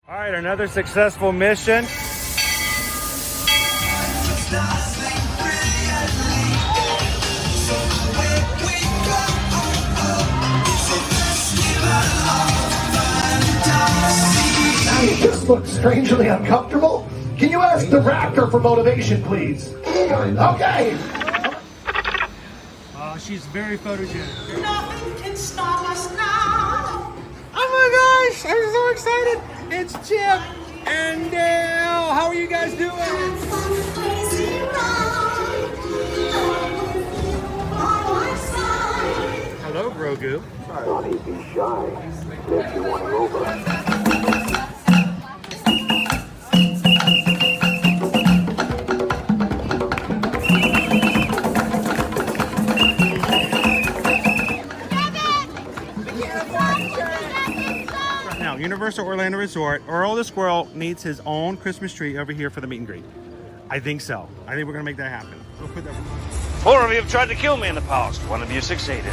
All right, another successful mission. You just look strangely uncomfortable. Can you ask the raptor for motivation, please? Okay. She's very photogenic. Nothing can stop us now. Oh my gosh, I'm so excited. It's Chip and Dale. How are you guys doing? Hello, Grogu. Don't he be shy? If you want him over. Now, Universal Orlando Resort, Earl the Squirrel needs his own Christmas tree over here for the meet and greet. I think so. I think we're gonna make that happen. We'll put that. 4 of you have tried to kill me in the past. 1 of you succeeded.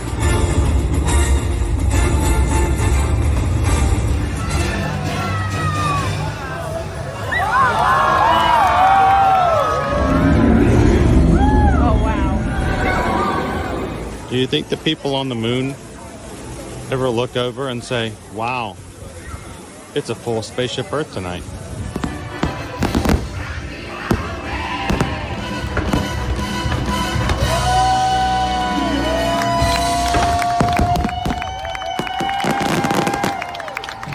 Do you think the people on the moon ever look over and say, wow, it's a full spaceship Earth tonight?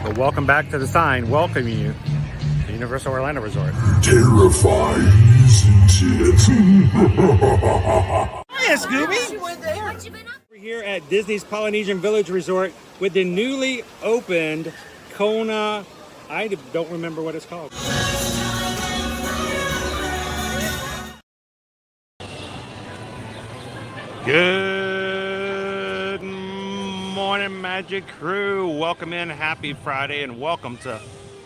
But welcome back to the sign welcoming you to Universal Orlando Resort. Terrifying, isn't it? Hiya, Scooby! We're here at Disney's Polynesian Village Resort with the newly opened Kona. I don't remember what it's called. Good morning, Magic Crew. Welcome in. Happy Friday and welcome to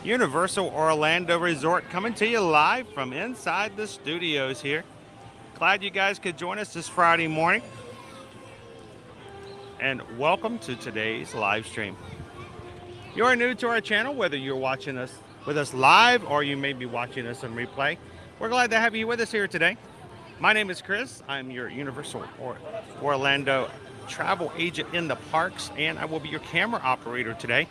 Universal Orlando Resort, coming to you live from inside the studios here. Glad you guys could join us this Friday morning. And welcome to today's live stream. You are new to our channel, whether you're watching us with us live or you may be watching us on replay. We're glad to have you with us here today. My name is Chris. I'm your Universal Orlando travel agent in the parks, and I will be your camera operator today.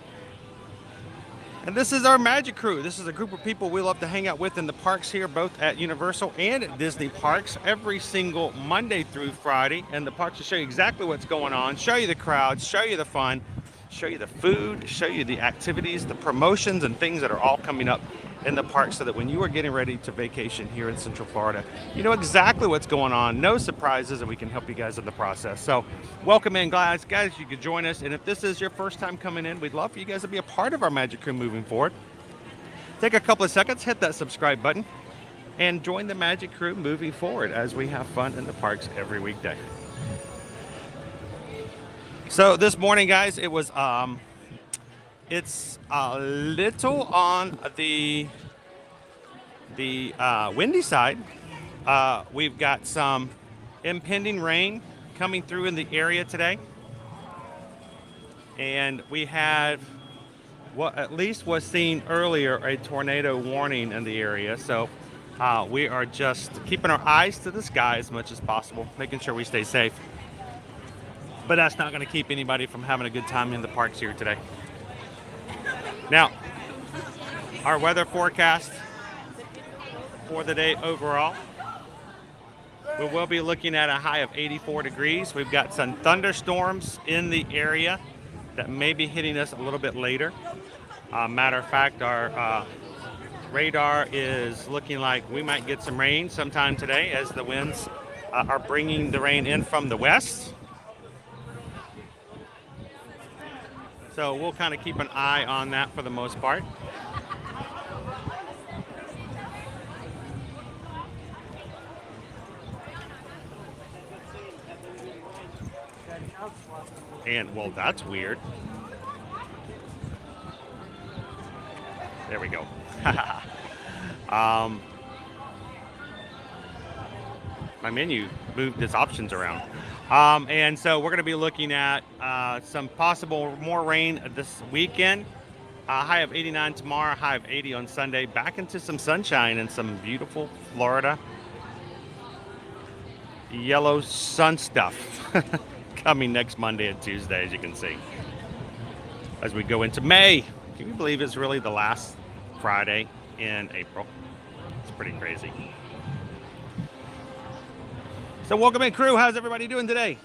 And this is our Magic Crew. This is a group of people we love to hang out with in the parks here, both at Universal and at Disney parks, every single Monday through Friday. And the parks to show you exactly what's going on, show you the crowds, show you the fun, show you the food, show you the activities, the promotions, and things that are all coming up in the park, so that when you are getting ready to vacation here in Central Florida, you know exactly what's going on, no surprises, and we can help you guys in the process. So welcome in, guys. You could join us, and if this is your first time coming in, we'd love for you guys to be a part of our Magic Crew moving forward. Take a couple of seconds, hit that subscribe button, and join the Magic Crew moving forward as we have fun in the parks every weekday. So this morning, guys, it was it's a little on the windy side. We've got some impending rain coming through in the area today, and we had what at least was seen earlier, a tornado warning in the area. So we are just keeping our eyes to the sky as much as possible, making sure we stay safe. But that's not going to keep anybody from having a good time in the parks here today. Now, our weather forecast for the day overall, we will be looking at a high of 84 degrees. We've got some thunderstorms in the area that may be hitting us a little bit later. Matter of fact, our radar is looking like we might get some rain sometime today, as the winds are bringing the rain in from the west. So we'll kind of keep an eye on that for the most part. And, well, that's weird. There we go. My menu moved its options around. And so we're going to be looking at some possible more rain this weekend. High of 89 tomorrow, high of 80 on Sunday. Back into some sunshine and some beautiful Florida yellow sun stuff coming next Monday and Tuesday, as you can see. As we go into May, can you believe it's really the last Friday in April? It's pretty crazy. So welcome in, crew. How's everybody doing today?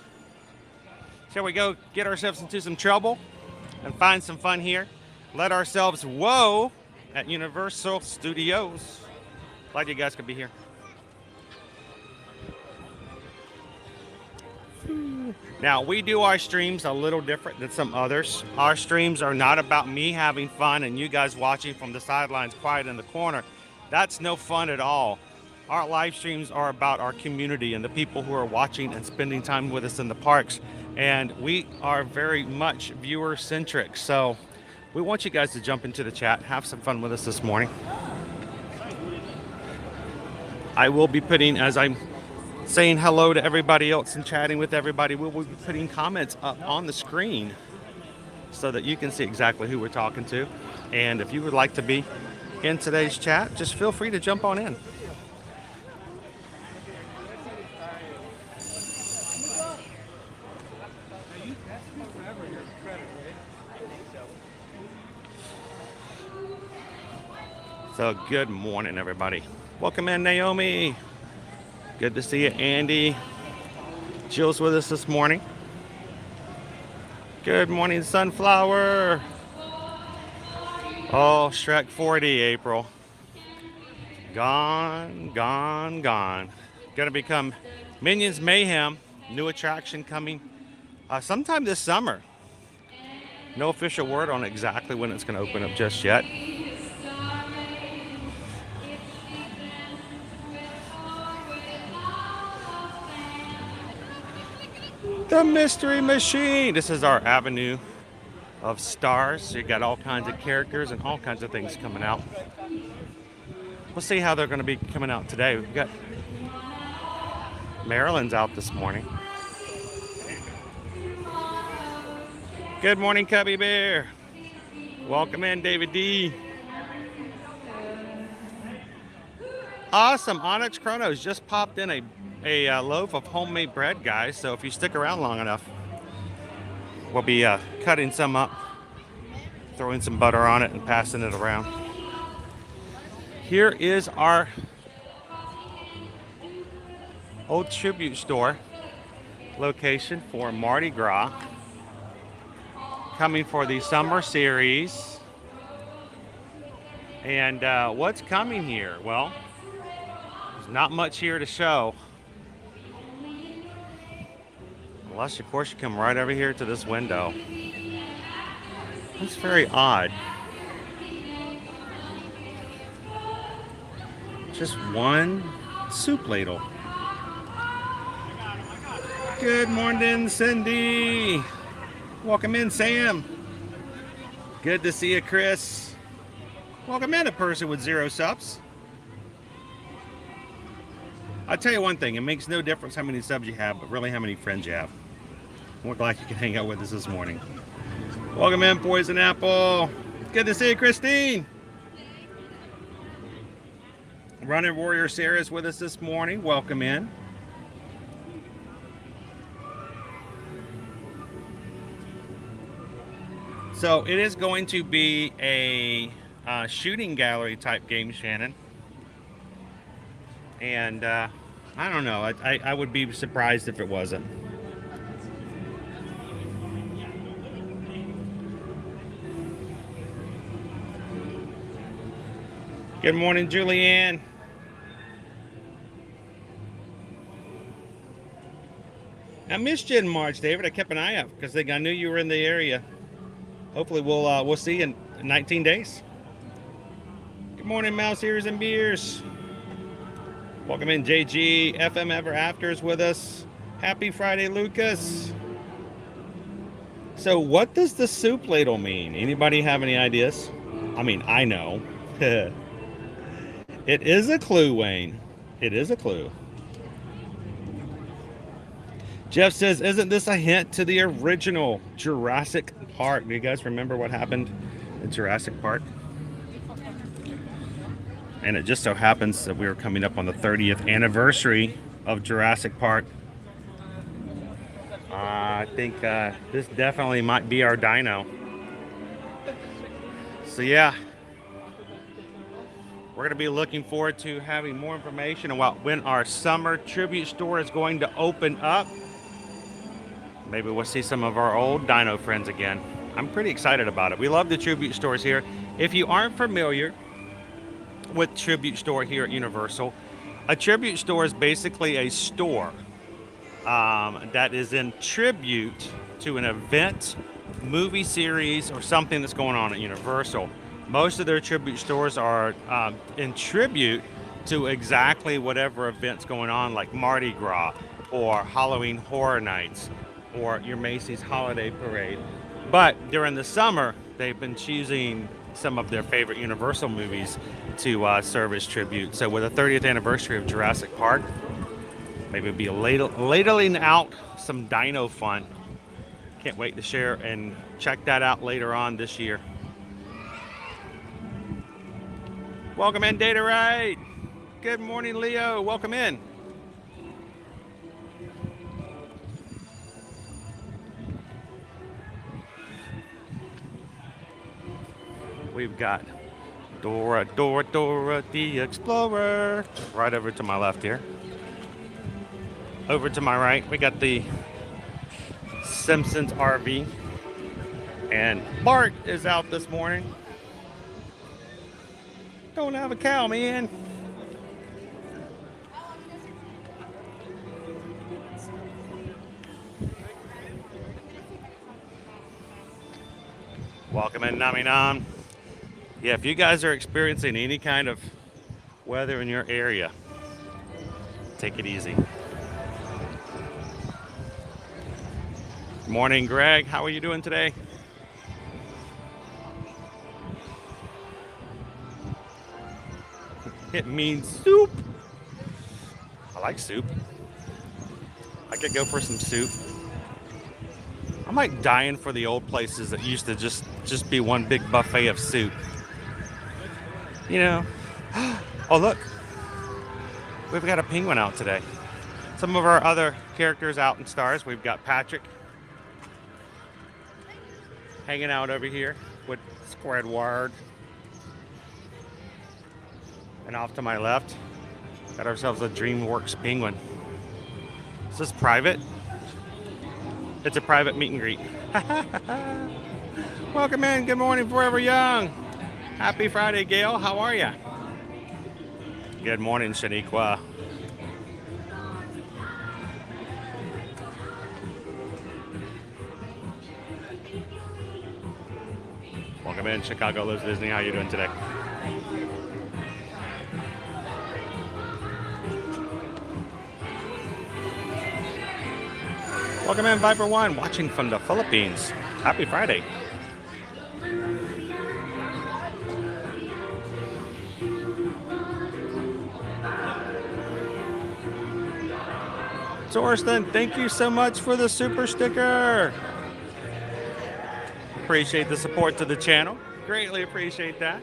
Shall we go get ourselves into some trouble and find some fun here? Let ourselves whoa at Universal Studios. Glad you guys could be here. Now, we do our streams a little different than some others. Our streams are not about me having fun and you guys watching from the sidelines quiet in the corner. That's no fun at all. Our live streams are about our community and the people who are watching and spending time with us in the parks. And we are very much viewer-centric. So we want you guys to jump into the chat, have some fun with us this morning. I will be putting, as I'm saying hello to everybody else and chatting with everybody, we'll be putting comments up on the screen so that you can see exactly who we're talking to. And if you would like to be in today's chat, just feel free to jump on in. So good morning, everybody. Welcome in, Naomi. Good to see you, Andy. Jill's with us this morning. Good morning, Sunflower. Oh, Shrek 40, April. Gone, gone, gone. Gonna become Minions Mayhem. New attraction coming sometime this summer. No official word on exactly when it's gonna open up just yet. The Mystery Machine. This is our avenue of stars. So you got all kinds of characters and all kinds of things coming out. We'll see how they're going to be coming out today. We've got Maryland's out this morning. Good morning, Cubby Bear. Welcome in, David D. Awesome. Onyx Chronos just popped in a loaf of homemade bread, guys. So if you stick around long enough, we'll be cutting some up, throwing some butter on it, and passing it around. Here is our old tribute store location for Mardi Gras, coming for the summer series. And what's coming here? Well, there's not much here to show. Unless, of course, you come right over here to this window. That's very odd. Just one soup ladle. Good morning, Cindy. Welcome in, Sam. Good to see you, Chris. Welcome in, a person with 0 subs. I'll tell you one thing, it makes no difference how many subs you have, but really how many friends you have. We're glad you can hang out with us this morning. Welcome in, Poison Apple. Good to see you, Christine. Running Warrior Sarah's with us this morning. Welcome in. So it is going to be a shooting gallery type game, Shannon. And I don't know. I would be surprised if it wasn't. Good morning, Julianne. I missed you in March, David. I kept an eye out because I knew you were in the area. Hopefully we'll see you in 19 days. Good morning, Mouse Ears and Beers. Welcome in, JG. FM Ever After is with us. Happy Friday, Lucas. So what does the soup ladle mean? Anybody have any ideas? I mean, I know. It is a clue, Wayne. It is a clue. Jeff says, isn't this a hint to the original Jurassic Park? Do you guys remember what happened at Jurassic Park. And it just so happens that we are coming up on the 30th anniversary of Jurassic Park. I think this definitely might be our dino. So yeah, we're going to be looking forward to having more information about when our summer tribute store is going to open up. Maybe we'll see some of our old dino friends again. I'm pretty excited about it. We love the tribute stores here. If you aren't familiar with tribute store here at Universal, a tribute store is basically a store that is in tribute to an event, movie series, or something that's going on at Universal. Most of their tribute stores are in tribute to exactly whatever event's going on, like Mardi Gras or Halloween Horror Nights or your Macy's Holiday Parade. But during the summer, they've been choosing some of their favorite Universal movies to serve as tribute. So with the 30th anniversary of Jurassic Park, maybe it'll be ladling out some dino fun. Can't wait to share and check that out later on this year. Welcome in, Data Right. Good morning, Leo. Welcome in. We've got Dora the Explorer right over to my left here. Over to my right, we got the Simpsons RV. And Bart is out this morning. Don't have a cow, man. Welcome in, Nami Nam. Yeah, if you guys are experiencing any kind of weather in your area, take it easy. Morning, Greg. How are you doing today? It means soup. I like soup. I could go for some soup. I'm like dying for the old places that used to just be one big buffet of soup. You know. Oh, look. We've got a penguin out today. Some of our other characters out in stars. We've got Patrick hanging out over here with Squidward. And off to my left, got ourselves a DreamWorks penguin. Is this private? It's a private meet and greet. Welcome in. Good morning, Forever Young. Happy Friday, Gail. How are you? Good morning, Shaniqua. Welcome in, Chicago Lives Disney. How are you doing today? Welcome in, Viper One, watching from the Philippines. Happy Friday. Torsten, thank you so much for the super sticker. Appreciate the support to the channel. Greatly appreciate that.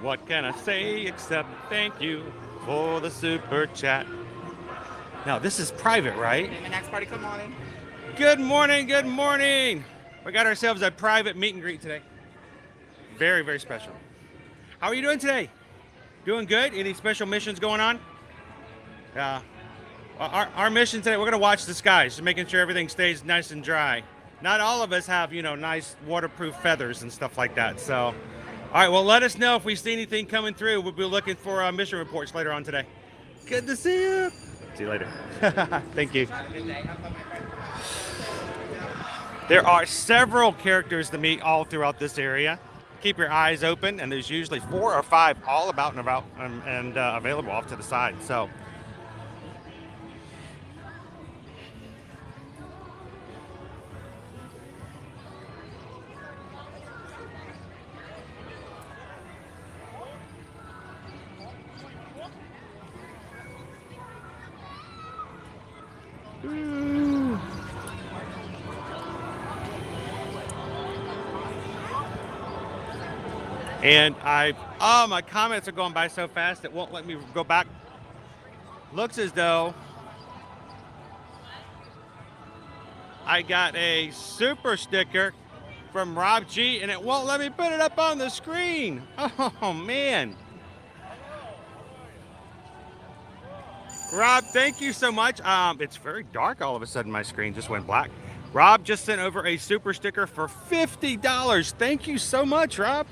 What can I say except thank you for the super chat. Now, this is private, right? My next party, good morning. Good morning, good morning. We got ourselves a private meet and greet today. Very, very special. How are you doing today? Doing good? Any special missions going on? Our mission today, we're going to watch the skies, just making sure everything stays nice and dry. Not all of us have, nice waterproof feathers and stuff like that. So, all right, well, let us know if we see anything coming through. We'll be looking for mission reports later on today. Good to see you. See you later. Thank you. There are several characters to meet all throughout this area. Keep your eyes open, and there's usually 4 or 5 all about and about and available off to the side. So. And my comments are going by so fast it won't let me go back. Looks as though I got a super sticker from Rob G, and it won't let me put it up on the screen. Oh, man. Rob, thank you so much. It's very dark all of a sudden. My screen just went black. Rob just sent over a super sticker for $50. Thank you so much, Rob.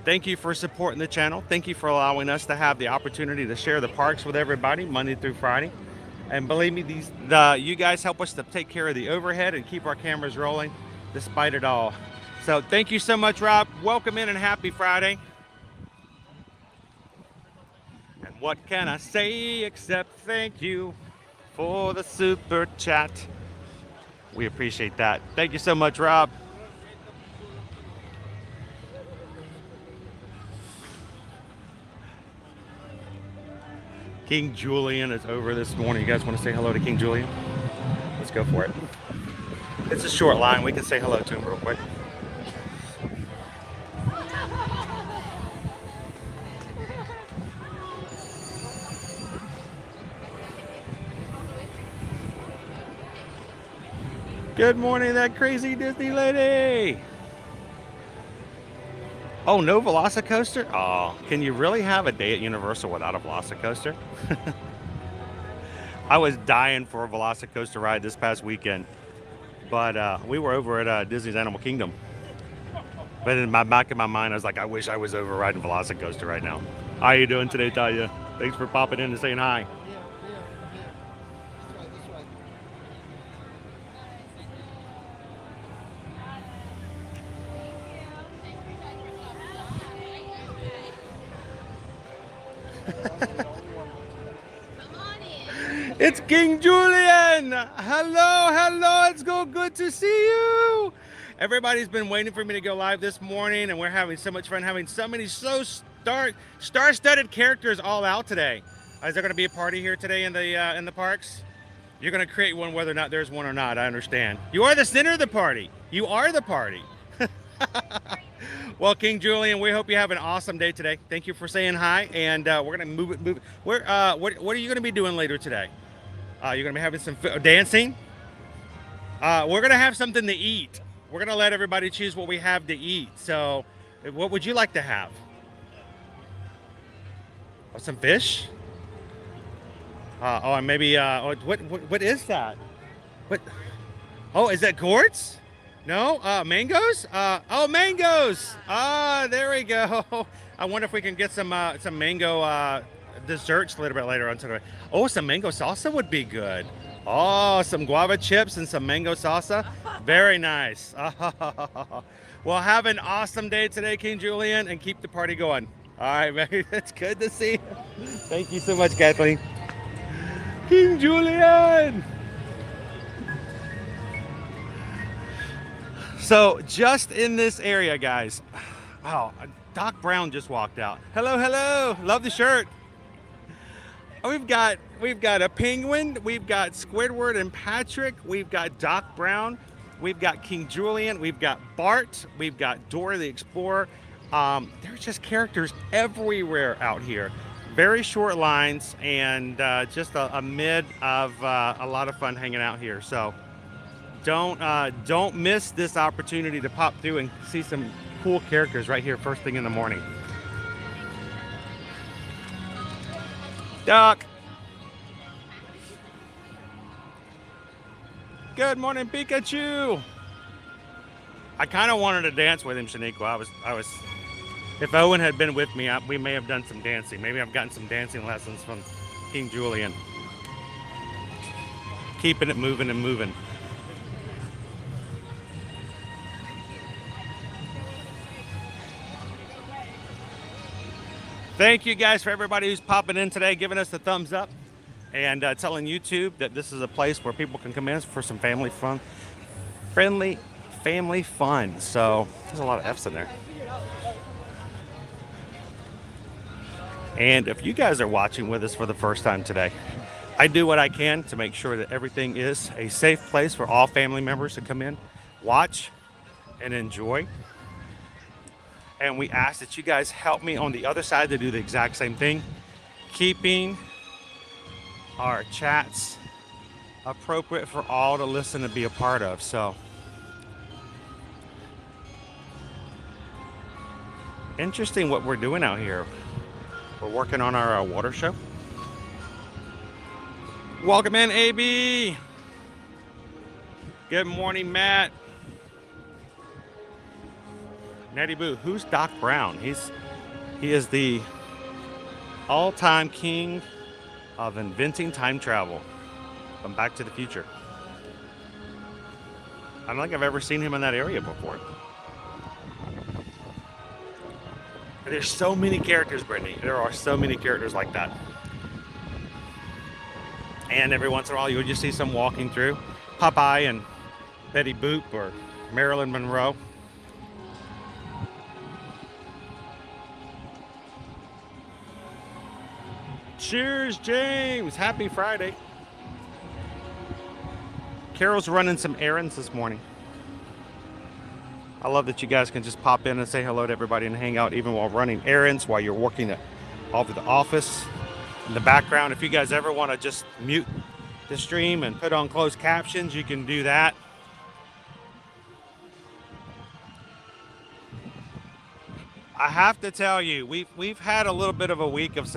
Thank you for supporting the channel. Thank you for allowing us to have the opportunity to share the parks with everybody Monday through Friday. And believe me, you guys help us to take care of the overhead and keep our cameras rolling despite it all. So thank you so much, Rob. Welcome in and happy Friday. And what can I say except thank you for the super chat. We appreciate that. Thank you so much, Rob. King Julian is over this morning. You guys want to say hello to King Julian? Let's go for it. It's a short line. We can say hello to him real quick. Good morning, that crazy Disney lady. Oh, no Velocicoaster? Oh, can you really have a day at Universal without a Velocicoaster? I was dying for a Velocicoaster ride this past weekend, but we were over at Disney's Animal Kingdom. But in my back of my mind, I was like, I wish I was over riding Velocicoaster right now. How you doing today, Talia? Thanks for popping in and saying hi. It's King Julian. Hello. It's good to see you. Everybody's been waiting for me to go live this morning, and we're having so much fun having so many star-studded characters all out today. Is there going to be a party here today in the parks? You're going to create one whether or not there's one or not. I understand. You are the center of the party. You are the party. Well, King Julian, we hope you have an awesome day today. Thank you for saying hi, and we're going to move it. What are you going to be doing later today? You're going to be having some dancing. We're going to have something to eat. We're going to let everybody choose what we have to eat. So what would you like to have? Oh, some fish? And maybe, what is that? What? Oh, is that gourds? No? Mangoes? Mangoes! There we go. I wonder if we can get some mango desserts a little bit later on today. Oh, some mango salsa would be good. Oh, some guava chips and some mango salsa. Very nice. Well, have an awesome day today, King Julian, and keep the party going. All right, man. It's good to see you. Thank you so much, Kathleen. King Julian! So just in this area, guys. Wow, Doc Brown just walked out. Hello. Love the shirt. We've got a penguin. We've got Squidward and Patrick. We've got Doc Brown. We've got King Julian. We've got Bart. We've got Dora the Explorer. There's just characters everywhere out here. Very short lines and just a mid of a lot of fun hanging out here. So don't miss this opportunity to pop through and see some cool characters right here first thing in the morning. Doc. Good morning, Pikachu. I kind of wanted to dance with him, Shaniqua. I was. If Owen had been with me, we may have done some dancing. Maybe I've gotten some dancing lessons from King Julian. Keeping it moving and moving. Thank you guys for everybody who's popping in today, giving us the thumbs up, and telling YouTube that this is a place where people can come in for some family fun. Friendly family fun. So there's a lot of F's in there. And if you guys are watching with us for the first time today, I do what I can to make sure that everything is a safe place for all family members to come in, watch, and enjoy. And we ask that you guys help me on the other side to do the exact same thing, keeping our chats appropriate for all to listen and be a part of. So interesting what we're doing out here. We're working on our water show. Welcome in, AB. Good morning, Matt. Natty Boo, who's Doc Brown? He is the all-time king of inventing time travel from Back to the Future. I don't think I've ever seen him in that area before. There's so many characters, Brittany. There are so many characters like that. And every once in a while, you'll just see some walking through. Popeye and Betty Boop or Marilyn Monroe. Cheers, James. Happy Friday. Carol's running some errands this morning. I love that you guys can just pop in and say hello to everybody and hang out even while running errands, while you're working over the office. In the background, if you guys ever want to just mute the stream and put on closed captions, you can do that. I have to tell you, we've had a little bit of a week of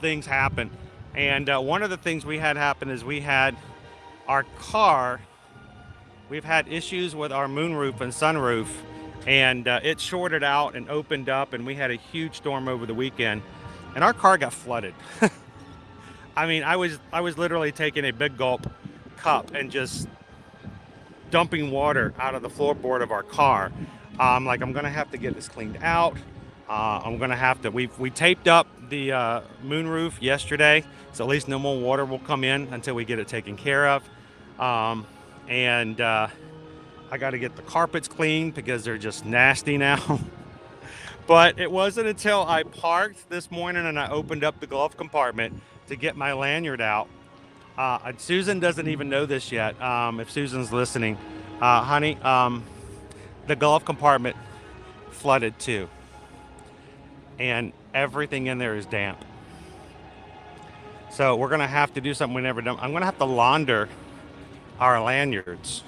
things happen, and one of the things we had happen is we had our car. We've had issues with our moonroof and sunroof, and it shorted out and opened up, and we had a huge storm over the weekend, and our car got flooded. I mean, I was literally taking a big gulp cup and just dumping water out of the floorboard of our car. Like, I'm gonna have to get this cleaned out. I'm gonna have to. We taped up the moonroof yesterday, so at least no more water will come in until we get it taken care of. And I got to get the carpets cleaned because they're just nasty now. But it wasn't until I parked this morning and I opened up the glove compartment to get my lanyard out. Susan doesn't even know this yet. If Susan's listening, honey, the glove compartment flooded too, and everything in there is damp. So we're gonna have to do something we never done. I'm gonna have to launder our lanyards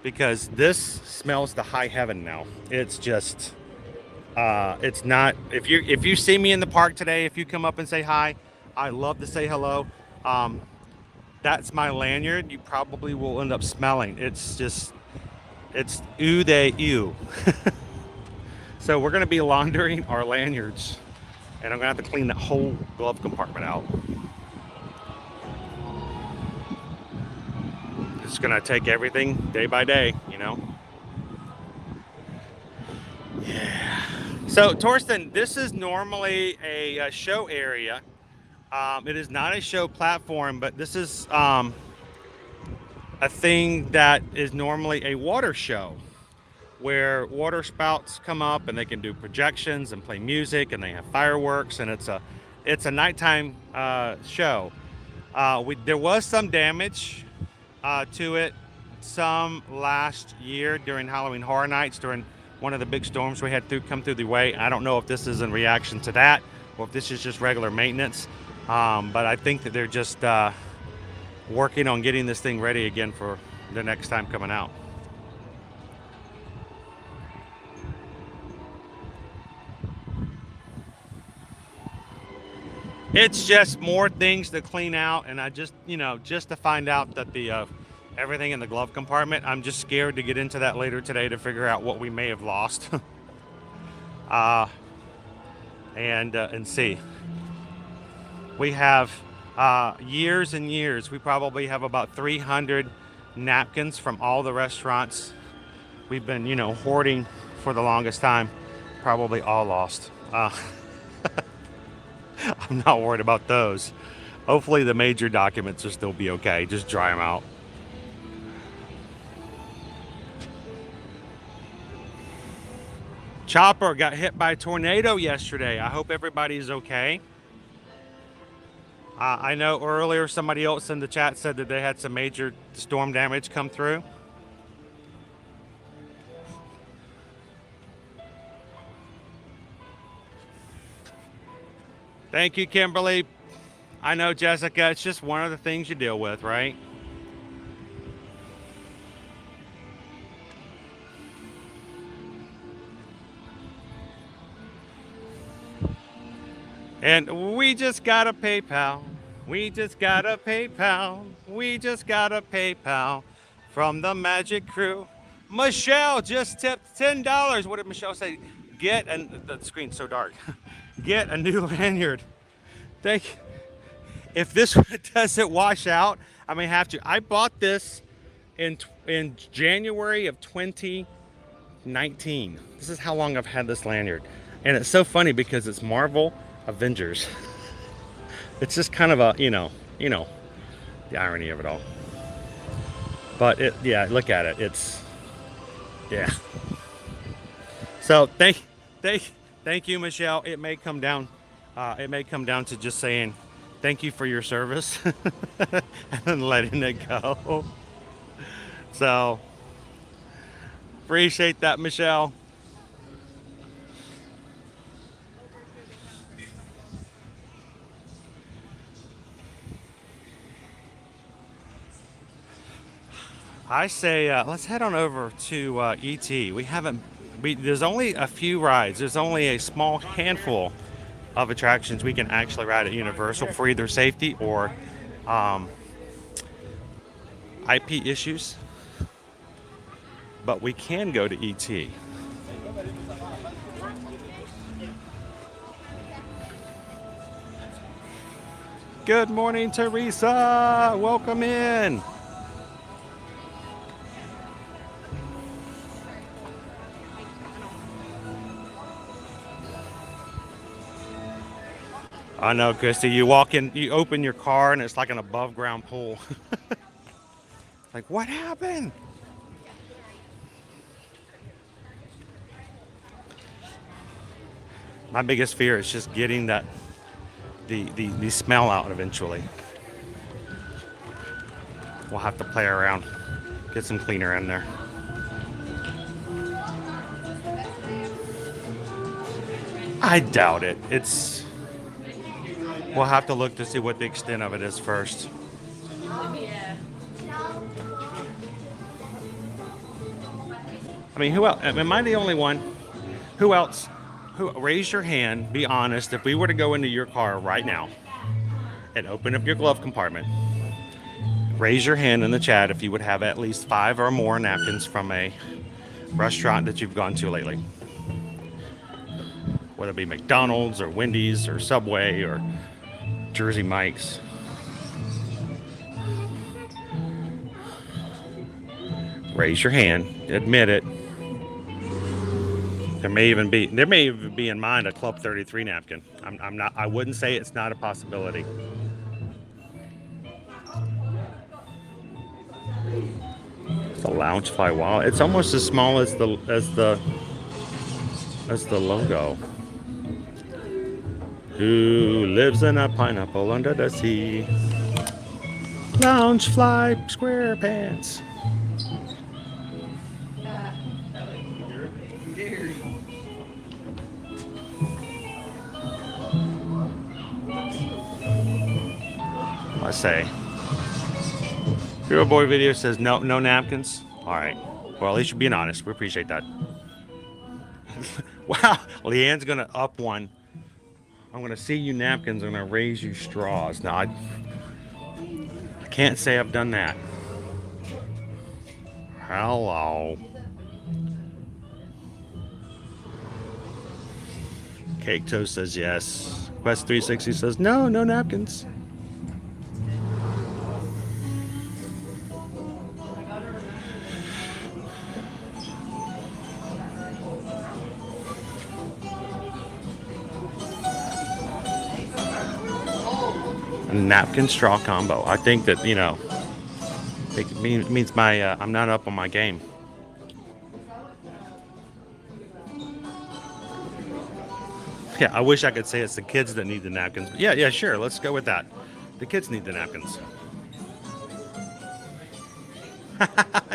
because this smells to high heaven now. It's just, it's not. If you see me in the park today, if you come up and say hi, I love to say hello. That's my lanyard. You probably will end up smelling. It's just, it's ew they ew. So we're gonna be laundering our lanyards, and I'm gonna have to clean that whole glove compartment out. It's gonna take everything day by day, you know. Yeah. So Torsten, this is normally a show area. It is not a show platform, but this is a thing that is normally a water show, where water spouts come up and they can do projections and play music, and they have fireworks, and it's a nighttime show. There was some damage to it some last year during Halloween Horror Nights, during one of the big storms we had come through the way. I don't know if this is in reaction to that or if this is just regular maintenance, but I think that they're just working on getting this thing ready again for the next time coming out. It's just more things to clean out, and I just, just to find out that the everything in the glove compartment, I'm just scared to get into that later today to figure out what we may have lost. And see. We have years and years. We probably have about 300 napkins from all the restaurants we've been, hoarding for the longest time. Probably all lost. I'm not worried about those. Hopefully the major documents will still be okay. Just dry them out. Chopper got hit by a tornado yesterday. I hope everybody's okay. I know earlier somebody else in the chat said that they had some major storm damage come through. Thank you, Kimberly. I know, Jessica, it's just one of the things you deal with, right? And we just got a PayPal. We just got a PayPal. We just got a PayPal from the Magic Crew. Michelle just tipped $10. What did Michelle say? Get, and the screen's so dark. Get a new lanyard. Thank you. If this doesn't wash out, I may have to. I bought this in January of 2019. This is how long I've had this lanyard. And it's so funny because it's Marvel Avengers. It's just kind of a, you know, the irony of it all. But yeah, look at it. It's, yeah. So thank you, Michelle. It may come down to just saying thank you for your service and then letting it go. So appreciate that, Michelle. I say let's head on over to ET. There's only a few rides. There's only a small handful of attractions we can actually ride at Universal for either safety or IP issues. But we can go to ET. Good morning, Teresa. Welcome in. I know, Christy. You walk in, you open your car, and it's like an above-ground pool. Like, what happened? My biggest fear is just getting the smell out eventually. We'll have to play around, get some cleaner in there. I doubt it. We'll have to look to see what the extent of it is first. I mean, who else? Am I the only one? Who else? Raise your hand, be honest. If we were to go into your car right now and open up your glove compartment, raise your hand in the chat if you would have at least 5 or more napkins from a restaurant that you've gone to lately. Whether it be McDonald's or Wendy's or Subway or Jersey Mike's. Raise your hand. Admit it. There may even be in mind a Club 33 napkin. I wouldn't say it's not a possibility. It's a Loungefly wallet. It's almost as small as the logo. Who lives in a pineapple under the sea? Loungefly SquarePants. I say. Hero Boy Video says no napkins. All right. Well, at least you're being honest. We appreciate that. Wow. Leanne's gonna up one. I'm gonna see you napkins. I'm gonna raise you straws. Now I can't say I've done that. Hello. Cake Toast says yes. Quest 360 says no napkins. Napkin straw combo. I think that, it means I'm not up on my game. Yeah, I wish I could say it's the kids that need the napkins. But yeah, sure. Let's go with that. The kids need the napkins.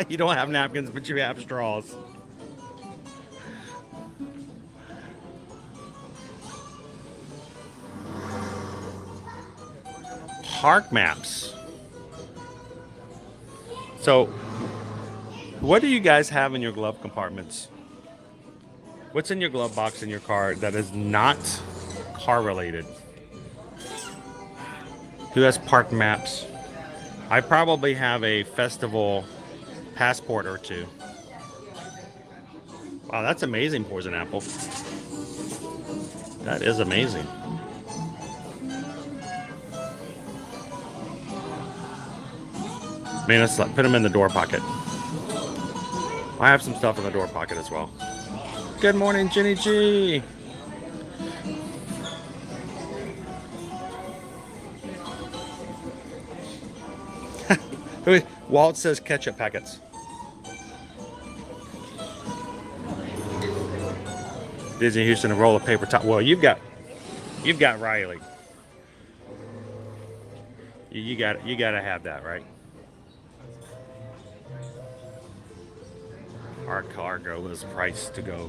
You don't have napkins, but you have straws. park maps. So, what do you guys have in your glove compartments? What's in your glove box in your car that is not car related? Who has park maps? I probably have a festival passport or two. Wow, that's amazing, Poison Apple. That is amazing. Man, let's put them in the door pocket. I have some stuff in the door pocket as well. Good morning, Jenny G. Walt says ketchup packets. Disney Houston, a roll of paper towel. Well, you've got Riley. You got to have that, right? Our cargo is priced to go.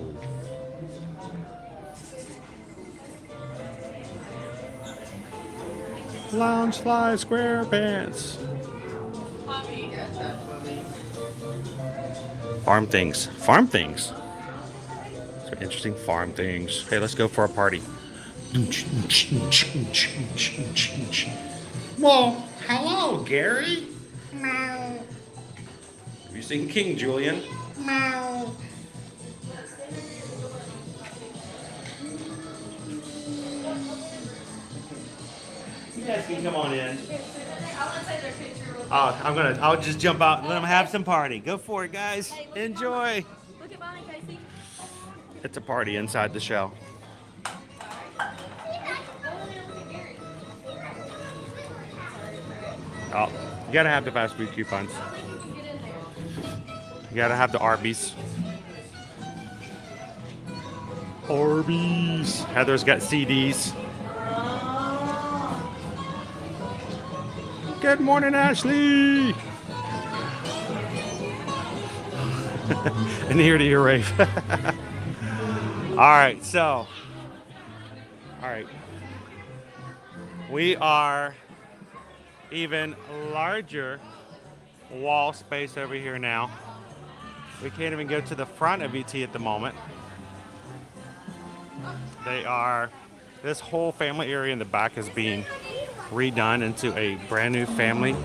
Loungefly SquarePants. Farm things. Farm things. So interesting farm things. Hey, let's go for a party. Well, hello, Gary. Meow. Have you seen King Julian? Meow. You guys can come on in. I'll just jump out and let them have some party. Go for it, guys. Enjoy. Look at Bonnie, Casey. It's a party inside the shell. Oh, you gotta have the fast food coupons. You gotta have the Arby's. Arby's. Heather's got CDs. Good morning, Ashley. And here to your rave. All right, so. All right. We are even larger wall space over here now. We can't even go to the front of ET at the moment. This whole family area in the back is being redone into a brand new family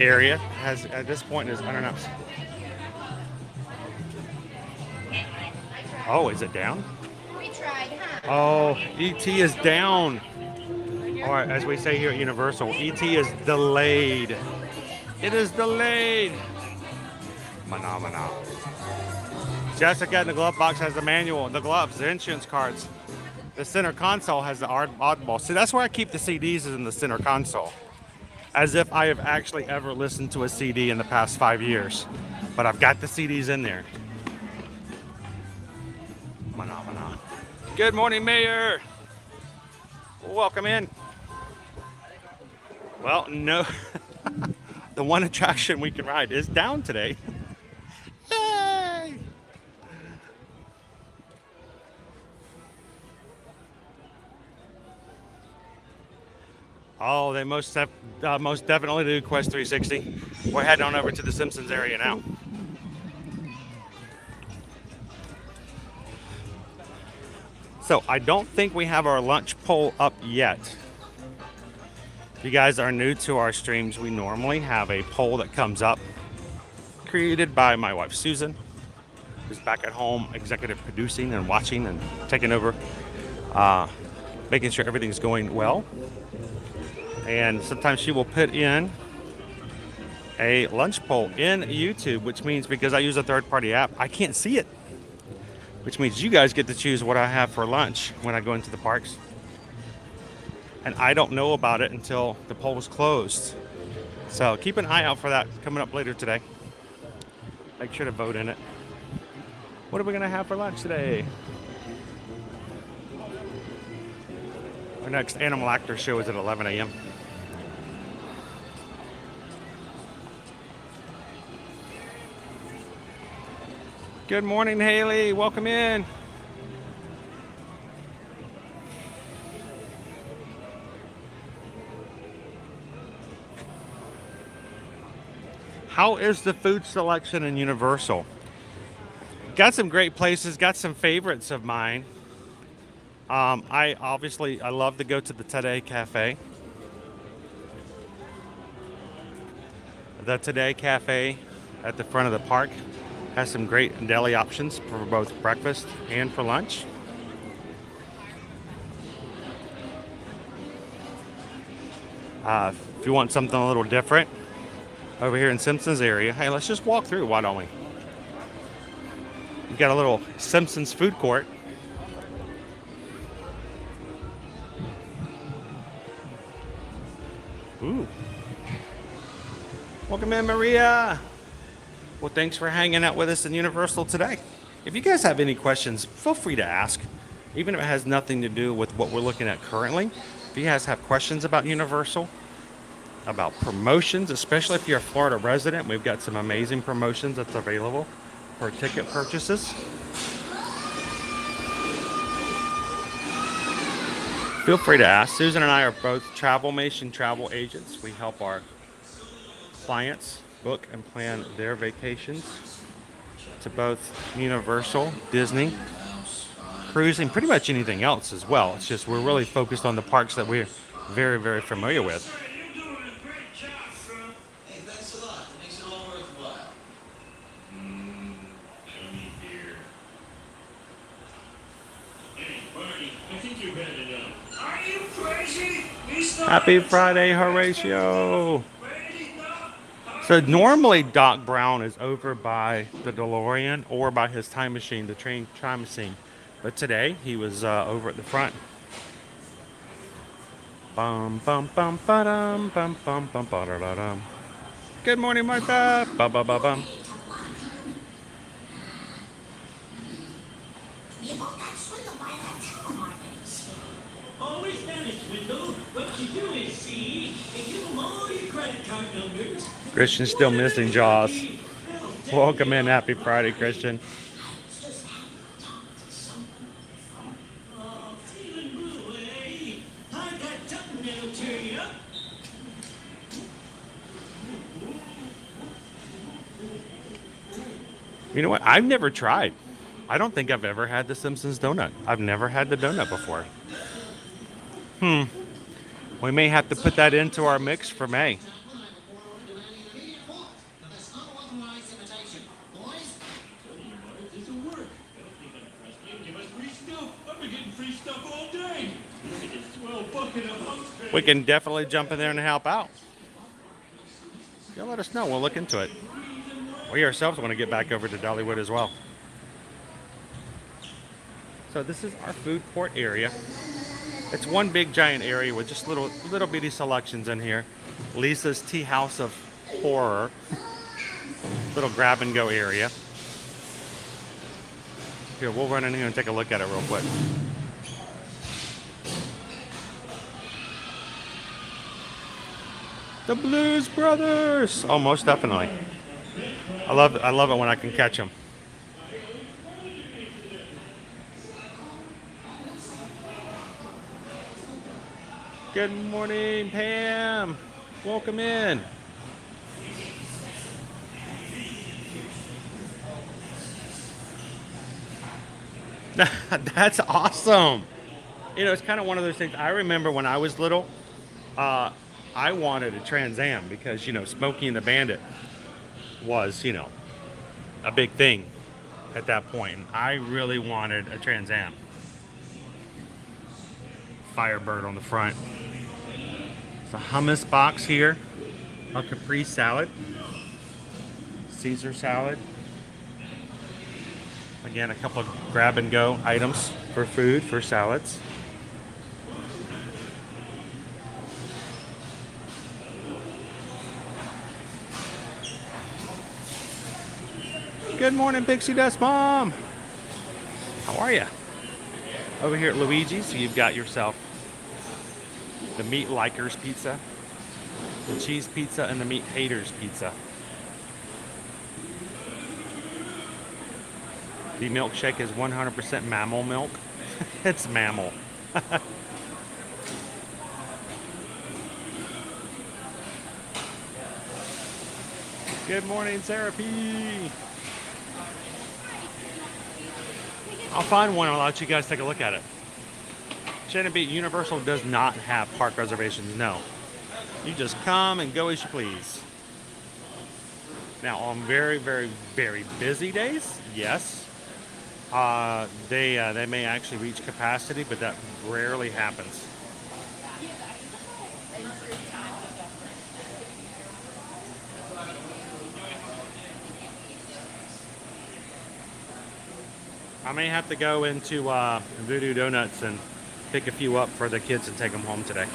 area. At this point I don't know. Oh, is it down? We tried, huh? Oh, ET is down. Or as we say here at Universal, ET is delayed. It is delayed. Phenomena. Jessica in the glove box has the manual, the gloves, the insurance cards. The center console has the oddball. See, that's where I keep the CDs, is in the center console. As if I have actually ever listened to a CD in the past 5 years. But I've got the CDs in there. Phenomena. Good morning, Mayor. Welcome in. Well, no. The one attraction we can ride is down today. Yay! Oh, they most definitely do Quest 360. We're heading on over to the Simpsons area now. So I don't think we have our lunch poll up yet. If you guys are new to our streams, we normally have a poll that comes up, created by my wife Susan, who's back at home executive producing and watching and taking over, making sure everything's going well. And sometimes she will put in a lunch poll in YouTube, which means because I use a third-party app, I can't see it. Which means you guys get to choose what I have for lunch when I go into the parks. And I don't know about it until the poll is closed. So keep an eye out for that coming up later today. Make sure to vote in it. What are we gonna have for lunch today? Our next Animal Actor show is at 11 a.m. Good morning, Haley. Welcome in. How is the food selection in Universal? Got some great places, got some favorites of mine. I love to go to the Today Cafe. The Today Cafe at the front of the park has some great deli options for both breakfast and for lunch. If you want something a little different over here in Simpsons area, hey, let's just walk through, why don't we? We've got a little Simpsons food court. Ooh. Welcome in, Maria. Well, thanks for hanging out with us in Universal today. If you guys have any questions, feel free to ask. Even if it has nothing to do with what we're looking at currently. If you guys have questions about Universal, about promotions, especially if you're a Florida resident, we've got some amazing promotions that's available for ticket purchases. Feel free to ask. Susan and I are both Travelmation travel agents. We help our clients book and plan their vacations to both Universal, Disney, cruising, pretty much anything else as well. It's just we're really focused on the parks that we're very, very familiar with. Happy Friday, Horatio. So normally Doc Brown is over by the DeLorean or by his time machine, the train time machine. But today he was over at the front. Bum bum bum ba-dum, bum bum bum ba-da-da-dum. Good morning, Martha. Ba ba ba bum. Always managed, Window. What you do is see and give them all your credit card numbers. Christian's still missing Jaws. Welcome in. Happy Friday, Christian. Oh, feeling blue, eh? I got something that'll cheer you up. You know what? I've never tried. I don't think I've ever had the Simpsons donut. I've never had the donut before. We may have to put that into our mix for May. We can definitely jump in there and help out. Yeah, let us know. We'll look into it. We ourselves want to get back over to Dollywood as well. So this is our food court area. It's one big giant area with just little bitty selections in here. Lisa's Tea House of Horror. Little grab and go area. Here, we'll run in here and take a look at it real quick. The Blues Brothers. Oh, most definitely. I love it when I can catch them. Good morning, Pam. Welcome in. That's awesome. You know, it's kind of one of those things. I remember when I was little, I wanted a Trans Am because, you know, Smokey and the Bandit was, you know, a big thing at that point. And I really wanted a Trans Am. Firebird on the front. It's a hummus box here. A Capri salad. Caesar salad. Again, a couple of grab and go items for food, for salads. Good morning, Pixie Dust Mom. How are you? Over here at Luigi's, you've got yourself the Meat Likers Pizza, the Cheese Pizza, and the Meat Haters Pizza. The milkshake is 100% mammal milk. It's mammal. Good morning, Sarah P. I'll find one. I'll let you guys take a look at it. Shannon Beat Universal does not have park reservations. No. You just come and go as you please. Now, on very, very, very busy days, yes, they may actually reach capacity, but that rarely happens. I may have to go into Voodoo Donuts and pick a few up for the kids and take them home today.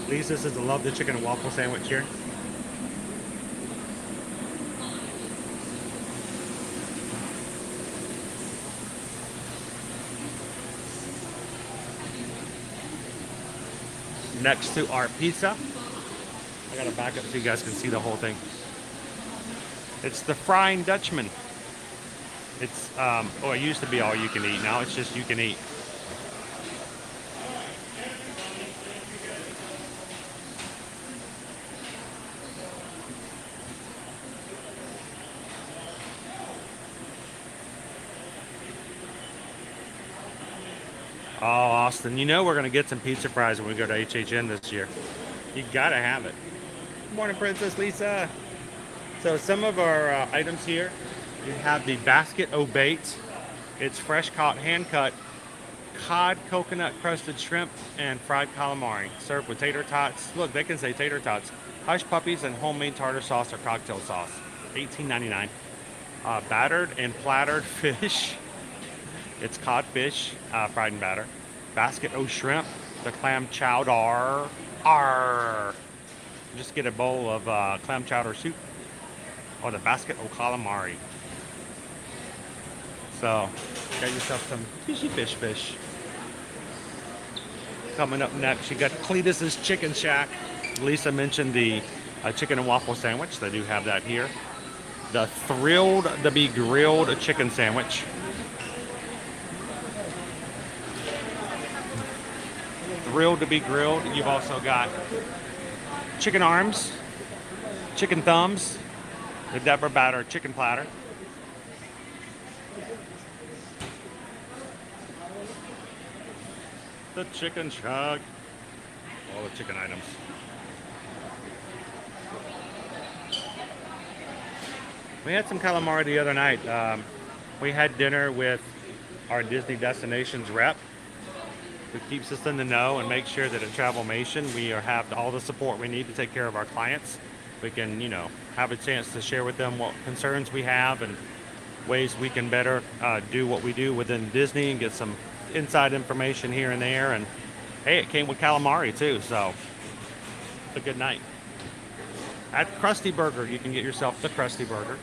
Lisa says, I love the chicken and waffle sandwich here. Next to our pizza, I gotta back up so you guys can see the whole thing. It's the Frying Dutchman. It's, it used to be all you can eat. Now it's just you can eat. Oh, Austin, you know we're going to get some pizza fries when we go to HHN this year. You got to have it. Good morning, Princess Lisa. So some of our items here, you have the basket o' bait. It's fresh caught, hand cut, cod, coconut crusted shrimp, and fried calamari. Served with tater tots. Look, they can say tater tots. Hush puppies and homemade tartar sauce or cocktail sauce. $18.99. Battered and plattered fish. It's codfish, fried and battered. Basket o' shrimp, the clam chowder. Arr! Just get a bowl of clam chowder soup. Or the basket o' calamari. So, got yourself some fishy fish. Coming up next, you got Cletus's Chicken Shack. Lisa mentioned the chicken and waffle sandwich. They do have that here. The Thrilled to be Grilled chicken sandwich. Thrilled to be grilled. You've also got chicken arms, chicken thumbs, the Deborah batter chicken platter. The chicken shack. All the chicken items. We had some calamari the other night. We had dinner with our Disney Destinations rep, who keeps us in the know and makes sure that at Travelmation we have all the support we need to take care of our clients. We can, have a chance to share with them what concerns we have and ways we can better do what we do within Disney and get some inside information here and there. And hey, it came with calamari too, so it's a good night. At Krusty Burger, you can get yourself the Krusty Burger.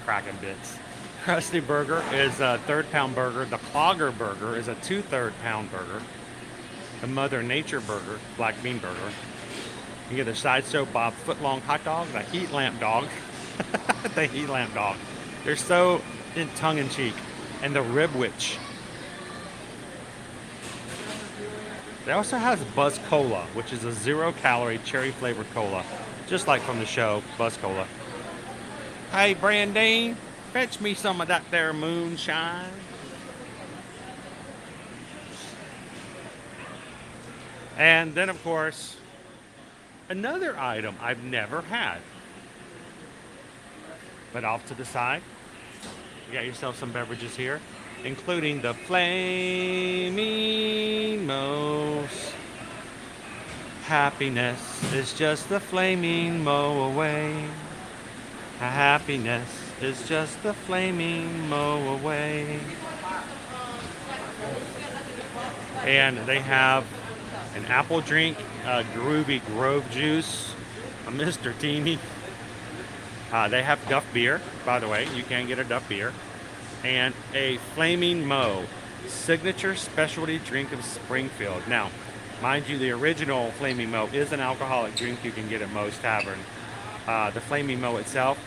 Cracking bits. Krusty Burger is a 1/3 pound burger. The Clogger Burger is a 2/3 pound burger. The Mother Nature Burger, black bean burger. You get a Sideshow Bob footlong hot dog, the Heat Lamp dog. The Heat Lamp dog. They're so tongue-in-cheek. And the Rib Witch. They also have Buzz Cola, which is a 0-calorie cherry-flavored cola, just like from the show, Buzz Cola. Hey, Brandine, fetch me some of that there moonshine. And then, of course, another item I've never had. But off to the side, you got yourself some beverages here, including the Flaming Moe's. Happiness is just the flaming moe away. Happiness is just the flaming moe away. And they have an apple drink, Groovy Grove juice, a Mr. Teeny. They have Duff beer, by the way. You can get a Duff beer. And a Flaming Moe, signature specialty drink of Springfield. Now, mind you, the original Flaming Moe is an alcoholic drink you can get at Moe's Tavern. The Flaming Mo itself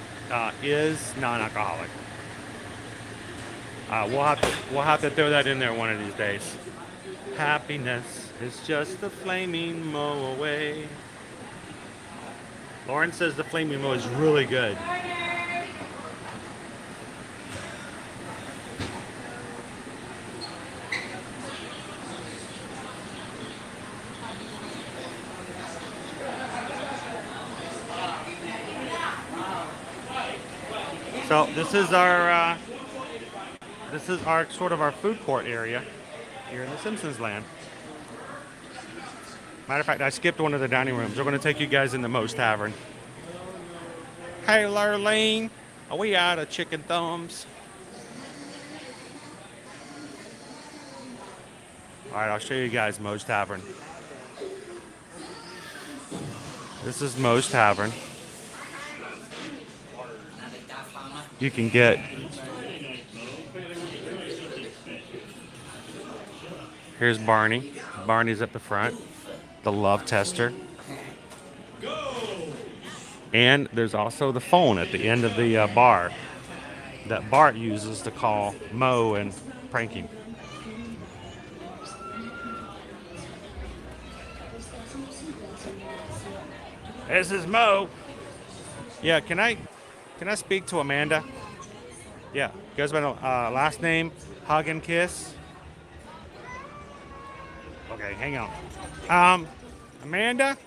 is non-alcoholic. We'll have to throw that in there one of these days. Happiness is just the flaming Mo away. Lauren says the Flaming Mo is really good. So this is our sort of our food court area here in the Simpsons land. Matter of fact, I skipped one of the dining rooms. We're going to take you guys in the Moe's Tavern. Hey, Lurleen, are we out of chicken thumbs? All right, I'll show you guys Moe's Tavern. This is Moe's Tavern. You can get here's Barney. Barney's up the front, the love tester. And there's also the phone at the end of the bar that Bart uses to call Mo and prank him. This is Mo. Yeah, can I speak to Amanda? Yeah, goes by the last name, Hug and Kiss. Okay, hang on. Amanda?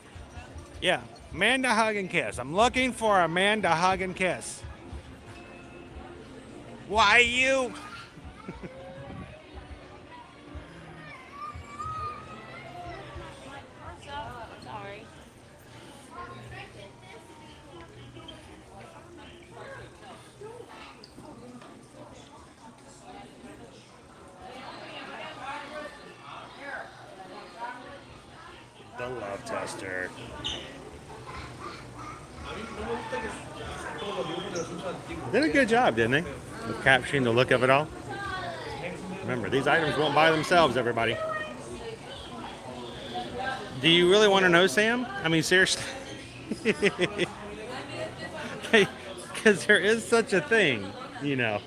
Yeah, Amanda Hug and Kiss. I'm looking for Amanda Hug and Kiss. Why you? Sorry. The love tester. Did a good job, didn't they? Of capturing the look of it all. Remember, these items won't buy themselves, everybody. Do you really want to know, Sam? I mean, seriously. Because there is such a thing, you know.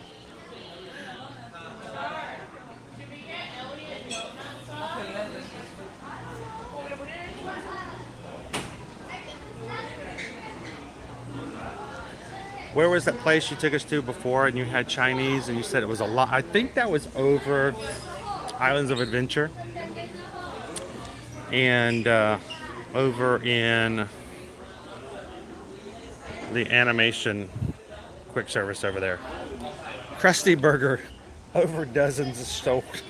Where was that place you took us to before and you had Chinese and you said it was a lot? I think that was over Islands of Adventure and over in the animation quick service over there. Krusty Burger, over dozens of stores.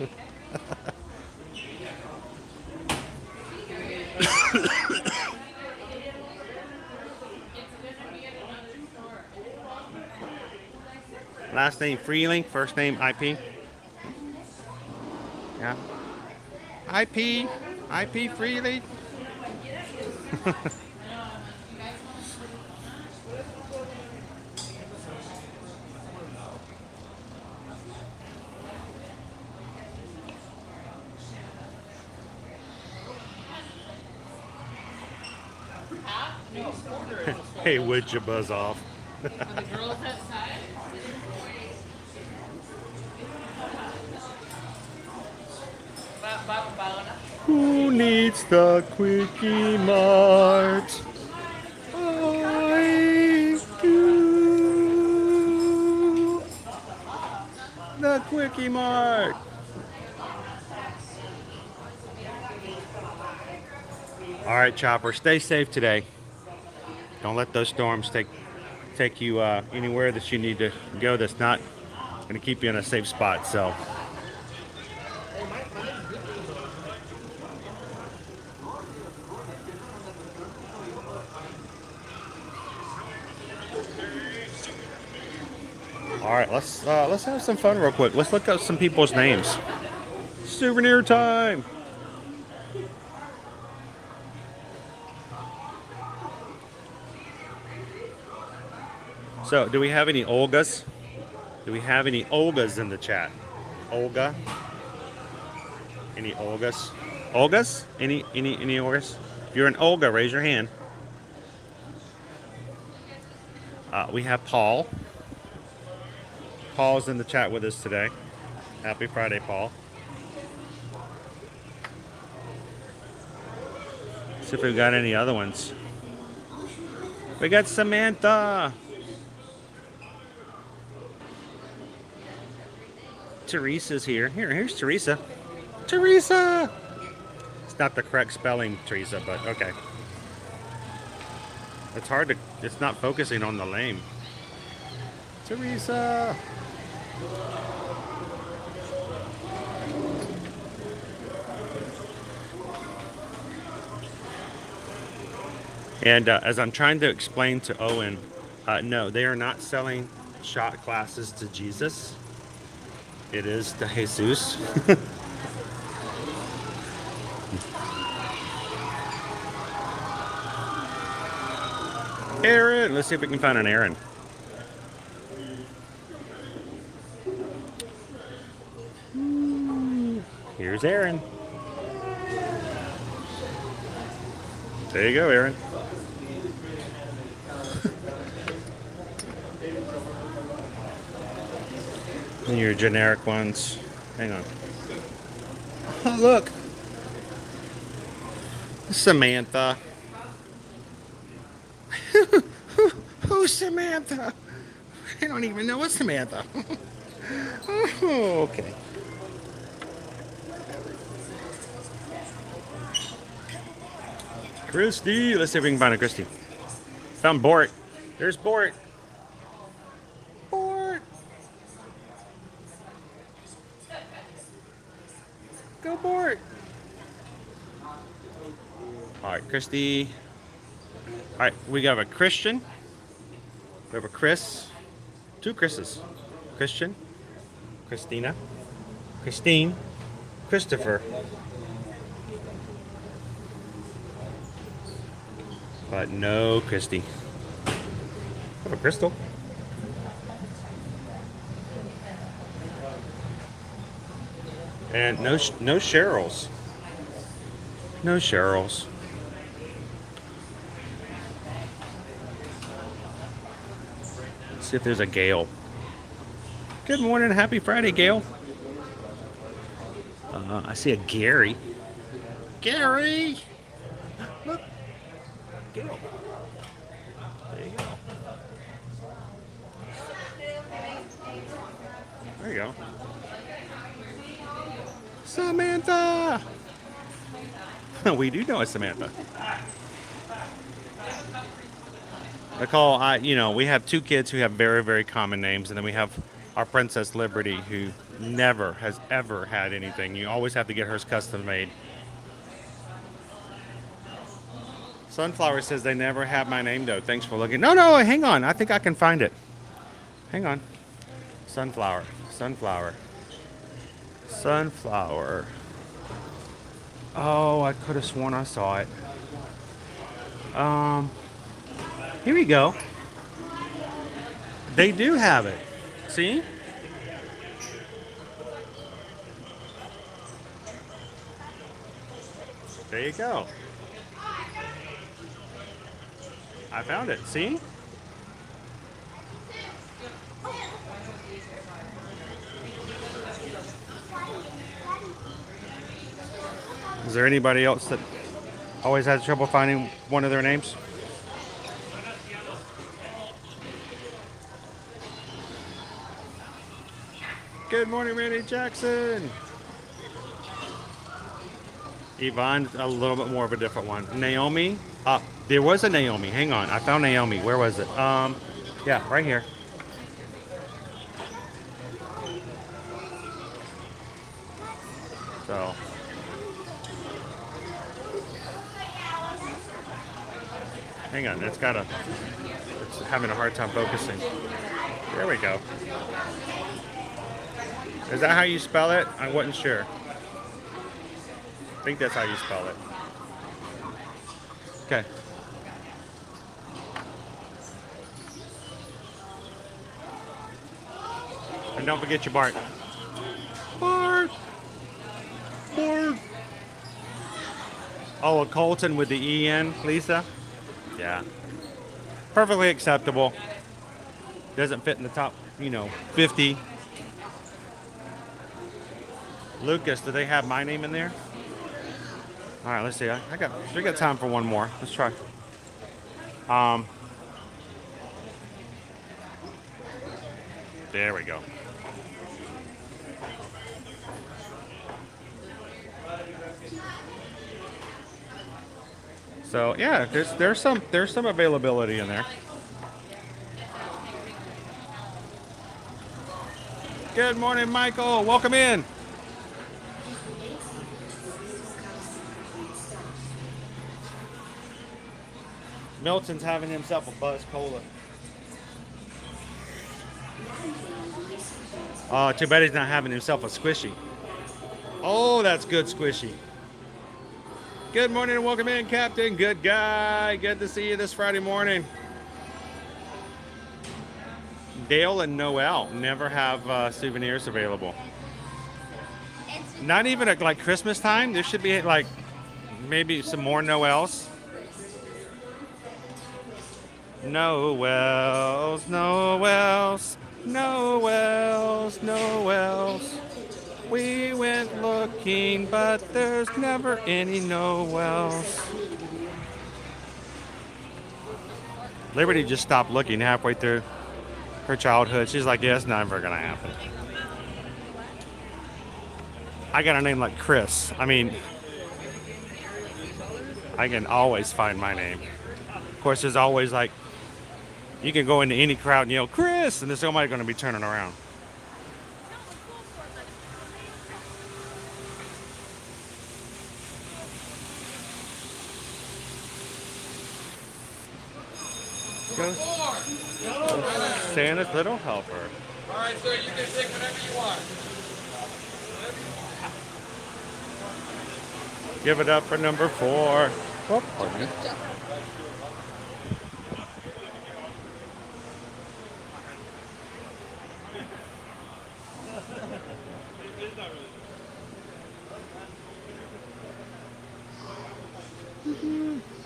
Last name Freeling, first name IP. Yeah. IP Freeling. Hey, would you buzz off? Who needs the Quickie Mart? I do. The Quickie Mart. All right, Chopper, stay safe today. Don't let those storms take you anywhere that you need to go that's not going to keep you in a safe spot. So. All right, let's have some fun real quick. Let's look up some people's names. Souvenir time. So, do we have any Olgas? Do we have any Olgas in the chat? Olga? Any Olgas? Olgas? Any Olgas? If you're an Olga, raise your hand. We have Paul. Paul's in the chat with us today. Happy Friday, Paul. See if we've got any other ones. We got Samantha. Teresa's here. Here's Teresa. Teresa! It's not the correct spelling, Teresa, but okay. It's hard to, it's not focusing on the name. Teresa! And as I'm trying to explain to Owen, no, they are not selling shot glasses to Jesus. It is to Jesus. Aaron, let's see if we can find an Aaron. Here's Aaron. There you go, Aaron. And your generic ones. Hang on. Oh, look. Samantha. Who's Samantha? I don't even know what's Samantha. Oh, okay. Christy. Let's see if we can find a Christy. Found Bort. There's Bort. Bort. Go Bort. All right, Christy. All right, we got a Christian. We have a Chris. Two Chris's. Christian. Christina. Christine. Christopher. But no Christy. I have a Crystal. And no Cheryls. No Cheryls. Let's see if there's a Gail. Good morning, happy Friday, Gail. I see a Gary. Gary! Look. Gail. There you go. There you go. Samantha! We do know it's Samantha. Nicole, we have two kids who have very, very common names, and then we have our Princess Liberty, who never has ever had anything. You always have to get hers custom made. Sunflower says they never have my name, though. Thanks for looking. No, hang on. I think I can find it. Hang on. Sunflower. Oh, I could have sworn I saw it. Here we go. They do have it. See? There you go. I found it. See? Is there anybody else that always has trouble finding one of their names? Good morning, Randy Jackson. Yvonne's a little bit more of a different one. Naomi. There was a Naomi. Hang on. I found Naomi. Where was it? Yeah, right here. So. Hang on. It's having a hard time focusing. There we go. Is that how you spell it? I wasn't sure. I think that's how you spell it. Okay. And don't forget your Bart. Bart! Oh, a Colton with the E-N, Lisa? Yeah. Perfectly acceptable. doesn't fit in the top, 50. Lucas, do they have my name in there? All right, let's see. We got time for one more. Let's try. There we go. So yeah, there's some availability in there. Good morning, Michael. Welcome in. Milton's having himself a Buzz Cola. Oh, too bad he's not having himself a squishy. Oh, that's good squishy. Good morning and welcome in, Captain. Good guy. Good to see you this Friday morning. Dale and Noel never have souvenirs available. Not even at like Christmas time. There should be like maybe some more Noels. Noels, Noels, Noels, Noels. We went looking, but there's never any Noels. Liberty just stopped looking halfway through her childhood. She's like, yeah, it's never gonna happen. I got a name like Chris. I mean, I can always find my name. Of course, there's always like, you can go into any crowd and yell, Chris, and there's somebody gonna be turning around. Santa's little helper. All right, sir, you can take whatever you want. Give it up for number 4. Oh, pardon me.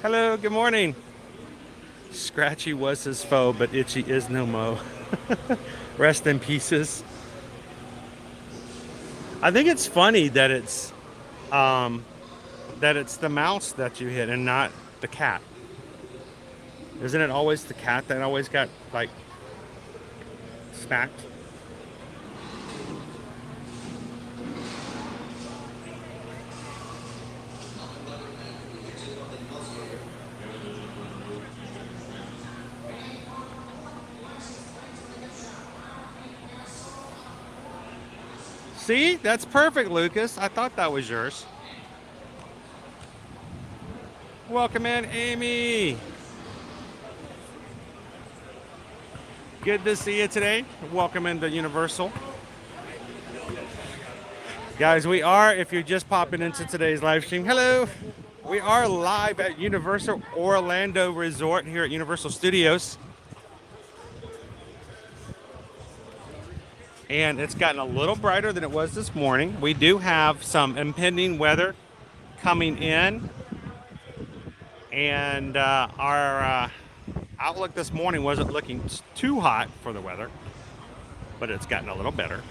Hello, good morning. Scratchy was his foe, but Itchy is no mo. Rest in pieces. I think it's funny that it's the mouse that you hit and not the cat. Isn't it always the cat that always got like smacked? See, that's perfect, Lucas. I thought that was yours. Welcome in, Amy. Good to see you today. Welcome into Universal. Guys, we are, if you're just popping into today's live stream, hello. We are live at Universal Orlando Resort here at Universal Studios. And it's gotten a little brighter than it was this morning. We do have some impending weather coming in. And our outlook this morning wasn't looking too hot for the weather, but it's gotten a little better.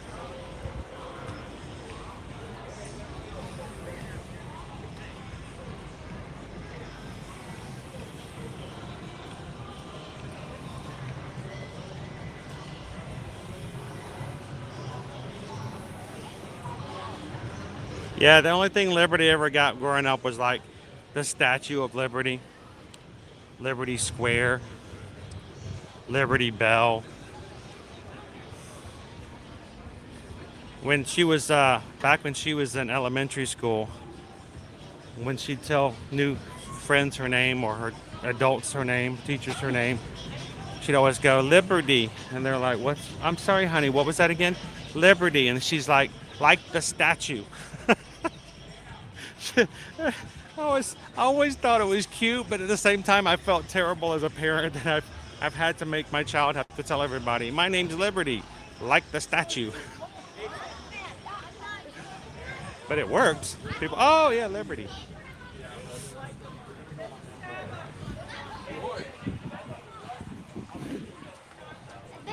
Yeah, the only thing Liberty ever got growing up was like the Statue of Liberty, Liberty Square, Liberty Bell. When she was, back when she was in elementary school, when she'd tell new friends her name or her adults her name, teachers her name, she'd always go, Liberty. And they're like, what's, I'm sorry, honey, what was that again? Liberty. And she's like the statue. I always thought it was cute, but at the same time, I felt terrible as a parent that I've had to make my child have to tell everybody, my name's Liberty, like the statue. But it works. People, oh yeah, Liberty. They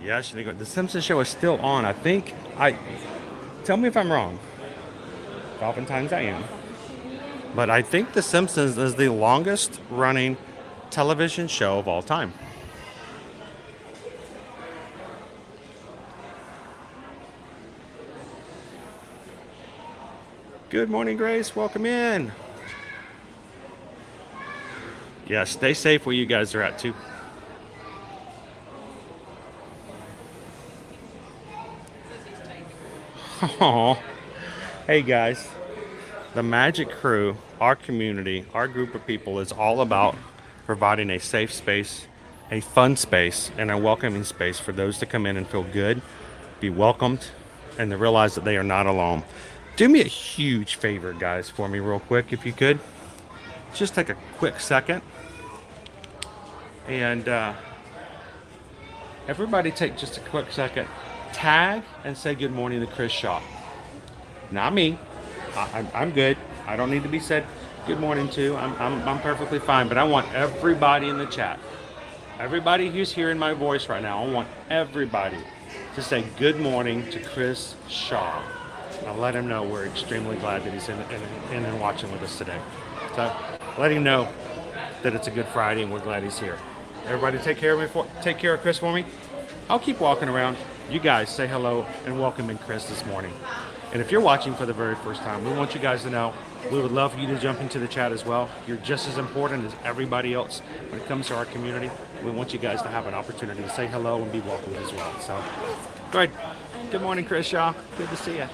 Yeah, the Simpsons show is still on. I think tell me if I'm wrong. Oftentimes I am. But I think The Simpsons is the longest running television show of all time. Good morning, Grace. Welcome in. Yeah, stay safe where you guys are at, too. Oh, hey, guys. The Magic Crew, our community, our group of people is all about providing a safe space, a fun space, and a welcoming space for those to come in and feel good, be welcomed, and to realize that they are not alone. Do me a huge favor, guys, for me real quick, if you could. Just take a quick second. And everybody take just a quick second. Tag and say good morning to Chris Shaw. Not me. I'm good. I don't need to be said good morning to. I'm perfectly fine. But I want everybody in the chat. Everybody who's hearing my voice right now, I want everybody to say good morning to Chris Shaw. I'll let him know we're extremely glad that he's in and watching with us today. So let him know that it's a good Friday and we're glad he's here. Everybody take care of Chris for me. I'll keep walking around. You guys say hello and welcome in Chris this morning. And if you're watching for the very first time, we want you guys to know we would love for you to jump into the chat as well. You're just as important as everybody else when it comes to our community. We want you guys to have an opportunity to say hello and be welcomed as well. So, go ahead. Good morning, Chris Shaw. Good to see you.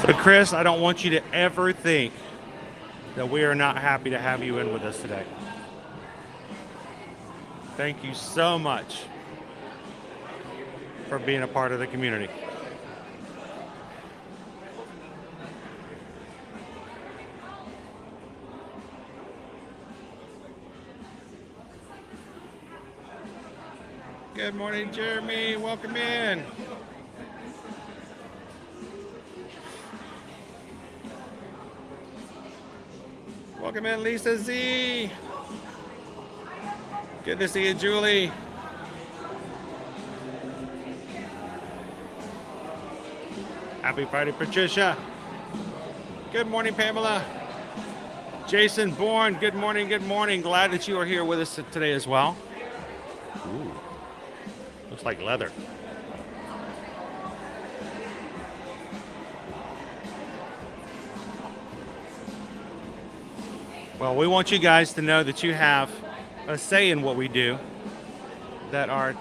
So Chris, I don't want you to ever think that we are not happy to have you in with us today. Thank you so much for being a part of the community. Good morning, Jeremy. Welcome in. Welcome in, Lisa Z. Good to see you, Julie. Happy Friday, Patricia. Good morning, Pamela. Jason Bourne, good morning, good morning. Glad that you are here with us today as well. Ooh, looks like leather. Well, we want you guys to know that you have a say in what we do, that our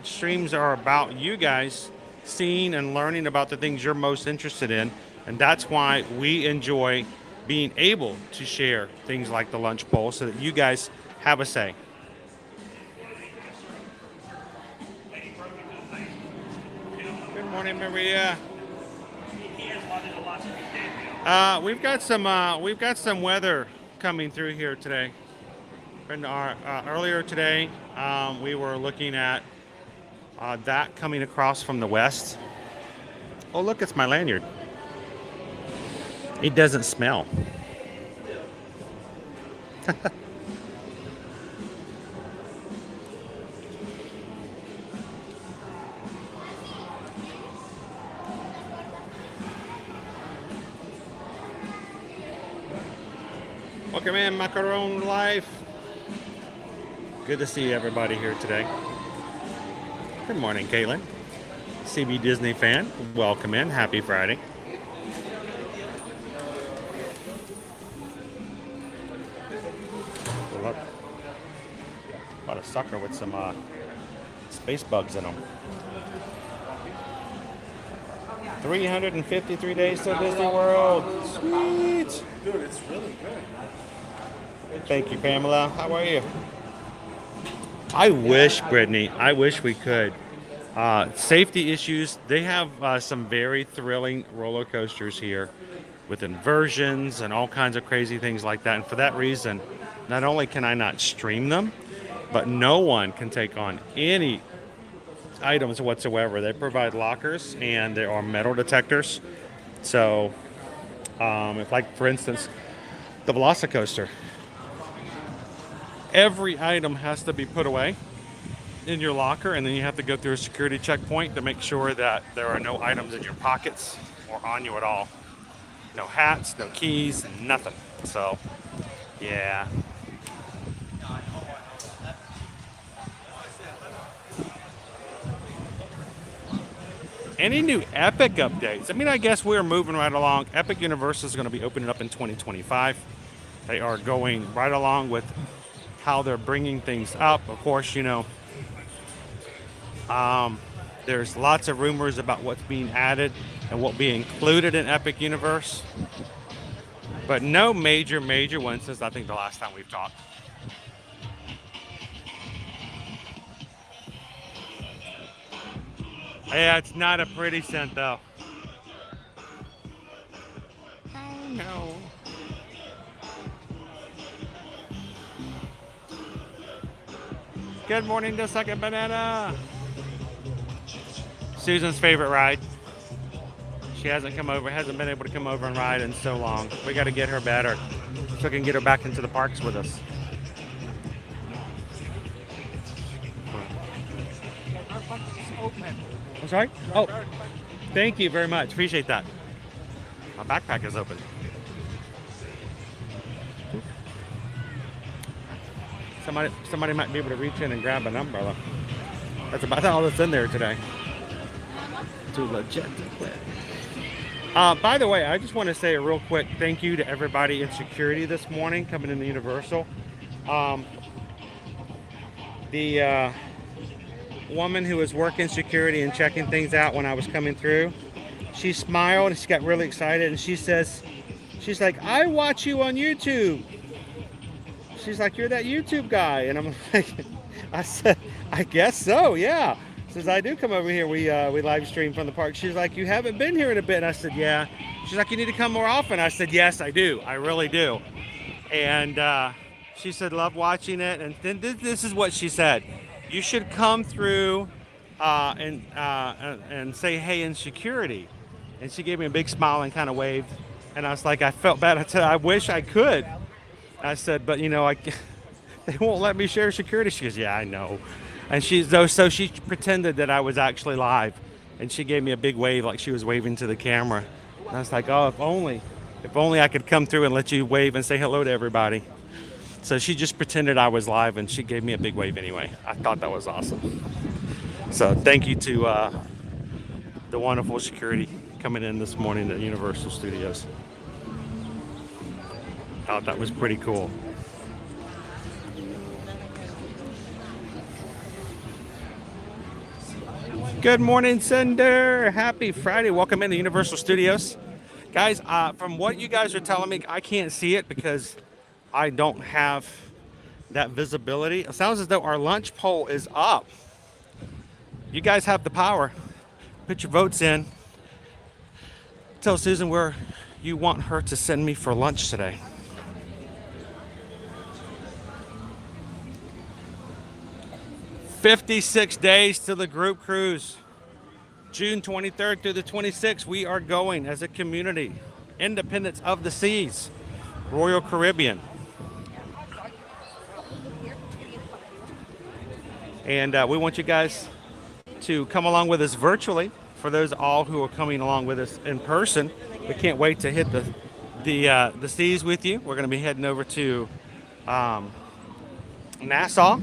streams are about you guys seeing and learning about the things you're most interested in. And that's why we enjoy being able to share things like the lunch bowl so that you guys have a say. Good morning, Maria. We've got some weather coming through here today. Earlier today, we were looking at that coming across from the west. Oh, look, it's my lanyard. It doesn't smell. Welcome in, Macaron Life. Good to see everybody here today. Good morning, Caitlin. CB Disney fan, welcome in. Happy Friday. Look, about a sucker with some space bugs in them. 353 days to Disney World. Sweet. Dude, it's really good. Thank you, Pamela. How are you? I wish, Brittany, I wish we could. Safety issues. They have some very thrilling roller coasters here with inversions and all kinds of crazy things like that. And for that reason, not only can I not stream them, but no one can take on any items whatsoever. They provide lockers and there are metal detectors. So, if, like, for instance, the Velocicoaster, every item has to be put away in your locker, and then you have to go through a security checkpoint to make sure that there are no items in your pockets or on you at all. No hats, no keys, nothing. So, yeah. Any new Epic updates? I mean, I guess we're moving right along. Epic Universe is going to be opening up in 2025. They are going right along with how they're bringing things up. Of course, you know, there's lots of rumors about what's being added and what will be included in Epic Universe, but no major ones since I think the last time we've talked. Yeah, it's not a pretty scent though. Oh no. Good morning to Second Banana. Susan's favorite ride. She hasn't been able to come over and ride in so long. We got to get her better so we can get her back into the parks with us. I'm sorry? Oh, thank you very much. Appreciate that. My backpack is open. Somebody might be able to reach in and grab an umbrella. That's about all that's in there today. Too legit. By the way, I just want to say a real quick thank you to everybody in security this morning coming into Universal. The woman who was working security and checking things out when I was coming through, she smiled and she got really excited and she says, she's like, I watch you on YouTube. She's like, you're that YouTube guy. And I'm like, I said, I guess so, yeah. Says, I do come over here. We live stream from the park. She's like, you haven't been here in a bit. And I said, yeah. She's like, you need to come more often. I said, yes, I do. I really do. And she said, love watching it. And then this is what she said. You should come through and say hey in security. And she gave me a big smile and kind of waved. And I was like, I felt bad. I said, I wish I could. I said, but you know, they won't let me share security. She goes, yeah, I know. And so she pretended that I was actually live. And she gave me a big wave like she was waving to the camera. And I was like, oh, if only I could come through and let you wave and say hello to everybody. So she just pretended I was live and she gave me a big wave anyway. I thought that was awesome. So thank you to the wonderful security coming in this morning at Universal Studios. Thought that was pretty cool. Good morning, Cinder. Happy Friday. Welcome into Universal Studios. Guys, from what you guys are telling me, I can't see it because I don't have that visibility. It sounds as though our lunch poll is up. You guys have the power. Put your votes in. Tell Susan where you want her to send me for lunch today. "56 days to the group cruise. June 23rd through the 26th, we are going as a community. Independence of the Seas, Royal Caribbean. And we want you guys to come along with us virtually. For those all who are coming along with us in person, we can't wait to hit the seas with you. We're going to be heading over to Nassau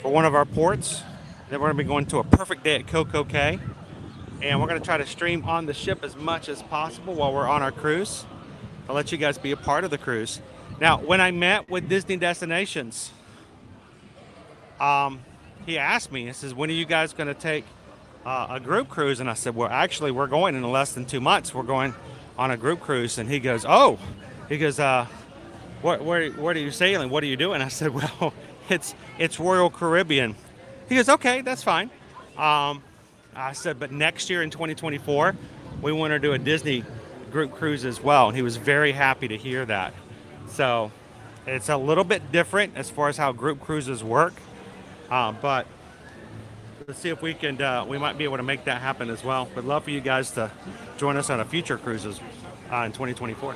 for one of our ports. Then we're going to be going to a perfect day at Coco Cay. And we're going to try to stream on the ship as much as possible while we're on our cruise. I'll let you guys be a part of the cruise. Now, when I met with Disney Destinations, he asked me, he says, when are you guys going to take a group cruise? And I said, well, actually, we're going in less than 2 months. We're going on a group cruise. And he goes, oh, he goes, where are you sailing? What are you doing? I said, well, it's Royal Caribbean. He goes, okay, that's fine. I said, but next year in 2024, we want to do a Disney group cruise as well. And he was very happy to hear that. So it's a little bit different as far as how group cruises work. But let's see if we can, we might be able to make that happen as well. We'd love for you guys to join us on a future cruises in 2024.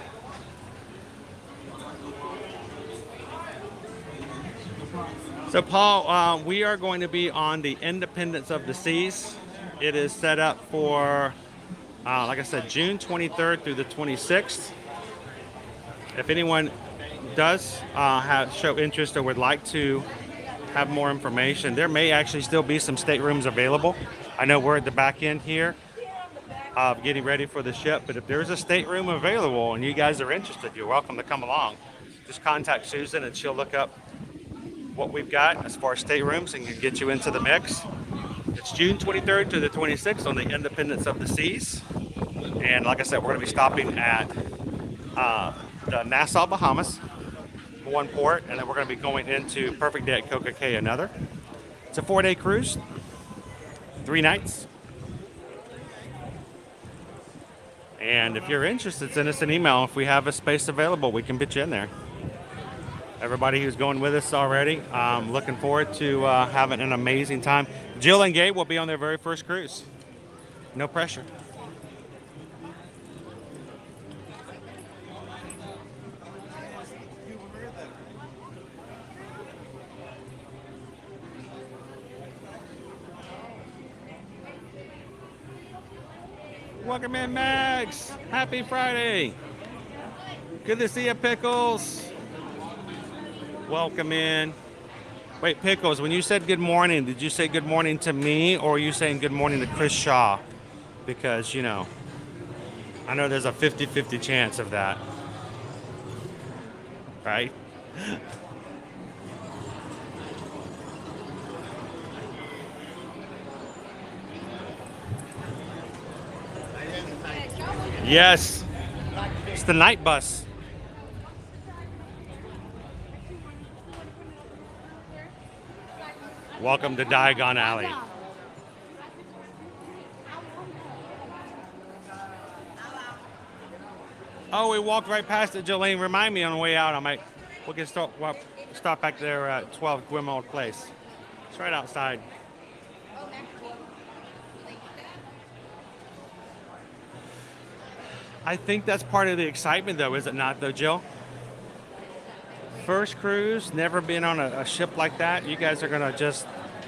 So Paul, we are going to be on the Independence of the Seas. It is set up for, like I said, June 23rd through the 26th. If anyone does show interest or would like to have more information, there may actually still be some staterooms available. I know we're at the back end here getting ready for the ship, but if there's a stateroom available and you guys are interested, you're welcome to come along. Just contact Susan and she'll look up what we've got as far as staterooms and can get you into the mix. It's June 23rd to the 26th on the Independence of the Seas. And like I said, we're going to be stopping at the Nassau, Bahamas, one port, and then we're going to be going into Perfect Day at Coco Cay, another. It's a 4-day cruise, 3 nights. And if you're interested, send us an email. If we have a space available, we can put you in there. Everybody who's going with us already, looking forward to having an amazing time. Jill and Gabe will be on their very first cruise. No pressure. Welcome in, Max. Happy Friday. Good to see you, Pickles. Welcome in. Wait, Pickles, when you said good morning, did you say good morning to me or are you saying good morning to Chris Shaw? Because, you know, I know there's a 50-50 chance of that. Right? Yes. It's the night bus. Welcome to Diagon Alley. Oh, we walked right past it, Jolene. Remind me on the way out. We can stop back there at 12 Gwimold Place. It's right outside. I think that's part of the excitement, though, is it not, though, Jill? First cruise, never been on a ship like that. You guys are going to just,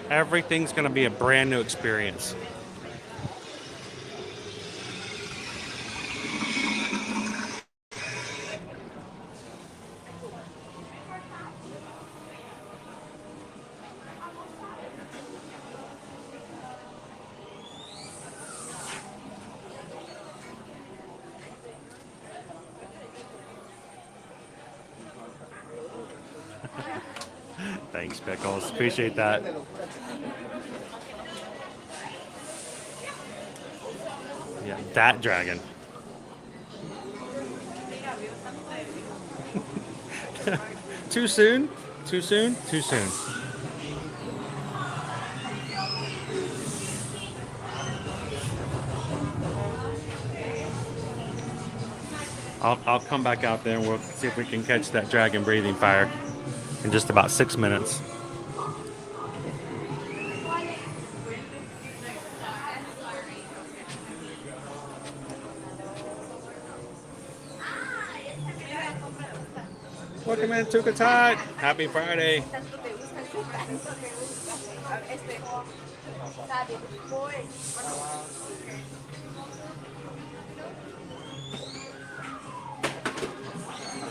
everything's going to be a brand new experience. Thanks, Pickles. Appreciate that. Yeah, that dragon. Too soon? Too soon? Too soon. I'll come back out there and we'll see if we can catch that dragon breathing fire in just about 6 minutes. Welcome in, Tukatide. Happy Friday.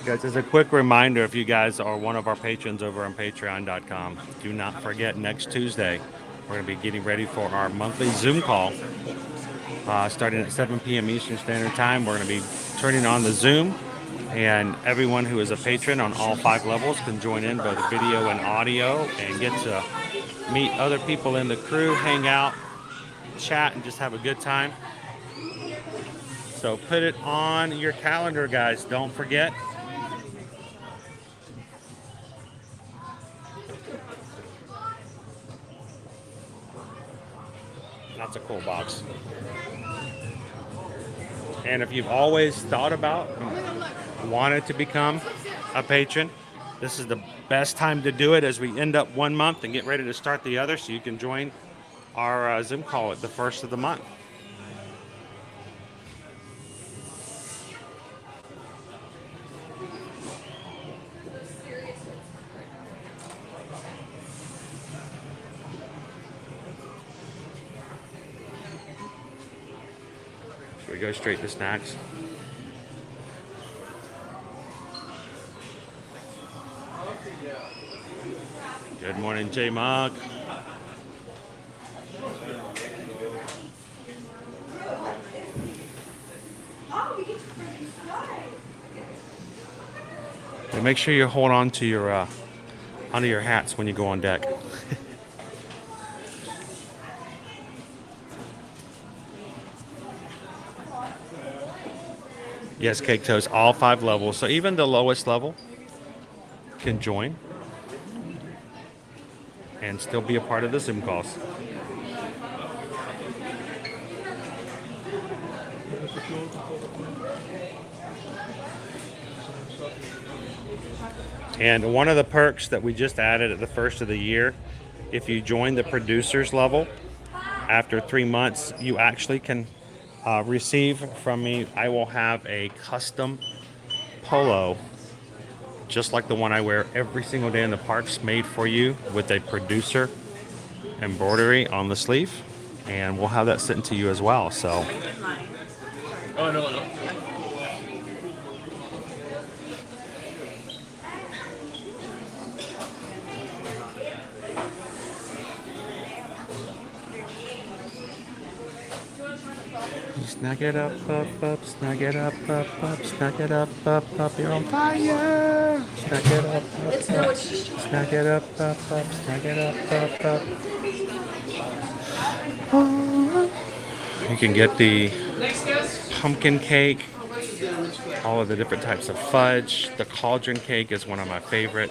Guys, as a quick reminder, if you guys are one of our patrons over on patreon.com, do not forget next Tuesday, we're going to be getting ready for our monthly Zoom call. Starting at 7 p.m. Eastern Standard Time, we're going to be turning on the Zoom, and everyone who is a patron on all 5 levels can join in both video and audio and get to meet other people in the crew, hang out, chat, and just have a good time. So put it on your calendar, guys. Don't forget. That's a cool box. And if you've always thought about, wanted to become a patron, this is the best time to do it as we end up 1 month and get ready to start the other, so you can join our Zoom call at the first of the month. We go straight to snacks. Good morning, J Mog. And make sure you hold on to your onto your hats when you go on deck. Yes, Cake Toast, all 5 levels. So even the lowest level can join and still be a part of the Zoom calls. And one of the perks that we just added at the first of the year, if you join the producers level, after 3 months, you actually can receive from me. I will have a custom polo, just like the one I wear every single day in the parks, made for you with a producer embroidery on the sleeve, and we'll have that sent to you as well. So Oh, no. snag it up, up, snag it up, snag it up, up, you're on fire. Snag it up, snag it up, snag it up. You can get the pumpkin cake, all of the different types of fudge. The cauldron cake is one of my favorite.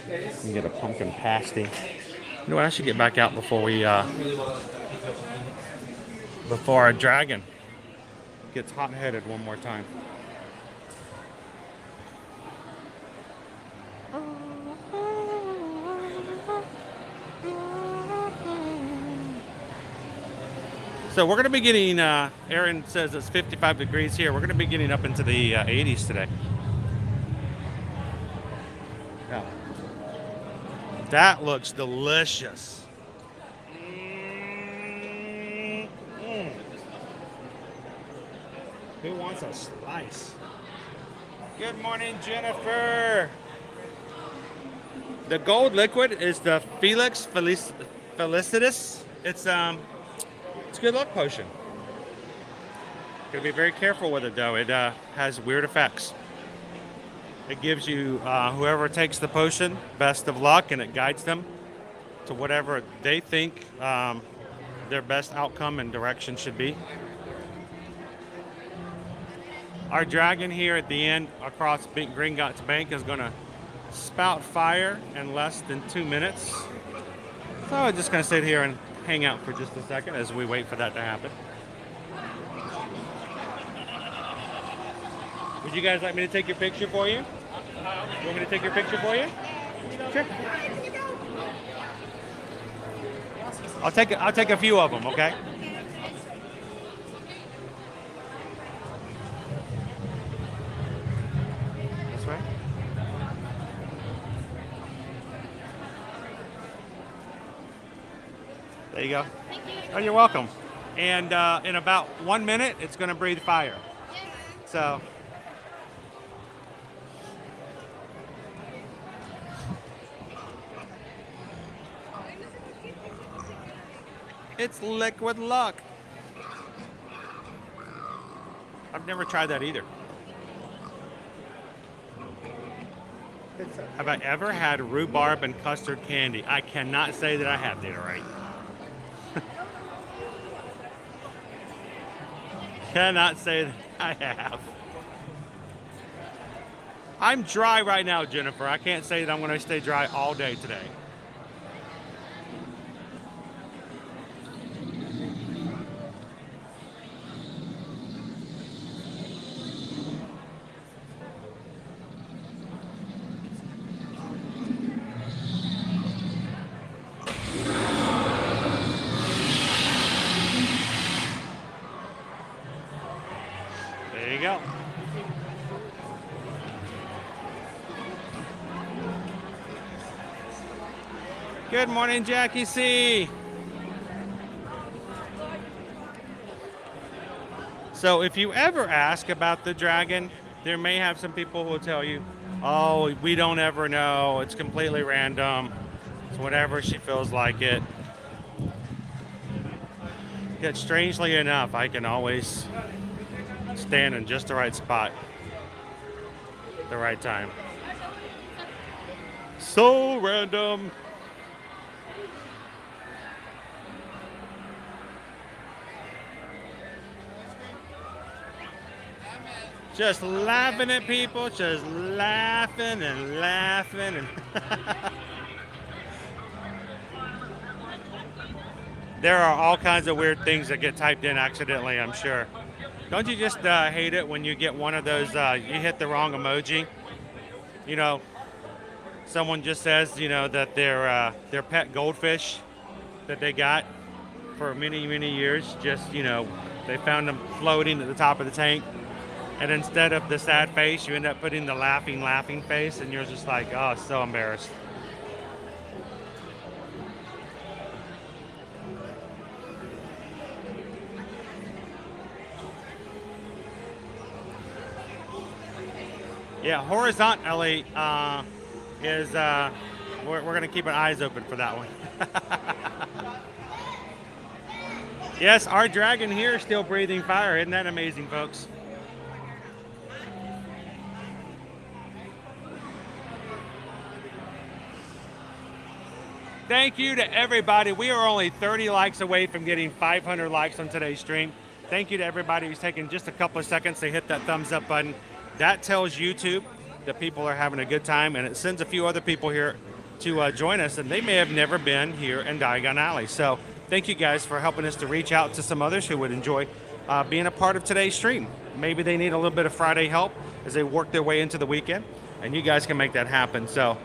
You can get a pumpkin pasty. You know what? I should get back out before we before our dragon gets hot-headed one more time. So we're going to be getting, Aaron says it's 55 degrees here. We're going to be getting up into the 80s today. Yeah. That looks delicious. Who wants a slice? Good morning, Jennifer. The gold liquid is the Felix Felicitas. It's a good luck potion. Gotta be very careful with it though. It has weird effects. It gives you whoever takes the potion best of luck, and it guides them to whatever they think their best outcome and direction should be. Our dragon here at the end across Gringotts Bank is going to spout fire in less than 2 minutes. So I'm just going to sit here and hang out for just a second as we wait for that to happen. Would you guys like me to take your picture for you? You want me to take your picture for you? Sure. I'll take a few of them, okay? That's right. There you go. Oh, you're welcome. And in about 1 minute, it's going to breathe fire. So. It's liquid luck. I've never tried that either. Have I ever had rhubarb and custard candy? I cannot say that I have, did right. Cannot say that I have. I'm dry right now, Jennifer. I can't say that I'm going to stay dry all day today. There you go. Good morning, Jackie C. So if you ever ask about the dragon, there may have some people who will tell you, oh, we don't ever know. It's completely random. It's whatever she feels like it. Yet strangely enough, I can always stand in just the right spot at the right time. So random. Just laughing at people, just laughing and laughing and there are all kinds of weird things that get typed in accidentally, I'm sure. Don't you just hate it when you get one of those, you hit the wrong emoji? You know, someone just says, you know, that their pet goldfish that they got for many, many years, just, you know, they found them floating at the top of the tank. And instead of the sad face, you end up putting the laughing face, and you're just like, oh, so embarrassed. Yeah, horizontally is, we're going to keep our eyes open for that one. Yes, our dragon here is still breathing fire. Isn't that amazing, folks? Thank you to everybody. We are only 30 likes away from getting 500 likes on today's stream. Thank you to everybody who's taken just a couple of seconds to hit that thumbs up button. That tells YouTube that people are having a good time, and it sends a few other people here to join us, and they may have never been here in Diagon Alley. So thank you guys for helping us to reach out to some others who would enjoy being a part of today's stream. Maybe they need a little bit of Friday help as they work their way into the weekend, and you guys can make that happen. So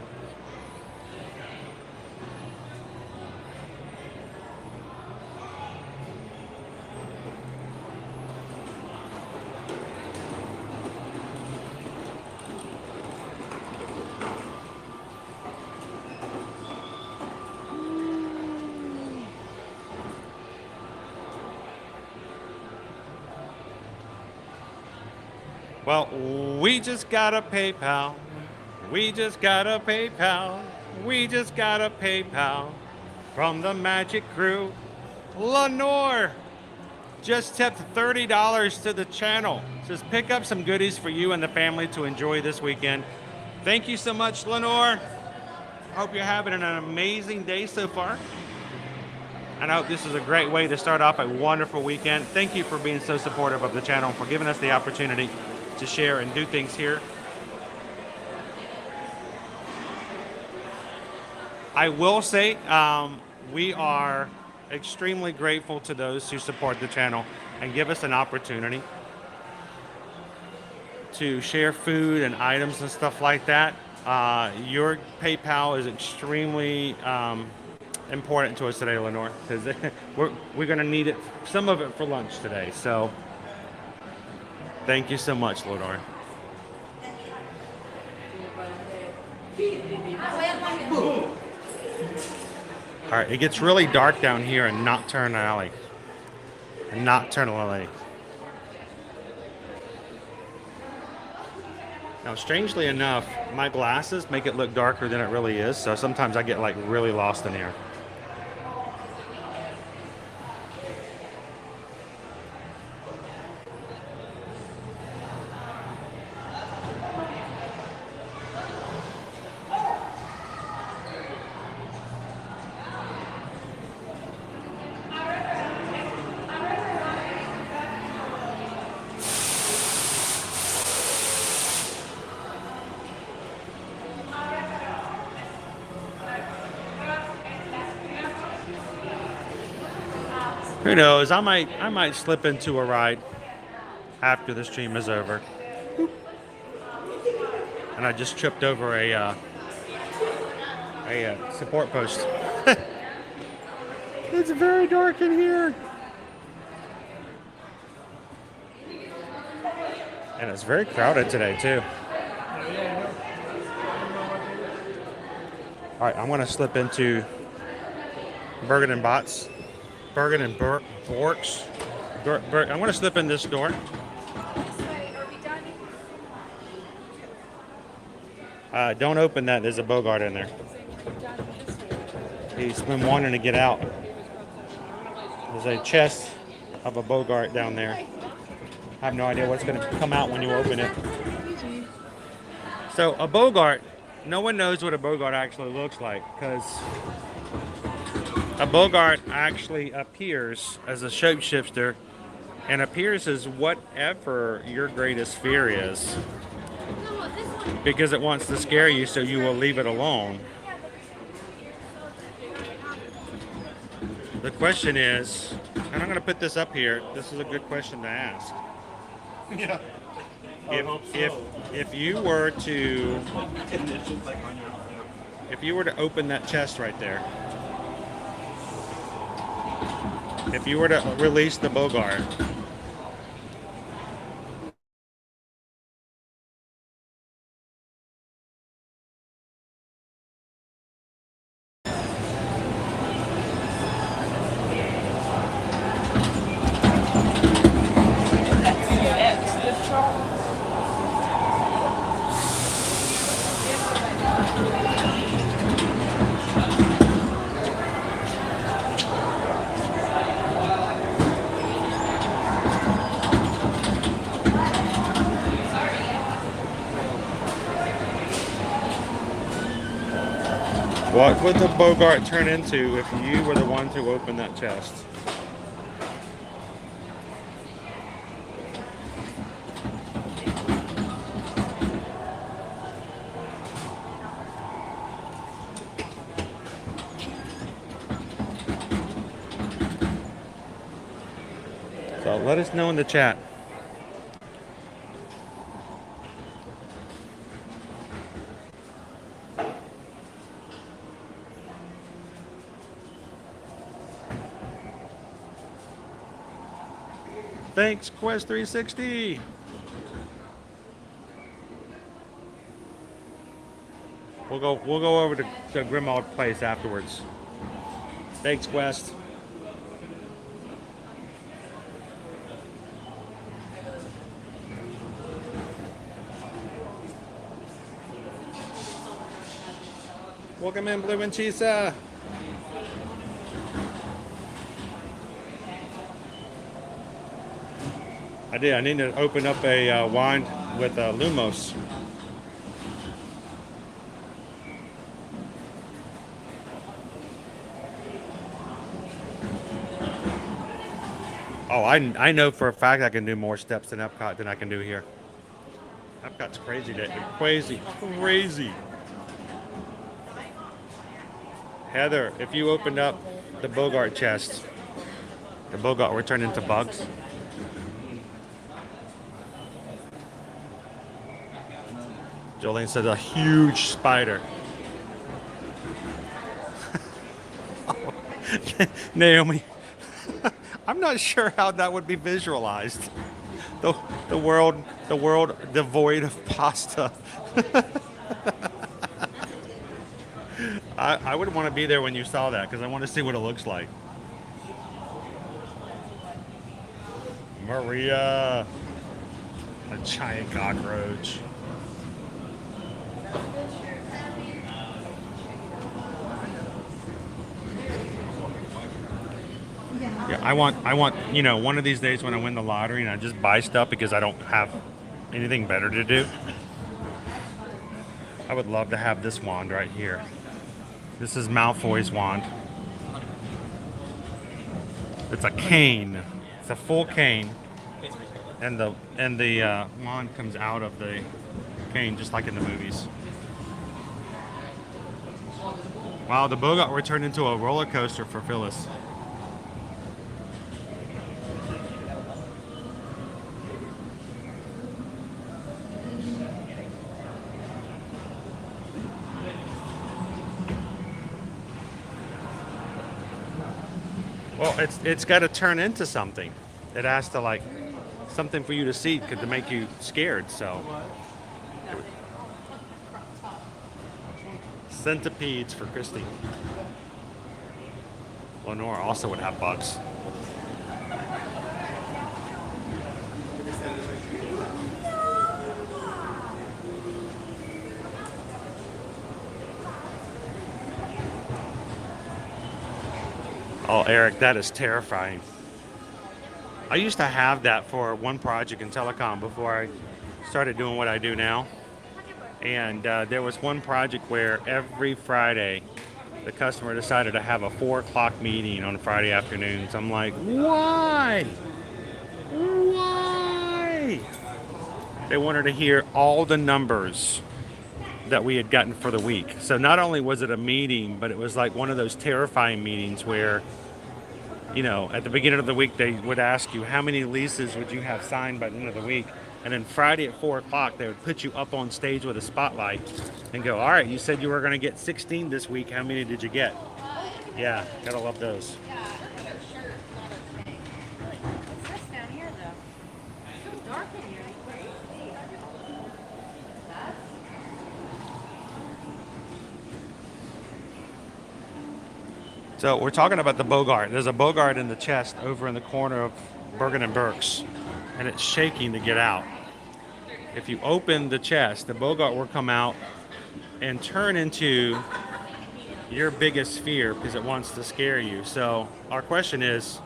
well, we just got a PayPal. We just got a PayPal. We just got a PayPal from the Magic Crew. Lenore just tipped $30 to the channel. Says pick up some goodies for you and the family to enjoy this weekend. Thank you so much, Lenore. Hope you're having an amazing day so far. And I hope this is a great way to start off a wonderful weekend. Thank you for being so supportive of the channel, for giving us the opportunity to share and do things here. I will say we are extremely grateful to those who support the channel and give us an opportunity to share food and items and stuff like that. Your PayPal is extremely important to us today, Lenore, because we're going to need it, some of it for lunch today. So thank you so much, Lenore. All right, it gets really dark down here in Nocturnal Alley. Now, strangely enough, my glasses make it look darker than it really is, so sometimes I get like really lost in here. Who knows? I might slip into a ride after the stream is over. And I just tripped over a support post. It's very dark in here. And it's very crowded today too. All right, I'm gonna slip into Bergen and Bots. Bergen and Borks. I'm going to slip in this door. This way. Are we done? Don't open that. There's a Bogart in there. He's been wanting to get out. There's a chest of a Bogart down there. I have no idea what's going to come out when you open it. So a Bogart, no one knows what a Bogart actually looks like, because a Bogart actually appears as a shapeshifter and appears as whatever your greatest fear is, because it wants to scare you, so you will leave it alone. The question is, and I'm going to put this up here, this is a good question to ask. Yeah. If you were to open that chest right there, if you were to release the Bogart, what would the Bogart turn into if you were the one to open that chest? So let us know in the chat. Thanks, Quest 360. We'll go over to Grimald Place afterwards. Thanks, Quest. Welcome in, Blue and Chisa. I did. I need to open up a wine with Lumos. Oh, I know for a fact I can do more steps in Epcot than I can do here. Epcot's crazy, crazy. Heather, if you opened up the Bogart chest, the Bogart would turn into bugs. Jolene said a huge spider. Naomi, I'm not sure how that would be visualized. The world devoid of pasta. I would want to be there when you saw that because I want to see what it looks like. Maria, a giant cockroach. Yeah, I want, you know, one of these days when I win the lottery and I just buy stuff because I don't have anything better to do. I would love to have this wand right here. This is Malfoy's wand. It's a cane. It's a full cane, and the wand comes out of the cane just like in the movies. Wow, the Bogart were turned into a roller coaster for Phyllis. Well, it's got to turn into something. It has to, like, something for you to see to make you scared. So centipedes for Christy. Lenore also would have bugs. Oh, Eric, that is terrifying. I used to have that for one project in telecom before I started doing what I do now. And there was one project where every Friday the customer decided to have a 4 o'clock meeting on Friday afternoons. I'm like, why? Why? They wanted to hear all the numbers that we had gotten for the week. So not only was it a meeting, but it was like one of those terrifying meetings where, you know, at the beginning of the week, they would ask you, how many leases would you have signed by the end of the week? And then Friday at 4 o'clock, they would put you up on stage with a spotlight and go, all right, you said you were going to get 16 this week. How many did you get? Yeah, gotta love those. What's this down here, though? It's so dark in here. So we're talking about the Bogart. There's a Bogart in the chest over in the corner of Bergen and Burke's, and it's shaking to get out. If you open the chest, the Bogart will come out and turn into your biggest fear because it wants to scare you. So our question is,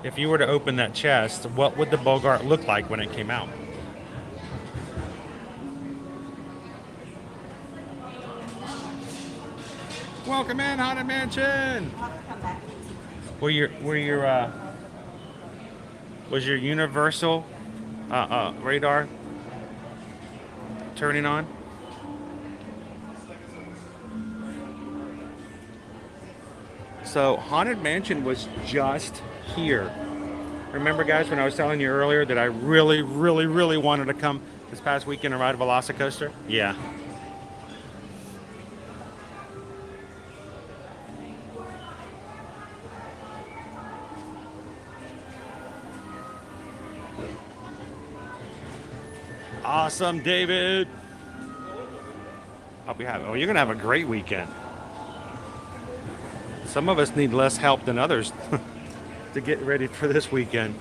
if you were to open that chest, what would the Bogart look like when it came out? Welcome in, Haunted Mansion. Was your universal radar turning on? So Haunted Mansion was just here. Remember, guys, when I was telling you earlier that I really wanted to come this past weekend and ride a Velocicoaster? Yeah. Awesome, David. Hope you have. Oh, you're gonna have a great weekend. Some of us need less help than others to get ready for this weekend.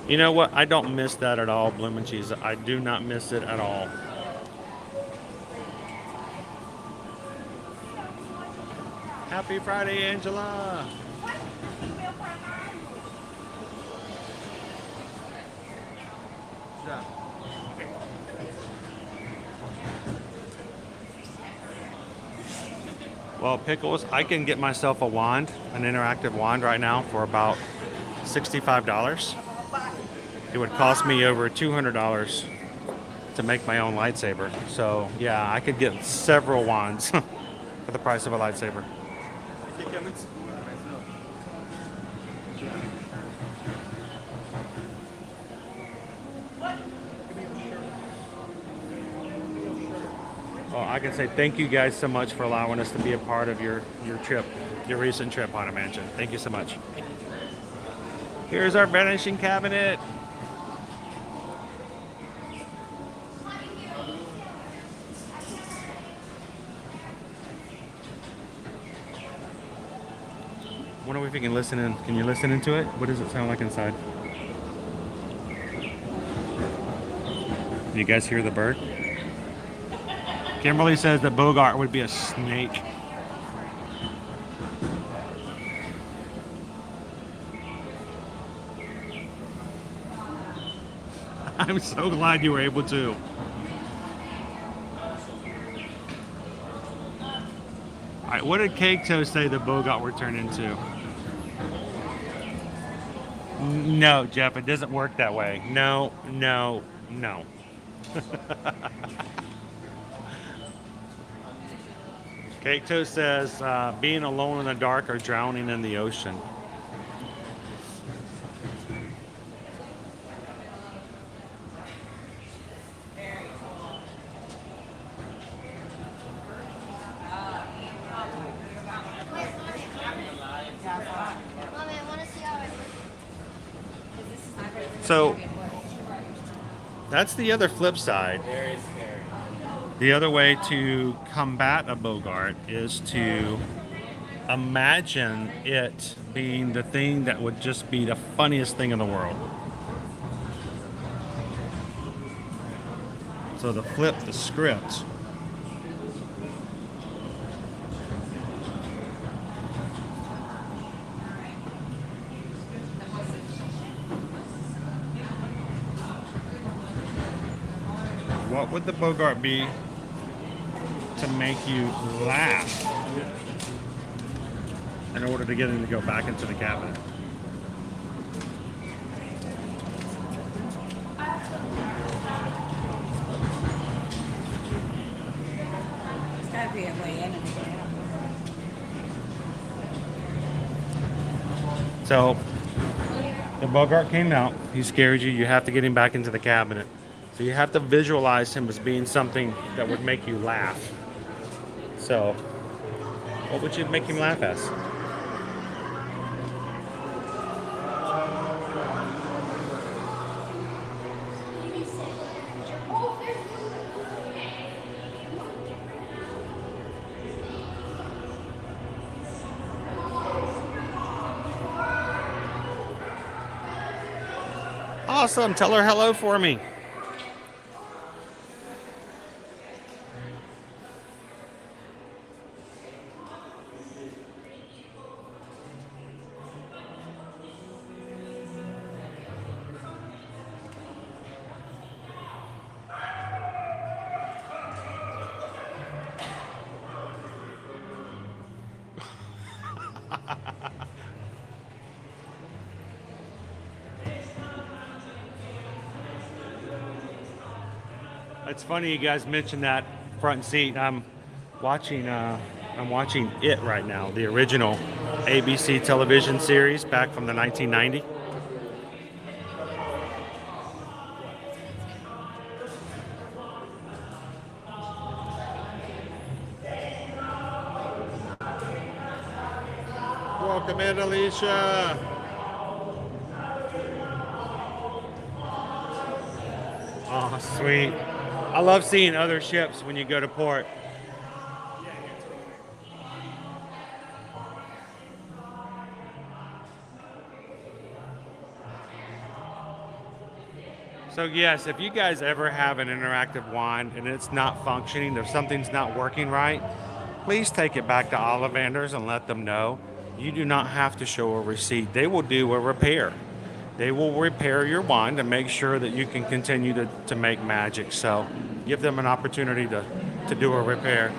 You know what? I don't miss that at all, Bloom and Cheese. I do not miss it at all. Happy Friday, Angela. Well, Pickles, I can get myself a wand, an interactive wand right now for about $65. It would cost me over $200 to make my own lightsaber. So yeah, I could get several wands for the price of a lightsaber. Well, I can say thank you guys so much for allowing us to be a part of your trip, your recent trip, Haunted Mansion. Thank you so much. Here's our vanishing cabinet. Wonder if you can listen in. Can you listen into it? What does it sound like inside? You guys hear the bird? Kimberly says that Bogart would be a snake. I'm so glad you were able to. All right, what did Cake Toast say that Bogart would turn into? No, Jeff, it doesn't work that way. No, no, no. Cake Toast says being alone in the dark or drowning in the ocean. So that's the other flip side. The other way to combat a Bogart is to imagine it being the thing that would just be the funniest thing in the world. So to flip the script, what would the Bogart be to make you laugh in order to get him to go back into the cabinet? It's gotta be a way in and a way out. So the Bogart came out, he scared you, you have to get him back into the cabinet. So you have to visualize him as being something that would make you laugh. So, what would you make him laugh as? Awesome, tell her hello for me. It's funny you guys mentioned that front seat. I'm watching It right now, the original ABC television series back from the 1990. Welcome in, Alicia. Oh, sweet. I love seeing other ships when you go to port. So yes, if you guys ever have an interactive wand and it's not functioning, if something's not working right, please take it back to Ollivanders and let them know. You do not have to show a receipt. They will do a repair. They will repair your wand and make sure that you can continue to make magic. So give them an opportunity to do a repair.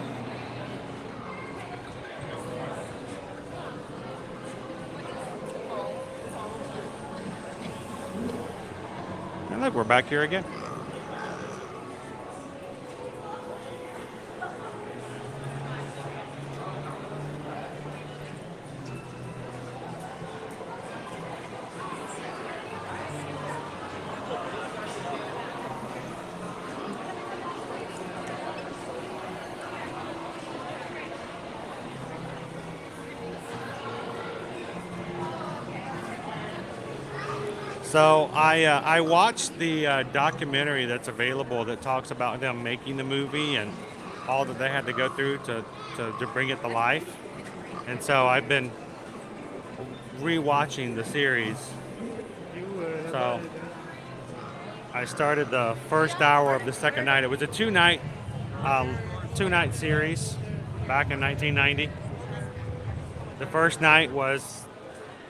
Look, we're back here again. So I watched the documentary that's available that talks about them making the movie and all that they had to go through to bring it to life. And so I've been rewatching the series. So I started the first hour of the second night. It was a two-night series back in 1990. The first night was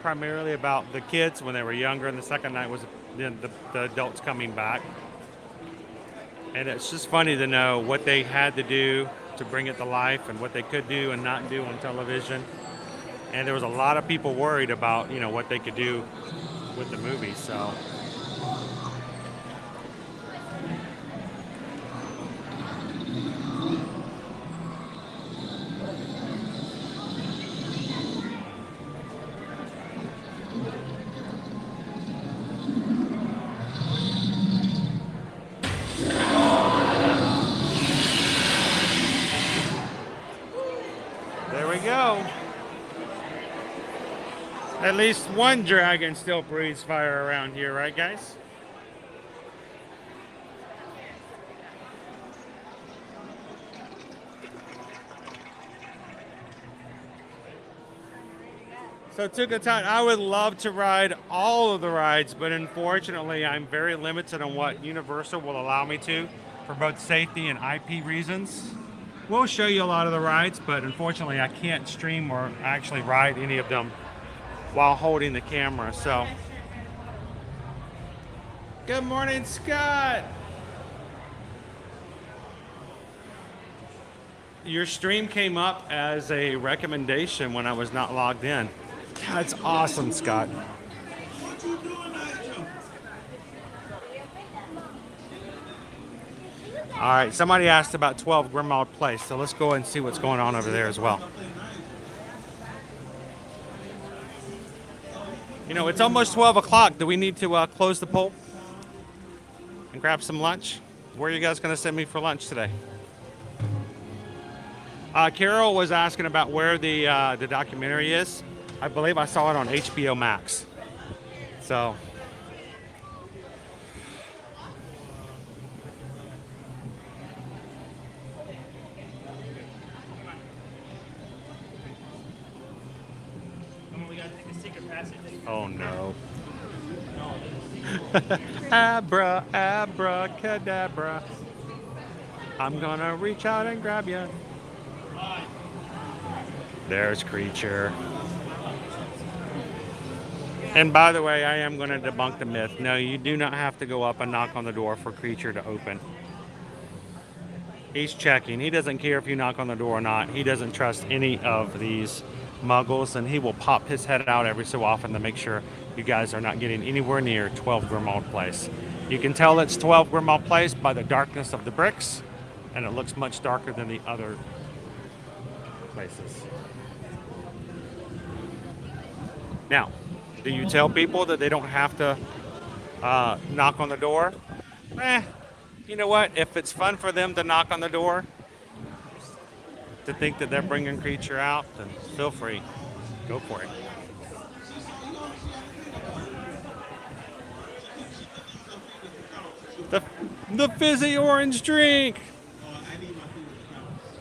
primarily about the kids when they were younger, and the second night was the adults coming back. And it's just funny to know what they had to do to bring it to life and what they could do and not do on television. And there was a lot of people worried about, you know, what they could do with the movie. So there we go. At least one dragon still breathes fire around here, right, guys? So Tucatan, I would love to ride all of the rides, but unfortunately I'm very limited on what Universal will allow me to for both safety and IP reasons. We'll show you a lot of the rides, but unfortunately I can't stream or actually ride any of them while holding the camera. So good morning, Scott. Your stream came up as a recommendation when I was not logged in. That's awesome, Scott. All right, somebody asked about 12 Grimmauld Place, so let's go and see what's going on over there as well. You know, it's almost 12 o'clock. Do we need to close the poll and grab some lunch? Where are you guys going to send me for lunch today? Carol was asking about where the documentary is. I believe I saw it on HBO Max. So oh no. Abracadabra. I'm gonna reach out and grab you. There's Creature. And by the way, I am going to debunk the myth. No, you do not have to go up and knock on the door for Creature to open. He's checking. He doesn't care if you knock on the door or not. He doesn't trust any of these muggles, and he will pop his head out every so often to make sure you guys are not getting anywhere near 12 Grimmauld Place. You can tell it's 12 Grimmauld Place by the darkness of the bricks, and it looks much darker than the other places. Now, do you tell people that they don't have to knock on the door? You know what? If it's fun for them to knock on the door, to think that they're bringing Creature out, then feel free. Go for it. The fizzy orange drink.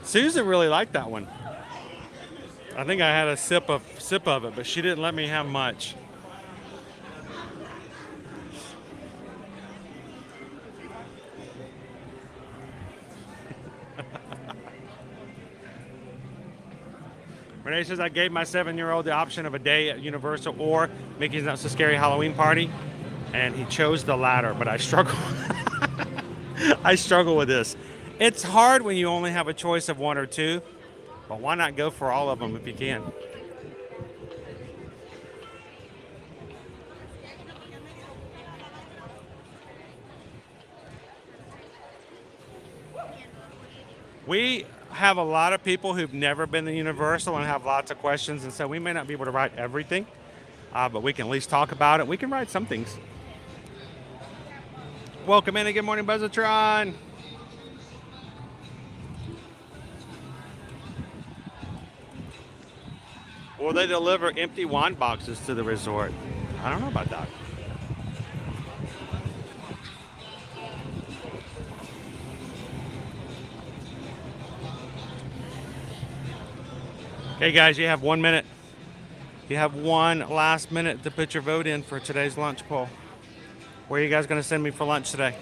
Susan really liked that one. I think I had a sip of it, but she didn't let me have much. Renee says, I gave my 7-year-old the option of a day at Universal or Mickey's Not So Scary Halloween Party, and he chose the latter, but I struggle. I struggle with this. It's hard when you only have a choice of one or two, but why not go for all of them if you can? We have a lot of people who've never been to Universal and have lots of questions, and so we may not be able to write everything, but we can at least talk about it. We can write some things. Welcome in and good morning, Buzzatron. Will they deliver empty wine boxes to the resort? I don't know about that. Hey guys, you have 1 minute. You have one last minute to put your vote in for today's lunch poll. Where are you guys going to send me for lunch today?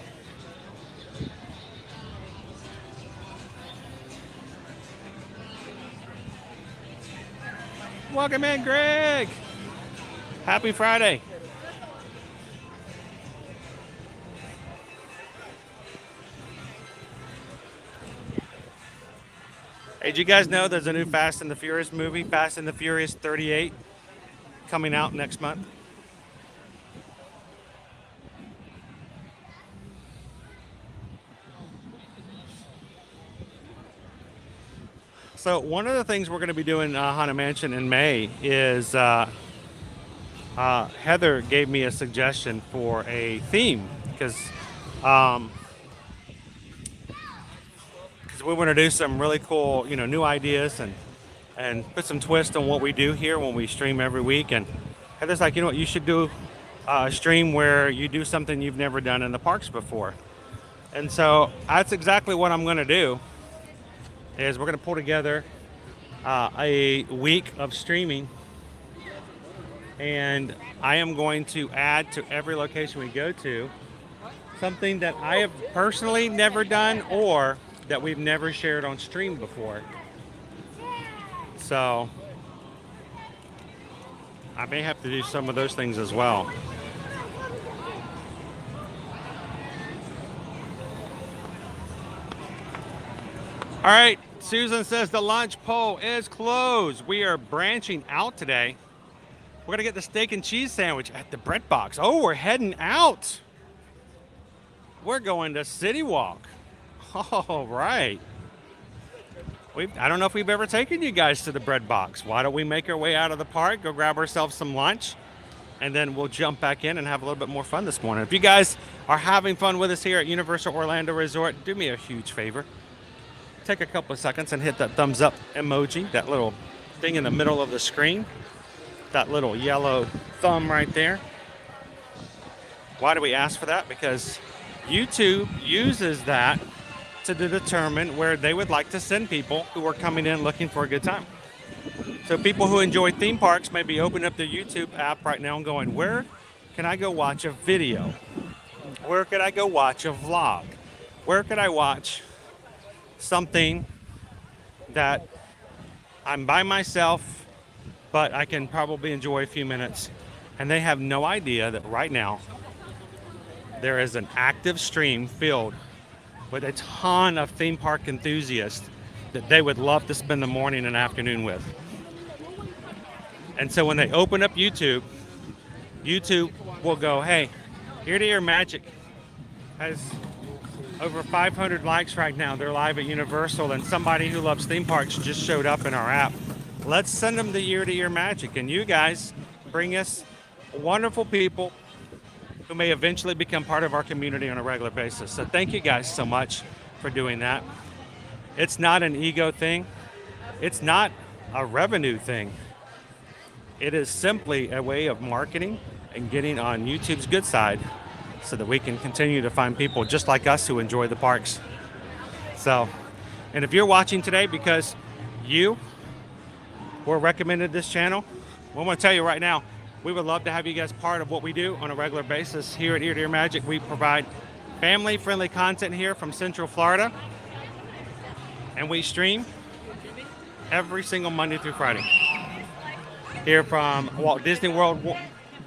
Welcome in, Greg. Happy Friday. Hey, did you guys know there's a new Fast and the Furious movie, Fast and the Furious 38, coming out next month? So one of the things we're going to be doing Haunted Mansion in May is Heather gave me a suggestion for a theme because we want to do some really cool, new ideas and put some twist on what we do here when we stream every week. And Heather's like, you know what, you should do a stream where you do something you've never done in the parks before. And so that's exactly what I'm going to do. Is we're going to pull together a week of streaming, and I am going to add to every location we go to something that I have personally never done or that we've never shared on stream before. So I may have to do some of those things as well. All right, Susan says the lunch poll is closed. We are branching out today. We're going to get the steak and cheese sandwich at the Bread Box. Oh, we're heading out. We're going to City Walk. All right. I don't know if we've ever taken you guys to the Bread Box. Why don't we make our way out of the park, go grab ourselves some lunch, and then we'll jump back in and have a little bit more fun this morning. If you guys are having fun with us here at Universal Orlando Resort, do me a huge favor. Take a couple of seconds and hit that thumbs up emoji, that little thing in the middle of the screen, that little yellow thumb right there. Why do we ask for that? Because YouTube uses that to determine where they would like to send people who are coming in looking for a good time. So people who enjoy theme parks may be opening up their YouTube app right now and going, where can I go watch a video? Where could I go watch a vlog? Where could I watch something that I'm by myself, but I can probably enjoy a few minutes? And they have no idea that right now there is an active stream filled with a ton of theme park enthusiasts that they would love to spend the morning and afternoon with. And so when they open up YouTube, YouTube will go, hey, Ear to Ear Magic has over 500 likes right now. They're live at Universal, and somebody who loves theme parks just showed up in our app. Let's send them the Ear to Ear Magic, and you guys bring us wonderful people who may eventually become part of our community on a regular basis. So thank you guys so much for doing that. It's not an ego thing. It's not a revenue thing. It is simply a way of marketing and getting on YouTube's good side so that we can continue to find people just like us who enjoy the parks. So, and if you're watching today because you were recommended this channel, well, I'm going to tell you right now, we would love to have you guys part of what we do on a regular basis here at Ear to Ear Magic. We provide family-friendly content here from Central Florida, and we stream every single Monday through Friday here from Walt Disney World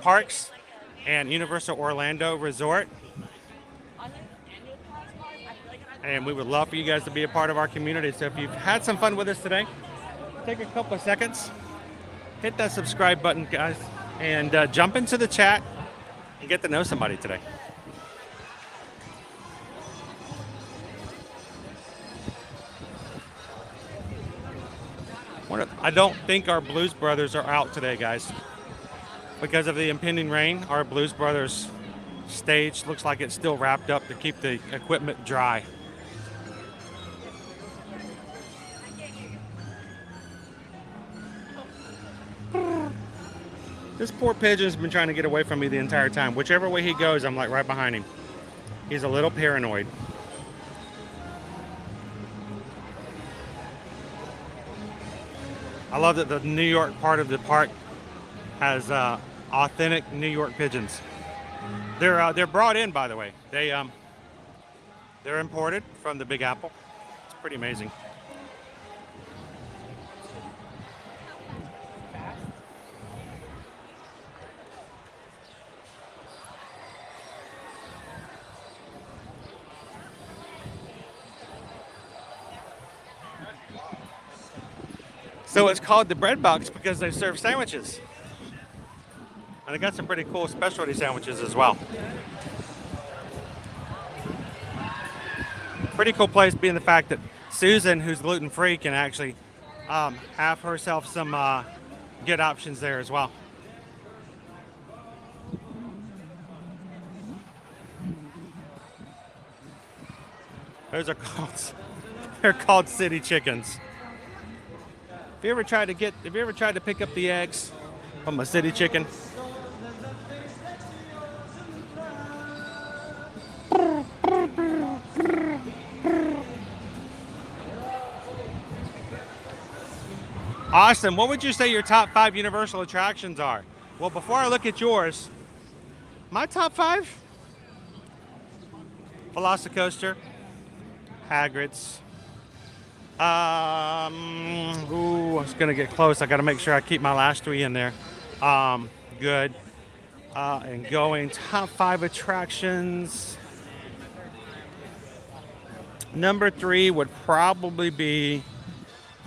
Parks and Universal Orlando Resort. And we would love for you guys to be a part of our community. So if you've had some fun with us today, take a couple of seconds, hit that subscribe button, guys, and jump into the chat and get to know somebody today. I don't think our Blues Brothers are out today, guys. Because of the impending rain, our Blues Brothers stage looks like it's still wrapped up to keep the equipment dry. This poor pigeon's been trying to get away from me the entire time. Whichever way he goes, I'm like right behind him. He's a little paranoid. I love that the New York part of the park has authentic New York pigeons. They're brought in, by the way. They're imported from the Big Apple. It's pretty amazing. So it's called the bread box because they serve sandwiches. And they got some pretty cool specialty sandwiches as well. Pretty cool place being the fact that Susan, who's gluten-free, can actually have herself some good options there as well. Those are they're called city chickens. Have you ever tried to pick up the eggs from a city chicken? Austin, what would you say your top 5 Universal attractions are? Well, before I look at yours, my top 5? Velocicoaster, Hagrid's. Ooh, it's gonna get close. I gotta make sure I keep my last 3 in there. Good. And going top 5 attractions. Number 3 would probably be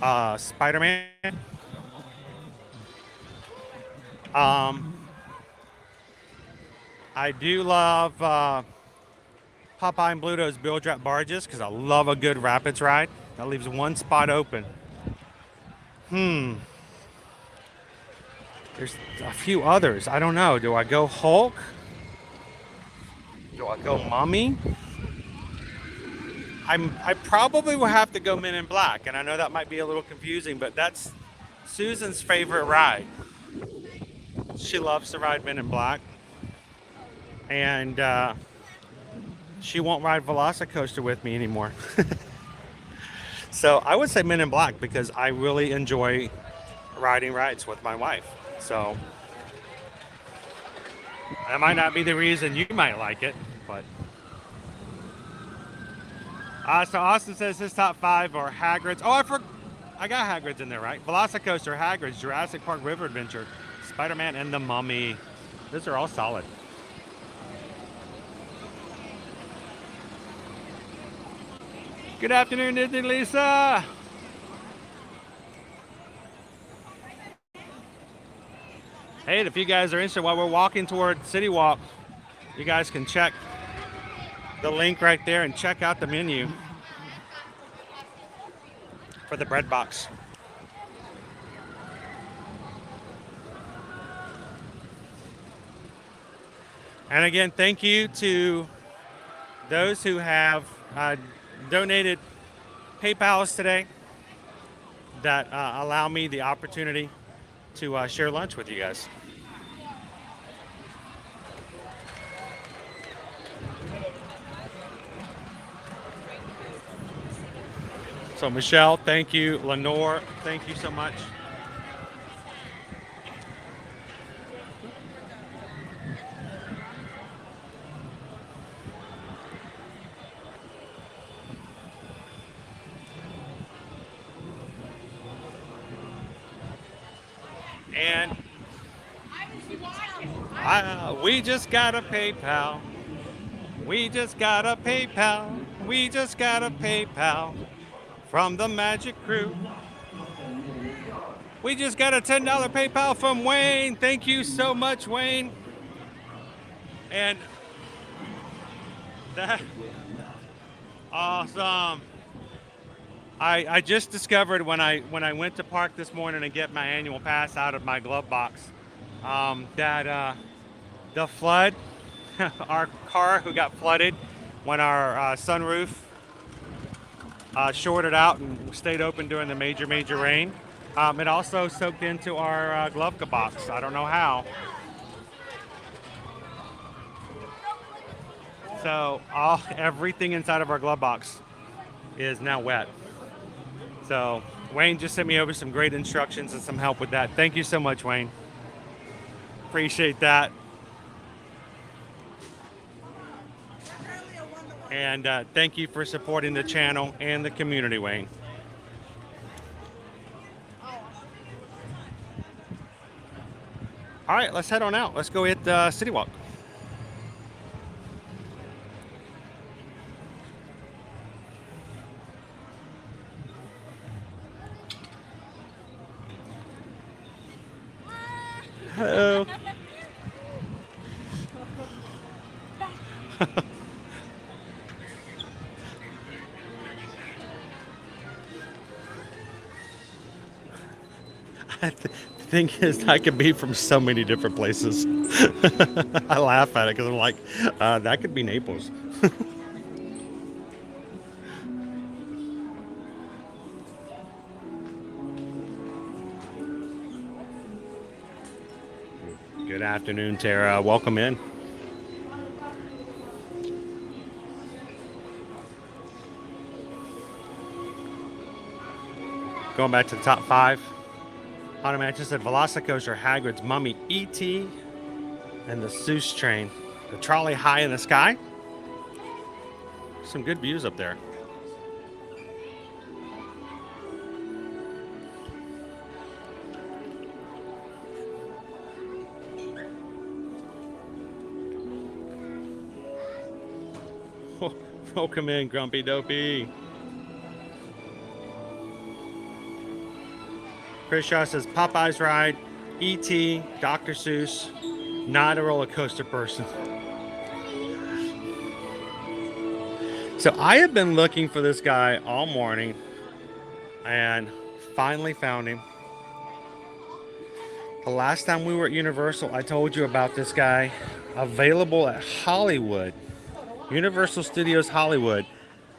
Spider-Man. I do love Popeye and Bluto's Bill Drop Barges because I love a good rapids ride. That leaves one spot open. There's a few others. I don't know. Do I go Hulk? Do I go Mummy? I probably will have to go Men in Black, and I know that might be a little confusing, but that's Susan's favorite ride. She loves to ride Men in Black, and she won't ride Velocicoaster with me anymore. So I would say Men in Black because I really enjoy riding rides with my wife. So that might not be the reason you might like it, but. So Austin says his top 5 are Hagrid's. Oh, I got Hagrid's in there, right? Velocicoaster, Hagrid's, Jurassic Park River Adventure, Spider-Man, and The Mummy. Those are all solid. Good afternoon, Disney Lisa. Hey, if you guys are interested while we're walking toward City Walk, you guys can check the link right there and check out the menu for the bread box. And again, thank you to those who have donated PayPals today that allow me the opportunity to share lunch with you guys. So Michelle, thank you. Lenore, thank you so much. And we just got a PayPal. We just got a PayPal. We just got a PayPal from the Magic Crew. We just got a $10 PayPal from Wayne. Thank you so much, Wayne. And that awesome. I just discovered when I went to park this morning and get my annual pass out of my glove box, that the flood, our car who got flooded when our sunroof shorted out and stayed open during the major rain. It also soaked into our glove box. I don't know how. So everything inside of our glove box is now wet. So Wayne just sent me over some great instructions and some help with that. Thank you so much, Wayne. Appreciate that. And thank you for supporting the channel and the community, Wayne. All right, let's head on out. Let's go hit City Walk. Hello. The thing is, I could be from so many different places. I laugh at it because I'm like, that could be Naples. Good afternoon, Tara. Welcome in. Going back to the top 5. Haunted Mansion said Velocicoaster, Hagrid's Mummy, E.T., and the Seuss train. The trolley high in the sky. Some good views up there. Welcome in, Grumpy Dopey. Chris Shaw says Popeye's ride, E.T., Dr. Seuss, not a roller coaster person. So I have been looking for this guy all morning and finally found him. The last time we were at Universal, I told you about this guy, available at Hollywood, Universal Studios Hollywood.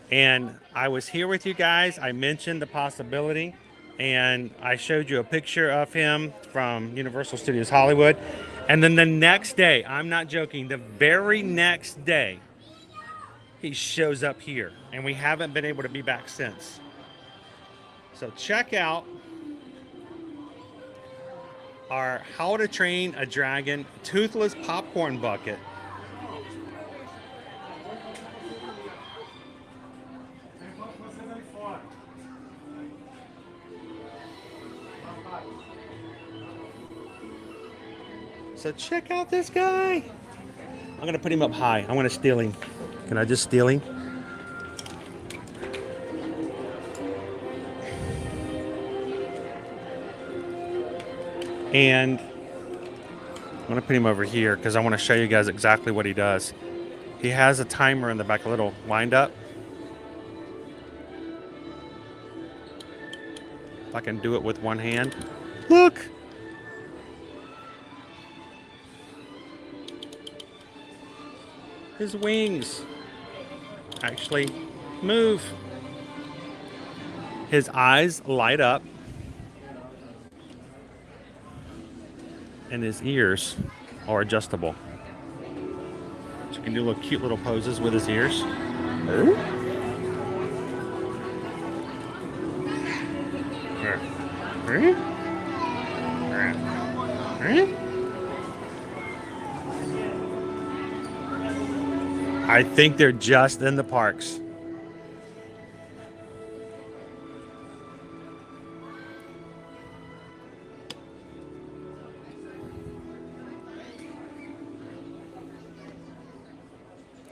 And I was here with you guys. I mentioned the possibility. And I showed you a picture of him from Universal Studios Hollywood. And then the next day, I'm not joking, the very next day, he shows up here. And we haven't been able to be back since. So check out our How to Train a Dragon Toothless Popcorn Bucket. So check out this guy. I'm going to put him up high. I want to steal him. Can I just steal him? And I'm going to put him over here because I want to show you guys exactly what he does. He has a timer in the back, a little wind up. If I can do it with one hand. Look! His wings actually move. His eyes light up. And his ears are adjustable. So you can do little cute little poses with his ears. I think they're just in the parks.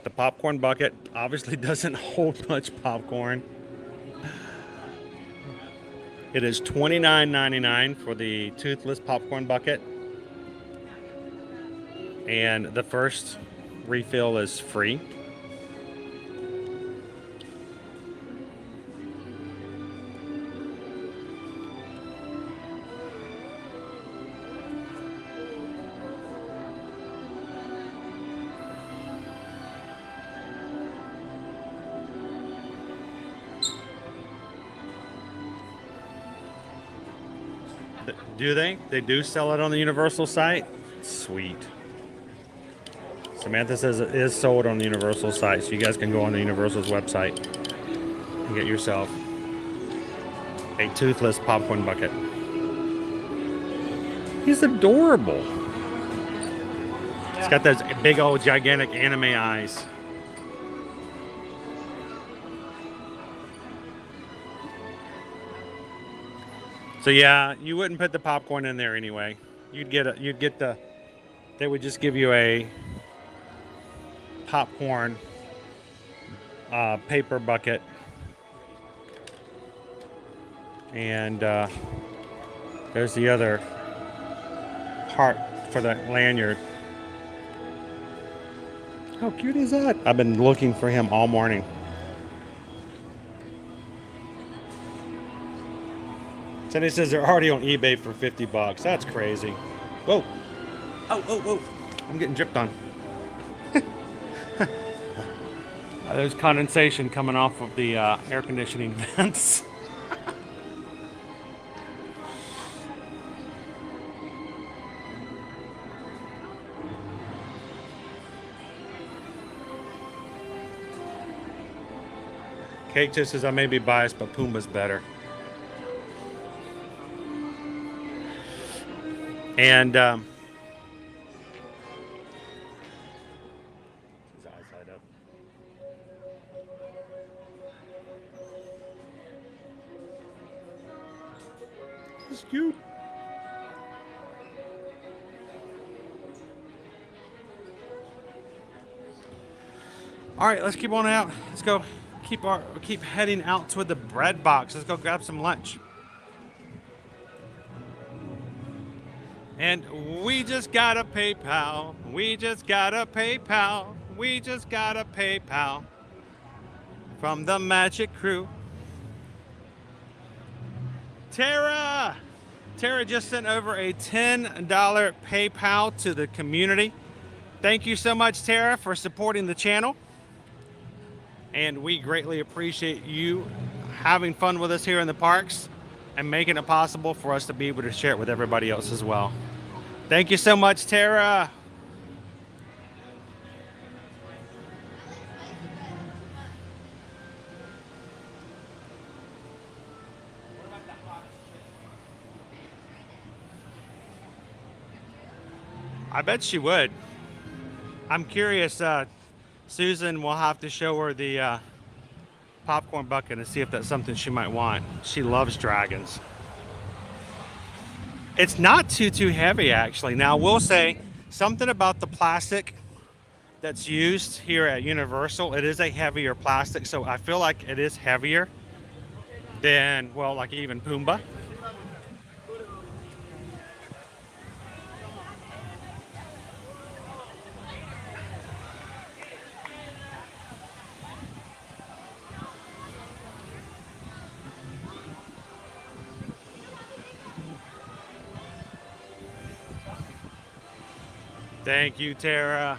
The popcorn bucket obviously doesn't hold much popcorn. It is $29.99 for the toothless popcorn bucket. And the first refill is free. Do they? They do sell it on the Universal site? Sweet. Samantha says it is sold on the Universal site, so you guys can go on the Universal's website and get yourself a toothless popcorn bucket. He's adorable. He's got those big old gigantic anime eyes. So yeah, you wouldn't put the popcorn in there anyway. You'd get the, they would just give you a popcorn paper bucket, and there's the other part for the lanyard. How cute is that? I've been looking for him all morning. Cindy says they're already on eBay for $50. That's crazy. Whoa. Oh. I'm getting dripped on. There's condensation coming off of the air conditioning vents. Kate just says I may be biased, but Pumbaa's better. And his eyes light up. It's cute. All right, let's keep on out. Let's go. Keep heading out toward the bread box. Let's go grab some lunch. And we just got a PayPal. We just got a PayPal. We just got a PayPal from the Magic Crew. Tara just sent over a $10 PayPal to the community. Thank you so much, Tara, for supporting the channel. And we greatly appreciate you having fun with us here in the parks and making it possible for us to be able to share it with everybody else as well. Thank you so much, Tara. I bet she would. I'm curious, Susan will have to show her the popcorn bucket and see if that's something she might want. She loves dragons. It's not too heavy, actually. Now, I will say something about the plastic that's used here at Universal. It is a heavier plastic, so I feel like it is heavier than, well, like even Pumbaa. Thank you, Tara.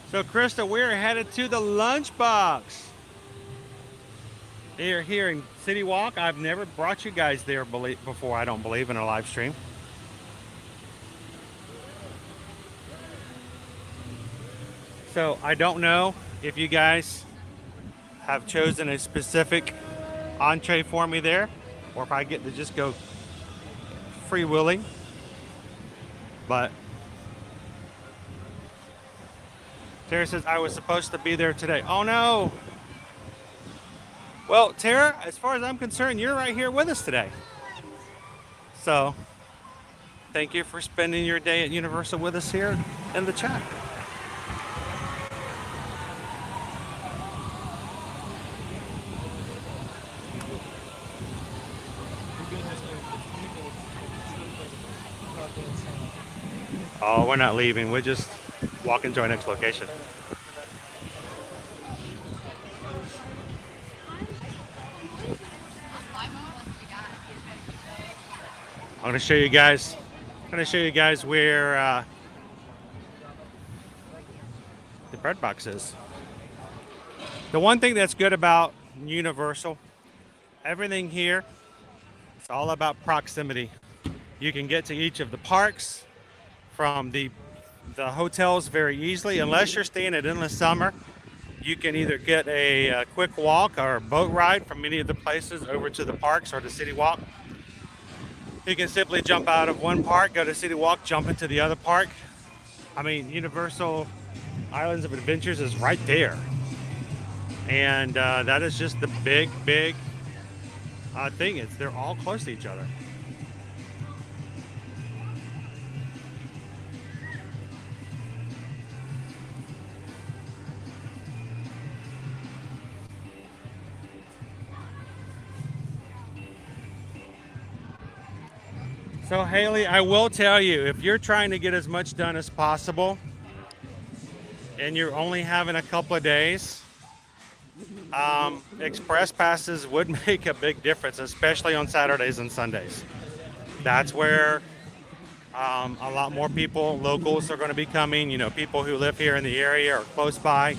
So, Krista, we're headed to the lunchbox. Here in City Walk. I've never brought you guys there before, I don't believe, in a live stream. So, I don't know if you guys have chosen a specific entree for me there, or if I get to just go free willing. But Tara says I was supposed to be there today. Oh no. Well, Tara, as far as I'm concerned, you're right here with us today. So thank you for spending your day at Universal with us here in the chat. Oh, we're not leaving. We're just walking to our next location. I'm going to show you guys. Where the bread box is. The one thing that's good about Universal, everything here, it's all about proximity. You can get to each of the parks from the hotels very easily. Unless you're staying at Endless Summer, you can either get a quick walk or a boat ride from many of the places over to the parks or the City Walk. You can simply jump out of one park, go to City Walk, jump into the other park. I mean, Universal Islands of Adventures is right there. And that is just the big thing. They're all close to each other. So Haley, I will tell you, if you're trying to get as much done as possible and you're only having a couple of days, express passes would make a big difference, especially on Saturdays and Sundays. That's where a lot more people, locals, are going to be coming. You know, people who live here in the area or close by.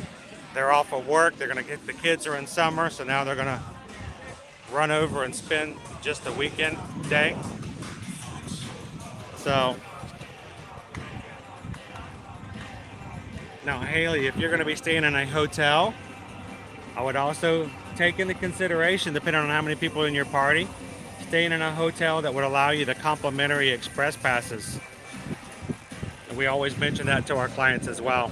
They're off of work. They're going to get, the kids are in summer, so now they're going to run over and spend just a weekend day. So now, Haley, if you're going to be staying in a hotel, I would also take into consideration, depending on how many people in your party, staying in a hotel that would allow you the complimentary express passes. And we always mention that to our clients as well.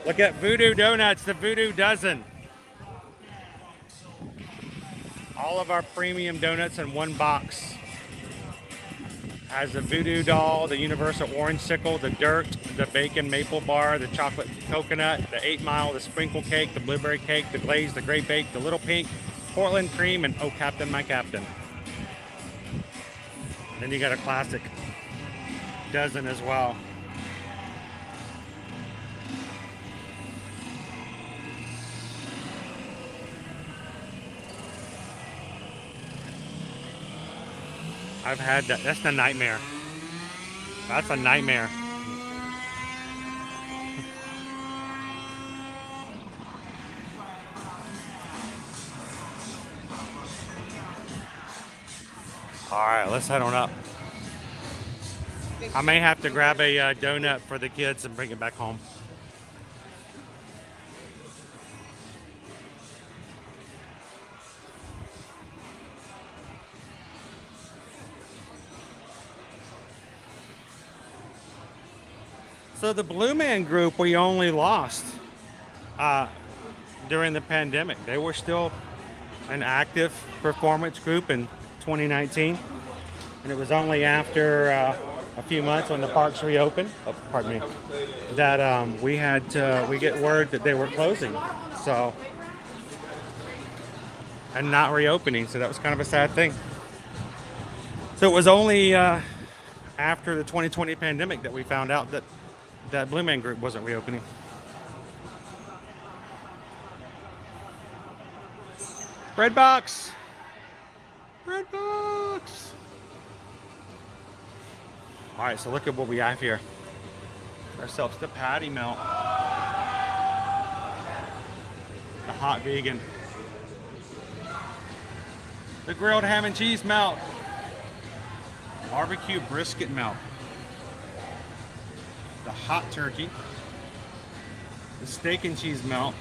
Look at Voodoo Donuts, the Voodoo Dozen. All of our premium donuts in one box. Has the Voodoo Doll, the Universal Orange Sickle, the Dirt, the Bacon Maple Bar, the Chocolate Coconut, the 8 Mile, the Sprinkle Cake, the Blueberry Cake, the Glaze, the Grape Bake, the Little Pink, Portland Cream, and Oh Captain, My Captain. Then you got a classic dozen as well. I've had that. That's the nightmare. That's a nightmare. All right, let's head on up. I may have to grab a donut for the kids and bring it back home. So the Blue Man Group, we only lost during the pandemic. They were still an active performance group in 2019. And it was only after a few months when the parks reopened, that we get word that they were closing. So, and not reopening. So that was kind of a sad thing. So it was only after the 2020 pandemic that we found out that Blue Man Group wasn't reopening. Bread box. Bread box. All right, so look at what we have here. Ourselves the patty melt. The hot vegan. The grilled ham and cheese melt. Barbecue brisket melt. The hot turkey, the steak and cheese melt,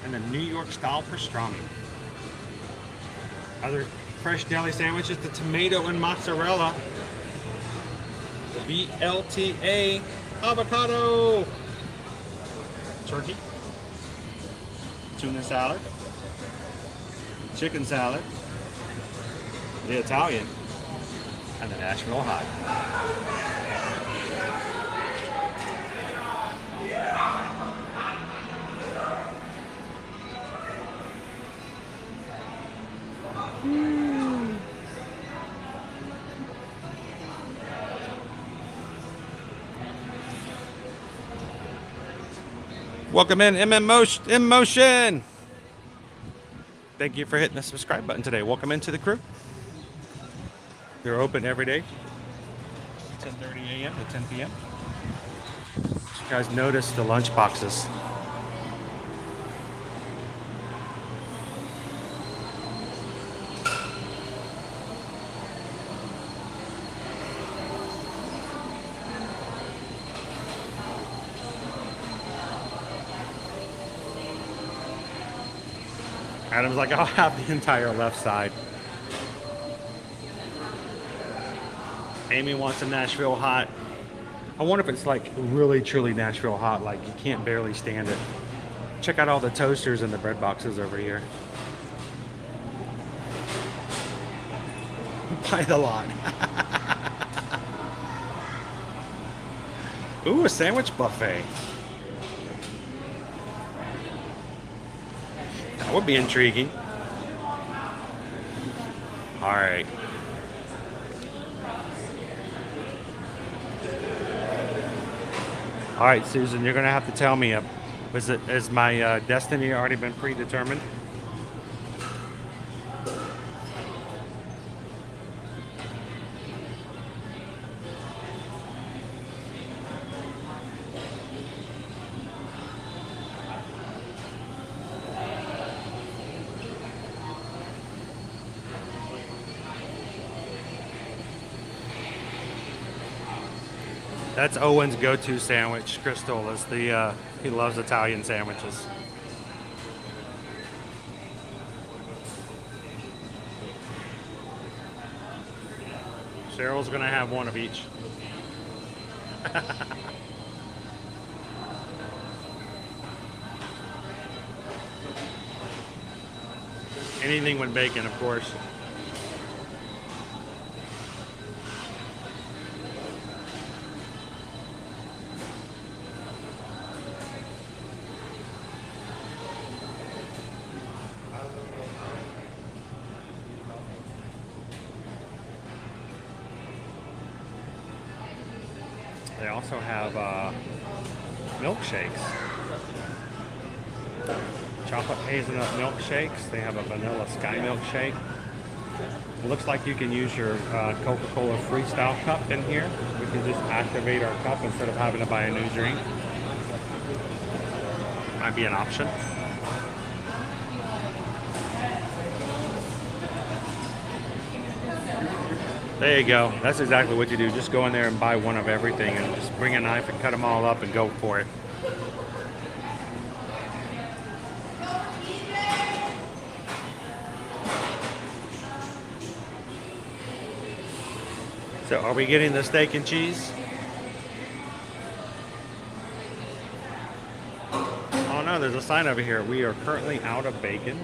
and the New York style pastrami. Other fresh deli sandwiches, the tomato and mozzarella, the BLTA avocado, turkey, tuna salad, chicken salad, the Italian, and the Nashville hot. Welcome in in motion. Thank you for hitting the subscribe button today. Welcome into the crew. We're open every day, 10:30 a.m. to 10 p.m. guys notice the lunch boxes. Adam's like, I'll have the entire left side. Amy wants a Nashville hot. I wonder if it's like really truly Nashville hot, like you can't barely stand it. Check out all the toasters and the bread boxes over here. By the lot. Ooh, a sandwich buffet. That would be intriguing. All right. All right, Susan, you're gonna have to tell me. Has my destiny already been predetermined? That's Owen's go-to sandwich. Crystal is the he loves Italian sandwiches. Cheryl's gonna have one of each. Anything with bacon, of course. They also have milkshakes. Chocolate hazelnut milkshakes. They have a vanilla sky milkshake. It looks like you can use your Coca-Cola Freestyle cup in here. We can just activate our cup instead of having to buy a new drink. Might be an option. There you go. That's exactly what you do. Just go in there and buy one of everything and just bring a knife and cut them all up and go for it. So are we getting the steak and cheese? Oh no, there's a sign over here. We are currently out of bacon.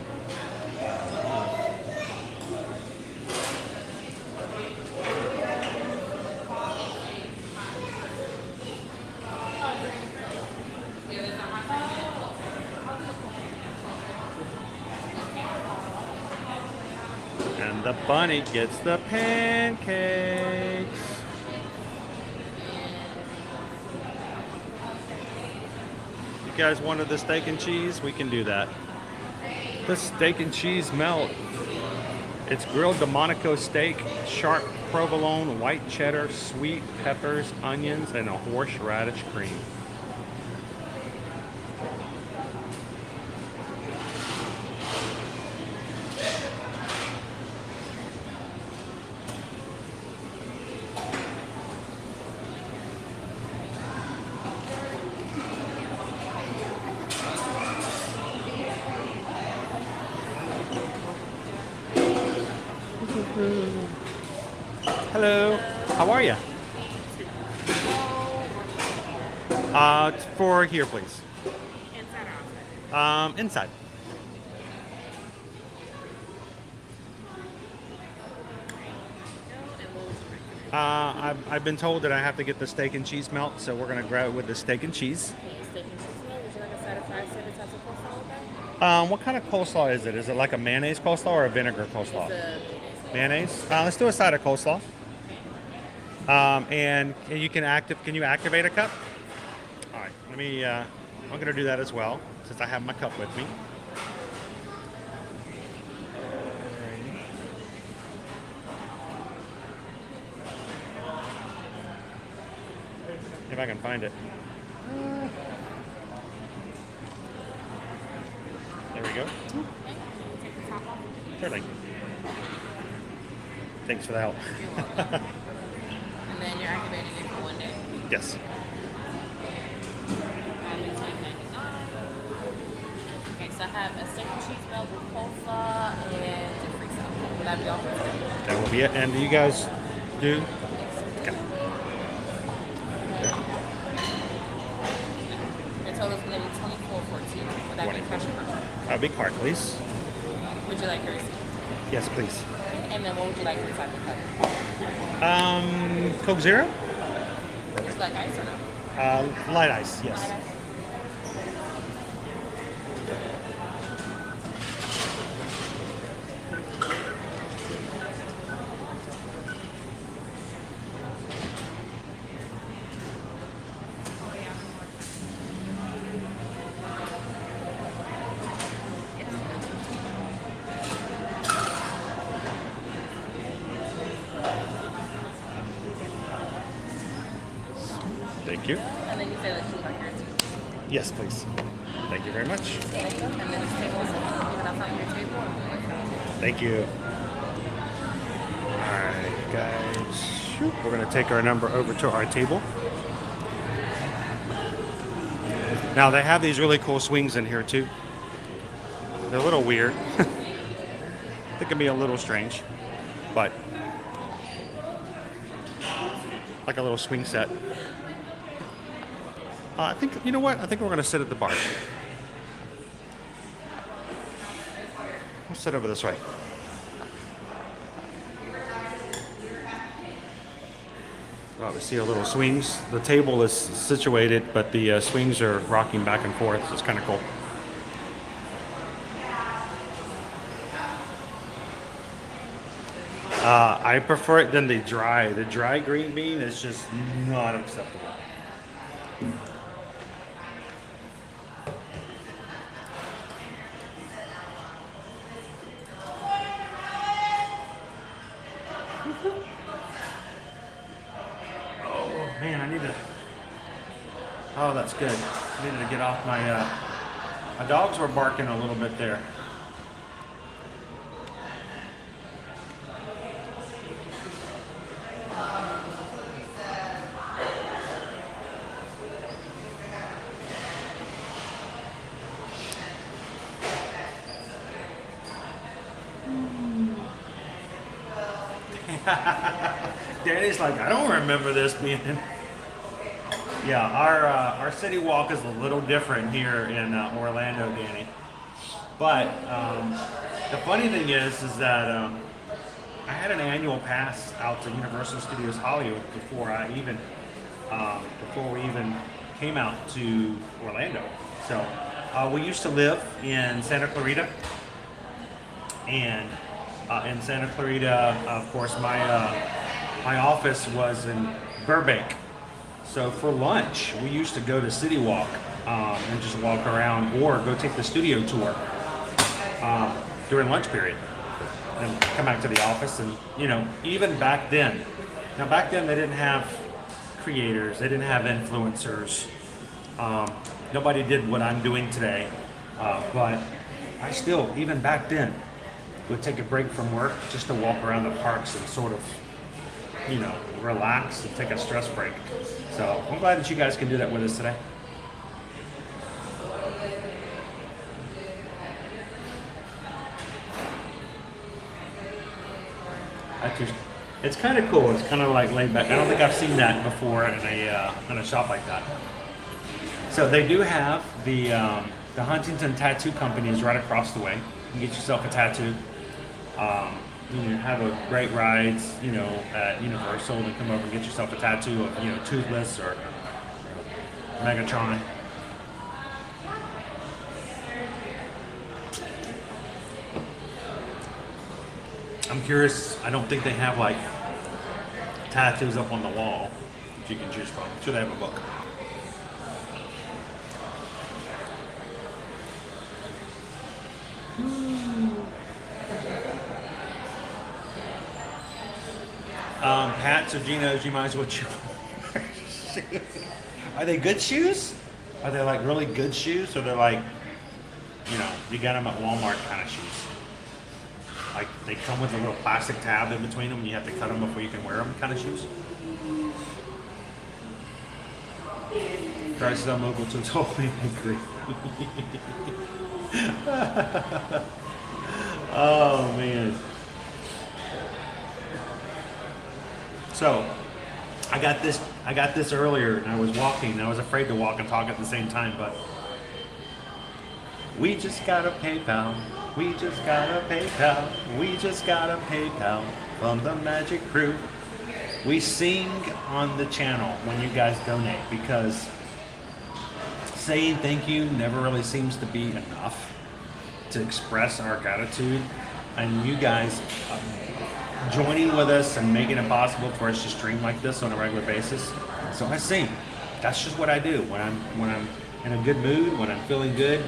And the bunny gets the pancakes. You guys wanted the steak and cheese? We can do that. The steak and cheese melt. It's grilled Delmonico steak, sharp provolone, white cheddar, sweet peppers, onions, and a horseradish cream. Hello, how are you? For here, please. Inside or outside? Inside. I've been told that I have to get the steak and cheese melt, so we're gonna grab it with the steak and cheese. Okay, steak and cheese melt. Would you like a side of fries, certain types of coleslaw with that? What kind of coleslaw is it? Is it like a mayonnaise coleslaw or a vinegar coleslaw? It's a Mayonnaise. Let's do a side of coleslaw. And you can activate a cup? All right, let me, I'm gonna do that as well, since I have my cup with me. If I can find it. There we go. Certainly. Thanks for the help. And then you're activating it for 1 day. Yes. Okay, so I have a single cheese belt with coleslaw and a free salad. Will that be all for today? That will be it. And do you guys do? Okay. The total's going to be $24.14. Would that be cash or card? That'll be card, please. Would you like your receipt? Yes, please. And then what would you like for the type of cup? Coke Zero? Would you like ice or no? Light ice, yes. Light ice? Thank you. And then you say that you would like your receipt. Yes, please. Thank you very much. Thank you. And then this table is given outside your table. Or would you like to? Thank you. All right, guys. Shoot. We're going to take our number over to our table. Now, they have these really cool swings in here, too. They're a little weird. They can be a little strange, but like a little swing set. I think, you know what? I think we're going to sit at the bar. We'll sit over this way. Well, we see our little swings. The table is situated, but the swings are rocking back and forth. So it's kind of cool. I prefer it than the dry. The dry green bean is just not acceptable. Oh man, I need to. Oh, that's good. I needed to get off my. My dogs were barking a little bit there. Danny's like, I don't remember this being. Yeah, our city walk is a little different here in Orlando, Danny. But the funny thing is that I had an annual pass out to Universal Studios Hollywood before we even came out to Orlando. So we used to live in Santa Clarita, and in Santa Clarita, of course, my office was in Burbank. So for lunch, we used to go to City Walk and just walk around, or go take the studio tour during lunch period, and come back to the office. And even back then, back then they didn't have creators, they didn't have influencers. Nobody did what I'm doing today, but I still, even back then, would take a break from work just to walk around the parks and sort of, relax and take a stress break. So I'm glad that you guys can do that with us today. It's kind of cool. It's kind of like laid back. I don't think I've seen that before in a shop like that. So they do have the Huntington Tattoo Company is right across the way. You can get yourself a tattoo. You have a great rides, at Universal, and come over and get yourself a tattoo of, Toothless or Megatron. I'm curious. I don't think they have like tattoos up on the wall that you can choose from. I'm sure they have a book. Hats or Geno's, you might as well choose. shoes. Are they good shoes? Are they like really good shoes? Or they're like, you know, you got them at Walmart kind of shoes? Like they come with a little plastic tab in between them and you have to cut them before you can wear them kind of shoes? Prices on mobile to totally agree. Oh man. So I got this earlier and I was walking and I was afraid to walk and talk at the same time, but we just got a PayPal. We just got a PayPal. We just got a PayPal from the Magic Crew. We sing on the channel when you guys donate because saying thank you never really seems to be enough to express our gratitude, and you guys joining with us and making it possible for us to stream like this on a regular basis. So I sing. That's just what I do when I'm in a good mood, when I'm feeling good.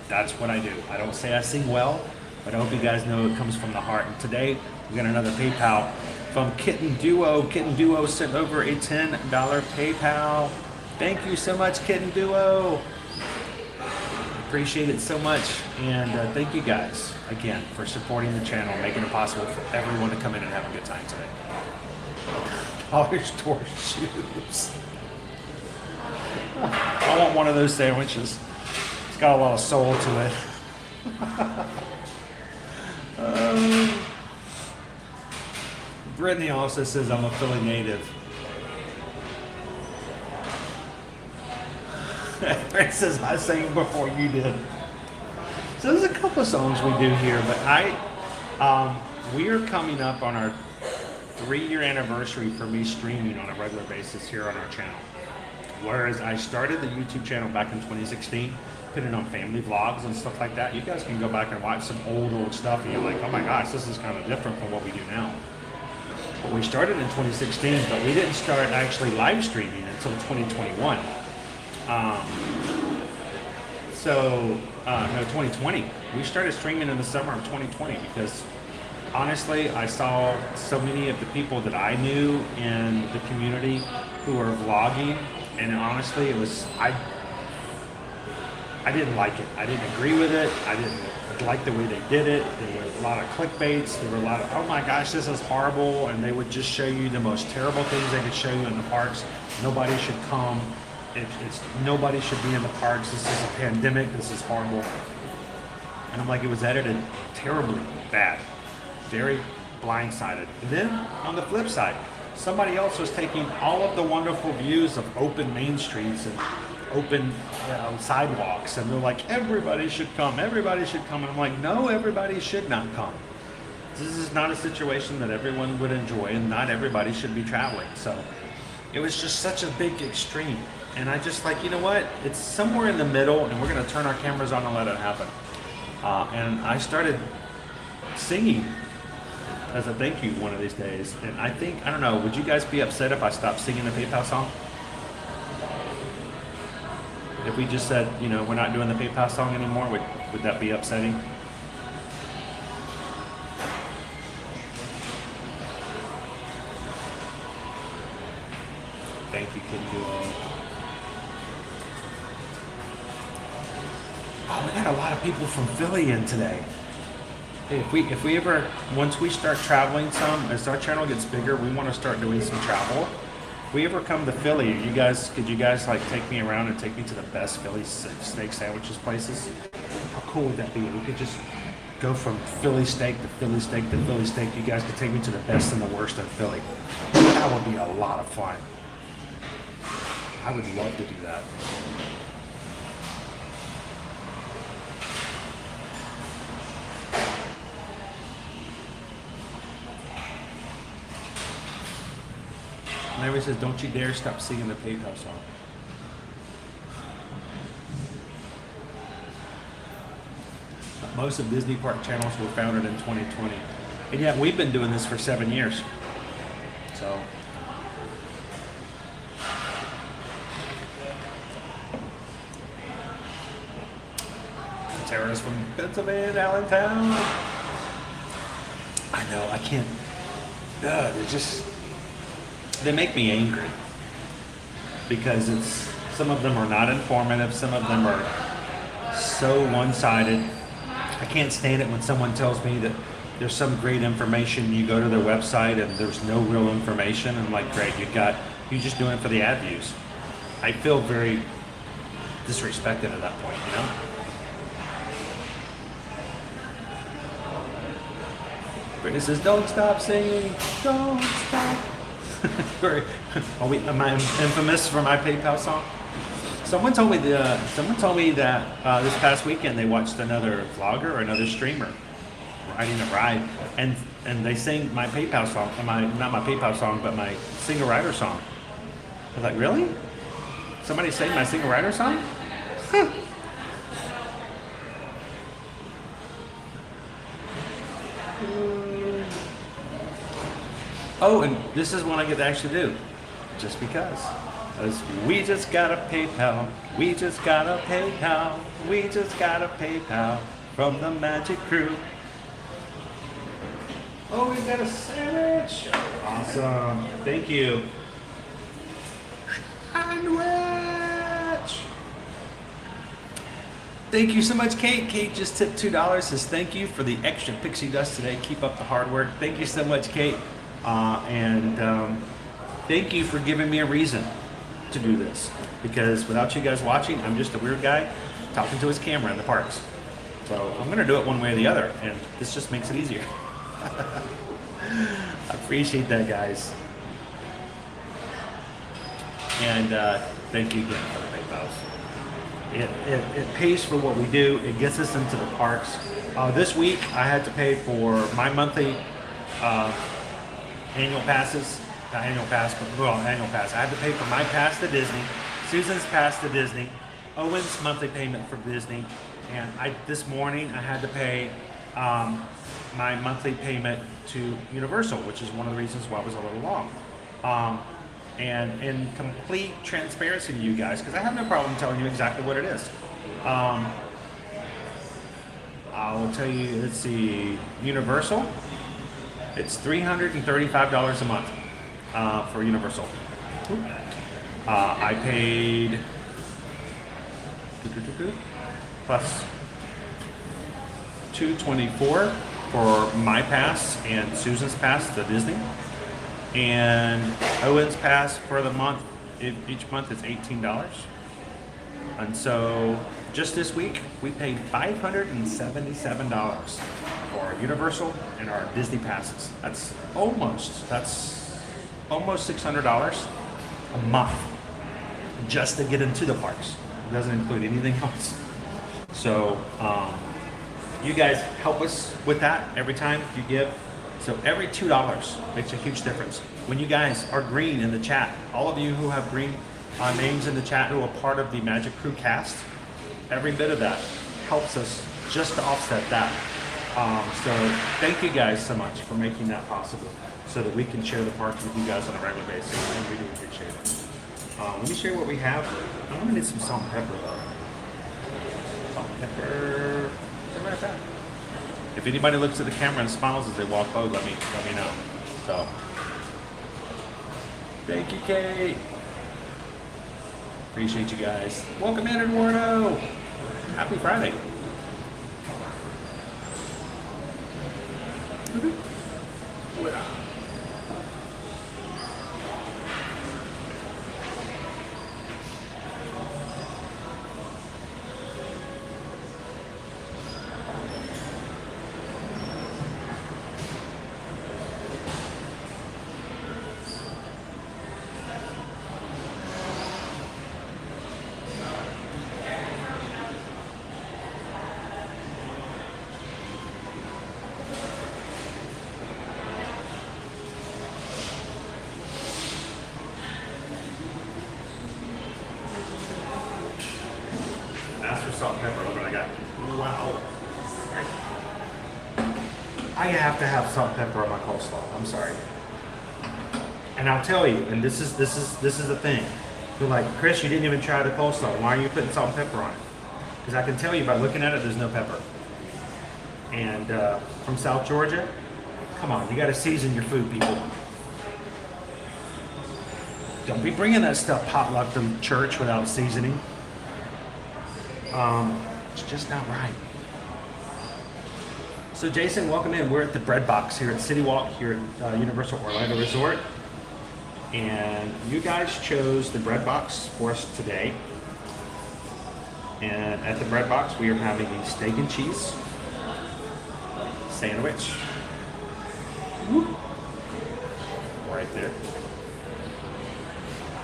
That's what I do. I don't say I sing well, but I hope you guys know it comes from the heart. And today we got another PayPal from Kitten Duo. Kitten Duo sent over a $10 PayPal. Thank you so much, Kitten Duo. Appreciate it so much. And thank you guys again for supporting the channel, making it possible for everyone to come in and have a good time today. Dollar store shoes. I want one of those sandwiches. It's got a lot of soul to it. Brittany also says I'm a Philly native. Brett says I sang before you did. So there's a couple of songs we do here, but we are coming up on our 3-year anniversary for me streaming on a regular basis here on our channel. Whereas I started the YouTube channel back in 2016, putting on family vlogs and stuff like that. You guys can go back and watch some old stuff and you're like, oh my gosh, this is kind of different from what we do now. But we started in 2016, but we didn't start actually live streaming until 2021. No, 2020. We started streaming in the summer of 2020 because honestly, I saw so many of the people that I knew in the community who were vlogging, and honestly, I didn't like it. I didn't agree with it. I didn't like the way they did it. There were a lot of clickbaits. There were a lot of, oh my gosh, this is horrible, and they would just show you the most terrible things they could show you in the parks. Nobody should come. Nobody should be in the parks. This is a pandemic. This is horrible. And I'm like, it was edited terribly bad, very blindsided. And then on the flip side, somebody else was taking all of the wonderful views of open main streets and open sidewalks, and they're like, everybody should come. Everybody should come. And I'm like, no, everybody should not come. This is not a situation that everyone would enjoy, and not everybody should be traveling. So it was just such a big extreme. And I just like, you know what? It's somewhere in the middle, and we're going to turn our cameras on and let it happen. And I started singing as a thank you one of these days. And I think, I don't know, would you guys be upset if I stopped singing the PayPal song? If we just said, you know, we're not doing the PayPal song anymore, would that be upsetting? Thank you, Kid Duo. Oh, we got a lot of people from Philly in today. Hey, if we ever, once we start traveling some, as our channel gets bigger, we want to start doing some travel. If we ever come to Philly, could you guys like take me around and take me to the best Philly steak sandwiches places? How cool would that be? We could just go from Philly steak to Philly steak to Philly steak. You guys could take me to the best and the worst of Philly. That would be a lot of fun. I would love to do that. Mary says, don't you dare stop singing the PayPal song. Most of Disney Park channels were founded in 2020. And yet we've been doing this for 7 years. So. Tara's from Pennsylvania, Allentown. I know, I can't. They're just. They make me angry. because some of them are not informative, some of them are so one-sided. I can't stand it when someone tells me that there's some great information, you go to their website and there's no real information. I'm like, great, you're just doing it for the ad views. I feel very disrespected at that point, you know? Brittany says, don't stop singing, don't stop. Am I infamous for my PayPal song? Someone told me that this past weekend they watched another vlogger or another streamer riding a ride, and they sang my PayPal song, not my PayPal song, but my singer-writer song. I was like, really? Somebody sang my singer-writer song? Huh. Oh, and this is one I get to actually do, just because. We just got a PayPal, we just got a PayPal, we just got a PayPal from the Magic Crew. Oh, we got a sandwich. Awesome. Thank you. Sandwich. Thank you so much, Kate. Kate just tipped $2. Says thank you for the extra pixie dust today. Keep up the hard work. Thank you so much, Kate. Thank you for giving me a reason to do this, because without you guys watching, I'm just a weird guy talking to his camera in the parks. So I'm gonna do it one way or the other, and this just makes it easier. I appreciate that, guys. And thank you again for the PayPals. It pays for what we do. It gets us into the parks. This week I had to pay for my monthly annual passes. Annual pass. I had to pay for my pass to Disney, Susan's pass to Disney, Owen's monthly payment for Disney, and this morning I had to pay my monthly payment to Universal, which is one of the reasons why it was a little long. And in complete transparency to you guys, because I have no problem telling you exactly what it is. I'll tell you, let's see, Universal, it's $335 a month. For Universal. I paid plus $224 for my pass and Susan's pass to Disney, and Owen's pass for the month. Each month is $18, and so just this week we paid $577 for Universal and our Disney passes. That's almost $600 a month just to get into the parks. It doesn't include anything else. So you guys help us with that every time you give. So every $2 makes a huge difference. When you guys are green in the chat, all of you who have green names in the chat who are part of the Magic Crew cast, every bit of that helps us just to offset that. So thank you guys so much for making that possible, so that we can share the parks with you guys on a regular basis, and we do appreciate it. Let me show you what we have. I'm gonna need some salt and pepper though. Salt and pepper. Right at that. If anybody looks at the camera and smiles as they walk by, let me know. So, thank you, Kate. Appreciate you guys. Welcome in, Eduardo. Happy Friday. Salt and pepper, look what I got. Wow. I have to have salt and pepper on my coleslaw. I'm sorry. And I'll tell you, and this is the thing. You're like, Chris, you didn't even try the coleslaw. Why are you putting salt and pepper on it? Because I can tell you by looking at it, there's no pepper. And from South Georgia, come on, you got to season your food, people. Don't be bringing that stuff potluck to church without seasoning. It's just not right. So Jason, welcome in. We're at the Bread Box here at City Walk here at Universal Orlando Resort. And you guys chose the Bread Box for us today. And at the Bread Box, we are having a steak and cheese sandwich. Whoop. Right there.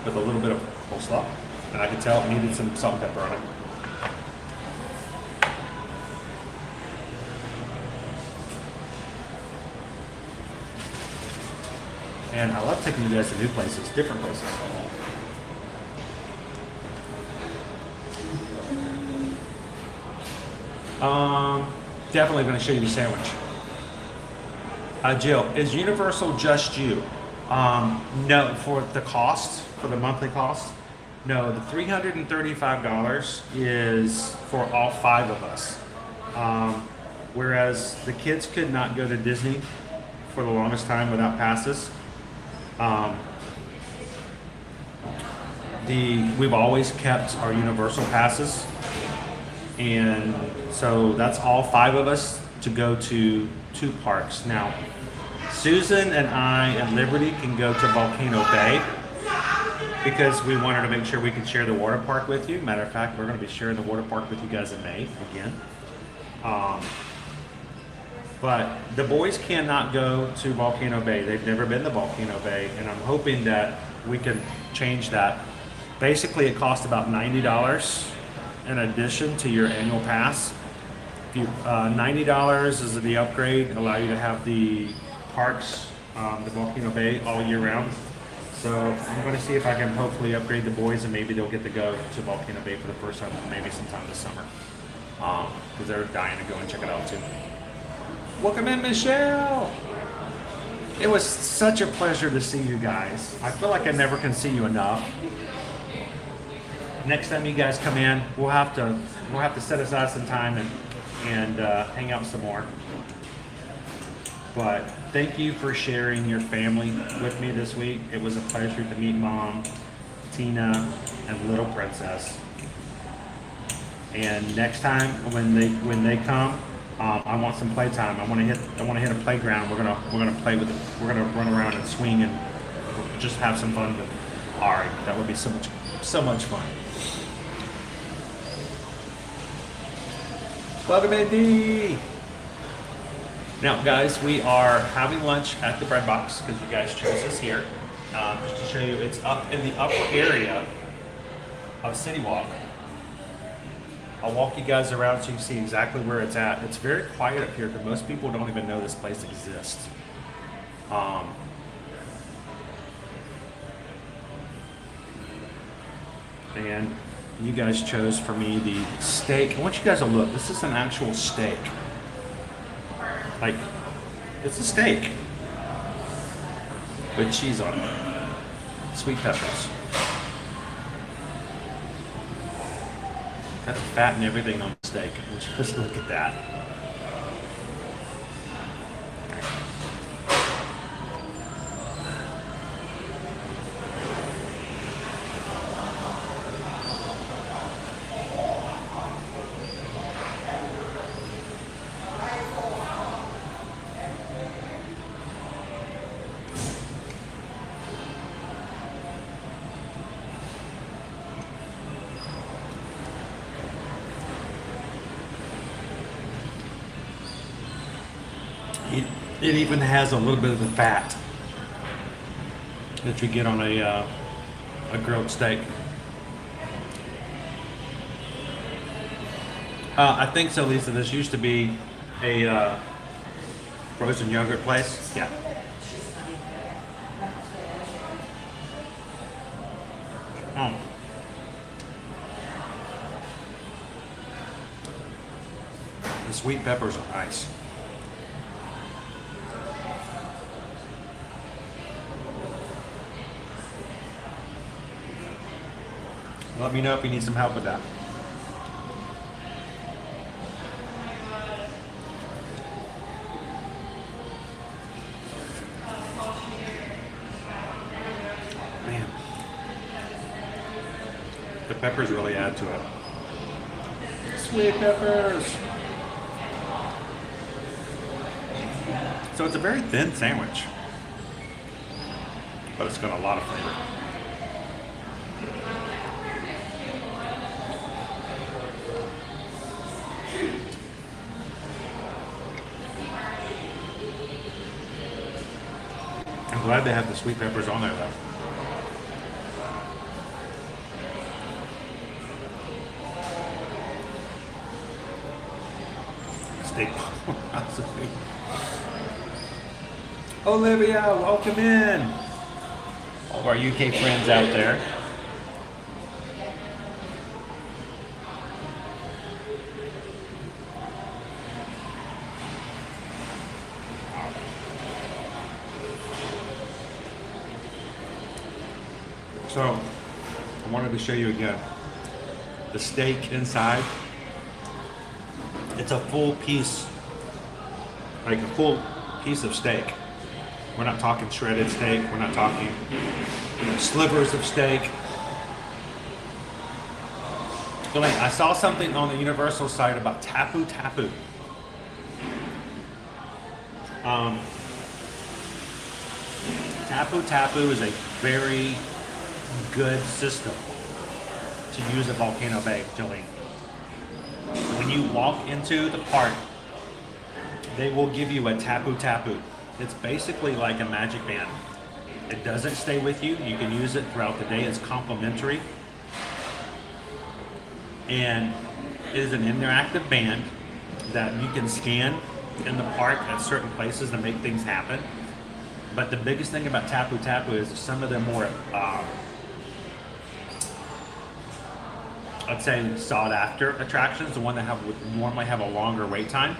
With a little bit of coleslaw. And I could tell it needed some salt and pepper on it. And I love taking you guys to new places, different places. Definitely going to show you the sandwich. Jill, is Universal just you? No, for the cost, for the monthly cost. No, the $335 is for all 5 of us. Whereas the kids could not go to Disney for the longest time without passes. We've always kept our Universal passes, and so that's all 5 of us to go to 2 parks. Now, Susan and I and Liberty can go to Volcano Bay because we wanted to make sure we could share the water park with you. Matter of fact, we're going to be sharing the water park with you guys in May again. But the boys cannot go to Volcano Bay. They've never been to Volcano Bay, and I'm hoping that we can change that. Basically, it costs about $90 in addition to your annual pass. If you, $90 is the upgrade, allow you to have the parks, the Volcano Bay all year round. So I'm going to see if I can hopefully upgrade the boys, and maybe they'll get to go to Volcano Bay for the first time, maybe sometime this summer, because they're dying to go and check it out too. Welcome in, Michelle. It was such a pleasure to see you guys. I feel like I never can see you enough. Next time you guys come in, we'll have to set aside some time and hang out some more. But thank you for sharing your family with me this week. It was a pleasure to meet Mom, Tina, and Little Princess. And next time when they come, I want some playtime. I want to hit a playground. We're gonna play with it. We're gonna run around and swing and just have some fun with Ari. That would be so much fun. Welcome, AD. Now, guys, we are having lunch at the Bread Box because you guys chose us here. Just to show you, it's up in the upper area of City Walk. I'll walk you guys around so you can see exactly where it's at. It's very quiet up here because most people don't even know this place exists. And you guys chose for me the steak. I want you guys to look. This is an actual steak. Like, it's a steak with cheese on it. Sweet peppers. Got the fat and everything on the steak. Just look at that. It even has a little bit of the fat that you get on a grilled steak. I think so, Lisa. This used to be a frozen yogurt place. Yeah. The sweet peppers are nice. Let me know if you need some help with that. Man, The peppers really add to it. Sweet peppers. So it's a very thin sandwich, but it's got a lot of flavor. I'm glad they have the sweet peppers on there though. Steak. Olivia, welcome in. All of our UK friends out there. So, I wanted to show you again the steak inside. It's a full piece, like a full piece of steak. We're not talking shredded steak. We're not talking, slivers of steak. I saw something on the Universal site about tapu tapu. Tapu tapu is a very good system to use at Volcano Bay, Jolene. When you walk into the park, they will give you a tapu tapu. It's basically like a magic band. It doesn't stay with you. You can use it throughout the day. It's complimentary. And it is an interactive band that you can scan in the park at certain places to make things happen. But the biggest thing about tapu tapu is some of the more I'd say sought after attractions, the one that would normally have a longer wait time.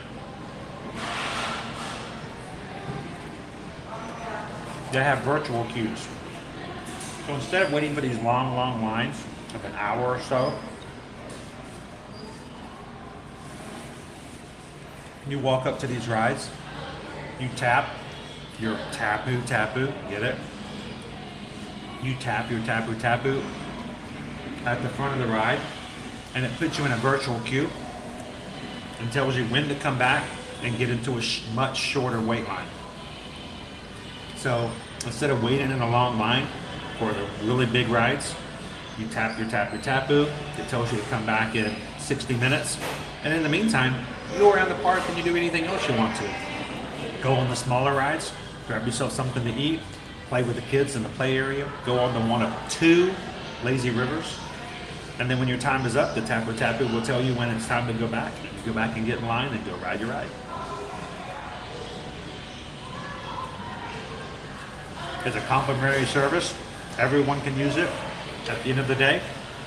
They have virtual queues. So instead of waiting for these long lines of an hour or so, you walk up to these rides, you tap your tapu tapu, get it? You tap your tapu tapu at the front of the ride, and it puts you in a virtual queue and tells you when to come back and get into a much shorter wait line. So instead of waiting in a long line for the really big rides, you tap your tapu tapu, it tells you to come back in 60 minutes, and in the meantime, you go around the park and you do anything else you want to. Go on the smaller rides, grab yourself something to eat, play with the kids in the play area, go on the one of 2 lazy rivers, and then when your time is up, the tapu tapu will tell you when it's time to go back. You go back and get in line and go ride your ride. It's a complimentary service. Everyone can use it. At the end of the day,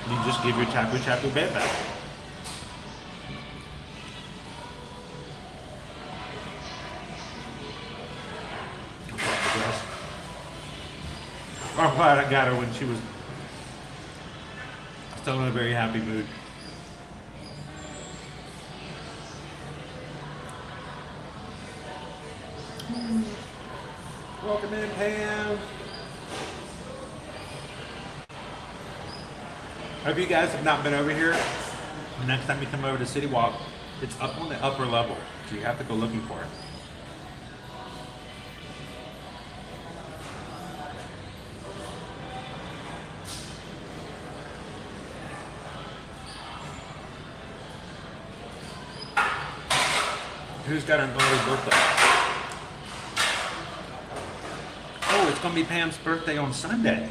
you just give your tapu tapu band back. I'm glad I got her when she was still in a very happy mood. Welcome in, Pam. If you guys have not been over here, next time you come over to City Walk, it's up on the upper level, so you have to go looking for it. Who's got an early birthday? Oh, it's going to be Pam's birthday on Sunday.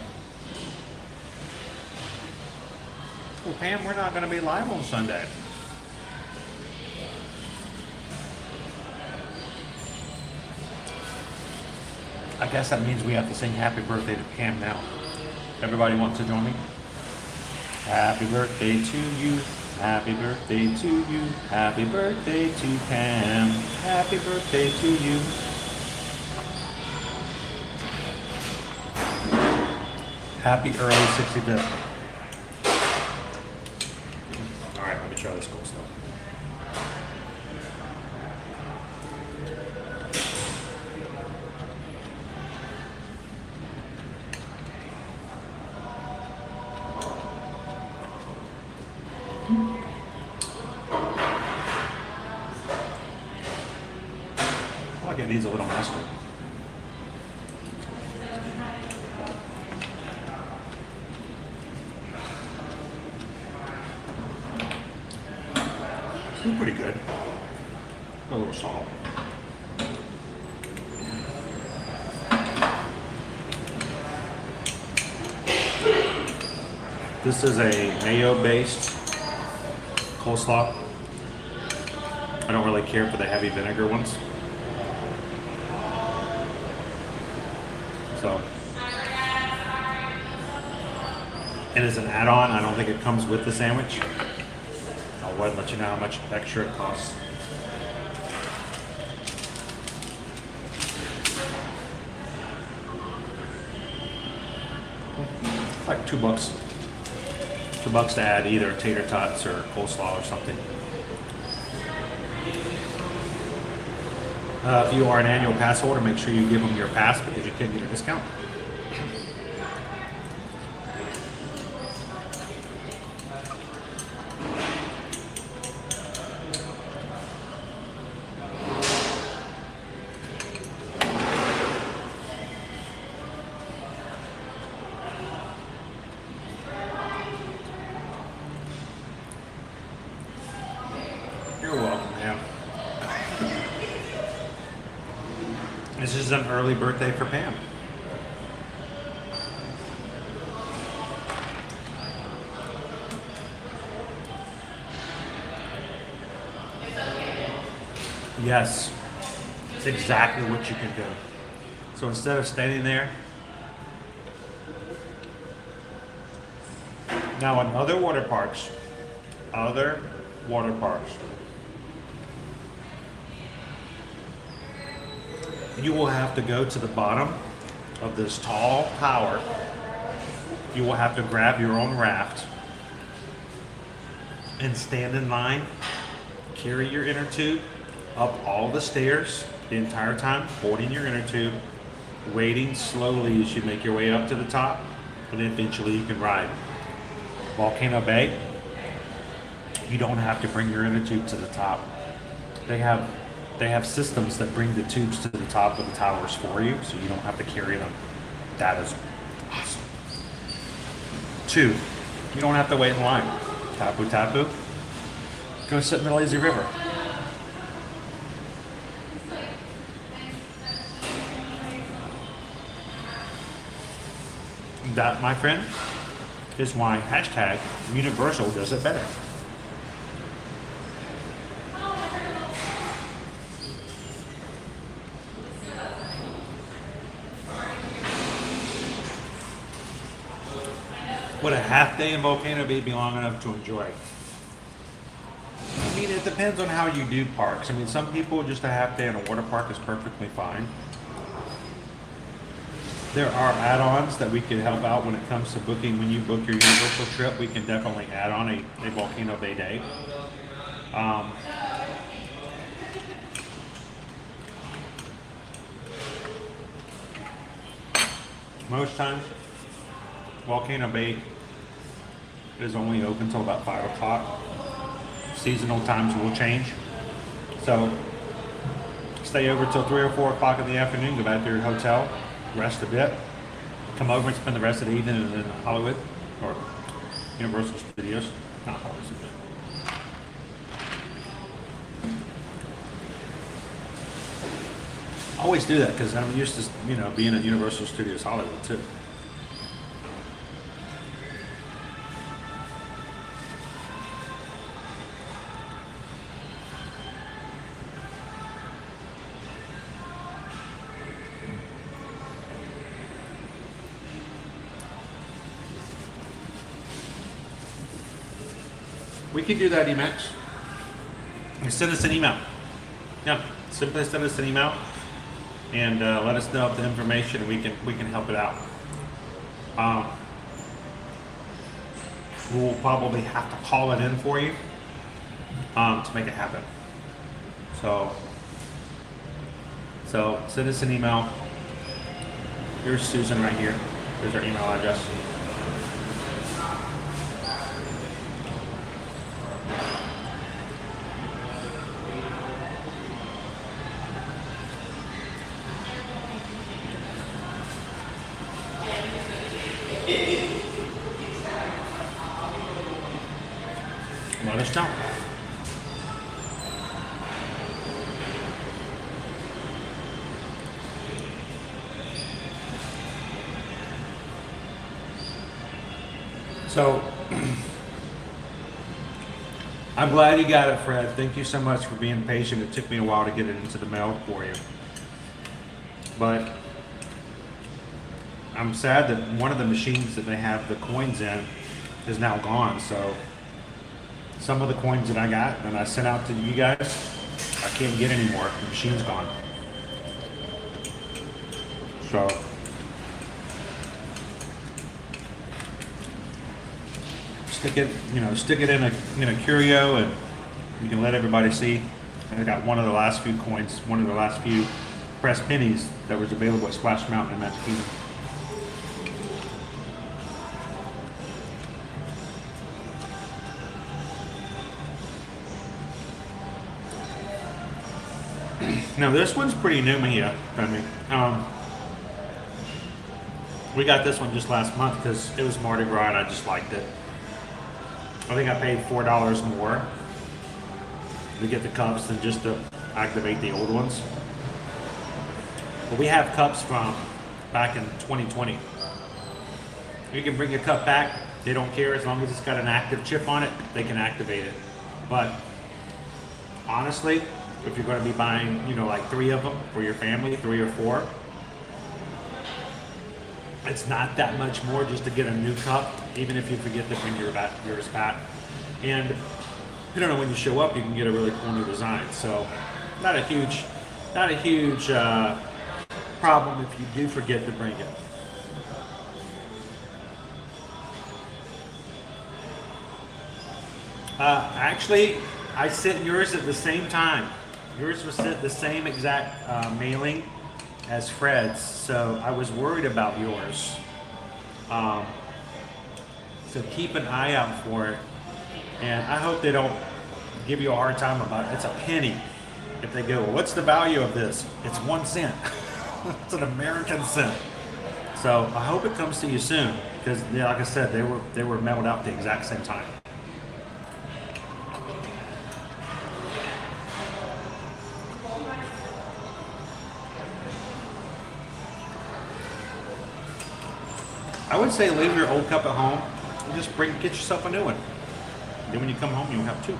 Well, Pam, we're not going to be live on Sunday. I guess that means we have to sing happy birthday to Pam now. Everybody wants to join me? Happy birthday to you. Happy birthday to you. Happy birthday to Pam. Happy birthday to you. Happy early 65th. All right, let me try this cool stuff. it needs a little mustard. It's pretty good. A little salt. This is a mayo-based coleslaw. I don't really care for the heavy vinegar ones. So, and as an add-on, I don't think it comes with the sandwich. I'll go ahead and let you know how much extra it costs. Like $2. $2 to add either tater tots or coleslaw or something. If you are an annual pass holder, make sure you give them your pass because you can get a discount. You're welcome, ma'am. This is an early birthday for Pam. Yes, it's exactly what you can do. So instead of standing there, now in other water parks, you will have to go to the bottom of this tall tower. You will have to grab your own raft and stand in line, carry your inner tube up all the stairs the entire time, holding your inner tube, waiting slowly as you make your way up to the top, and eventually you can ride. Volcano Bay, you don't have to bring your inner tube to the top. They have systems that bring the tubes to the top of the towers for you, so you don't have to carry them. That is awesome. 2, you don't have to wait in line. Tapu Tapu, go sit in the lazy river. That, my friend, is why hashtag Universal does it better. Would a half day in Volcano Bay be long enough to enjoy? I mean, it depends on how you do parks. I mean, some people, just a half day in a water park is perfectly fine. There are add-ons that we can help out when it comes to booking. When you book your Universal trip, we can definitely add on a Volcano Bay day. Most times, Volcano Bay is only open till about 5 o'clock. Seasonal times will change. So stay over till 3 or 4 o'clock in the afternoon, go back to your hotel, rest a bit, come over and spend the rest of the evening in Hollywood or Universal Studios. Not Hollywood Studios. I always do that because I'm used to, being at Universal Studios Hollywood too. We can do that, Emacs. Send us an email. Yeah, simply send us an email and let us know the information, and we can help it out. We'll probably have to call it in for you to make it happen. So send us an email. Here's Susan right here. Here's our email address. let us know. So, I'm glad you got it, Fred. Thank you so much for being patient. It took me a while to get it into the mail for you. But I'm sad that one of the machines that they have the coins in is now gone. So some of the coins that I got and I sent out to you guys, I can't get anymore. The machine's gone. So stick it in a curio, and you can let everybody see. I got one of the last few coins, one of the last few pressed pennies that was available at Splash Mountain in Magic Kingdom. Now this one's pretty new here. We got this one just last month because it was Mardi Gras and I just liked it. I think I paid $4 more to get the cups than just to activate the old ones. But we have cups from back in 2020. You can bring your cup back. They don't care as long as it's got an active chip on it. They can activate it. But honestly, if you're going to be buying, like 3 of them for your family, 3 or 4, it's not that much more just to get a new cup, even if you forget to bring yours back. And when you show up, you can get a really cool new design. So, not a huge problem if you do forget to bring it. Actually, I sent yours at the same time. Yours was sent the same exact mailing as Fred's, so I was worried about yours. So keep an eye out for it, and I hope they don't give you a hard time about it. It's a penny. If they go, well, what's the value of this? It's 1 cent. It's an American cent. So I hope it comes to you soon, because like I said, they were mailed out at the exact same time. I would say leave your old cup at home and just get yourself a new one. Then when you come home, you'll have 2.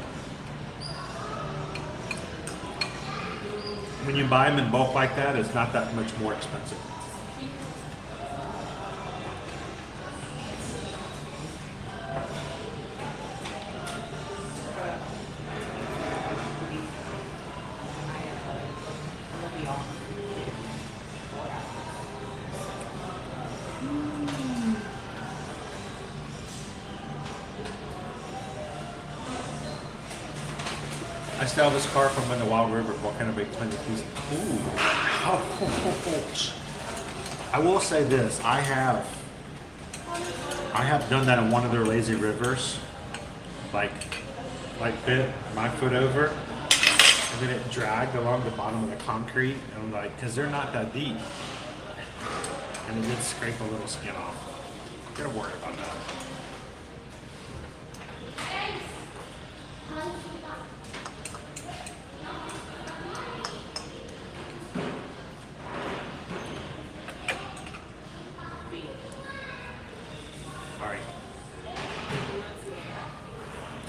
When you buy them in bulk like that, it's not that much more expensive. I still have this car from when the Wild River. What kind of big plenty piece? Ooh. I will say this. I have done that in one of their lazy rivers. Like bit my foot over, and then it dragged along the bottom of the concrete, and I'm like, because they're not that deep, and it did scrape a little skin off. Gotta worry about that.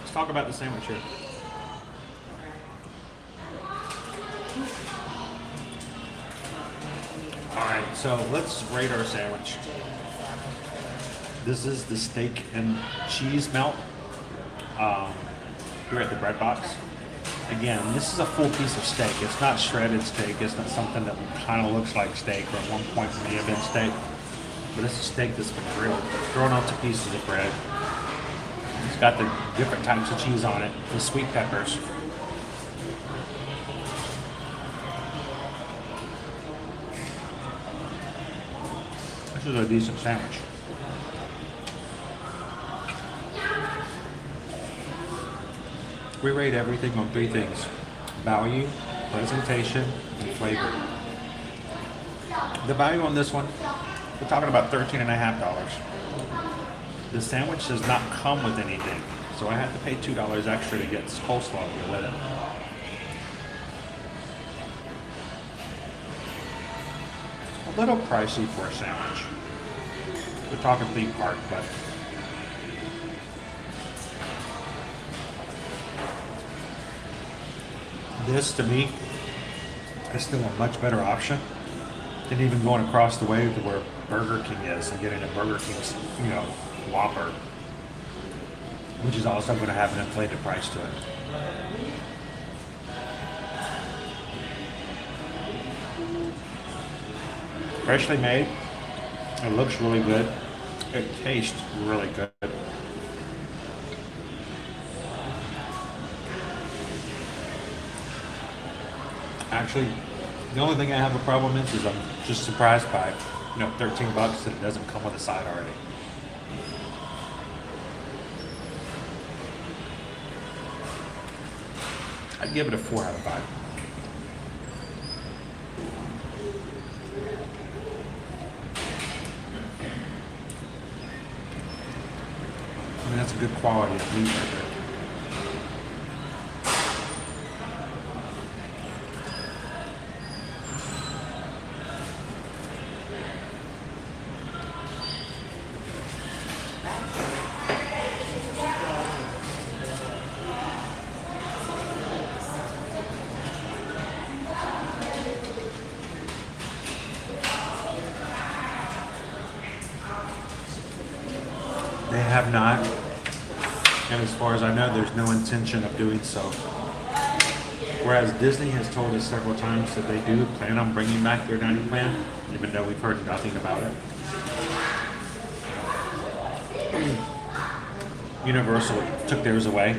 Let's talk about the sandwich here. Alright, so let's rate our sandwich. This is the steak and cheese melt here at the bread box. Again, this is a full piece of steak. It's not shredded steak. It's not something that kind of looks like steak, or at one point may have been steak. But it's a steak that's been grilled, thrown onto pieces of bread. It's got the different types of cheese on it, the sweet peppers. This is a decent sandwich. We rate everything on 3 things: value, presentation, and flavor. The value on this one, we're talking about $13.50. The sandwich does not come with anything, So I had to pay $2 extra to get coleslaw here with it. A little pricey for a sandwich. We're talking theme park, but this to me is still a much better option than even going across the way to where Burger King is and getting a Burger King's, Whopper, which is also going to have an inflated price to it. Freshly made. It looks really good. It tastes really good. Actually, the only thing I have a problem is I'm just surprised by, $13 that it doesn't come with a side already. I'd give it a 4 out of 5. I mean, that's a good quality of meat right there. They have not, and as far as I know, there's no intention of doing so. Whereas Disney has told us several times that they do plan on bringing back their dining plan, even though we've heard nothing about it. Universal took theirs away.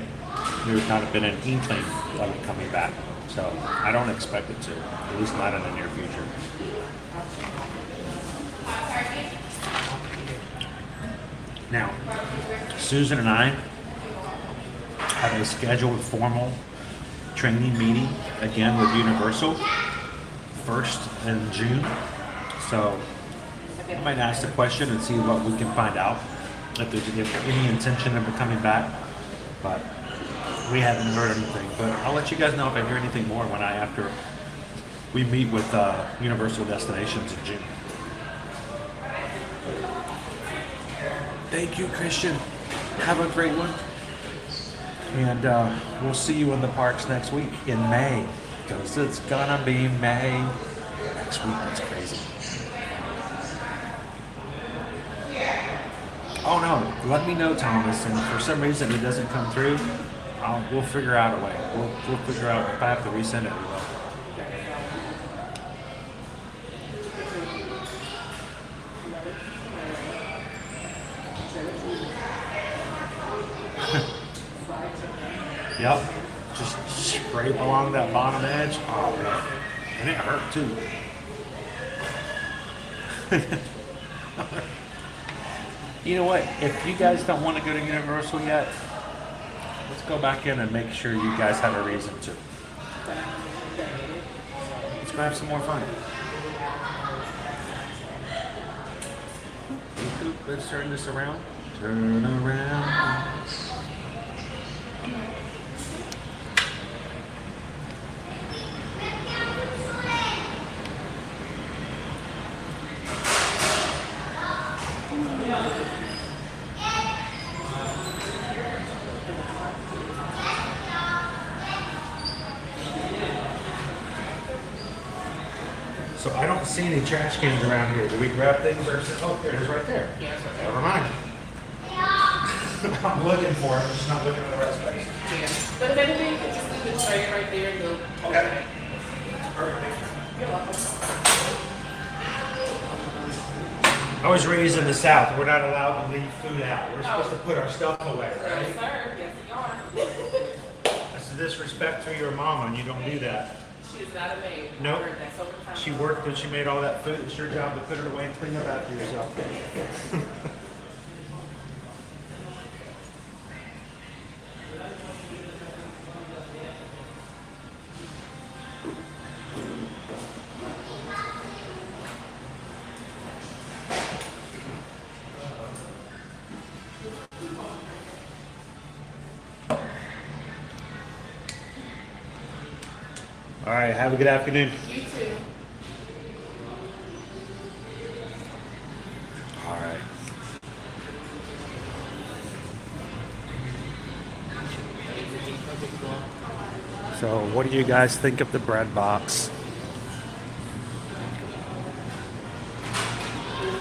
There's not been an inkling of it coming back, so I don't expect it to, at least not in the near future. Now, Susan and I have a scheduled formal training meeting again with Universal, first in June. So I might ask the question and see what we can find out, if there's any intention of it coming back. But we haven't heard anything. But I'll let you guys know if I hear anything more after we meet with Universal Destinations in June. Thank you, Christian. Have a great one. And we'll see you in the parks next week in May. Because it's gonna be May next week. That's crazy. Oh no, let me know, Thomas. And if for some reason it doesn't come through, we'll figure out a way. We'll figure out if I have to resend it, we will. Yep, just scrape along that bottom edge. Oh man, and it hurt too. You know what? If you guys don't want to go to Universal yet, let's go back in and make sure you guys have a reason to. Let's go have some more fun. Let's turn this around. Turn around. So I don't see any trash cans around here. Do we grab things or oh, there it is right there. Never mind. I'm looking for it, I'm just not looking at the right space. Yeah. But if anything, you can just leave the tray right there and go. Okay. Perfect. You're welcome. I was raised in the South. We're not allowed to leave food out. We're supposed to put our stuff away, right? Yes, sir. Yes, you are. That's a disrespect to your mama, and you don't do that. She is not a maid. Nope. I heard that so many times. She worked when she made all that food. It's your job to put it away and clean up after yourself. All right, have a good afternoon. You too. All right. So, what do you guys think of the bread box?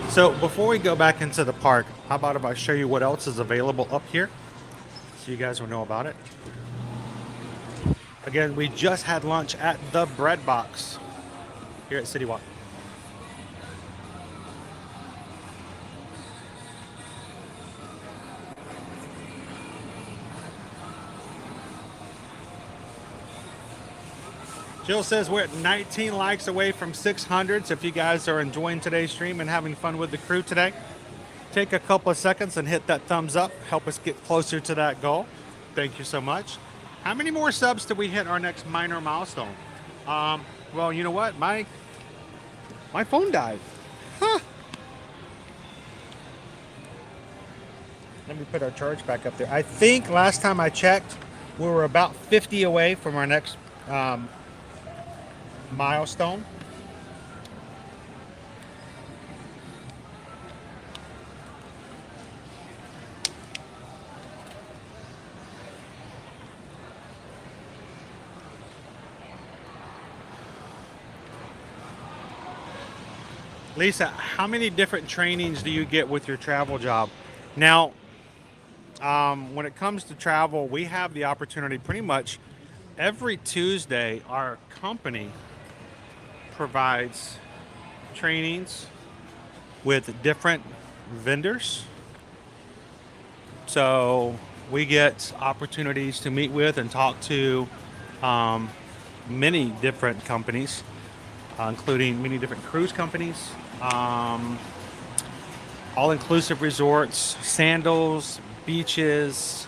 So, before we go back into the park, how about if I show you what else is available up here so you guys will know about it? Again, we just had lunch at the bread box here at City Walk. Jill says we're at 19 likes away from 600. So if you guys are enjoying today's stream and having fun with the crew today, take a couple of seconds and hit that thumbs up. Help us get closer to that goal. Thank you so much. How many more subs do we hit our next minor milestone? Well, you know what? My phone died. Huh. Let me put our charge back up there. I think last time I checked, we were about 50 away from our next milestone. Lisa, how many different trainings do you get with your travel job? Now, when it comes to travel, we have the opportunity pretty much every Tuesday. Our company provides trainings with different vendors. So we get opportunities to meet with and talk to many different companies, including many different cruise companies, all-inclusive resorts, sandals, beaches,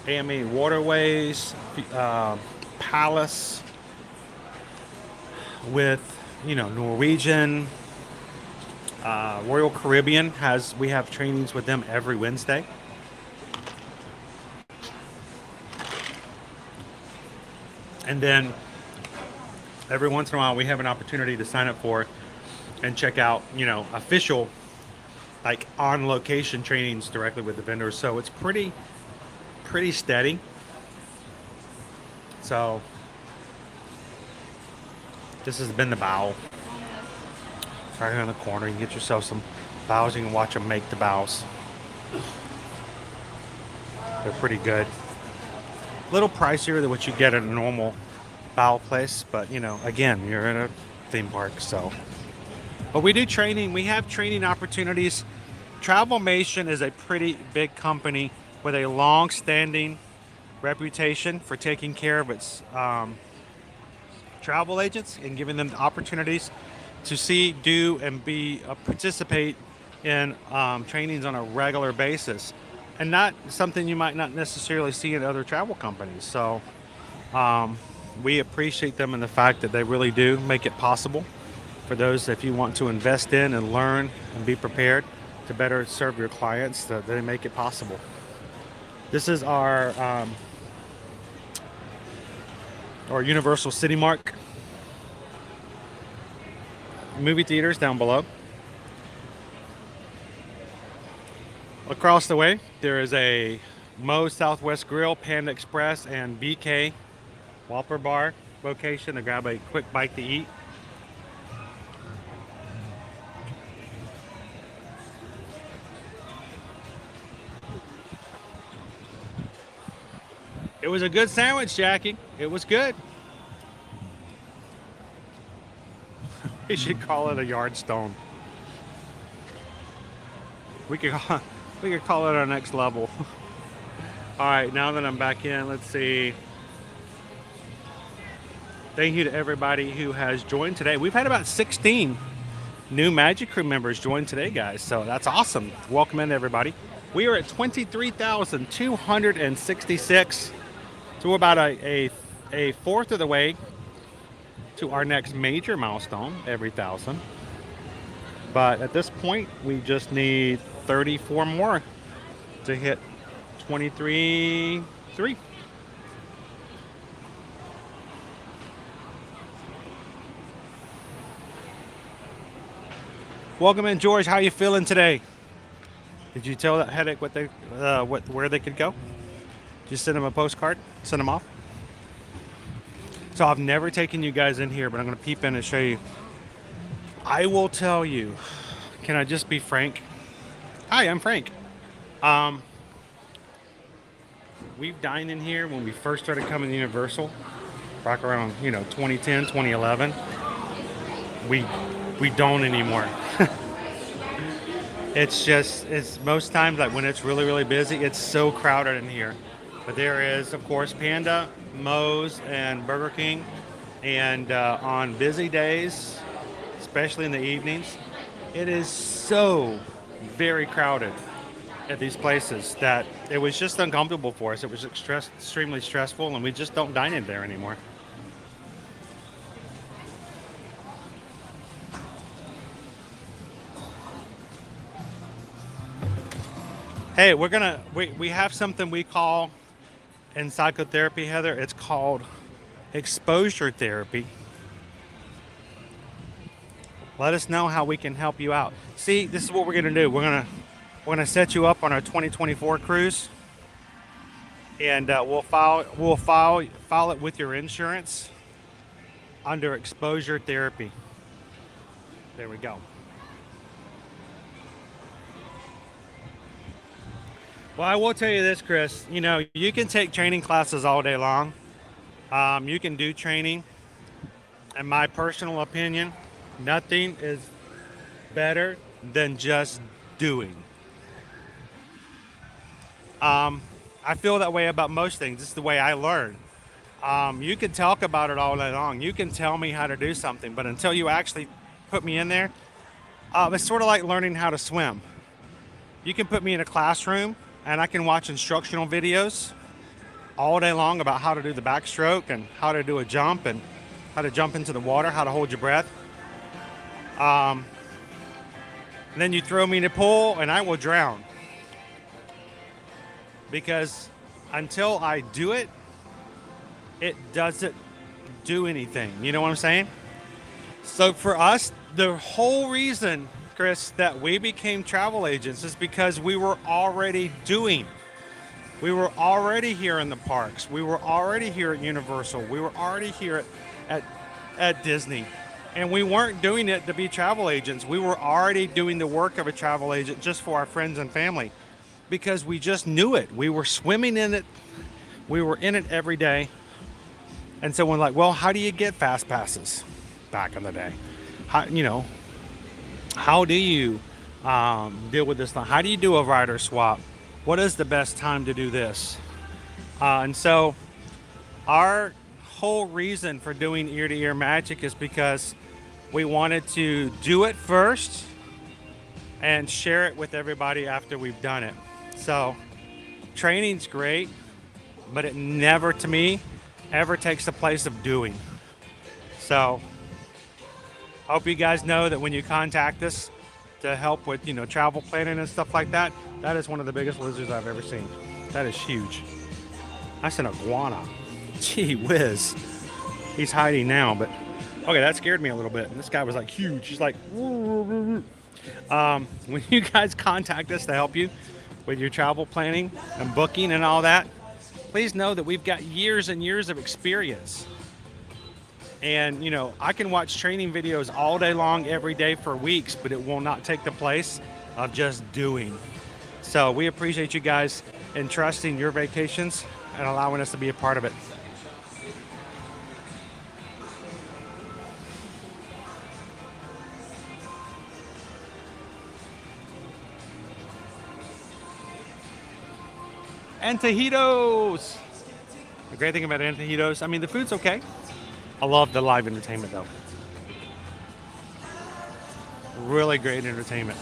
AMA waterways, Palace, with Norwegian, Royal Caribbean we have trainings with them every Wednesday. And then every once in a while we have an opportunity to sign up for and check out, official, like on location trainings directly with the vendors. So it's pretty steady. So this has been the bow. Right here in the corner, you can get yourself some bows. You can watch them make the bows. They're pretty good. A little pricier than what you get at a normal bow place, but again, you're in a theme park, so. But we do training. We have training opportunities. Travelmation is a pretty big company with a long-standing reputation for taking care of its travel agents and giving them the opportunities to see, do, and participate in trainings on a regular basis, and not something you might not necessarily see in other travel companies. So we appreciate them in the fact that they really do make it possible for those, if you want to invest in and learn and be prepared to better serve your clients, that they make it possible. This is our Universal City Mark movie theaters down below. Across the way, there is a Moe's Southwest Grill, Panda Express, and BK Whopper Bar location to grab a quick bite to eat. It was a good sandwich, Jackie. It was good. We should call it a yardstone. We could call it our next level. All right, now that I'm back in, let's see. Thank you to everybody who has joined today. We've had about 16 new Magic Crew members join today, guys. So that's awesome. Welcome in, everybody. We are at 23,266. So we're about a fourth of the way to our next major milestone, every 1,000. But at this point, we just need 34 more to hit 23.3. Welcome in, George. How you feeling today? Did you tell that headache where they could go? Did you send them a postcard? Send them off? So I've never taken you guys in here, but I'm going to peep in and show you. I will tell you. Can I just be frank? Hi, I'm Frank. We've dined in here when we first started coming to Universal, back around 2010, 2011. We don't anymore. It's most times, like when it's really, really busy, it's so crowded in here. But there is, of course, Panda, Moe's, and Burger King. And on busy days, especially in the evenings, it is so very crowded at these places that it was just uncomfortable for us. It was extremely stressful, and we just don't dine in there anymore. Hey, we have something we call in psychotherapy, Heather. It's called exposure therapy. Let us know how we can help you out. See, this is what we're gonna do. We're gonna set you up on our 2024 cruise, and we'll file it with your insurance under exposure therapy. There we go. Well, I will tell you this, Chris. You can take training classes all day long. You can do training. In my personal opinion, nothing is better than just doing. I feel that way about most things. This is the way I learn. You can talk about it all day long. You can tell me how to do something, but until you actually put me in there, it's sort of like learning how to swim. You can put me in a classroom, and I can watch instructional videos all day long about how to do the backstroke and how to do a jump and how to jump into the water, how to hold your breath. And then you throw me in the pool and I will drown. Because until I do it, it doesn't do anything. You know what I'm saying? So for us, the whole reason, Chris, that we became travel agents is because we were already doing. We were already here in the parks. We were already here at Universal. We were already here at Disney. And we weren't doing it to be travel agents. We were already doing the work of a travel agent just for our friends and family because we just knew it. We were swimming in it. We were in it every day. And so we're like, well, how do you get fast passes back in the day? How do you deal with this? How do you do a rider swap? What is the best time to do this? And so our whole reason for doing ear-to-ear magic is because we wanted to do it first and share it with everybody after we've done it. So training's great, but it never, to me, ever takes the place of doing. So I hope you guys know that when you contact us to help with, travel planning and stuff like that, that is one of the biggest lizards I've ever seen. That is huge. That's an iguana. Gee whiz. He's hiding now, but okay, that scared me a little bit. And this guy was like huge. He's like, when you guys contact us to help you with your travel planning and booking and all that, please know that we've got years and years of experience. And, I can watch training videos all day long, every day for weeks, but it will not take the place of just doing. So we appreciate you guys entrusting your vacations and allowing us to be a part of it. Antojitos! The great thing about Antojitos, the food's okay. I love the live entertainment though. Really great entertainment.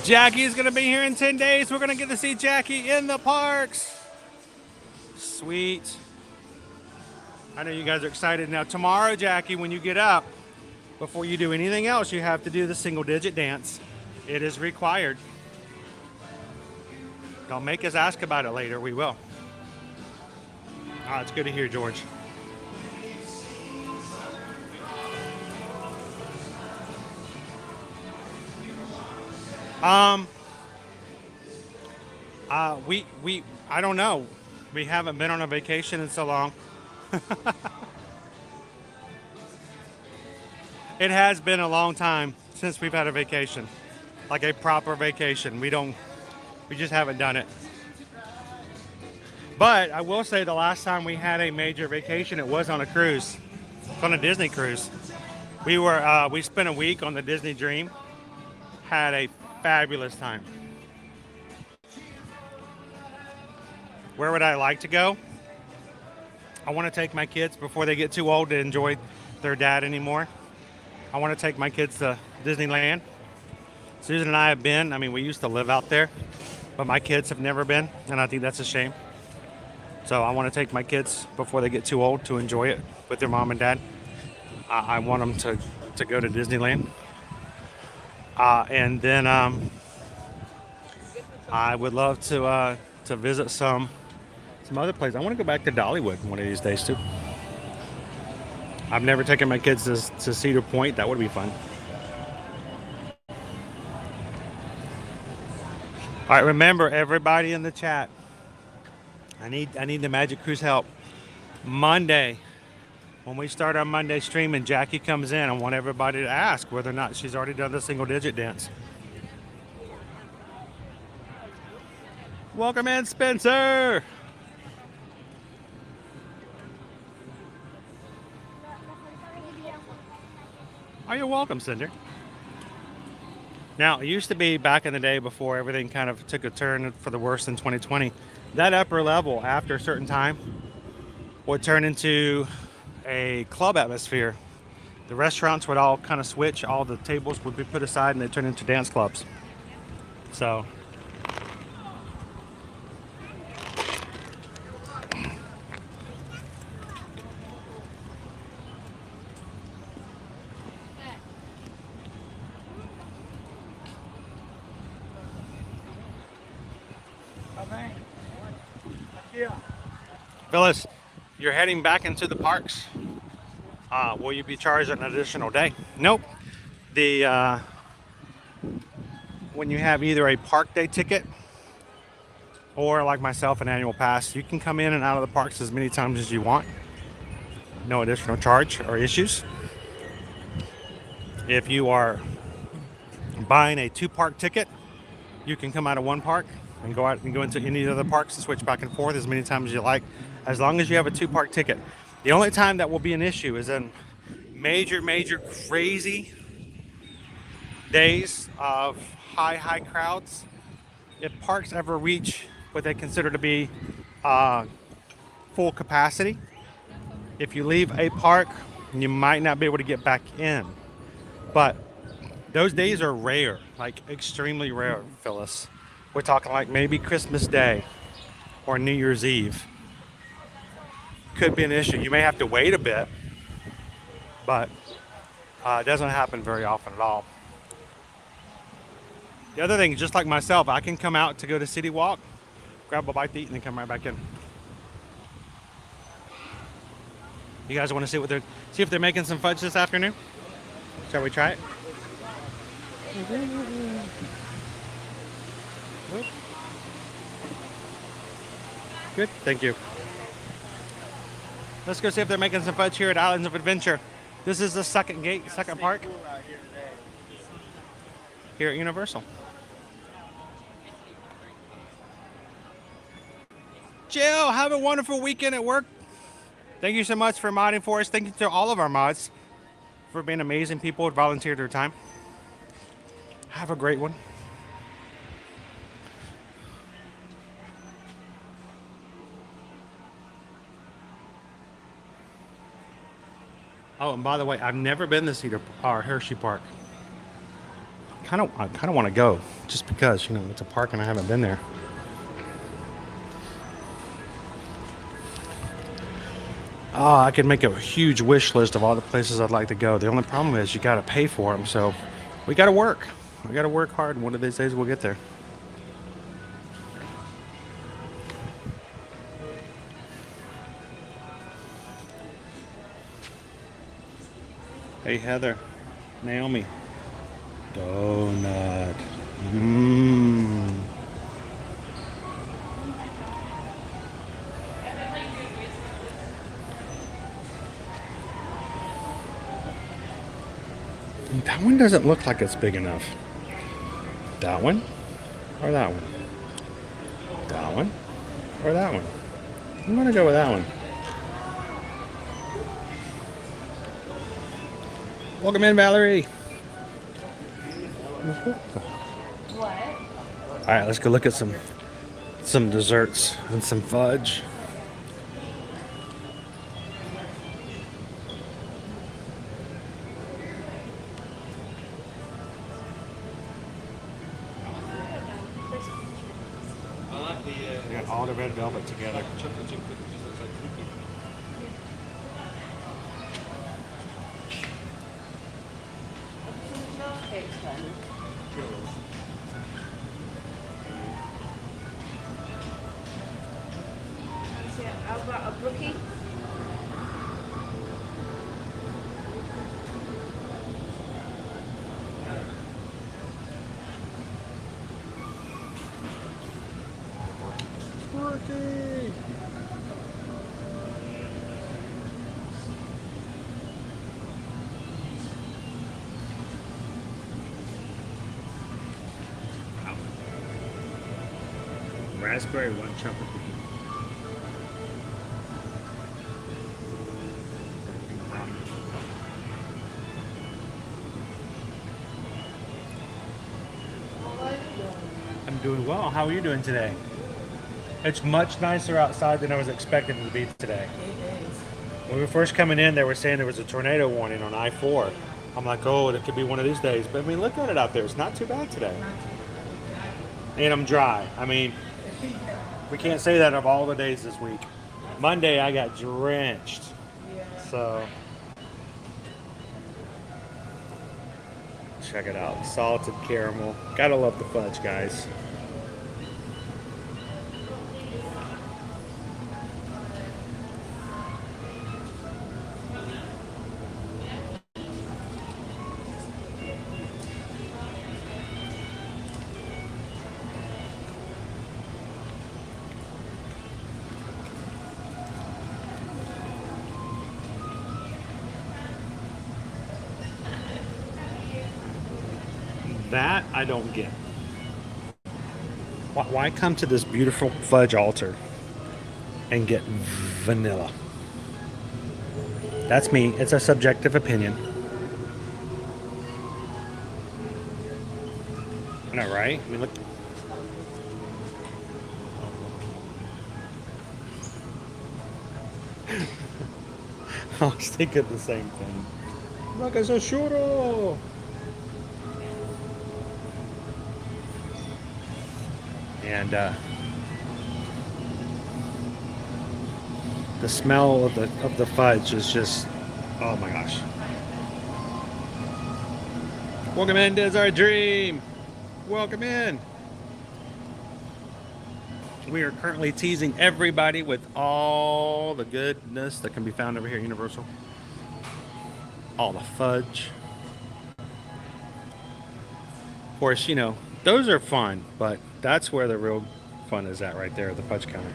Jackie is going to be here in 10 days. We're going to get to see Jackie in the parks. Sweet. I know you guys are excited. Now tomorrow, Jackie, when you get up, before you do anything else, you have to do the single digit dance. It is required. Don't make us ask about it later. We will. Oh, it's good to hear, George. Um, I don't know. We haven't been on a vacation in so long. It has been a long time since we've had a vacation, like a proper vacation. We just haven't done it. But I will say the last time we had a major vacation, it was on a cruise, on a Disney cruise. We spent a week on the Disney Dream, had a fabulous time. Where would I like to go? I want to take my kids before they get too old to enjoy their dad anymore. I want to take my kids to Disneyland. Susan and I have been. I mean, we used to live out there, but my kids have never been, and I think that's a shame. So I want to take my kids before they get too old to enjoy it with their mom and dad. I want them to go to Disneyland. And then I would love to visit some other places. I want to go back to Dollywood one of these days too. I've never taken my kids to Cedar Point. That would be fun. All right, remember everybody in the chat. I need the Magic Cruise help. Monday, when we start our Monday stream and Jackie comes in, I want everybody to ask whether or not she's already done the single digit dance. Welcome in, Spencer. Oh, you're welcome, Cinder. Now, it used to be back in the day before everything kind of took a turn for the worse in 2020. That upper level, after a certain time, would turn into a club atmosphere. The restaurants would all kind of switch. All the tables would be put aside and they turn into dance clubs. So... Phyllis, you're heading back into the parks. Will you be charged an additional day? Nope. When you have either a park day ticket or, like myself, an annual pass, you can come in and out of the parks as many times as you want. No additional charge or issues. If you are buying a 2-park ticket, you can come out of one park and go out and go into any of the parks and switch back and forth as many times as you like, as long as you have a 2-park ticket. The only time that will be an issue is in major crazy days of high crowds. If parks ever reach what they consider to be full capacity, if you leave a park, you might not be able to get back in. But those days are rare, like extremely rare, Phyllis. We're talking like maybe Christmas Day or New Year's Eve. Could be an issue. You may have to wait a bit, but it doesn't happen very often at all. The other thing, just like myself, I can come out to go to City Walk, grab a bite to eat, and then come right back in. You guys want to see if they're making some fudge this afternoon? Shall we try it? Good, thank you. Let's go see if they're making some fudge here at Islands of Adventure. This is the second gate, second park here at Universal. Jill, have a wonderful weekend at work. Thank you so much for modding for us. Thank you to all of our mods for being amazing people who volunteered their time. Have a great one. Oh, and by the way, I've never been to Hershey Park. I kind of want to go, just because, you know, it's a park and I haven't been there. Oh, I could make a huge wish list of all the places I'd like to go. The only problem is you got to pay for them, so we got to work. We got to work hard, and one of these days we'll get there. Hey, Heather, Naomi, donut. one doesn't look like it's big enough. That one or that one? That one or that one? I'm gonna go with that one. Welcome in, Valerie. What? All right, let's go look at some desserts and some fudge. We got all the red velvet together. I've got a brookie. Turkey. Raspberry one chocolate cookie. I'm doing well. How are you doing today? It's much nicer outside than I was expecting it to be today. When we were first coming in, they were saying there was a tornado warning on I-4. I'm like, oh, it could be one of these days. But I mean, look at it out there. It's not too bad today. And I'm dry. I mean, we can't say that of all the days this week. Monday, I got drenched. So, check it out. Salted caramel. Gotta love the fudge, guys. That I don't get. Why come to this beautiful fudge altar and get vanilla? That's me. It's a subjective opinion. I know, right? I mean, look. I was thinking the same thing. Look, it's a churro. And the smell of the fudge is just, oh my gosh. Welcome in, Desert Dream. Welcome in. We are currently teasing everybody with all the goodness that can be found over here at Universal. All the fudge. Of course, you know, those are fun, but that's where the real fun is at right there, the fudge counter.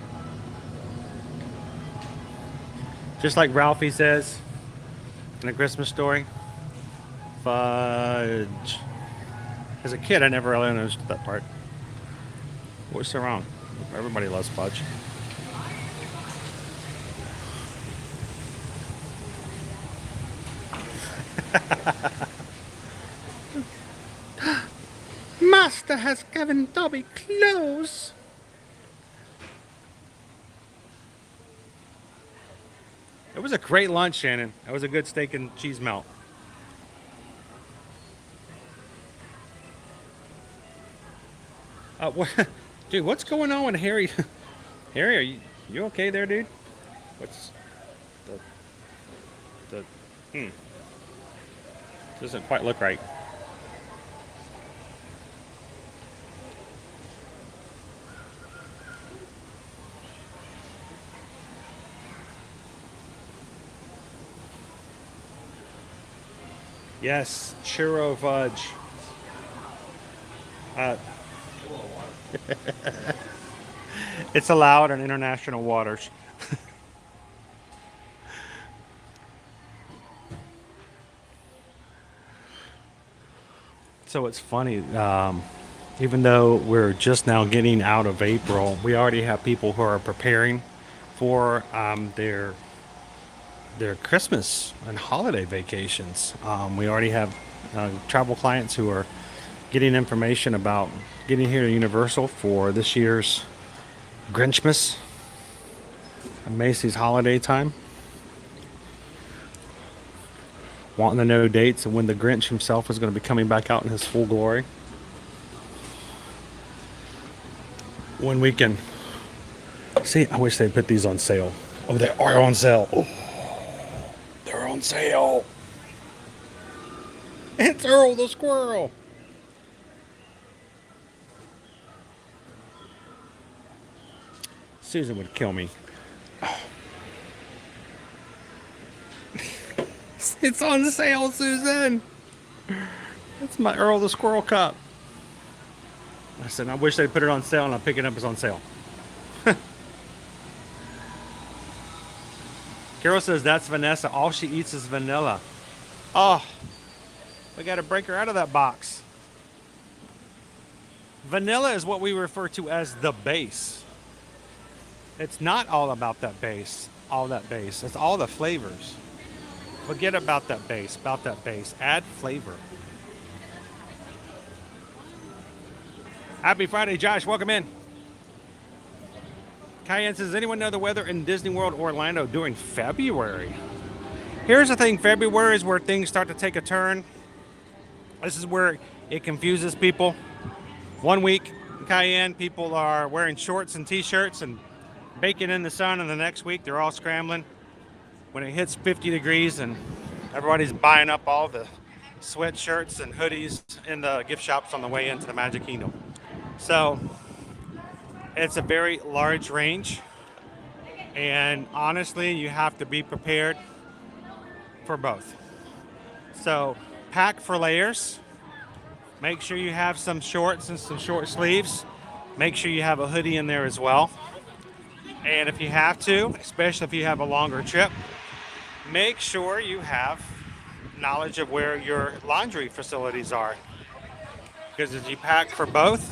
Just like Ralphie says in A Christmas Story, fudge. As a kid, I never really understood that part. What's so wrong? Everybody loves fudge. Master has given Dobby clothes. It was a great lunch, Shannon. That was a good steak and cheese melt. What, dude? What's going on with Harry? Harry, are you okay there, dude? What's the doesn't quite look right. Yes, churro fudge. It's allowed in international waters. So it's funny. Even though we're just now getting out of April, we already have people who are preparing for their Christmas and holiday vacations. We already have travel clients who are getting information about getting here to Universal for this year's Grinchmas and Macy's holiday time. Wanting to know dates and when the Grinch himself is going to be coming back out in his full glory. When we can see, I wish they'd put these on sale. Oh, they are on sale. Oh, they're on sale. It's Earl the squirrel. Susan would kill me. Oh. It's on sale, Susan. It's my Earl the Squirrel cup. I said, I wish they'd put it on sale, and I'll pick it up as on sale. Carol says, that's Vanessa. All she eats is vanilla. Oh, we got to break her out of that box. Vanilla is what we refer to as the base. It's not all about that base. All that base. It's all the flavors. Forget about that base. Add flavor. Happy Friday, Josh. Welcome in. Cayenne says, anyone know the weather in Disney World Orlando during February? Here's the thing. February is where things start to take a turn. This is where it confuses people. 1 week in Cayenne, people are wearing shorts and t-shirts and baking in the sun, and the next week they're all scrambling when it hits 50 degrees and everybody's buying up all the sweatshirts and hoodies in the gift shops on the way into the Magic Kingdom. So it's a very large range, and honestly, you have to be prepared for both. So pack for layers. Make sure you have some shorts and some short sleeves. Make sure you have a hoodie in there as well. And if you have to, especially if you have a longer trip, make sure you have knowledge of where your laundry facilities are. Because as you pack for both,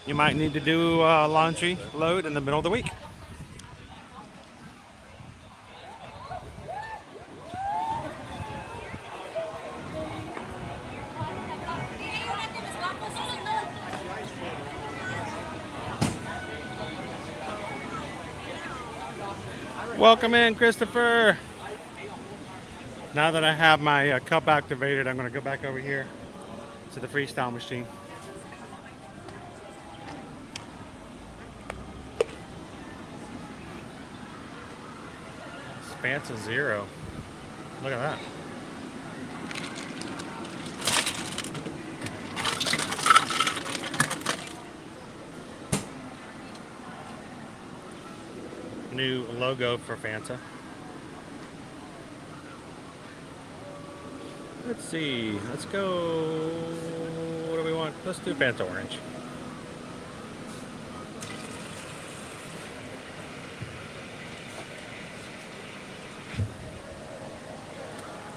you might need to do a laundry load in the middle of the week. Welcome in, Christopher. Now that I have my cup activated, I'm going to go back over here to the freestyle machine. Fanta Zero. Look at that. New logo for Fanta. Let's see. Let's go. What do we want? Let's do Fanta Orange.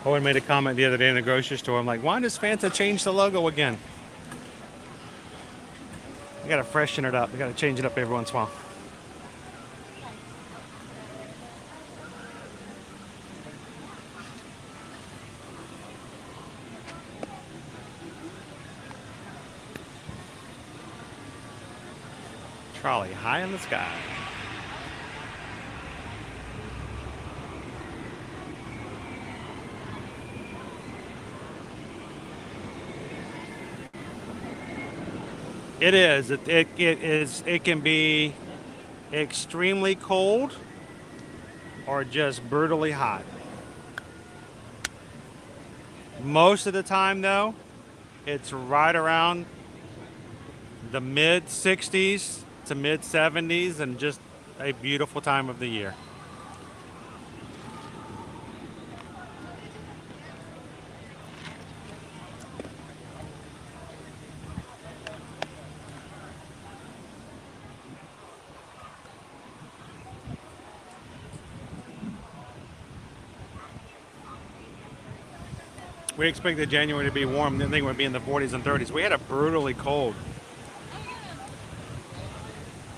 Owen made a comment the other day in the grocery store. I'm like, why does Fanta change the logo again? I gotta freshen it up. I gotta change it up every once in a while. Trolley high in the sky. It is. It can be extremely cold or just brutally hot. Most of the time, though, it's right around the mid 60s to mid 70s, and just a beautiful time of the year. We expected January to be warm. Didn't think it would be in the 40s and 30s. We had a brutally cold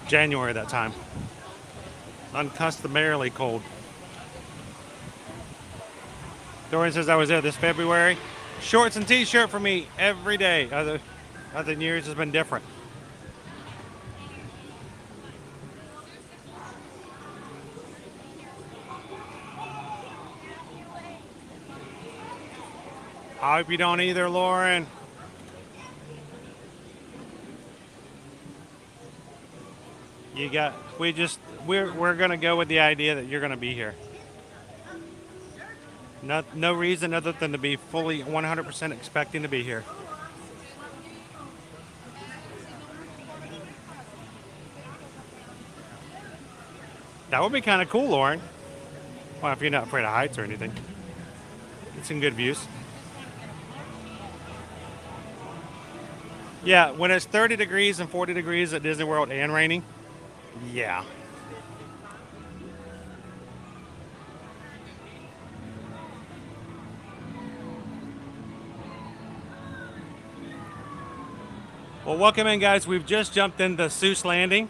January that time. Uncustomarily cold. Dorian says I was there this February. Shorts and t-shirt for me every day. Other years has been different. I hope you don't either, Lauren. We're gonna go with the idea that you're gonna be here. No reason other than to be fully 100% expecting to be here. That would be kind of cool, Lauren. Well, if you're not afraid of heights or anything. Get some good views. Yeah, when it's 30 degrees and 40 degrees at Disney World and raining, yeah. Well, welcome in, guys. We've just jumped into Seuss Landing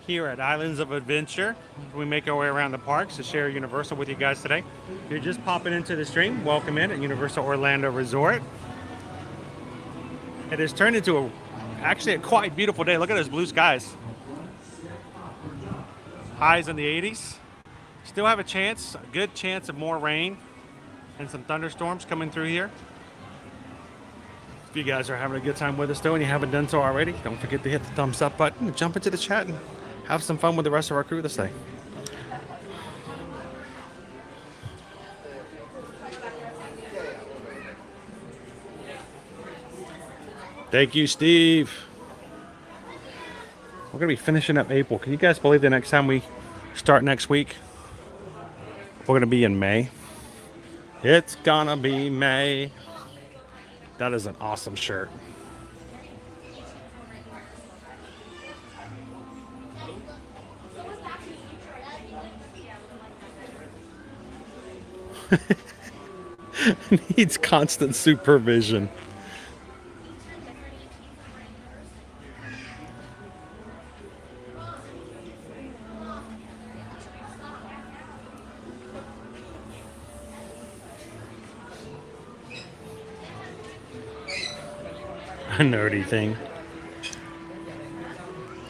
here at Islands of Adventure. We make our way around the parks to share Universal with you guys today. If you're just popping into the stream, welcome in at Universal Orlando Resort. It has turned into actually a quite beautiful day. Look at those blue skies. Highs in the 80s. Still have a good chance of more rain and some thunderstorms coming through here. If you guys are having a good time with us though and you haven't done so already, don't forget to hit the thumbs up button and jump into the chat and have some fun with the rest of our crew this day. Thank you, Steve. We're going to be finishing up April. Can you guys believe the next time we start next week, we're going to be in May? It's going to be May. That is an awesome shirt. Needs constant supervision. A nerdy thing.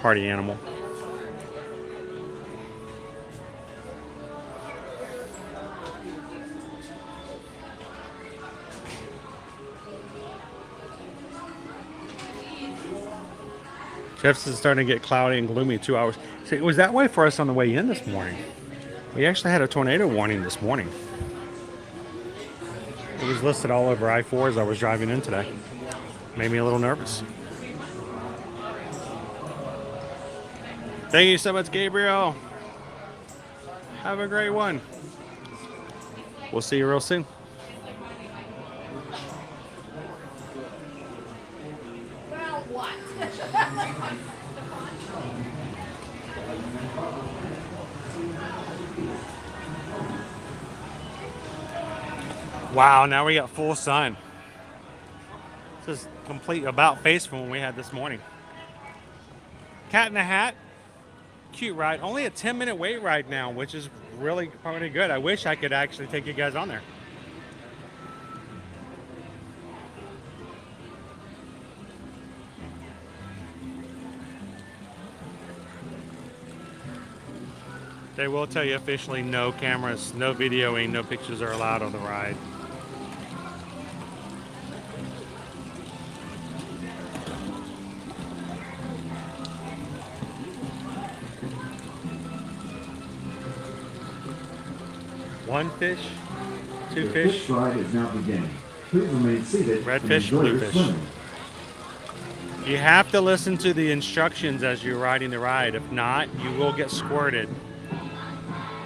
Party animal. Jeff's is starting to get cloudy and gloomy 2 hours. See, it was that way for us on the way in this morning. We actually had a tornado warning this morning. It was listed all over I-4 as I was driving in today. Made me a little nervous. Thank you so much, Gabriel. Have a great one. We'll see you real soon. Well, what? Wow, now we got full sun. This is complete about face from what we had this morning. Cat in the Hat, cute ride. Only a 10-minute wait ride now, which is really pretty good. I wish I could actually take you guys on there. They will tell you officially no cameras, no videoing, no pictures are allowed on the ride. One fish, two The fish. fish ride is now beginning. Please remain seated. Red and fish, enjoy blue your fish. swimming. You have to listen to the instructions as you're riding the ride. If not, you will get squirted.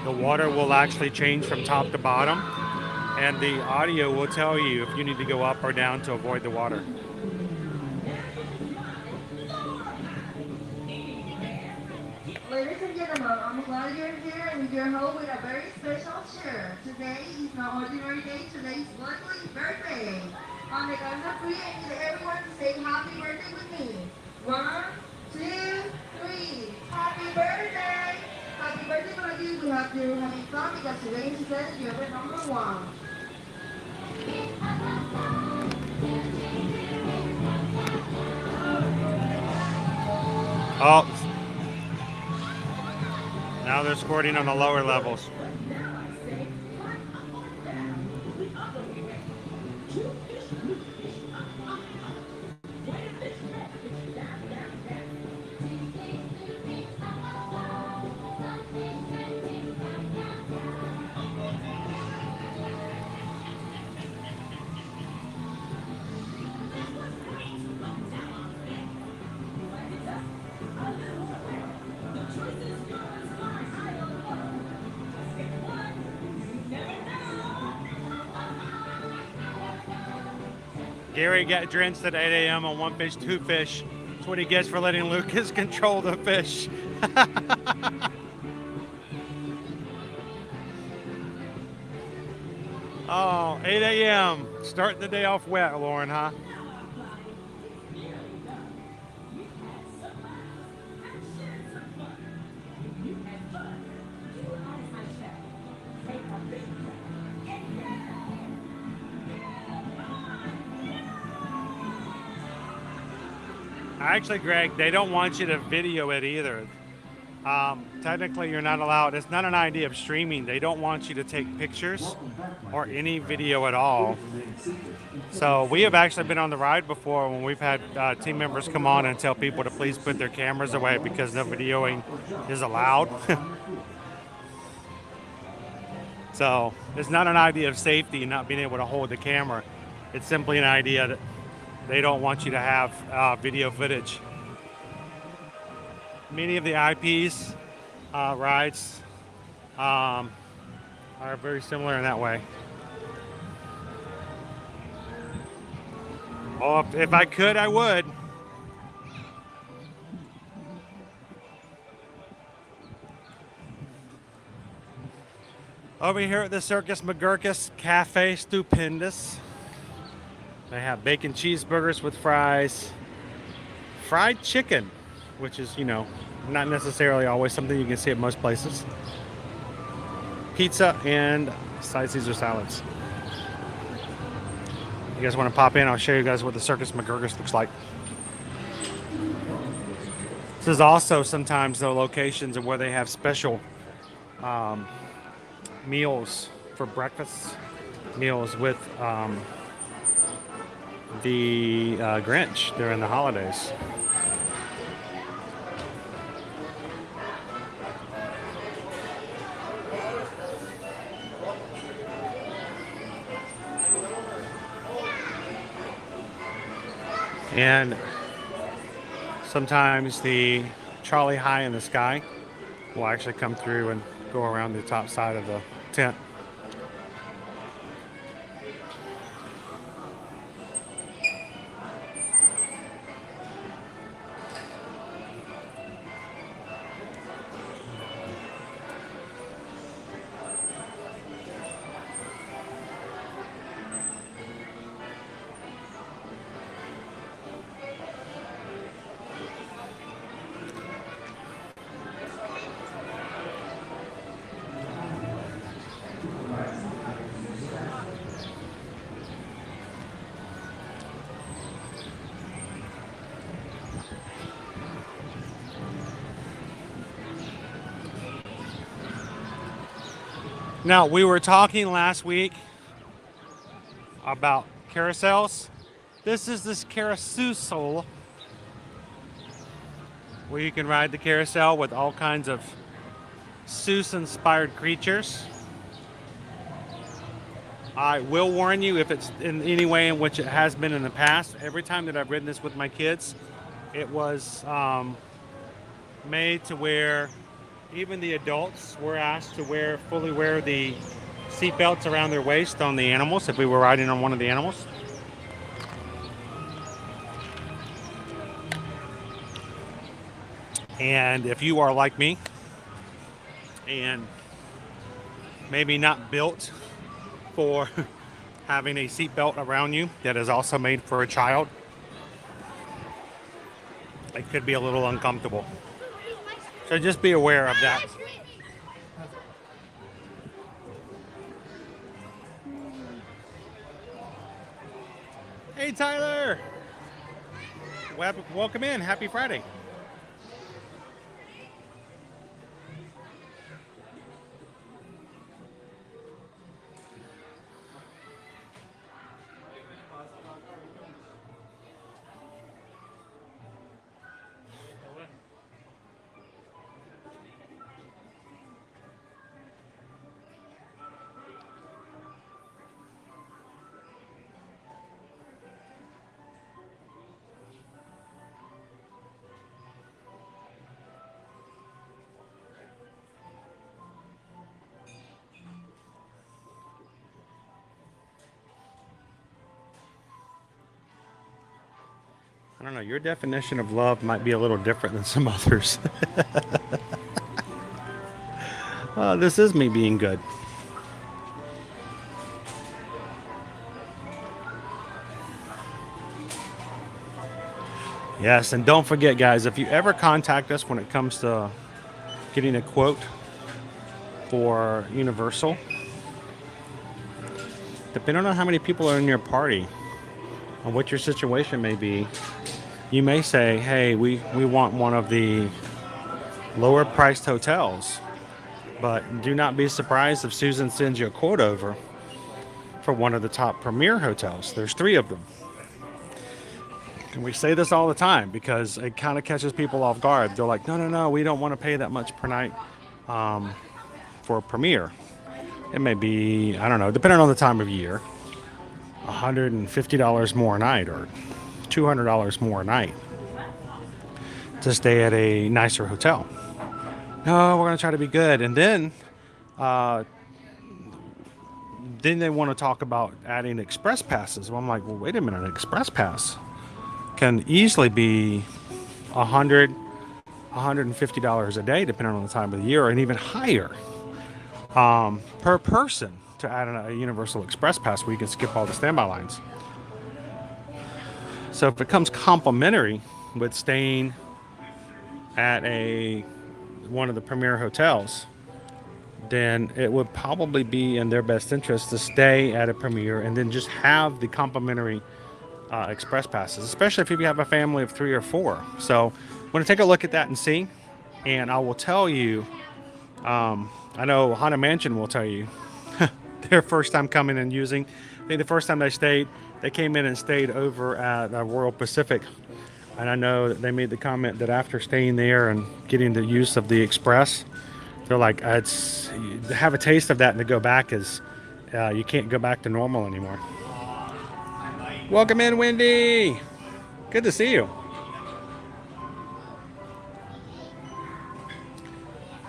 The water will actually change from top to bottom, and the audio will tell you if you need to go up or down to avoid the water. Ladies and gentlemen, I'm glad you're here and you're home with a very special cheer. Today is no ordinary day. Today is Luckily birthday. On the count of three, I need everyone to say happy birthday with me. 1, 2, 3. Happy birthday! Happy birthday, but I do we have to have it fun because today is the you're the number 1. Oh. Now they're squirting on the lower levels. Gary got drenched at 8 a.m. on one fish, two fish. That's what he gets for letting Lucas control the fish. Oh, 8 a.m. Starting the day off wet, Lauren, huh? Actually, Greg, they don't want you to video it either. Technically, you're not allowed. It's not an idea of streaming. They don't want you to take pictures or any video at all. So we have actually been on the ride before when we've had team members come on and tell people to please put their cameras away because no videoing is allowed. So it's not an idea of safety not being able to hold the camera. It's simply an idea that they don't want you to have video footage. Many of the IPs rides are very similar in that way. Oh, if I could, I would. Over here at the Circus McGurkus Cafe Stupendous, they have bacon cheeseburgers with fries, fried chicken, which is, you know, not necessarily always something you can see at most places, pizza, and side Caesar salads. You guys want to pop in? I'll show you guys what the Circus McGurkus looks like. This is also sometimes the locations of where they have special meals for breakfast, meals with the Grinch during the holidays. And sometimes the Charlie High in the Sky will actually come through and go around the top side of the tent. Now, we were talking last week about carousels. This is this carousel where you can ride the carousel with all kinds of Seuss-inspired creatures. I will warn you, if it's in any way in which it has been in the past, every time that I've ridden this with my kids, it was made to where even the adults were asked to fully wear the seat belts around their waist on the animals if we were riding on one of the animals. And if you are like me and maybe not built for having a seatbelt around you that is also made for a child, it could be a little uncomfortable. So just be aware of that. Hey, Tyler. Welcome in. Happy Friday. I don't know, your definition of love might be a little different than some others. This is me being good. Yes, and don't forget, guys, if you ever contact us when it comes to getting a quote for Universal, depending on how many people are in your party and what your situation may be, you may say, hey, we want one of the lower priced hotels, but do not be surprised if Susan sends you a quote over for one of the top premier hotels. There's 3 of them. And we say this all the time because it kind of catches people off guard. They're like, no, we don't want to pay that much per night for a premier. It may be, I don't know, depending on the time of year, $150 more a night or $200 more a night to stay at a nicer hotel. No, we're going to try to be good. And then they want to talk about adding express passes. Well, I'm like, well, wait a minute, an express pass can easily be $100, $150 a day, depending on the time of the year, and even higher per person to add a Universal Express Pass where you can skip all the standby lines. So if it comes complimentary with staying at one of the premier hotels, then it would probably be in their best interest to stay at a premier and then just have the complimentary express passes, especially if you have a family of 3 or 4. So I'm going to take a look at that and see, and I will tell you, I know Haunted Mansion will tell you their first time coming and using. I think the first time they came in and stayed over at Royal Pacific, and I know that they made the comment that after staying there and getting the use of the express, they're like, to have a taste of that and to go back is you can't go back to normal anymore. Welcome in, Wendy. Good to see you.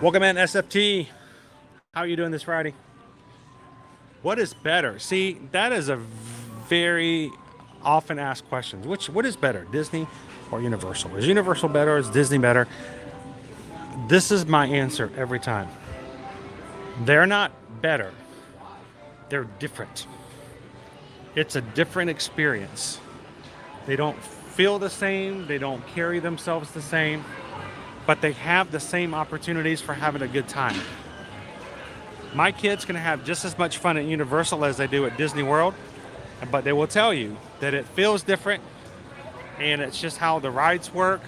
Welcome in, SFT. How are you doing this Friday? What is better? See, that is a very often asked question. What is better, Disney or Universal? Is Universal better? Is Disney better? This is my answer every time. They're not better. They're different. It's a different experience. They don't feel the same. They don't carry themselves the same. But they have the same opportunities for having a good time. My kids can have just as much fun at Universal as they do at Disney World, but they will tell you that it feels different, and it's just how the rides work,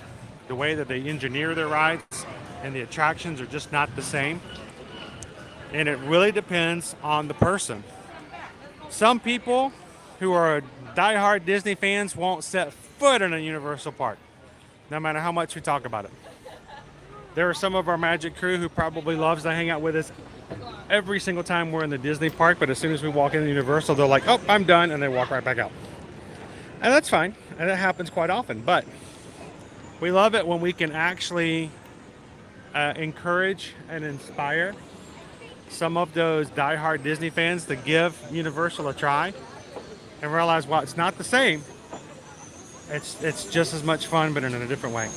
the way that they engineer their rides, and the attractions are just not the same. And it really depends on the person. Some people who are diehard Disney fans won't set foot in a Universal park, no matter how much we talk about it. There are some of our Magic crew who probably loves to hang out with us every single time we're in the Disney park, but as soon as we walk into Universal, they're like, oh, I'm done, and they walk right back out. And that's fine, and that happens quite often, but we love it when we can actually encourage and inspire some of those diehard Disney fans to give Universal a try and realize, well, it's not the same. It's just as much fun, but in a different way.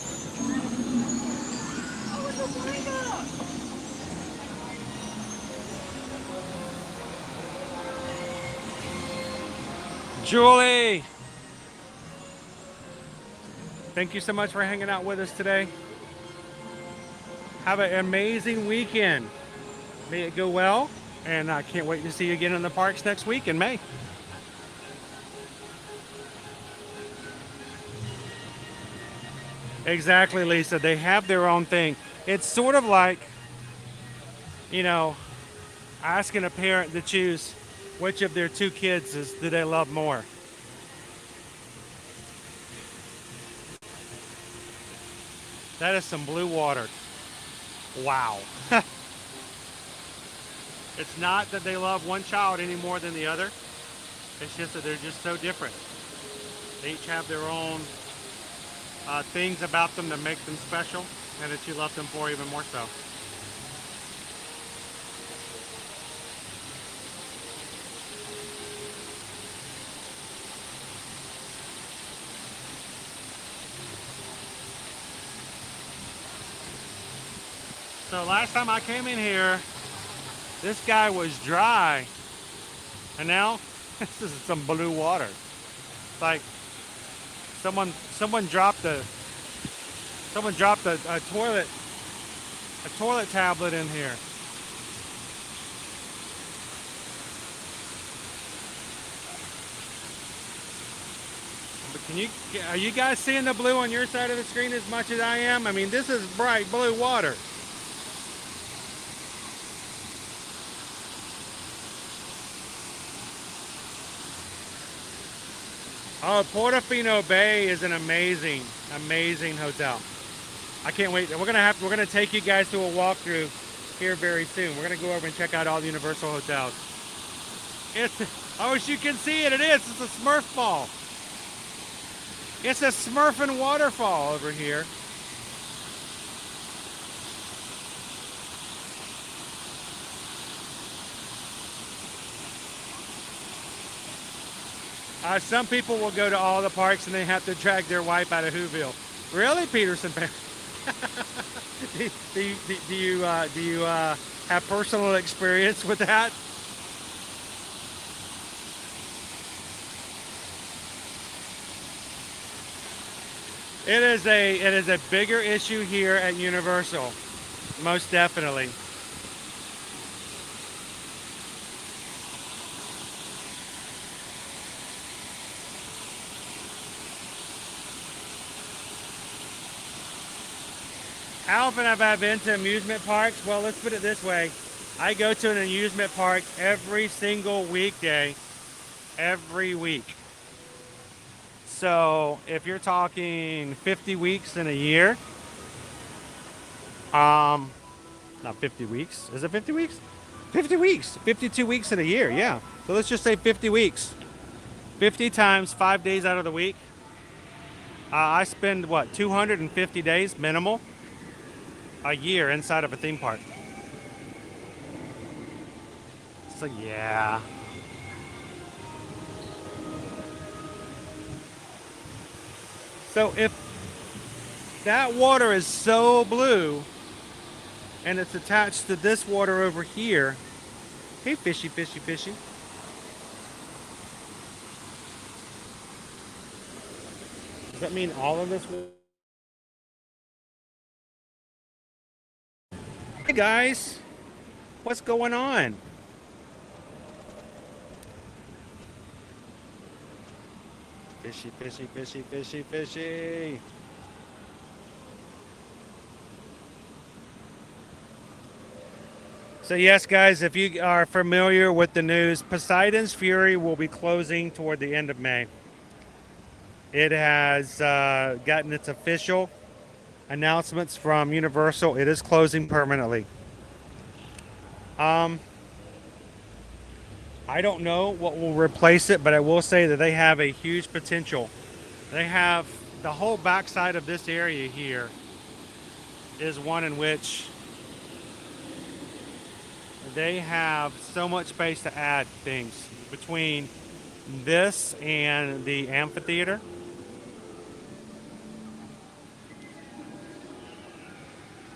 Julie, thank you so much for hanging out with us today. Have an amazing weekend. May it go well, and I can't wait to see you again in the parks next week in May. Exactly, Lisa. They have their own thing. It's sort of like, you know, asking a parent to choose which of their two kids do they love more. That is some blue water. Wow. It's not that they love one child any more than the other. It's just that they're just so different. They each have their own things about them that make them special, and that you love them for even more so. So last time I came in here, this guy was dry, and now this is some blue water. It's like someone dropped a toilet tablet in here. But are you guys seeing the blue on your side of the screen as much as I am? I mean, this is bright blue water. Oh, Portofino Bay is an amazing, amazing hotel. I can't wait. We're gonna take you guys to a walkthrough here very soon. We're gonna go over and check out all the Universal hotels. As you can see it's a Smurf ball. It's a Smurfing waterfall over here. Some people will go to all the parks and they have to drag their wife out of Whoville. Really, Peterson? do you have personal experience with that? It is a bigger issue here at Universal, most definitely. How often have I been to amusement parks? Well, let's put it this way. I go to an amusement park every single weekday, every week. So if you're talking 50 weeks in a year, not 50 weeks. Is it 50 weeks? 50 weeks. 52 weeks in a year, yeah. So let's just say 50 weeks. 50 times 5 days out of the week. I spend, 250 days minimal a year inside of a theme park. So yeah. So if that water is so blue and it's attached to this water over here, hey fishy, fishy, fishy. Does that mean all of this? Hey guys, what's going on? Fishy, fishy, fishy, fishy, fishy. So yes, guys, if you are familiar with the news, Poseidon's Fury will be closing toward the end of May. It has gotten its official announcements from Universal. It is closing permanently. I don't know what will replace it, but I will say that they have a huge potential. They have the whole backside of this area here is one in which they have so much space to add things between this and the amphitheater.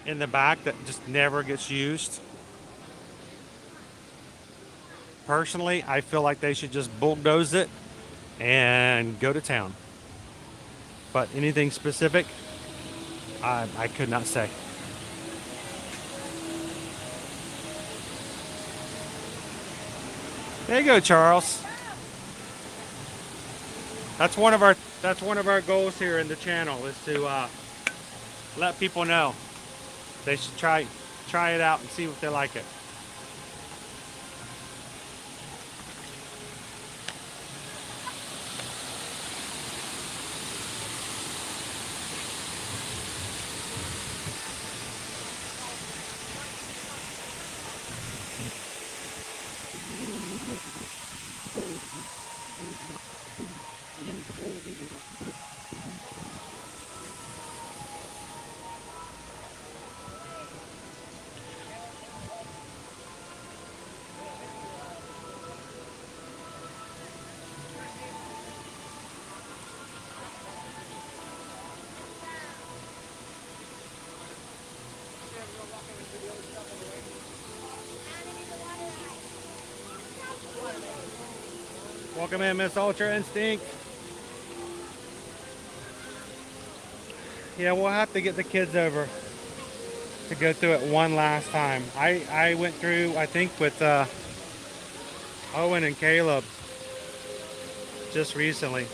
In the back that just never gets used. Personally, I feel like they should just bulldoze it and go to town. But anything specific, I could not say. There you go, Charles. That's one of our goals here in the channel, is to let people know they should try it out and see if they like it. Welcome in, Miss Ultra Instinct. Yeah, we'll have to get the kids over to go through it one last time. I went through, I think, with Owen and Caleb just recently.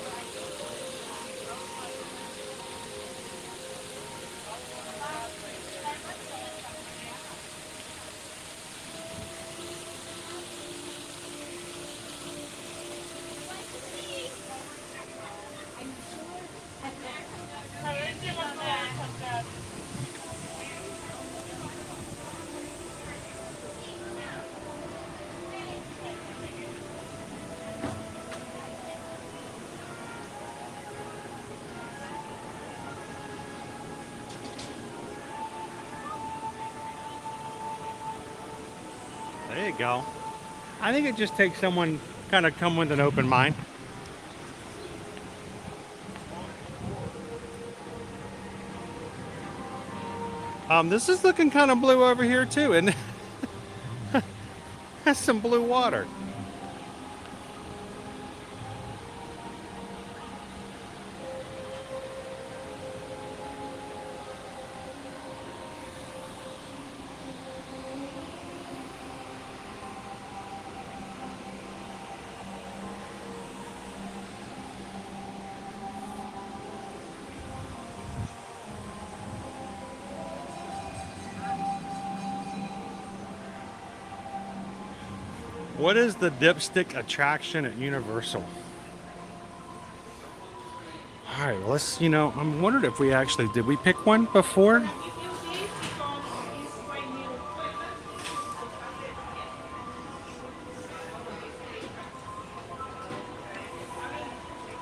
There you go. I think it just takes someone kind of come with an open mind. This is looking kind of blue over here too, and has some blue water. What is the dipstick attraction at Universal? All right, let's, I'm wondering if did we pick one before?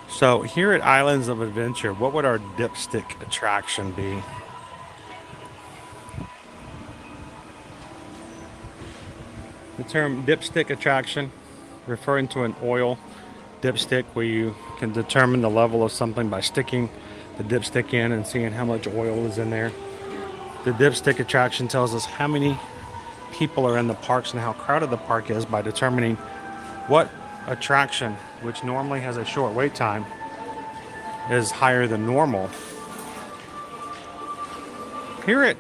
So here at Islands of Adventure, what would our dipstick attraction be? The term dipstick attraction, referring to an oil dipstick where you can determine the level of something by sticking the dipstick in and seeing how much oil is in there. The dipstick attraction tells us how many people are in the parks and how crowded the park is by determining what attraction, which normally has a short wait time, is higher than normal. Here at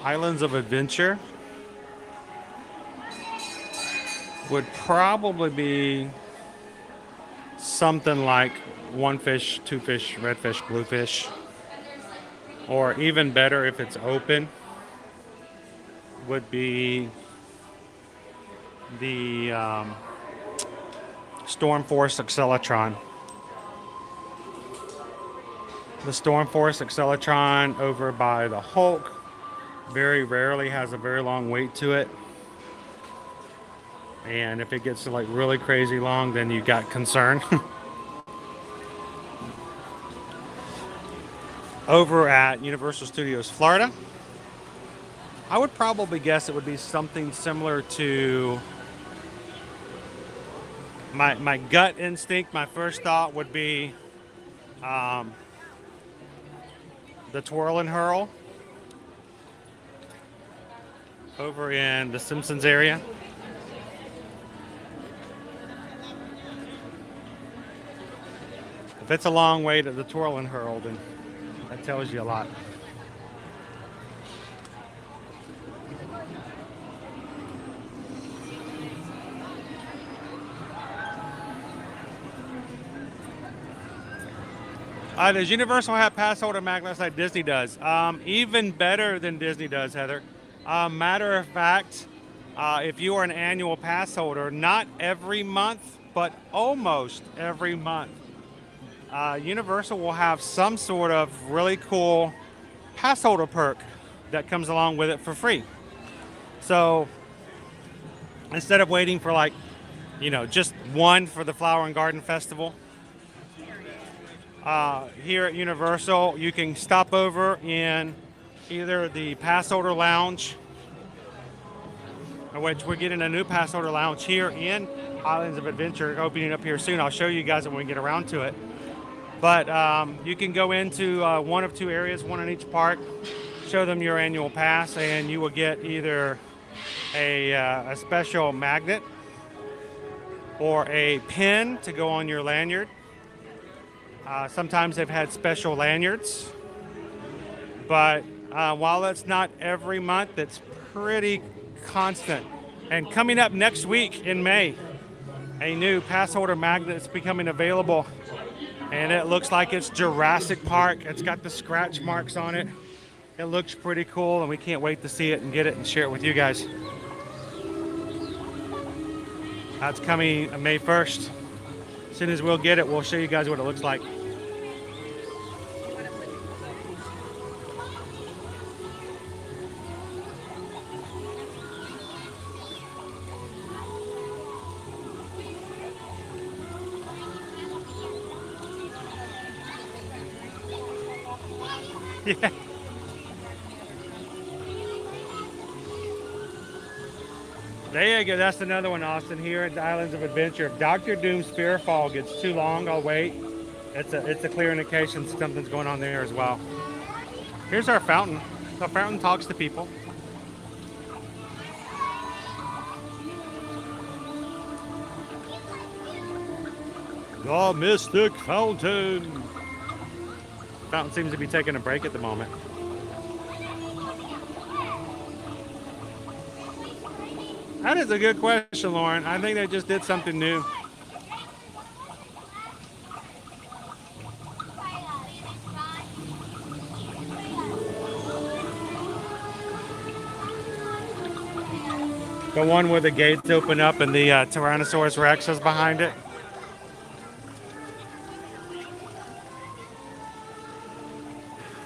Islands of Adventure would probably be something like one fish, two fish, red fish, blue fish, or even better if it's open, would be the Storm Force Acceleratron. The Storm Force Acceleratron over by the Hulk very rarely has a very long wait to it. And if it gets like really crazy long, then you got concern. Over at Universal Studios Florida, I would probably guess it would be something similar to my gut instinct. My first thought would be the Twirl and Hurl over in the Simpsons area. If it's a long way to the twirling hurl, then that tells you a lot. Does Universal have pass holder magnets like Disney does? Even better than Disney does, Heather. Matter of fact, if you are an annual pass holder, not every month, but almost every month, Universal will have some sort of really cool pass holder perk that comes along with it for free. So instead of waiting for like, just one for the Flower and Garden Festival, here at Universal, you can stop over in either the pass holder lounge, which we're getting a new pass holder lounge here in Islands of Adventure, opening up here soon. I'll show you guys when we get around to it. But you can go into one of two areas, one in each park, show them your annual pass, and you will get either a special magnet or a pin to go on your lanyard. Sometimes they've had special lanyards, but while it's not every month, it's pretty constant. And coming up next week in May, a new pass holder magnet is becoming available, and it looks like it's Jurassic Park. It's got the scratch marks on it. It looks pretty cool, and we can't wait to see it and get it and share it with you guys. That's coming May 1st. As soon as we'll get it, we'll show you guys what it looks like. Yeah. There you go. That's another one, Austin, here at the Islands of Adventure. If Dr. Doom's Spearfall gets too long, I'll wait. It's a clear indication something's going on there as well. Here's our fountain. The fountain talks to people. The Mystic Fountain. Fountain seems to be taking a break at the moment. That is a good question, Lauren. I think they just did something new. The one where the gates open up and the Tyrannosaurus Rex is behind it.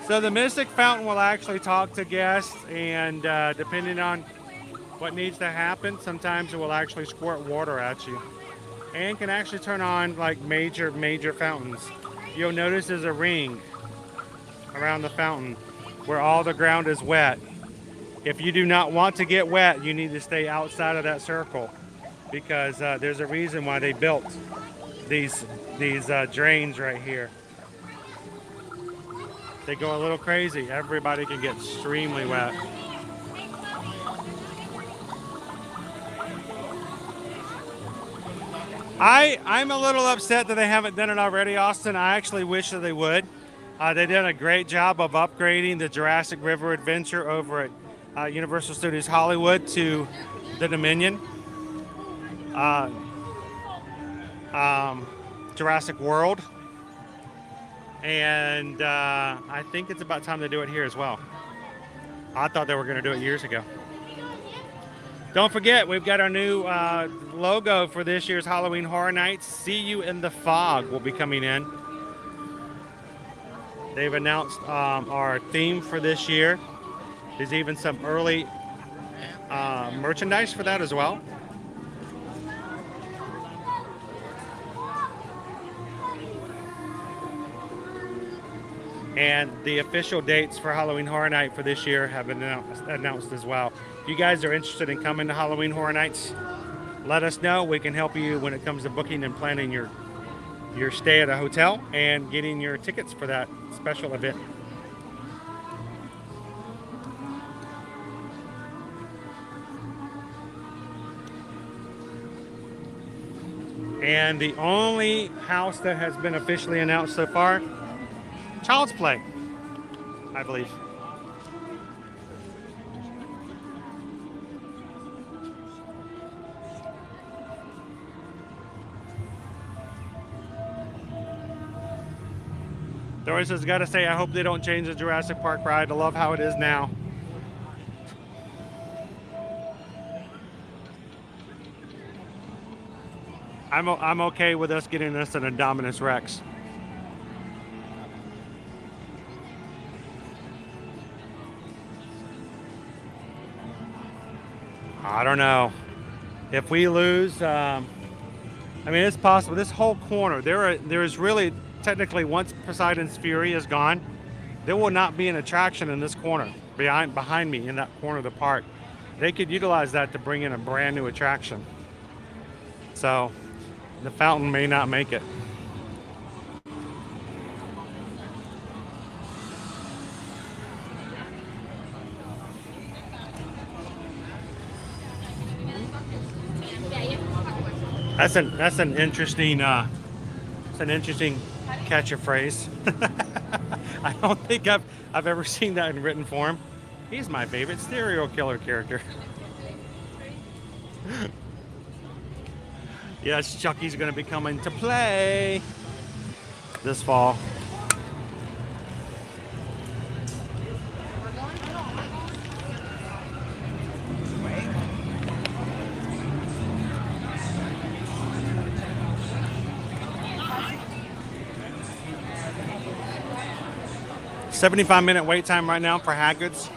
So the Mystic Fountain will actually talk to guests, and depending on what needs to happen, sometimes it will actually squirt water at you, and can actually turn on like major fountains. You'll notice there's a ring around the fountain where all the ground is wet. If you do not want to get wet, you need to stay outside of that circle, because there's a reason why they built these drains right here. They go a little crazy. Everybody can get extremely wet. I'm a little upset that they haven't done it already, Austin. I actually wish that they would. They did a great job of upgrading the Jurassic River Adventure over at Universal Studios Hollywood to the Dominion. Jurassic World. And I think it's about time to do it here as well. I thought they were going to do it years ago. Don't forget, we've got our new logo for this year's Halloween Horror Nights. See You in the Fog will be coming in. They've announced our theme for this year. There's even some early merchandise for that as well. And the official dates for Halloween Horror Night for this year have been announced as well. If you guys are interested in coming to Halloween Horror Nights, let us know. We can help you when it comes to booking and planning your stay at a hotel and getting your tickets for that special event. And the only house that has been officially announced so far, Child's Play, I believe. Doris has got to say, I hope they don't change the Jurassic Park ride. I love how it is now. I'm okay with us getting this in a Indominus Rex. I don't know. If we lose, I mean, it's possible. This whole corner, there is really, technically, once Poseidon's Fury is gone, there will not be an attraction in this corner behind me in that corner of the park. They could utilize that to bring in a brand new attraction. So the fountain may not make it. That's an interesting catch of phrase. I don't think I've ever seen that in written form. He's my favorite serial killer character. Yes, Chucky's gonna be coming to play this fall. $75-minute wait time right now for Hagrid's.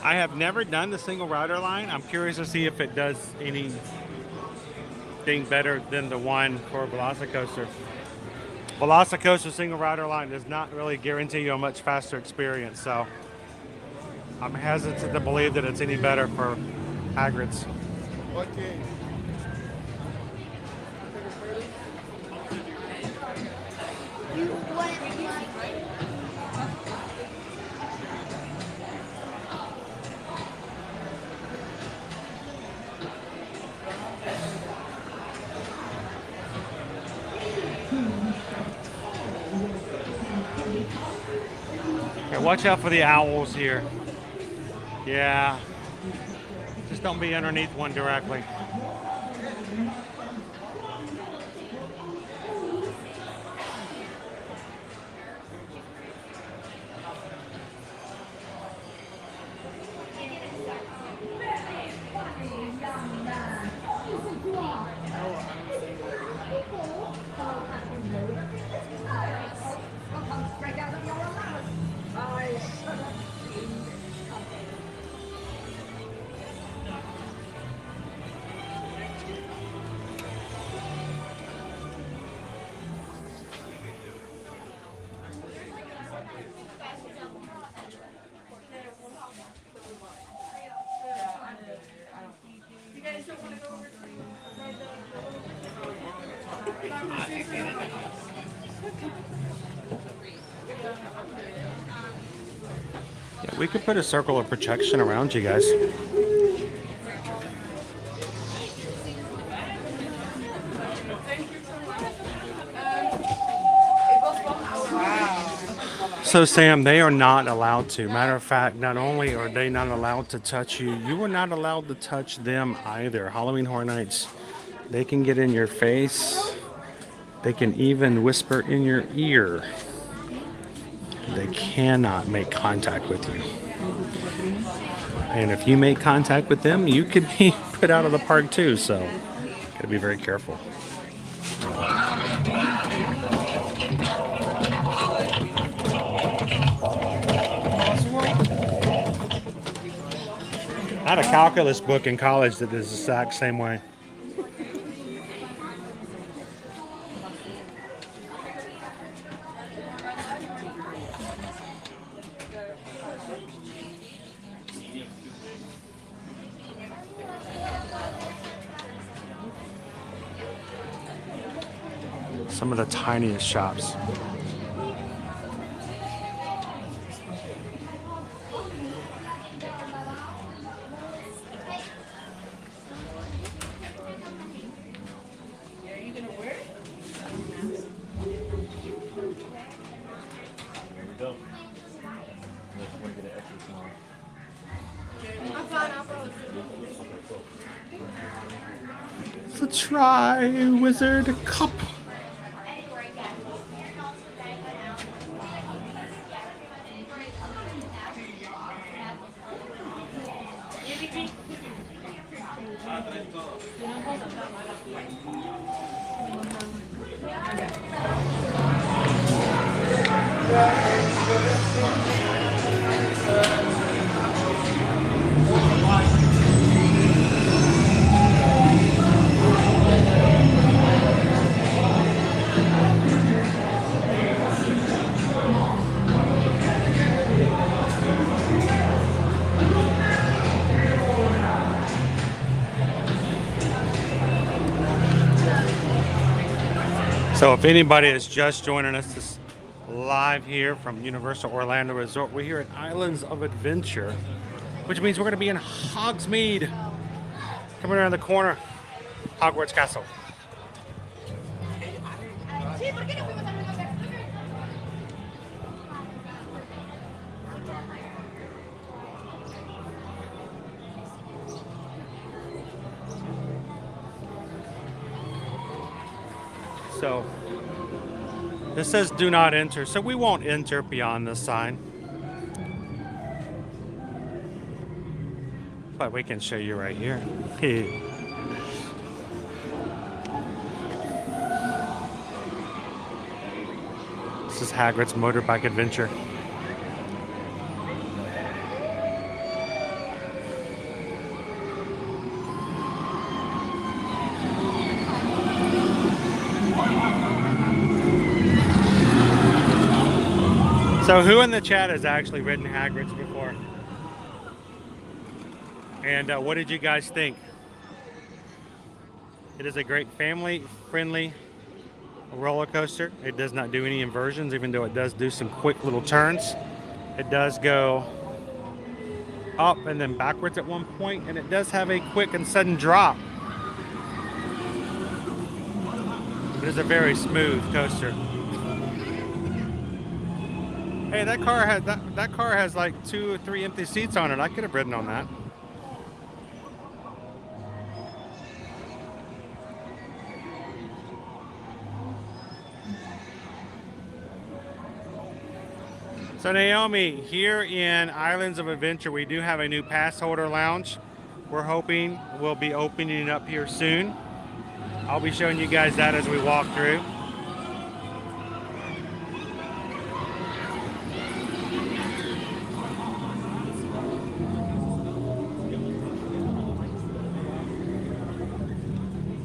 I have never done the single rider line. I'm curious to see if it does anything better than the one for Velocicoaster. Velocicoaster single rider line does not really guarantee you a much faster experience, so I'm hesitant to believe that it's any better for Hagrid's. Okay. Okay, watch out for the owls here. Yeah. Just don't be underneath one directly. Yeah, we could put a circle of protection around you guys. So Sam, they are not allowed to. Matter of fact, not only are they not allowed to touch you, you are not allowed to touch them either. Halloween Horror Nights, they can get in your face. They can even whisper in your ear. They cannot make contact with you. And if you make contact with them, you could be put out of the park too, so gotta be very careful. I had a calculus book in college that is the exact same way. Some of the tiniest shops. It's a Tri-Wizard Cup. So if anybody is just joining us, this live here from Universal Orlando Resort, we're here at Islands of Adventure, which means we're going to be in Hogsmeade, coming around the corner, Hogwarts Castle. So this says do not enter, so we won't enter beyond this sign. But we can show you right here. This is Hagrid's motorbike adventure. So who in the chat has actually ridden Hagrid's before? And what did you guys think? It is a great family-friendly roller coaster. It does not do any inversions, even though it does do some quick little turns. It does go up and then backwards at one point, and it does have a quick and sudden drop. It is a very smooth coaster. Hey, that car has like 2 or 3 empty seats on it. I could have ridden on that. So Naomi, here in Islands of Adventure, we do have a new pass holder lounge. We're hoping we'll be opening up here soon. I'll be showing you guys that as we walk through.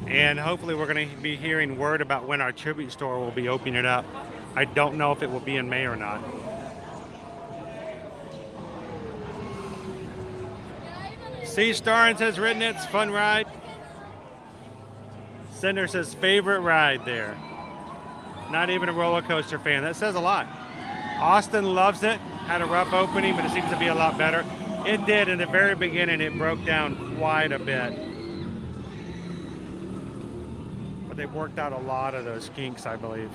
And hopefully we're going to be hearing word about when our tribute store will be opening it up. I don't know if it will be in May or not. C. Starnes has ridden it. It's a fun ride. Cinder says favorite ride there. Not even a roller coaster fan. That says a lot. Austin loves it. Had a rough opening, but it seems to be a lot better. It did in the very beginning. It broke down quite a bit. But they've worked out a lot of those kinks, I believe.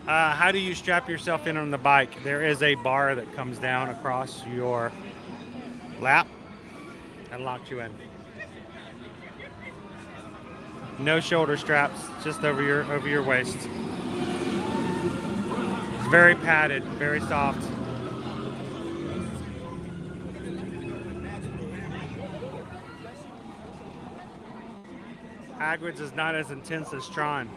How do you strap yourself in on the bike? There is a bar that comes down across your lap and locks you in. No shoulder straps, just over your waist. It's very padded, very soft. Hagrid's is not as intense as Tron.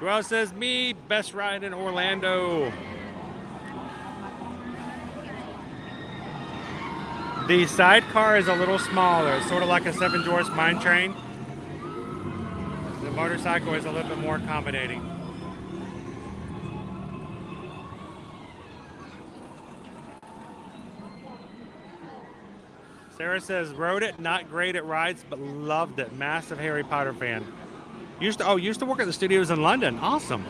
Joel says, me, best ride in Orlando. The sidecar is a little smaller. It's sort of like a Seven Dwarfs mine train. The motorcycle is a little bit more accommodating. Sarah says, rode it, not great at rides, but loved it. Massive Harry Potter fan. Used to work at the studios in London. Awesome.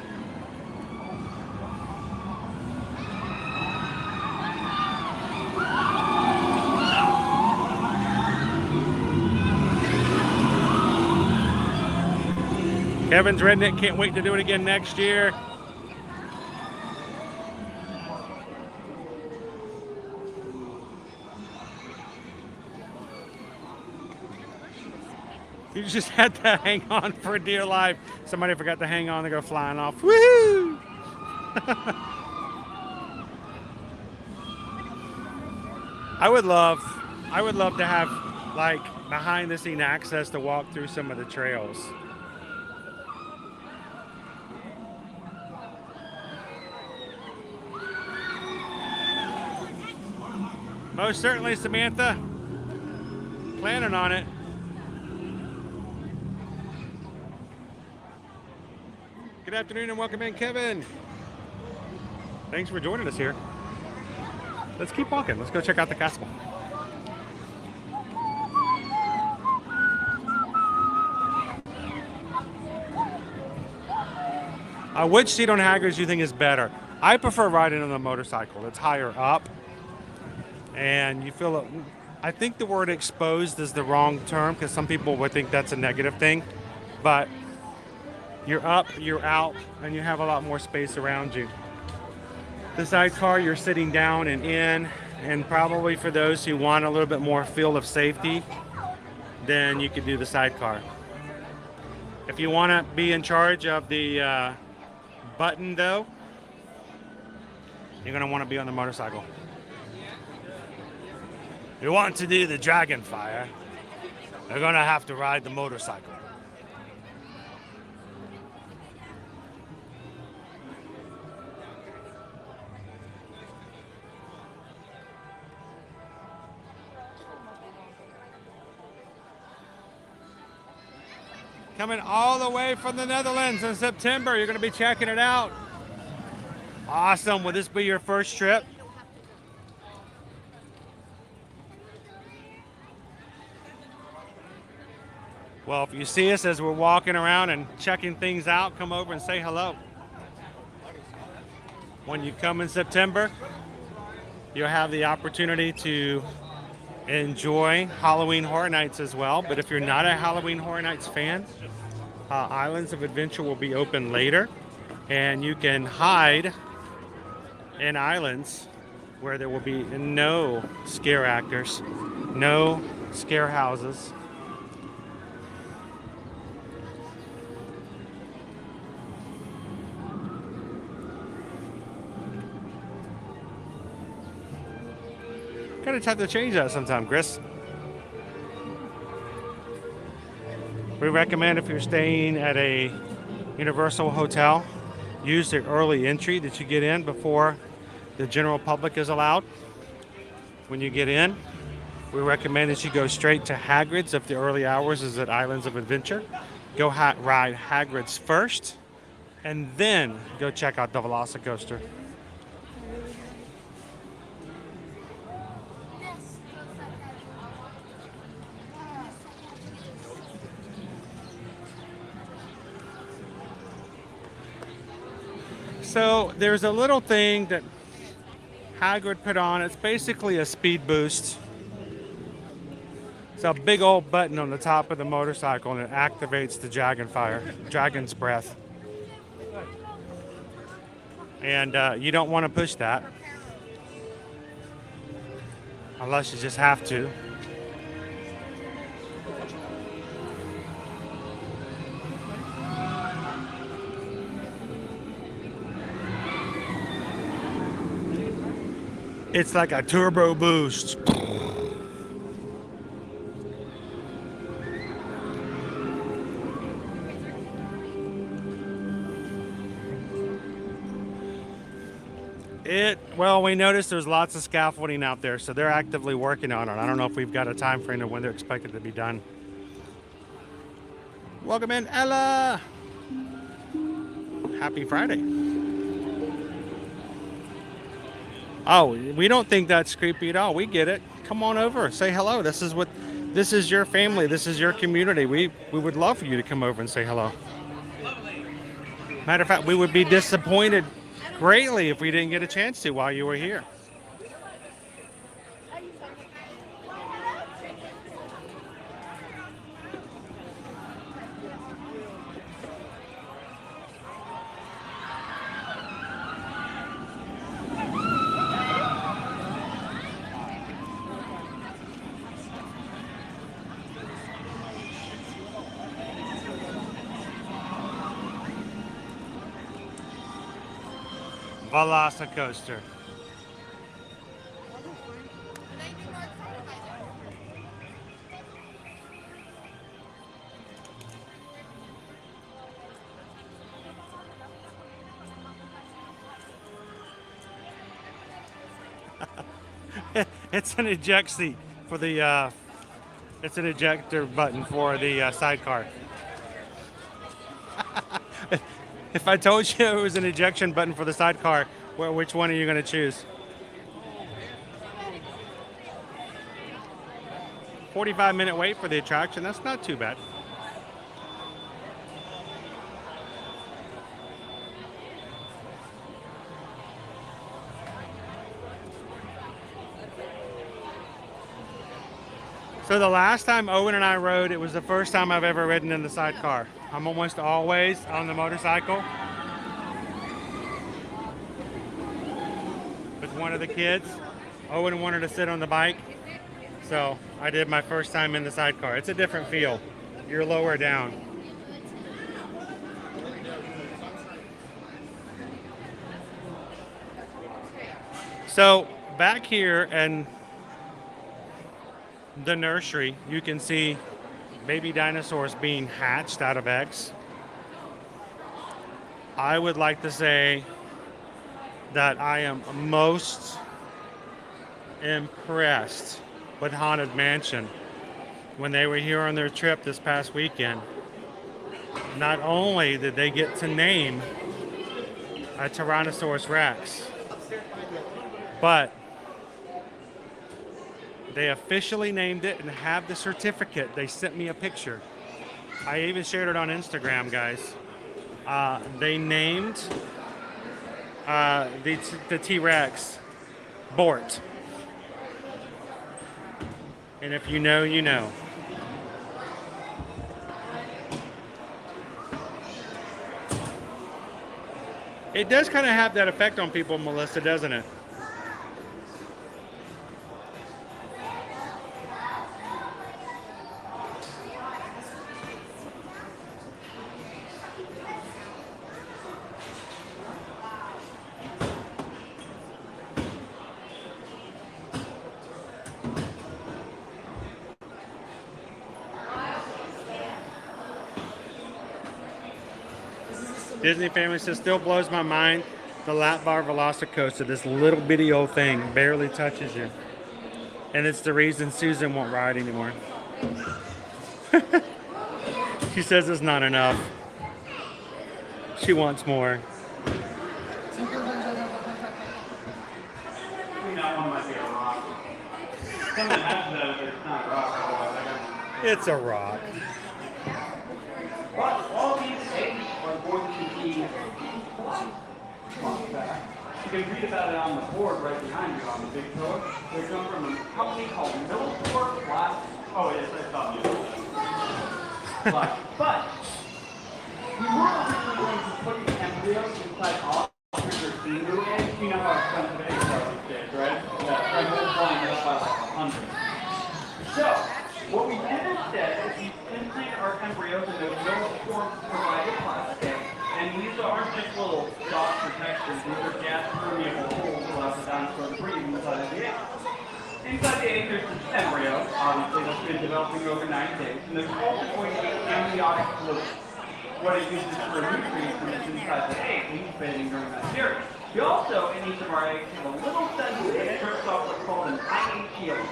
Kevin's redneck can't wait to do it again next year. You just had to hang on for dear life. Somebody forgot to hang on to go flying off. Woohoo! I would love to have like behind the scene access to walk through some of the trails. Most certainly, Samantha. Planning on it. Good afternoon and welcome in, Kevin. Thanks for joining us here. Let's keep walking. Let's go check out the castle. Which seat on Hagrid's do you think is better? I prefer riding on the motorcycle. It's higher up. And you feel it. I think the word exposed is the wrong term because some people would think that's a negative thing. But you're up, you're out, and you have a lot more space around you. The sidecar, you're sitting down and in, and probably for those who want a little bit more feel of safety, then you could do the sidecar. If you want to be in charge of the button, though, you're going to want to be on the motorcycle. If you want to do the dragon fire, you're going to have to ride the motorcycle. Coming all the way from the Netherlands in September. You're going to be checking it out. Awesome. Will this be your first trip? Well, if you see us as we're walking around and checking things out, come over and say hello. When you come in September, you'll have the opportunity to enjoy Halloween Horror Nights as well. But if you're not a Halloween Horror Nights fan, Islands of Adventure will be open later, and you can hide in islands where there will be no scare actors, no scare houses. Kind of have to change that sometime, Chris. We recommend if you're staying at a Universal hotel, use the early entry that you get in before the general public is allowed. When you get in, we recommend that you go straight to Hagrid's if the early hours is at Islands of Adventure. Go ride Hagrid's first, and then go check out the Velocicoaster. So there's a little thing that Hagrid put on. It's basically a speed boost. It's a big old button on the top of the motorcycle, and it activates the dragon's breath. And you don't want to push that unless you just have to. It's like a turbo boost. Well, we noticed there's lots of scaffolding out there, so they're actively working on it. I don't know if we've got a time frame of when they're expected to be done. Welcome in, Ella. Happy Friday. Oh, we don't think that's creepy at all. We get it. Come on over. Say hello. This is your family. This is your community. We would love for you to come over and say hello. Matter of fact, we would be disappointed greatly if we didn't get a chance to while you were here. Velocicoaster. It's an eject seat for the, it's an ejector button for the sidecar. If I told you it was an ejection button for the sidecar, which one are you going to choose? 45-minute wait for the attraction. That's not too bad. So the last time Owen and I rode, it was the first time I've ever ridden in the sidecar. I'm almost always on the motorcycle with one of the kids. Owen wanted to sit on the bike, so I did my first time in the sidecar. It's a different feel. You're lower down. So back here and the nursery, you can see baby dinosaurs being hatched out of eggs. I would like to say that I am most impressed with Haunted Mansion when they were here on their trip this past weekend. Not only did they get to name a Tyrannosaurus Rex, but they officially named it and have the certificate. They sent me a picture. I even shared it on Instagram, guys. They named the T-Rex Bort. And if you know, you know. It does kind of have that effect on people, Melissa, doesn't it? Disney family says, still blows my mind. The lap bar Velocicoaster, this little bitty old thing, barely touches you. And it's the reason Susan won't ride anymore. She says it's not enough. She wants more. It's a rock. All these eggs are going to be you can read about it on the board right behind you on the big pillar. They come from a company called Millport Plastic. Oh, yes, I thought you. But we were originally going to put the embryos inside ostrich or kangaroo eggs. You know how expensive eggs are these days, right? Yeah, I'm multiplying it up by like 100. So, what we did instead is we implanted our embryos into Millport provided plastic. And these aren't just little soft protections, these are gas permeable holes that allow the dinosaur to breathe inside of the egg. Inside the egg, there's this embryo, obviously, that's been developing over 9 days, and there's also going to be amniotic fluid. What it uses for nutrients when it's inside the egg, incubating during that period. We also, in each of our eggs, have a little sensor that trips off what's called an IAT alarm.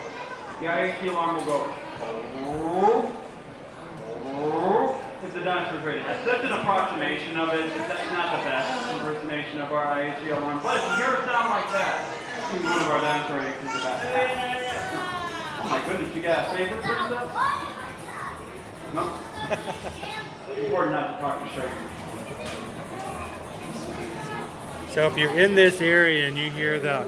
The IAT alarm will go, if the dinosaur's ready. That's just an approximation of it. It's not the best impersonation of our IAT alarm. But if you hear a sound like that, one of our dinosaur eggs is about to hatch. Oh my goodness, you got a favorite for yourself? No? Important not to talk to show you. So if you're in this area and you hear the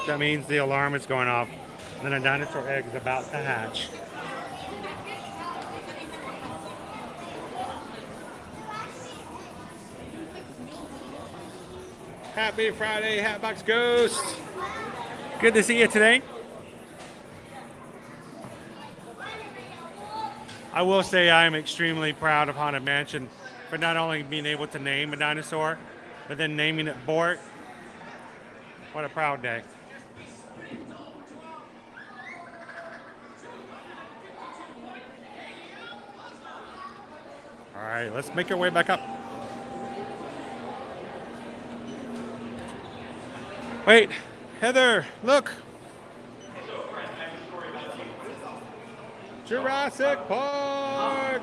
that means the alarm is going off. And then a dinosaur egg is about to hatch. Happy Friday, Hatbox Ghost. Good to see you today. I will say I am extremely proud of Haunted Mansion for not only being able to name a dinosaur, but then naming it Bort. What a proud day. All right, let's make our way back up. Wait, Heather, look. Jurassic Park.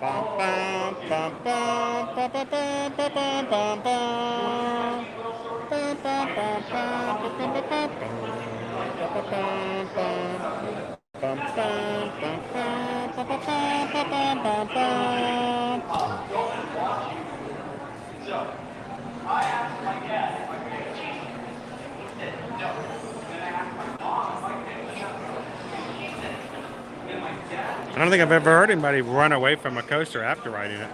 Bum, bum, bum, bum, bum, bum, bum, bum, bum, bum, bum. Bum, bum, bum, bum, bum, bum, bum, bum, bum, bum, bum, bum, bum, bum. I don't think I've ever heard anybody run away from a coaster after riding it.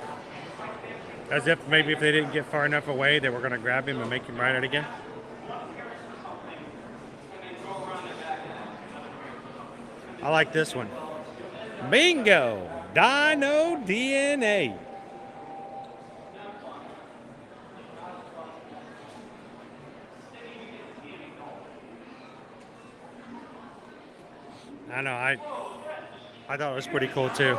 As if maybe if they didn't get far enough away, they were going to grab him and make him ride it again. I like this one. Bingo! Dino DNA. I know, I thought it was pretty cool too.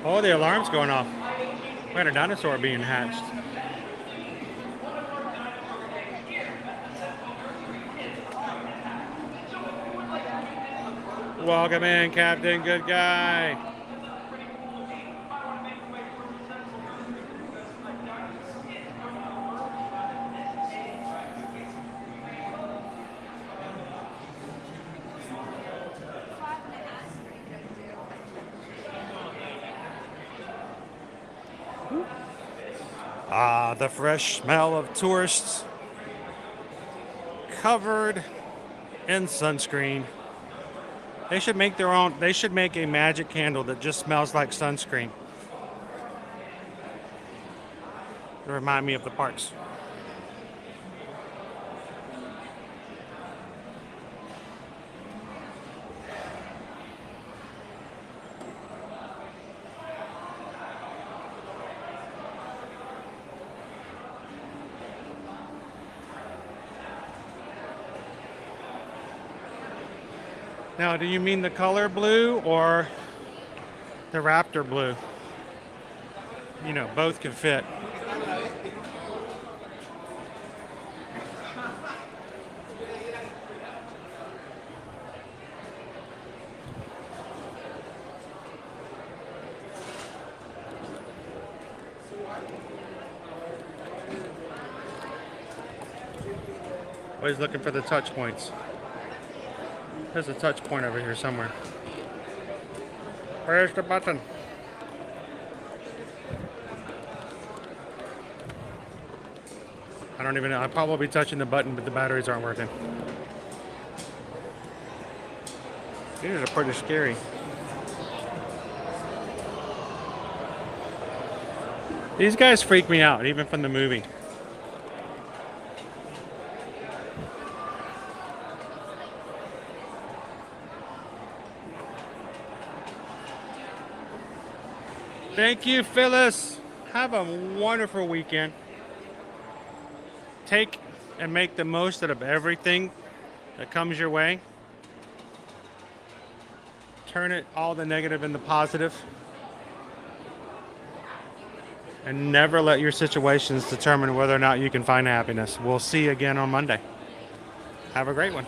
Oh, the alarm's going off. We had a dinosaur being hatched. Welcome in, Captain Good Guy. Ah, the fresh smell of tourists covered in sunscreen. They should make their own, they should make a magic candle that just smells like sunscreen. To remind me of the parks. Now, do you mean the color blue or the Raptor blue? You know, both can fit. Always looking for the touch points. There's a touch point over here somewhere. Where's the button? I don't even know. I'll probably be touching the button, but the batteries aren't working. These are pretty scary. These guys freak me out, even from the movie. Thank you, Phyllis. Have a wonderful weekend. Take and make the most out of everything that comes your way. Turn it all the negative into positive. And never let your situations determine whether or not you can find happiness. We'll see you again on Monday. Have a great one.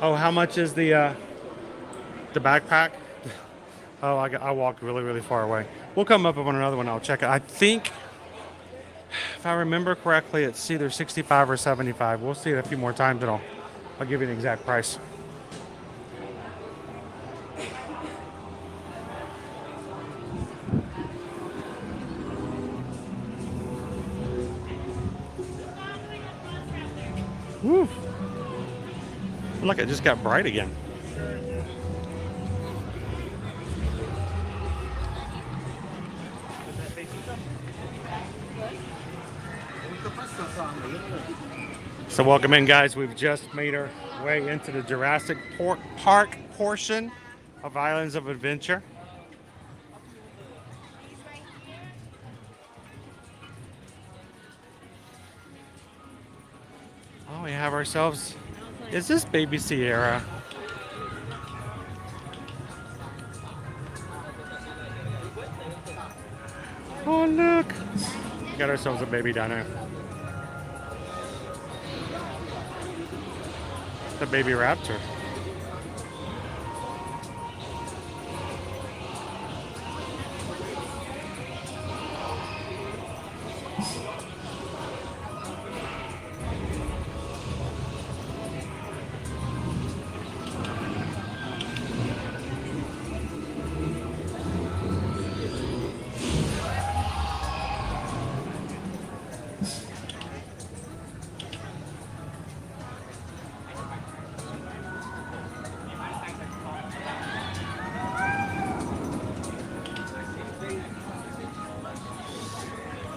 Oh, how much is the backpack? Oh, I walked really, really far away. We'll come up on another one. I'll check it. I think, if I remember correctly, it's either 65 or 75. We'll see it a few more times, and I'll give you an exact price. Woo. Look, it just got bright again. So welcome in, guys. We've just made our way into the Jurassic Park portion of Islands of Adventure. Oh, we have ourselves... Is this Baby Sierra? Oh, look. We got ourselves a baby down there. The baby raptor.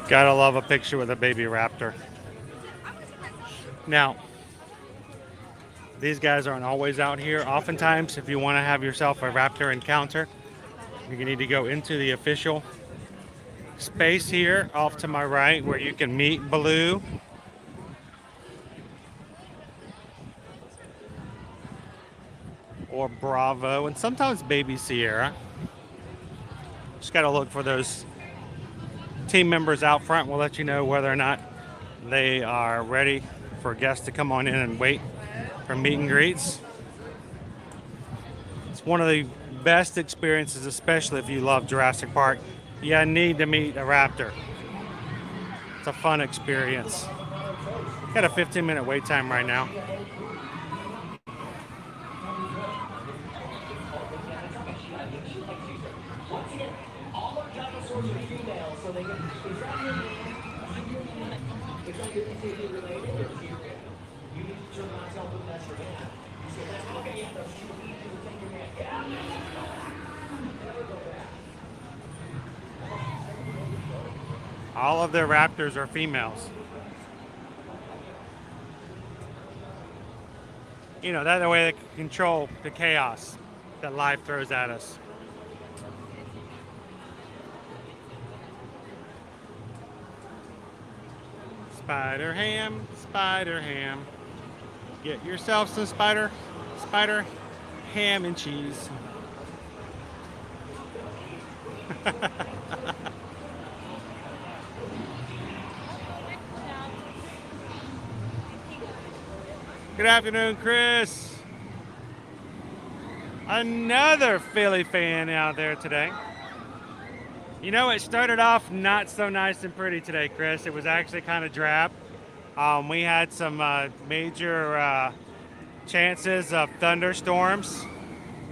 Gotta love a picture with a baby raptor. Now, these guys aren't always out here. Oftentimes, if you want to have yourself a raptor encounter, you need to go into the official space here off to my right where you can meet Baloo. Or Bravo, and sometimes Baby Sierra. Just gotta look for those team members out front. Will let you know whether or not they are ready for guests to come on in and wait for meet and greets. It's one of the best experiences, especially if you love Jurassic Park. You need to meet a raptor. It's a fun experience. Got a 15-minute wait time right now. All of their raptors are females. You know, that way they can control the chaos that life throws at us. Spider ham, get yourself some spider ham and cheese. Good afternoon, Chris. Another Philly fan out there today. You know, it started off not so nice and pretty today, Chris. It was actually kind of drab. We had some major chances of thunderstorms,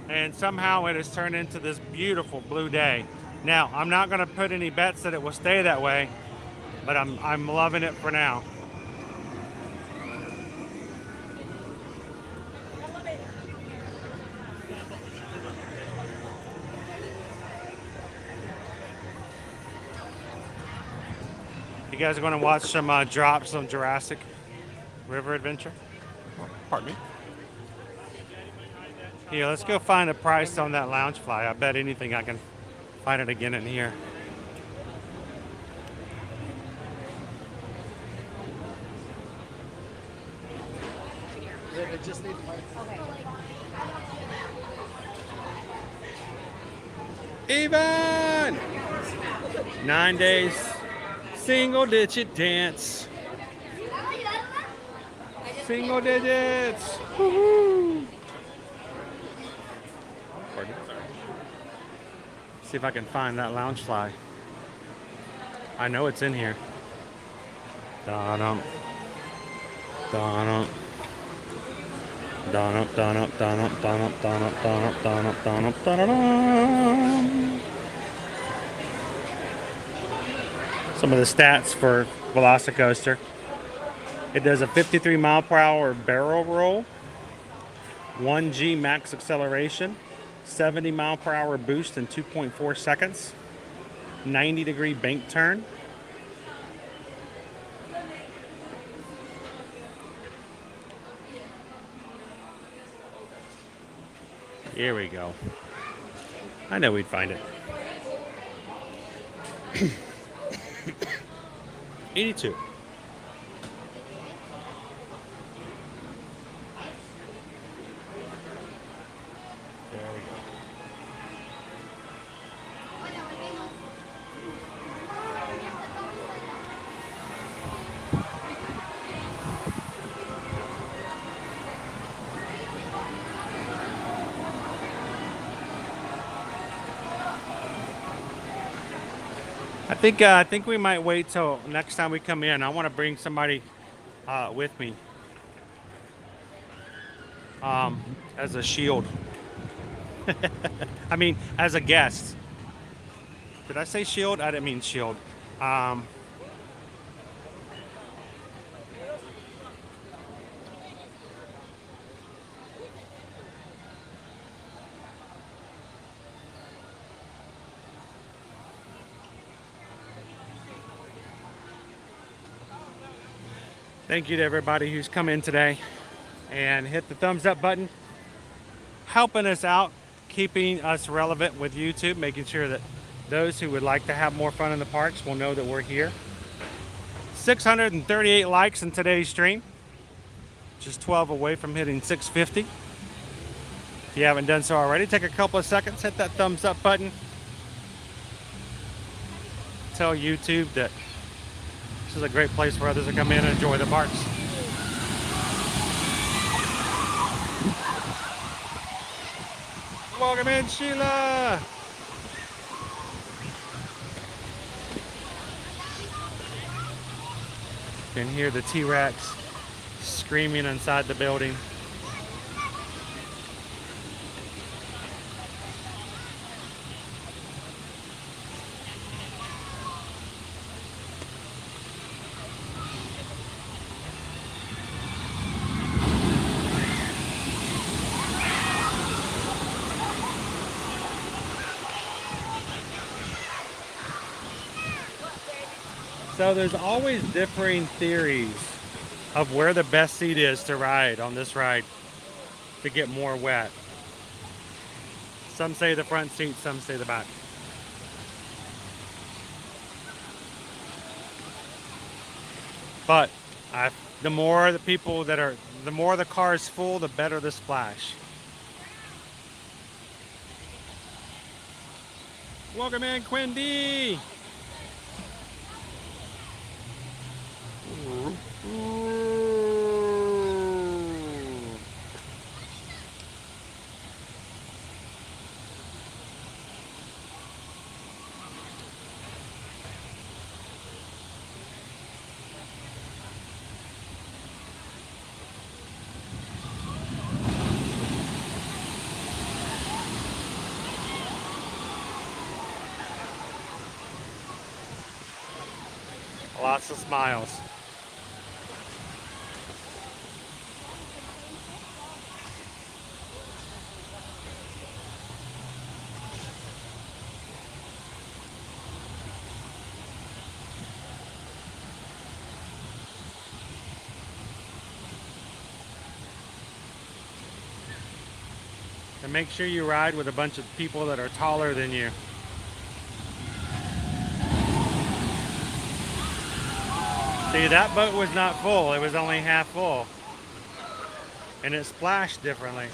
and somehow it has turned into this beautiful blue day. Now, I'm not going to put any bets that it will stay that way, but I'm loving it for now. You guys are going to watch some drops on Jurassic River Adventure? Pardon me. Here, let's go find a price on that Loungefly. I bet anything I can find it again in here. Even 9 days. Single digit dance. Single digits. Woohoo. See if I can find that Loungefly. I know it's in here. Dun-dum. Dun-dum. Dun-dum, dun-dum, dun-dum, dun-dum, dun-dum, dun-dum, dun-dum, dun-dum, dun-dum. Some of the stats for Velocicoaster. It does a 53 mile per hour barrel roll, 1G max acceleration, 70 mile per hour boost in 2.4 seconds, 90-degree bank turn. Here we go. I know we'd find it. 82. There we go. I think we might wait till next time we come in. I want to bring somebody with me as a shield. I mean, as a guest. Did I say shield? I didn't mean shield. Thank you to everybody who's come in today and hit the thumbs up button, helping us out, keeping us relevant with YouTube, making sure that those who would like to have more fun in the parks will know that we're here. 638 likes in today's stream, just 12 away from hitting 650. If you haven't done so already, take a couple of seconds, hit that thumbs up button. Tell YouTube that this is a great place for others to come in and enjoy the parks. Welcome in, Sheila. You can hear the T-Rex screaming inside the building. So there's always differing theories of where the best seat is to ride on this ride to get more wet. Some say the front seat, some say the back. But the more the car is full, the better the splash. Welcome in, Quindy. Lots of smiles. And make sure you ride with a bunch of people that are taller than you. See, that boat was not full. It was only half full. And it splashed differently.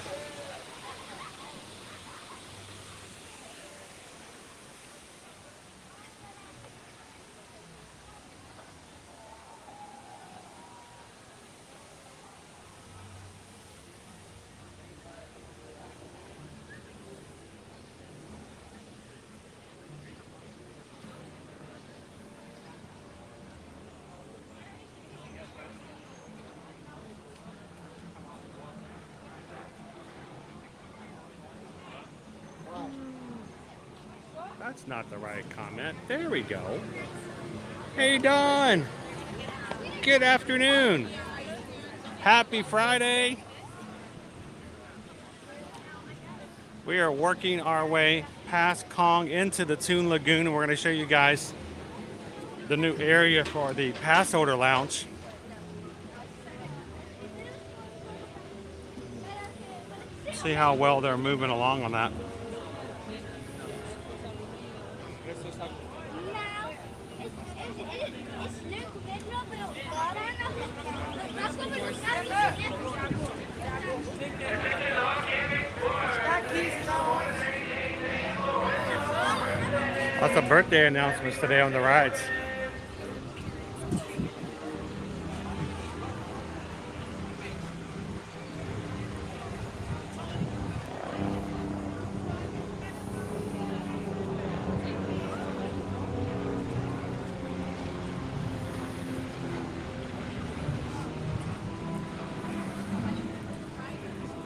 That's not the right comment. There we go. Hey, Dawn. Good afternoon. Happy Friday. We are working our way past Kong into the Toon Lagoon, and we're going to show you guys the new area for the pass holder lounge. See how well they're moving along on that. Lots of birthday announcements today on the rides.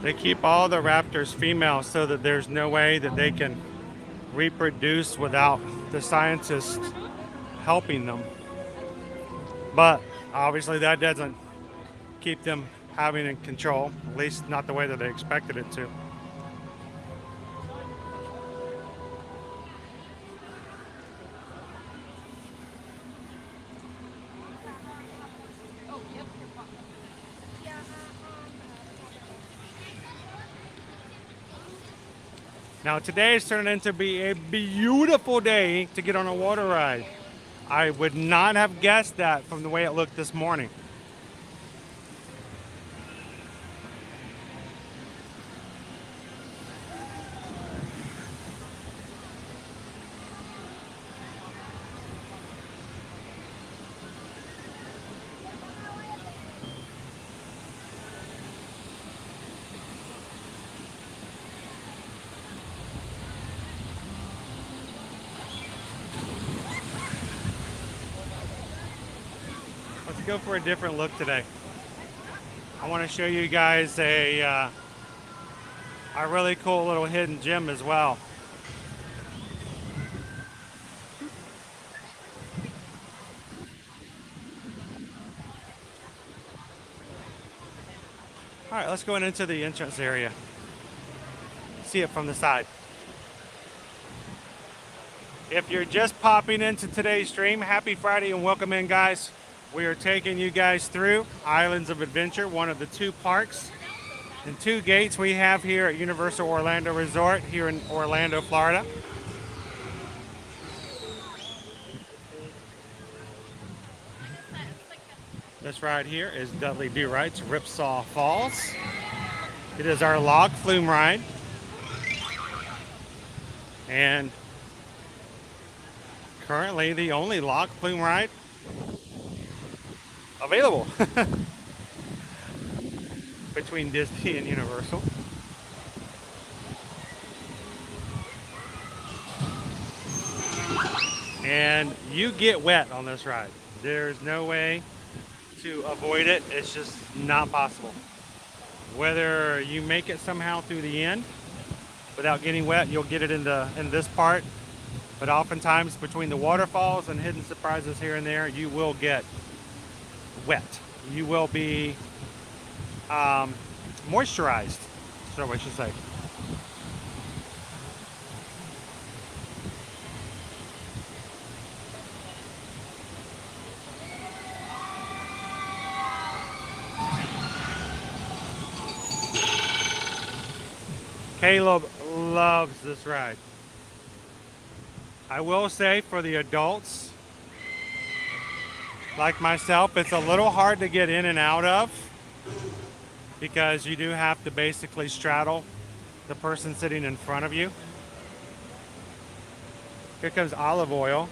They keep all the raptors female so that there's no way that they can reproduce without the scientists helping them. But obviously that doesn't keep them having in control, at least not the way that they expected it to. Now today is turning into be a beautiful day to get on a water ride. I would not have guessed that from the way it looked this morning. Go for a different look today. I want to show you guys a really cool little hidden gem as well. All right, let's go into the entrance area. See it from the side. If you're just popping into today's stream, happy Friday and welcome in, guys. We are taking you guys through Islands of Adventure, one of the two parks and two gates we have here at Universal Orlando Resort here in Orlando, Florida. This ride here is Dudley Do Right's Ripsaw Falls. It is our log flume ride. And currently the only log flume ride available between Disney and Universal. And you get wet on this ride. There's no way to avoid it. It's just not possible. Whether you make it somehow through the end without getting wet, you'll get it in this part. But oftentimes between the waterfalls and hidden surprises here and there, you will get wet. You will be moisturized, so I should say. Caleb loves this ride. I will say for the adults, like myself, it's a little hard to get in and out of because you do have to basically straddle the person sitting in front of you. Here comes Olive Oil.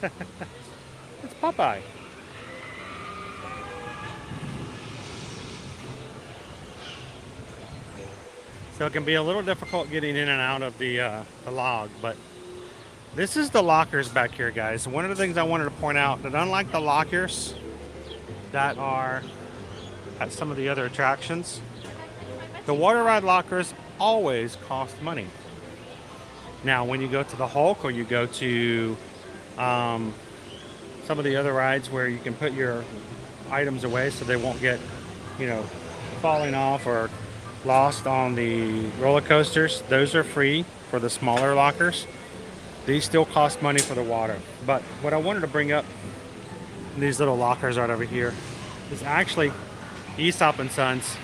It's Popeye. So it can be a little difficult getting in and out of the log, but this is the lockers back here, guys. One of the things I wanted to point out, that unlike the lockers that are at some of the other attractions, the water ride lockers always cost money. Now, when you go to the Hulk or you go to some of the other rides where you can put your items away so they won't get, falling off or lost on the roller coasters, those are free for the smaller lockers. These still cost money for the water. But what I wanted to bring up, these little lockers right over here, is actually Aesop and Sons.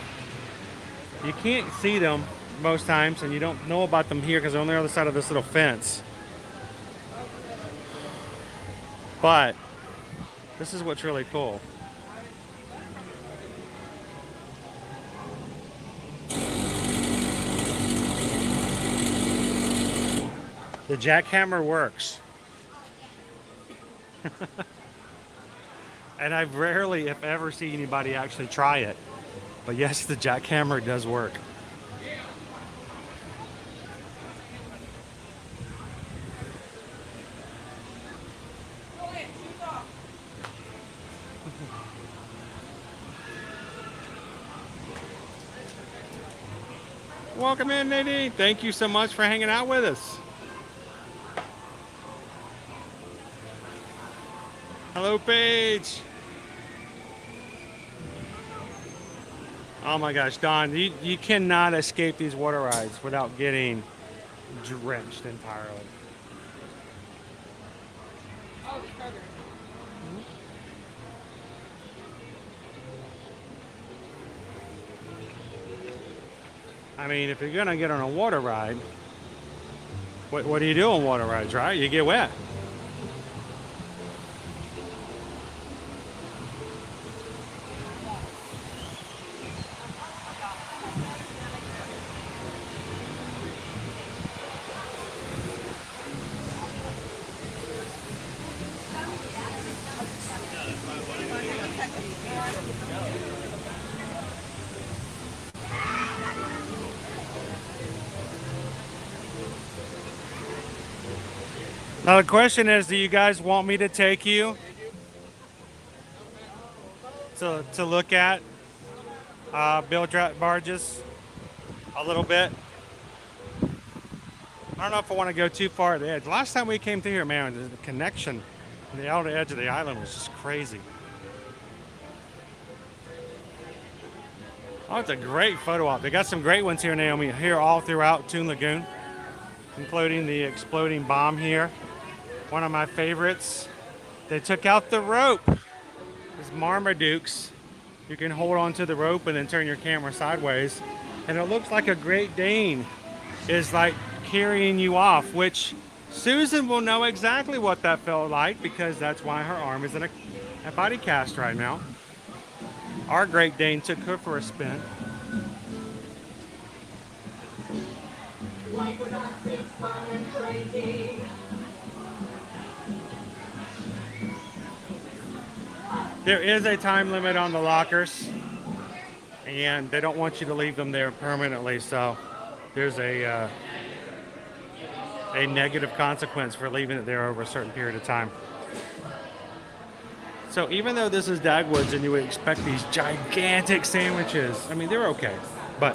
You can't see them most times, and you don't know about them here because they're on the other side of this little fence. But this is what's really cool. The jackhammer works. And I've rarely, if ever, seen anybody actually try it. But yes, the jackhammer does work. Welcome in, Nadine. Thank you so much for hanging out with us. Hello, Paige. Oh my gosh, Don, you cannot escape these water rides without getting drenched entirely. I mean, if you're gonna get on a water ride, what do you do on water rides, right? You get wet. Now the question is, do you guys want me to take you to look at bilge barges a little bit? I don't know if I want to go too far at the edge. Last time we came through here, man, the connection on the outer edge of the island was just crazy. Oh, it's a great photo op. They got some great ones here, Naomi, here all throughout Toon Lagoon, including the exploding bomb here. One of my favorites. They took out the rope. It's Marmadukes. You can hold onto the rope and then turn your camera sideways. And it looks like a Great Dane is like carrying you off, which Susan will know exactly what that felt like because that's why her arm is in a body cast right now. Our Great Dane took her for a spin. There is a time limit on the lockers, and they don't want you to leave them there permanently, so there's a negative consequence for leaving it there over a certain period of time. So even though this is Dagwoods and you would expect these gigantic sandwiches, I mean, they're okay, but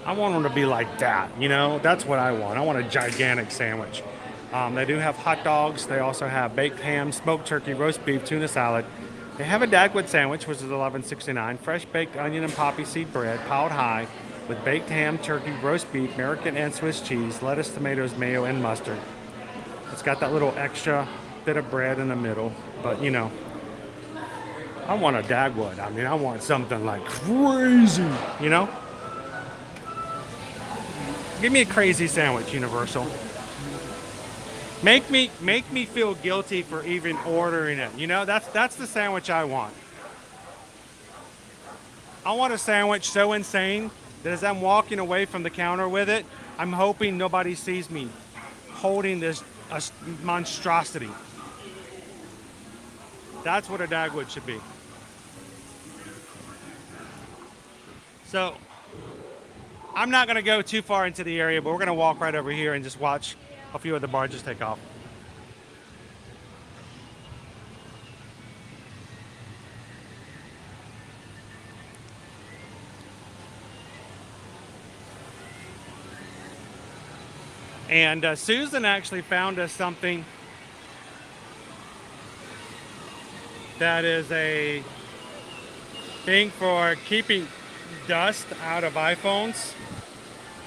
I want them to be like that, you know? That's what I want. I want a gigantic sandwich. They do have hot dogs. They also have baked ham, smoked turkey, roast beef, tuna salad. They have a Dagwood sandwich, which is $11.69. Fresh baked onion and poppy seed bread, piled high, with baked ham, turkey, roast beef, American and Swiss cheese, lettuce, tomatoes, mayo, and mustard. It's got that little extra bit of bread in the middle, but you know, I want a Dagwood. I mean, I want something like crazy, you know? Give me a crazy sandwich, Universal. Make me feel guilty for even ordering it. You know, that's the sandwich I want. I want a sandwich so insane that as I'm walking away from the counter with it, I'm hoping nobody sees me holding this monstrosity. That's what a Dagwood should be. So, I'm not going to go too far into the area, but we're going to walk right over here and just watch a few of the barges take off. And Susan actually found us something that is a thing for keeping dust out of iPhones.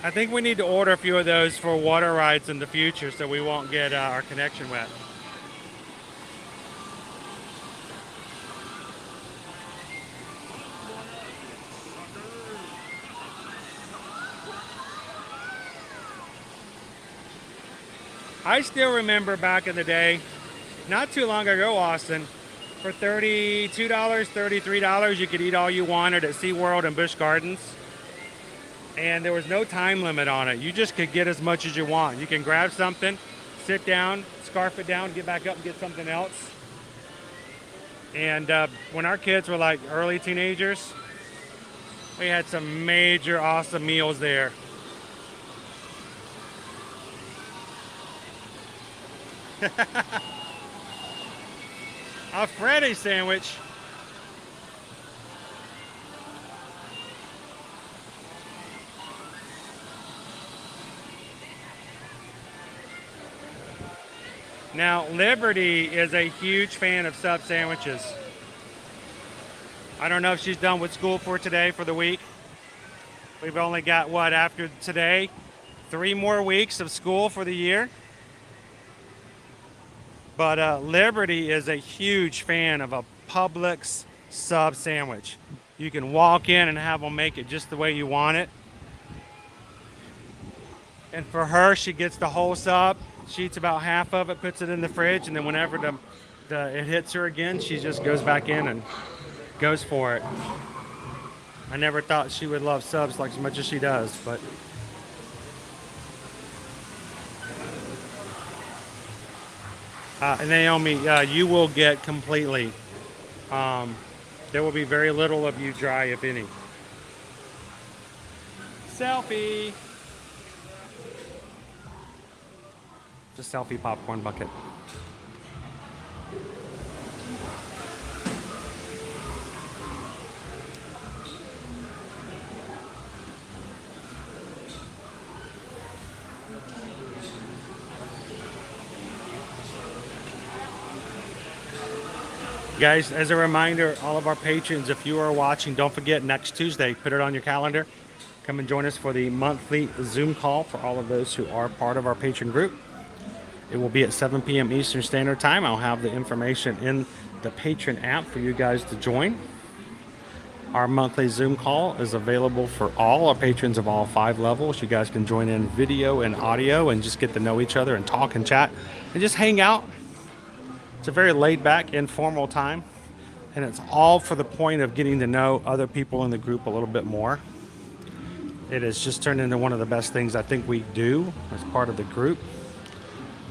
I think we need to order a few of those for water rides in the future so we won't get our connection wet. I still remember back in the day, not too long ago, Austin, for $32, $33, you could eat all you wanted at SeaWorld and Busch Gardens. And there was no time limit on it. You just could get as much as you want. You can grab something, sit down, scarf it down, get back up and get something else. And when our kids were like early teenagers, we had some major awesome meals there. A Freddy sandwich. Now, Liberty is a huge fan of sub sandwiches. I don't know if she's done with school for today, for the week. We've only got, what, after today, 3 more weeks of school for the year. But Liberty is a huge fan of a Publix sub sandwich. You can walk in and have them make it just the way you want it. And for her, she gets the whole sub. She eats about half of it, puts it in the fridge, and then whenever it hits her again, she just goes back in and goes for it. I never thought she would love subs like as much as she does, but Naomi, you will get completely. There will be very little of you dry, if any. Selfie. Just selfie popcorn bucket. Guys, as a reminder, all of our patrons, if you are watching, don't forget next Tuesday, put it on your calendar. Come and join us for the monthly Zoom call for all of those who are part of our patron group. It will be at 7 p.m. Eastern Standard Time. I'll have the information in the patron app for you guys to join. Our monthly Zoom call is available for all our patrons of all 5 levels. You guys can join in video and audio and just get to know each other and talk and chat and just hang out. It's a very laid-back, informal time, and it's all for the point of getting to know other people in the group a little bit more. It has just turned into one of the best things I think we do as part of the group.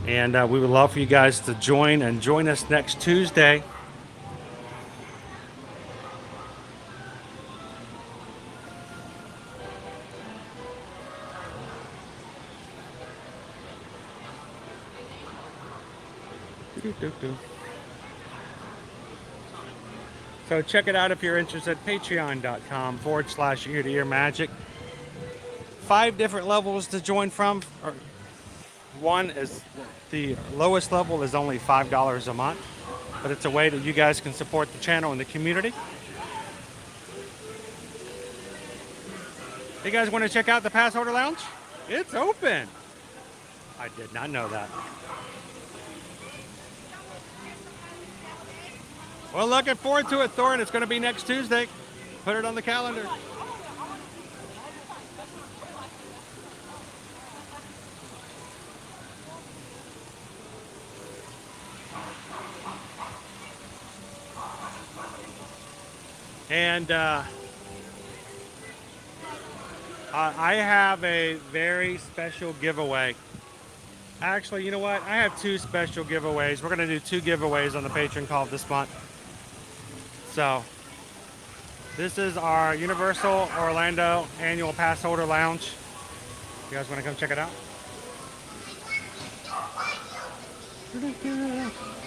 And we would love for you guys to join us next Tuesday. So check it out if you're interested. Patreon.com/ear-to-ear magic. 5 different levels to join from. One is the lowest level is only $5 a month, but it's a way that you guys can support the channel and the community. You guys want to check out the Pass Holder Lounge? It's open. I did not know that. Well, looking forward to it, Thorne. It's going to be next Tuesday. Put it on the calendar. And I have a very special giveaway. Actually, you know what? I have 2 special giveaways. We're going to do 2 giveaways on the patron call this month. So, this is our Universal Orlando Annual Pass Holder Lounge. You guys want to come check it out?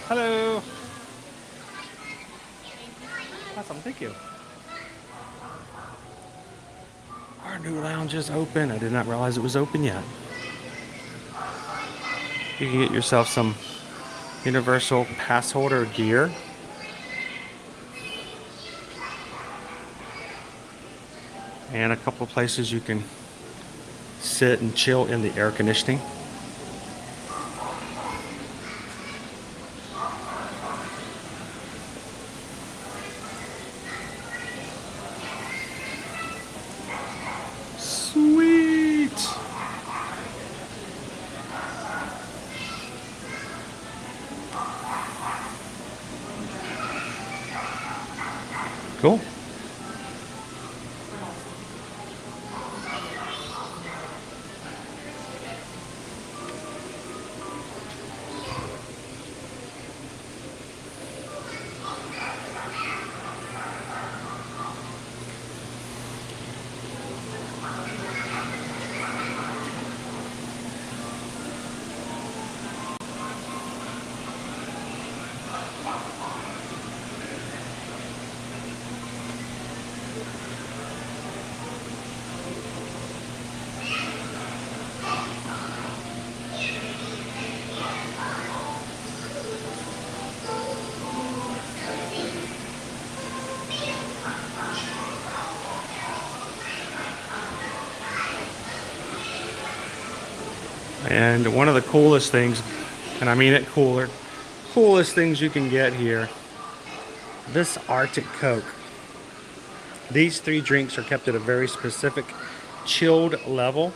Hello. Awesome, thank you. Our new lounge is open. I did not realize it was open yet. You can get yourself some Universal Pass Holder gear. and a couple of places you can sit and chill in the air conditioning. Sweet. Cool. And one of the coolest things, and I mean it coolest things you can get here, this Arctic Coke. These 3 drinks are kept at a very specific chilled level.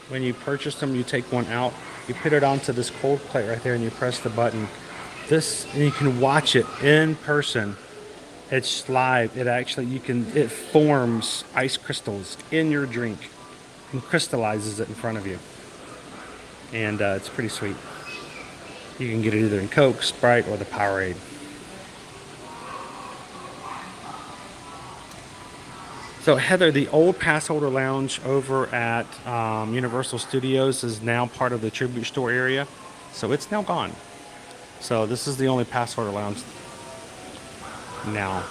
When you purchase them, you take one out, you put it onto this cold plate right there, and you press the button. And you can watch it in person. It's live. It forms ice crystals in your drink and crystallizes it in front of you. And it's pretty sweet. You can get it either in Coke, Sprite, or the Powerade. So Heather, the old pass holder lounge over at Universal Studios is now part of the Tribute Store area. So it's now gone. So this is the only pass holder lounge now.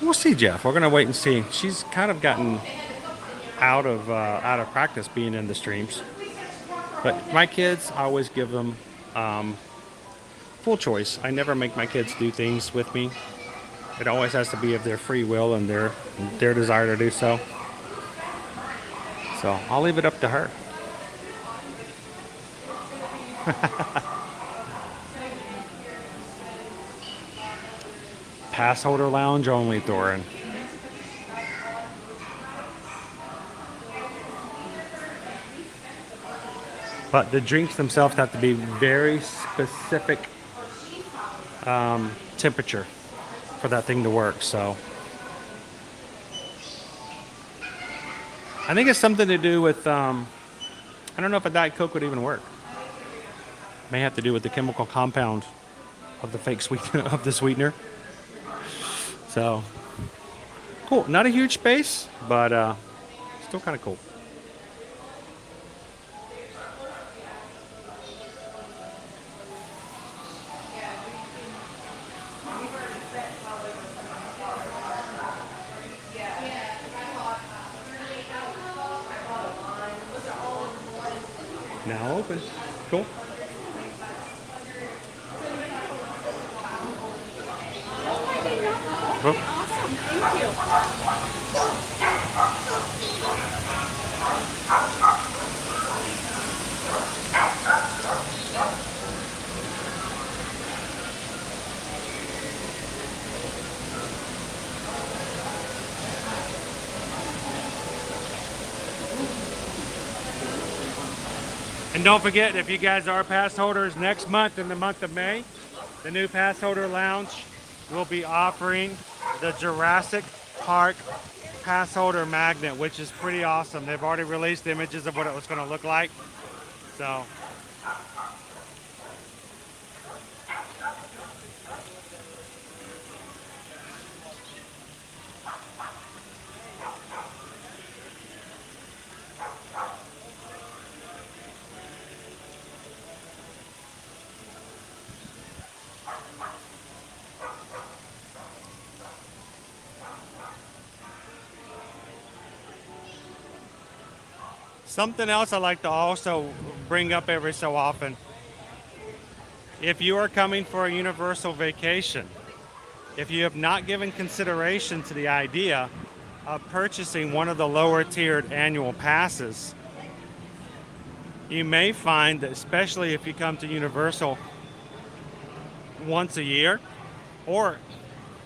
We'll see, Jeff. We're gonna wait and see. She's kind of gotten out of practice being in the streams. But my kids, I always give them full choice. I never make my kids do things with me. It always has to be of their free will and their desire to do so. So I'll leave it up to her. Pass holder lounge only, Thorin. But the drinks themselves have to be very specific temperature for that thing to work. So I think it's something to do with, I don't know if a Diet Coke would even work. May have to do with the chemical compound of the fake sweetener. So cool. Not a huge space, but still kind of cool. Now open. Cool. And don't forget, if you guys are pass holders, next month, in the month of May, the new Pass Holder Lounge will be offering the Jurassic Park Pass Holder Magnet, which is pretty awesome. They've already released images of what it was going to look like. So something else I like to also bring up every so often if you are coming for a Universal vacation, if you have not given consideration to the idea of purchasing one of the lower tiered annual passes, you may find that, especially if you come to Universal once a year, or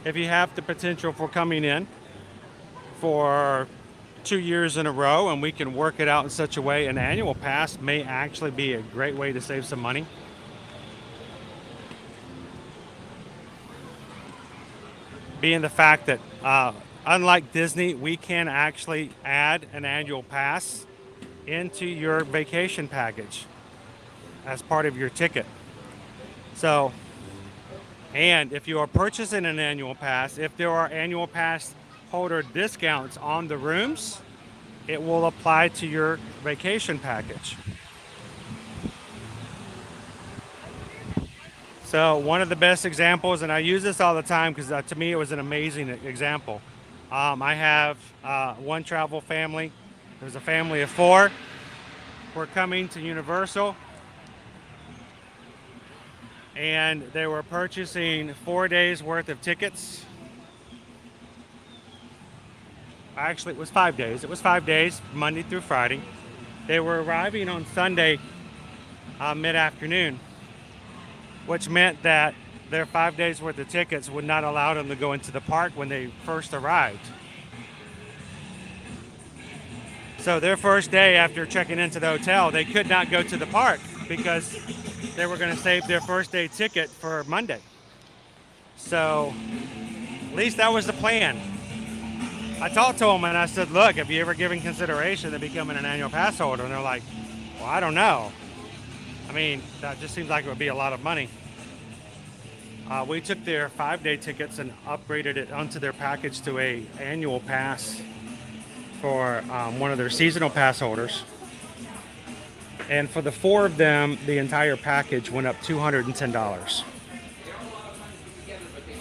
if you have the potential for coming in for 2 years in a row, and we can work it out in such a way, an annual pass may actually be a great way to save some money. Being the fact that unlike Disney, we can actually add an annual pass into your vacation package as part of your ticket. So, and if you are purchasing an annual pass, if there are annual pass holder discounts on the rooms, it will apply to your vacation package. So one of the best examples, and I use this all the time because to me it was an amazing example. I have one travel family. There's a family of 4. We're coming to Universal, and they were purchasing 4 days worth of tickets. Actually, it was 5 days. It was 5 days, Monday through Friday. They were arriving on Sunday mid-afternoon, which meant that their 5 days worth of tickets would not allow them to go into the park when they first arrived. So their first day after checking into the hotel, they could not go to the park because they were going to save their first day ticket for Monday. So at least that was the plan. I talked to them and I said, look, have you ever given consideration to becoming an annual pass holder? And they're like, well, I don't know. I mean, that just seems like it would be a lot of money. We took their 5-day tickets and upgraded it onto their package to a annual pass for one of their seasonal pass holders. And for the 4 of them, the entire package went up $210.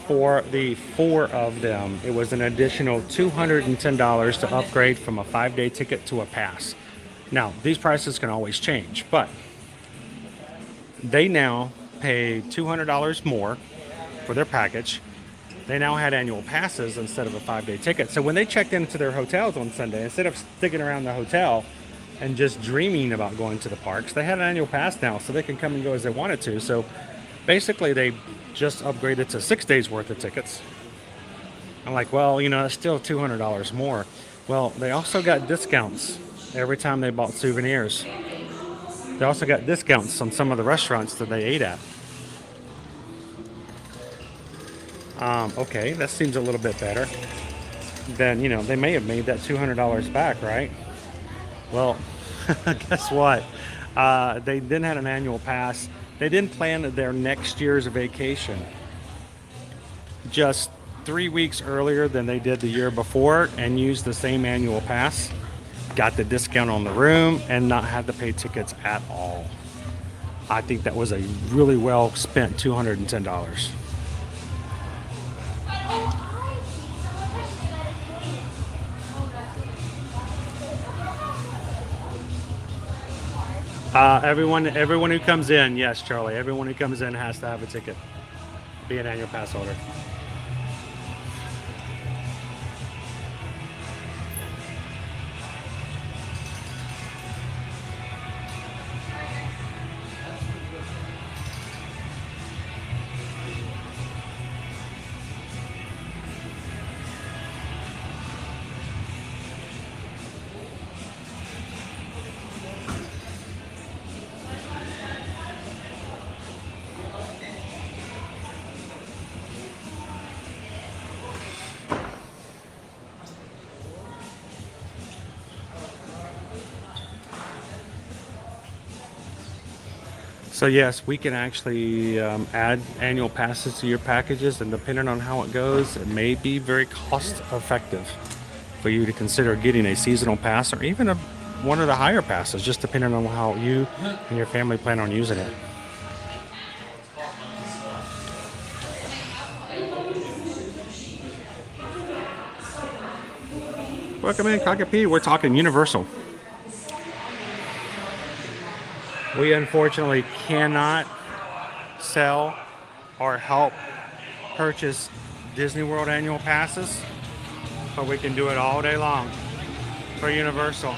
For the 4 of them, it was an additional $210 to upgrade from a 5-day ticket to a pass. Now, these prices can always change, but they now pay $200 more for their package. They now had annual passes instead of a 5-day ticket. So when they checked into their hotels on Sunday, instead of sticking around the hotel and just dreaming about going to the parks, they had an annual pass now, so they can come and go as they wanted to. So basically, they just upgraded to 6 days worth of tickets. I'm like, well, you know, it's still $200 more. Well, they also got discounts every time they bought souvenirs. They also got discounts on some of the restaurants that they ate at. Okay, that seems a little bit better. Then, you know, they may have made that $200 back, right? Well, guess what? They didn't have an annual pass. They didn't plan their next year's vacation just 3 weeks earlier than they did the year before and used the same annual pass, got the discount on the room, and not had to pay tickets at all. I think that was a really well spent $210. Everyone who comes in, yes, Charlie, everyone who comes in has to have a ticket, be an annual pass holder. So yes, we can actually add annual passes to your packages, and depending on how it goes, it may be very cost effective for you to consider getting a seasonal pass or even one of the higher passes, just depending on how you and your family plan on using it. Welcome in, Cockapee. We're talking Universal. We unfortunately cannot sell or help purchase Disney World annual passes, but we can do it all day long for Universal.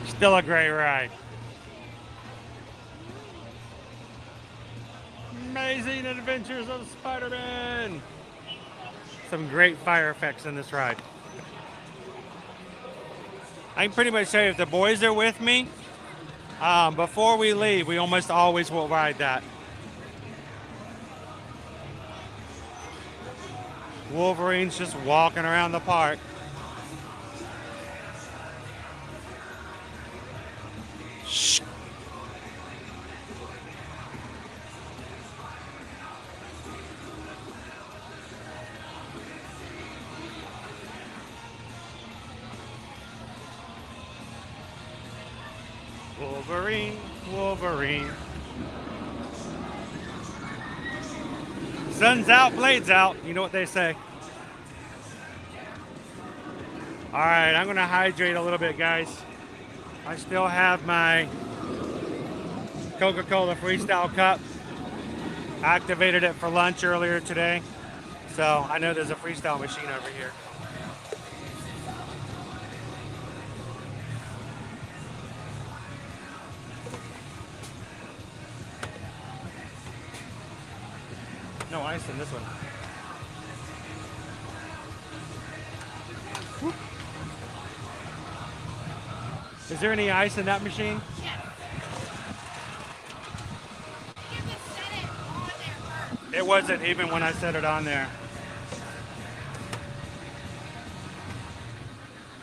Still a great ride. Amazing Adventures of Spider-Man. Some great fire effects in this ride. I can pretty much say if the boys are with me, before we leave, we almost always will ride that. Wolverine's just walking around the park. Shh. Wolverine, Wolverine. Sun's out, blades out. You know what they say. All right, I'm gonna hydrate a little bit, guys. I still have my Coca-Cola Freestyle cup. I activated it for lunch earlier today. So I know there's a Freestyle machine over here. No ice in this one. Whoop. Is there any ice in that machine? It wasn't even when I set it on there.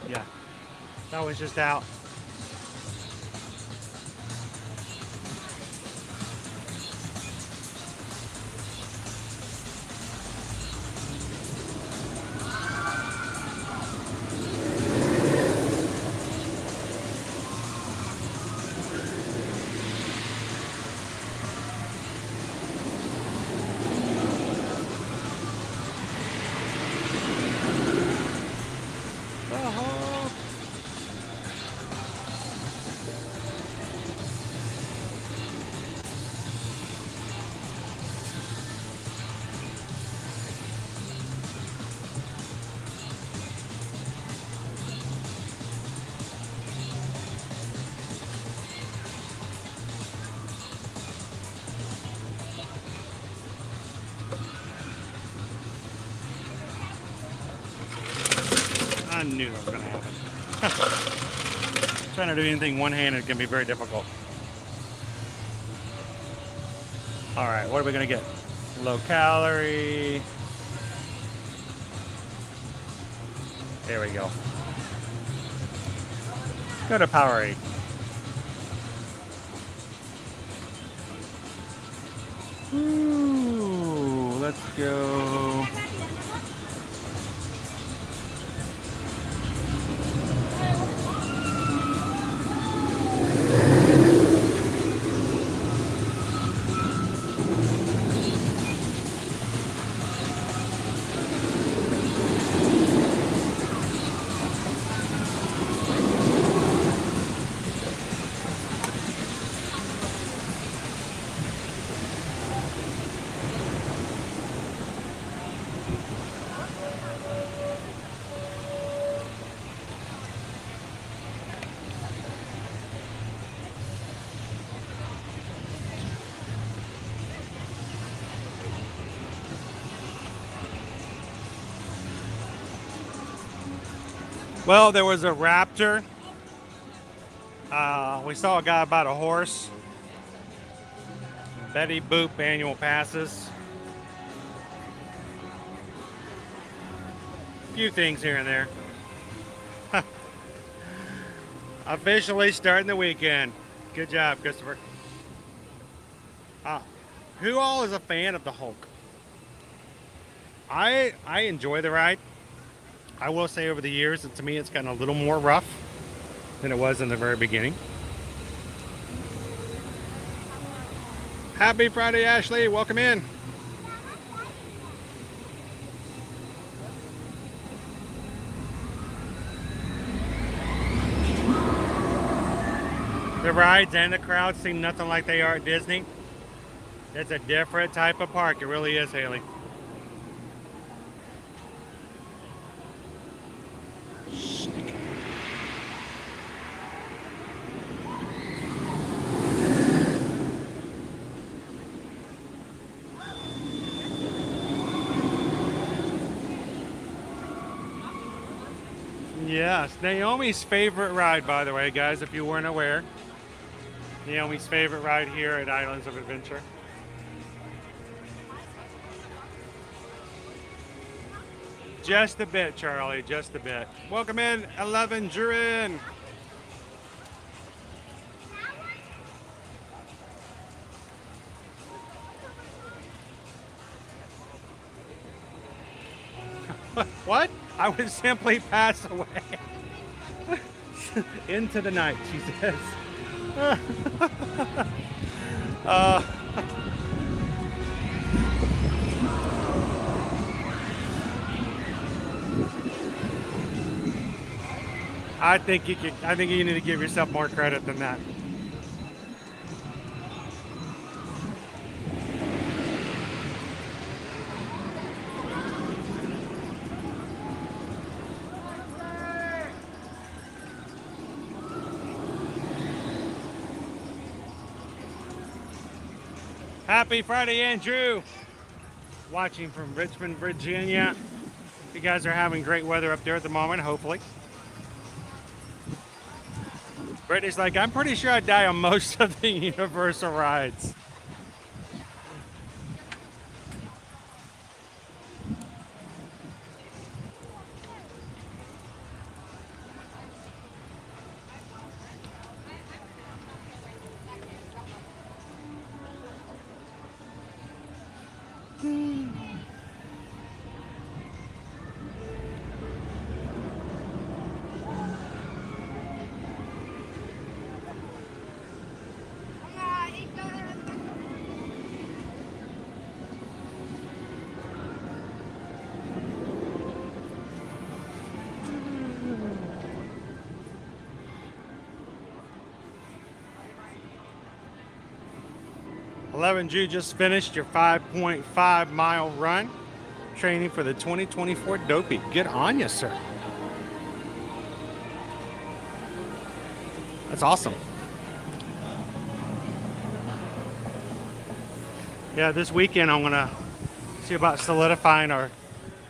Yeah, that was just out. I knew that was going to happen. Trying to do anything one-handed can be very difficult. All right, what are we going to get? Low calorie. There we go. Go to Powerade. Ooh, let's go. Well, there was a raptor. We saw a guy about a horse. Betty Boop annual passes. A few things here and there. Officially starting the weekend. Good job, Christopher. Who all is a fan of the Hulk? I enjoy the ride. I will say over the years that to me it's gotten a little more rough than it was in the very beginning. Happy Friday, Ashley. Welcome in. The rides and the crowds seem nothing like they are at Disney. It's a different type of park. It really is, Haley. Yes, Naomi's favorite ride, by the way, guys, if you weren't aware. Naomi's favorite ride here at Islands of Adventure. Just a bit, Charlie, just a bit. Welcome in, 11 Jurin. What? I would simply pass away. Into the night, she says. I think you need to give yourself more credit than that. Happy Friday, Andrew. Watching from Richmond, Virginia. You guys are having great weather up there at the moment, hopefully. Brittany's like, I'm pretty sure I'd die on most of the Universal rides. You just finished your 5.5 mile run training for the 2024 Dopey. Good on you, sir. That's awesome. Yeah, this weekend I'm gonna see about solidifying our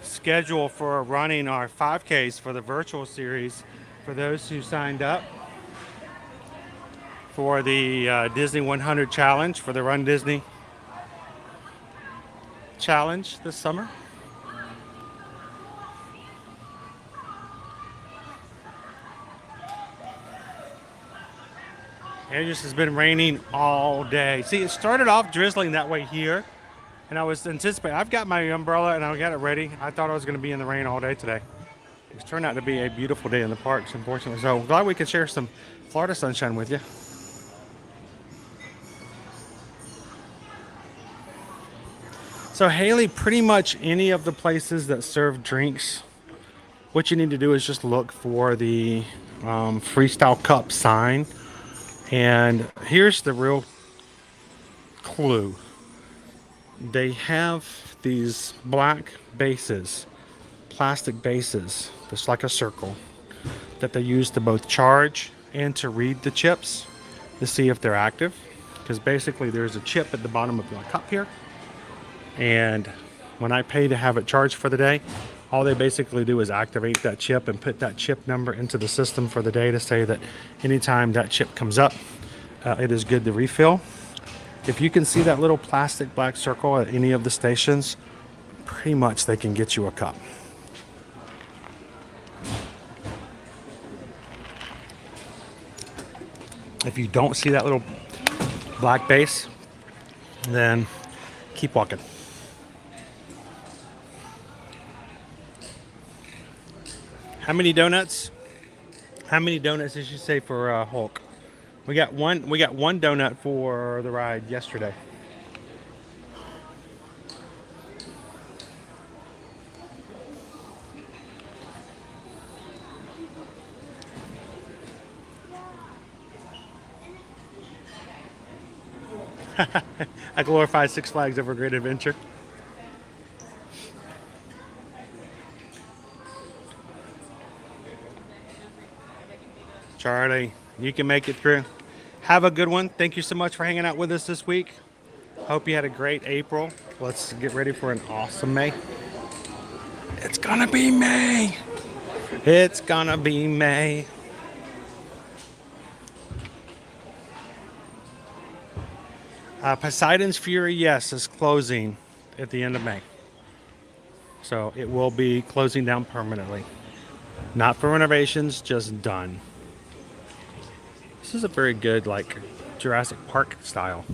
schedule for running our 5Ks for the virtual series for those who signed up for the Disney 100 Challenge, for the Run Disney Challenge this summer. It just has been raining all day. See, it started off drizzling that way here, and I was anticipating. I've got my umbrella and I got it ready. I thought I was going to be in the rain all day today. It's turned out to be a beautiful day in the parks, unfortunately. So glad we could share some Florida sunshine with you. So Haley, pretty much any of the places that serve drinks, what you need to do is just look for the Freestyle Cup sign. And here's the real clue. They have these black bases, plastic bases, just like a circle, that they use to both charge and to read the chips to see if they're active. Because basically there's a chip at the bottom of the cup here. And when I pay to have it charged for the day, All they basically do is activate that chip and put that chip number into the system for the day to say that anytime that chip comes up, it is good to refill. If you can see that little plastic black circle at any of the stations, pretty much they can get you a cup. If you don't see that little black base, then keep walking. How many donuts? How many donuts did you say for Hulk? We got one donut for the ride yesterday. I glorify Six Flags over Great Adventure. Charlie, you can make it through. Have a good one. Thank you so much for hanging out with us this week. Hope you had a great April. Let's get ready for an awesome May. It's gonna be May. It's gonna be May. Poseidon's Fury, yes, is closing at the end of May. So it will be closing down permanently. Not for renovations, just done. This is a very good, like, Jurassic Park style.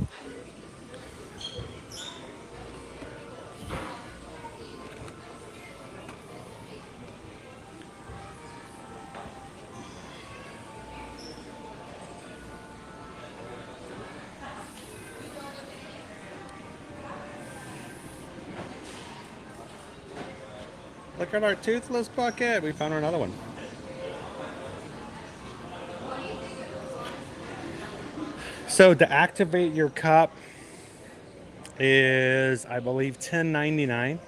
Look at our toothless bucket. We found another one. So to activate your cup is, I believe, $10.99.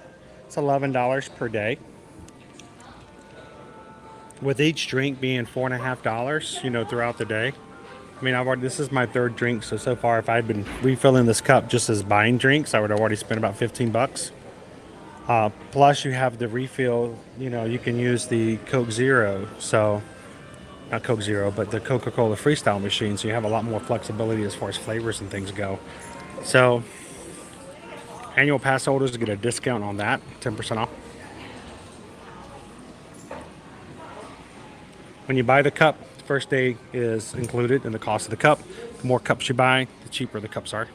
It's $11 per day. With each drink being $4.50, you know, throughout the day. I mean, this is my third drink, so far, if I'd been refilling this cup just as buying drinks, I would have already spent about 15 bucks. Plus, you have the refill, you know, you can use the Coke Zero, so, not Coke Zero, but the Coca-Cola Freestyle machine, so you have a lot more flexibility as far as flavors and things go. So, annual pass holders get a discount on that, 10% off. When you buy the cup, the first day is included in the cost of the cup. The more cups you buy, the cheaper the cups are.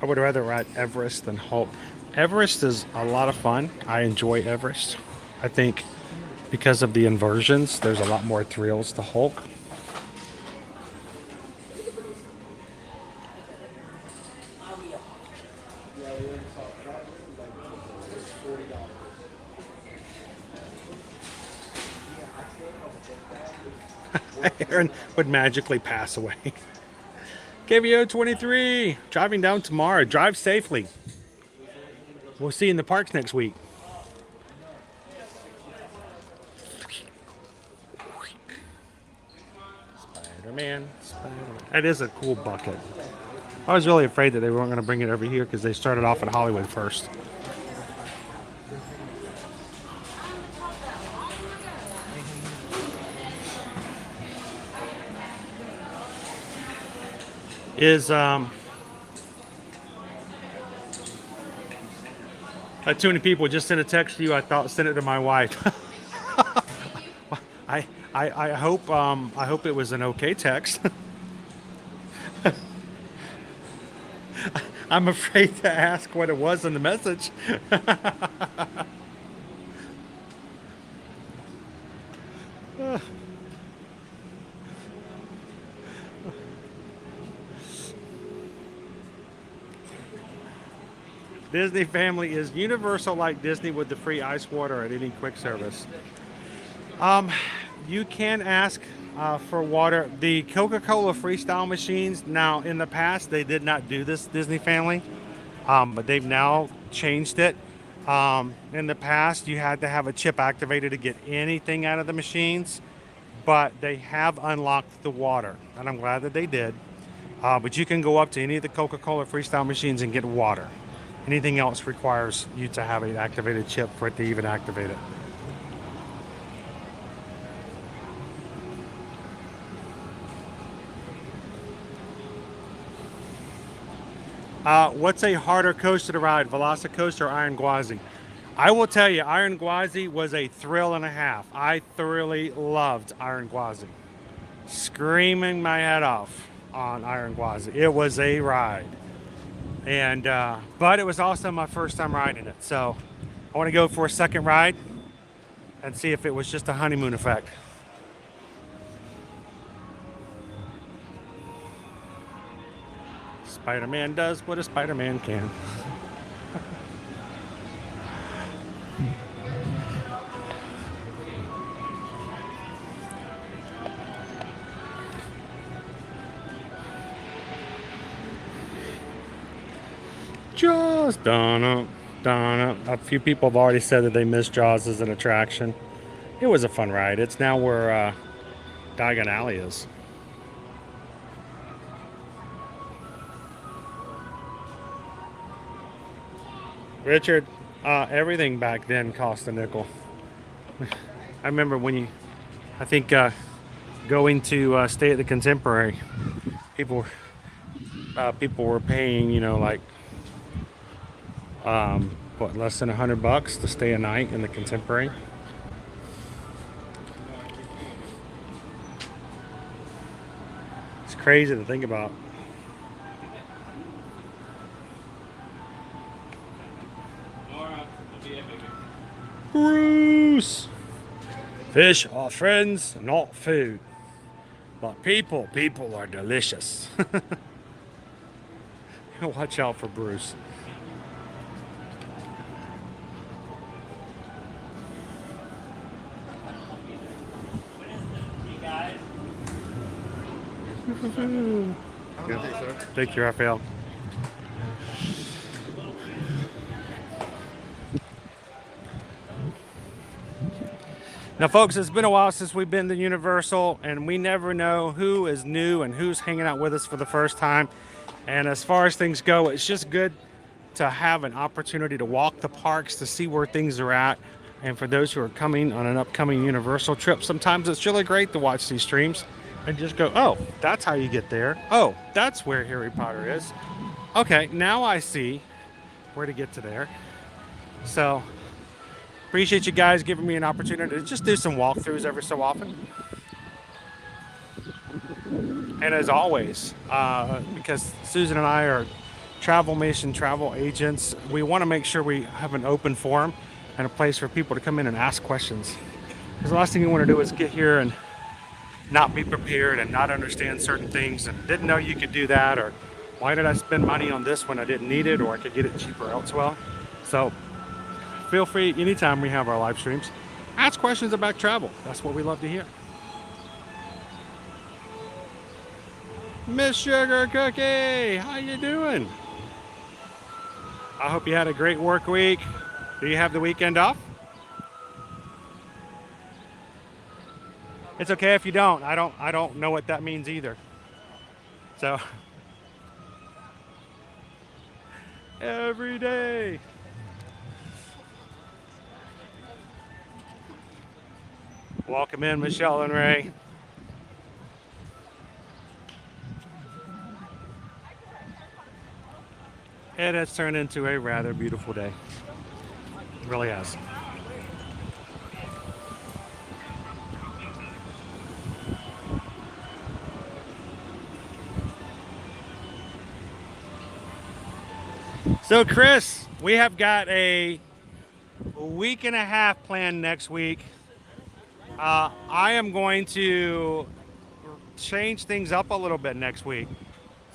I would rather ride Everest than Hulk. Everest is a lot of fun. I enjoy Everest. I think because of the inversions, there's a lot more thrills to Hulk. Aaron would magically pass away. KVO 23, driving down tomorrow. Drive safely. We'll see you in the parks next week. Spider-Man, Spider-Man. That is a cool bucket. I was really afraid that they weren't going to bring it over here because they started off in Hollywood first. Is too many people just sent a text to you. I thought sent it to my wife. I hope it was an okay text. I'm afraid to ask what it was in the message. Disney family is Universal like Disney with the free ice water at any quick service. You can ask for water. The Coca-Cola Freestyle machines, now in the past they did not do this, Disney family, but they've now changed it. In the past you had to have a chip activated to get anything out of the machines, but they have unlocked the water, and I'm glad that they did. But you can go up to any of the Coca-Cola Freestyle machines and get water. Anything else requires you to have an activated chip for it to even activate it. What's a harder coaster to ride, Velocicoaster or Iron Gwazi? I will tell you, Iron Gwazi was a thrill and a half. I thoroughly loved Iron Gwazi. Screaming my head off on Iron Gwazi. It was a ride. And but it was also my first time riding it. So I want to go for a second ride and see if it was just a honeymoon effect. Spider-Man does what a Spider-Man can. Jaws, Donna. A few people have already said that they missed Jaws as an attraction. It was a fun ride. It's now where Diagon Alley is. Richard, everything back then cost a nickel. I remember when I think going to stay at the Contemporary, people were paying, you know, like what, less than $100 to stay a night in the Contemporary. It's crazy to think about. Bruce! Fish are friends, not food. But people are delicious. Watch out for Bruce. Thank you, Raphael. Now, folks, it's been a while since we've been to Universal, and we never know who is new and who's hanging out with us for the first time. And as far as things go, it's just good to have an opportunity to walk the parks, to see where things are at. And for those who are coming on an upcoming Universal trip, sometimes it's really great to watch these streams and just go, oh, that's how you get there. Oh, that's where Harry Potter is. Okay, now I see where to get to there. So appreciate you guys giving me an opportunity to just do some walkthroughs every so often. And as always, because Susan and I are travel agents, we want to make sure we have an open forum and a place for people to come in and ask questions. Because the last thing you want to do is get here and not be prepared and not understand certain things and didn't know you could do that, or why did I spend money on this when I didn't need it, or I could get it cheaper elsewhere. So feel free anytime we have our live streams, ask questions about travel. That's what we love to hear. Miss Sugar Cookie, how you doing? I hope you had a great work week. Do you have the weekend off? It's okay if you don't. I don't know what that means either. So every day. Welcome in, Michelle and Ray. It has turned into a rather beautiful day. It really has. So Chris, we have got a week and a half planned next week. I am going to change things up a little bit next week.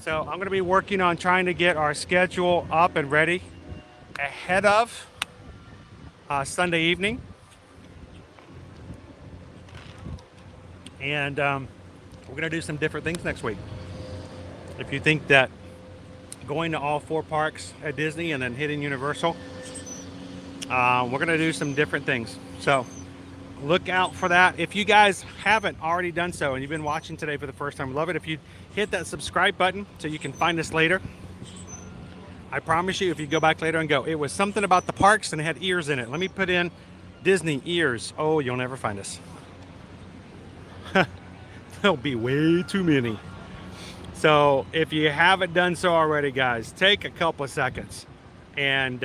So I'm going to be working on trying to get our schedule up and ready ahead of Sunday evening. And we're going to do some different things next week. If you think that going to all 4 parks at Disney and then hitting Universal, we're going to do some different things. So look out for that. If you guys haven't already done so and you've been watching today for the first time, love it if you hit that subscribe button so you can find us later. I promise you, if you go back later and go, it was something about the parks and it had ears in it. Let me put in Disney ears. Oh, you'll never find us. There'll be way too many. So if you haven't done so already, guys, take a couple of seconds and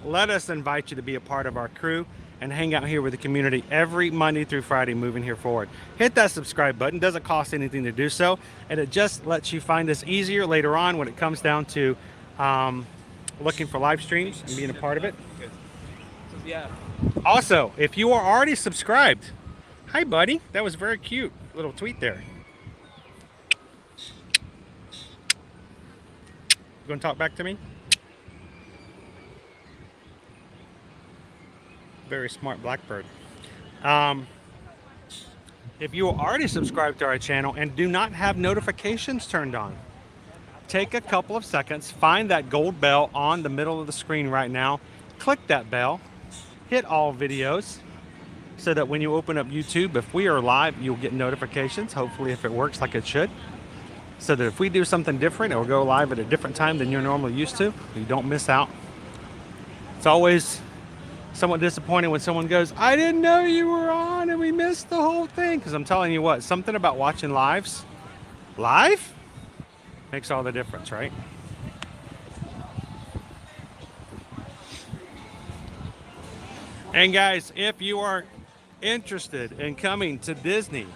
let us invite you to be a part of our crew and hang out here with the community every Monday through Friday moving here forward. Hit that subscribe button. Doesn't cost anything to do so, and it just lets you find us easier later on when it comes down to looking for live streams and being a part of it. Yeah. Also, if you are already subscribed, hi buddy, that was very cute little tweet there. You gonna talk back to me? Very smart blackbird. If you are already subscribed to our channel and do not have notifications turned on, take a couple of seconds, find that gold bell on the middle of the screen right now, click that bell, hit all videos, so that when you open up YouTube, if we are live, you'll get notifications, hopefully if it works like it should, so that if we do something different, it will go live at a different time than you're normally used to, you don't miss out. It's always somewhat disappointing when someone goes, I didn't know you were on and we missed the whole thing, because I'm telling you what, something about watching live makes all the difference, right? And guys, if you are interested in coming to Disney,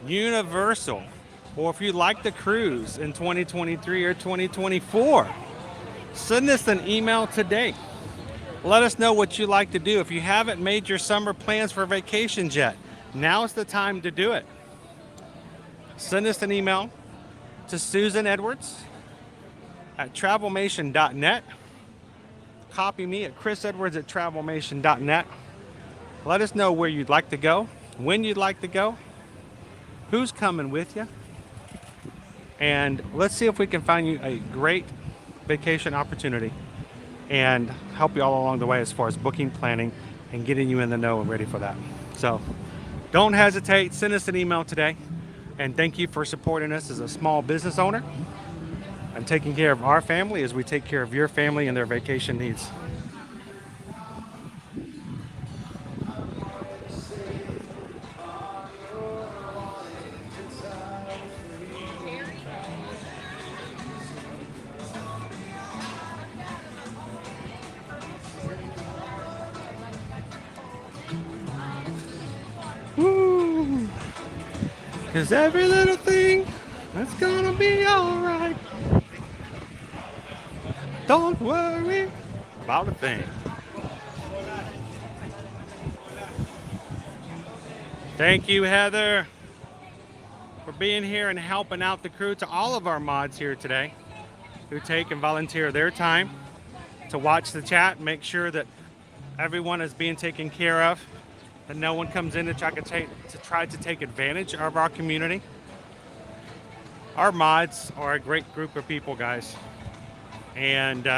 Universal, or if you'd like to cruise in 2023 or 2024, send us an email today. Let us know what you like to do. If you haven't made your summer plans for vacations yet, now's the time to do it. Send us an email to susanedwards@travelmation.net. Copy me at chrisedwards@travelmation.net. Let us know where you'd like to go, when you'd like to go, who's coming with you, and let's see if we can find you a great vacation opportunity and help you all along the way as far as booking, planning, and getting you in the know and ready for that. So don't hesitate, send us an email today, and thank you for supporting us as a small business owner and taking care of our family as we take care of your family and their vacation needs. Woo! 'Cause every little thing, that's gonna be alright. Don't worry about a thing. Thank you, Heather, for being here and helping out the crew. To all of our mods here today who take and volunteer their time to watch the chat, make sure that everyone is being taken care of, that no one comes in to try to take advantage of our community. Our mods are a great group of people, guys, and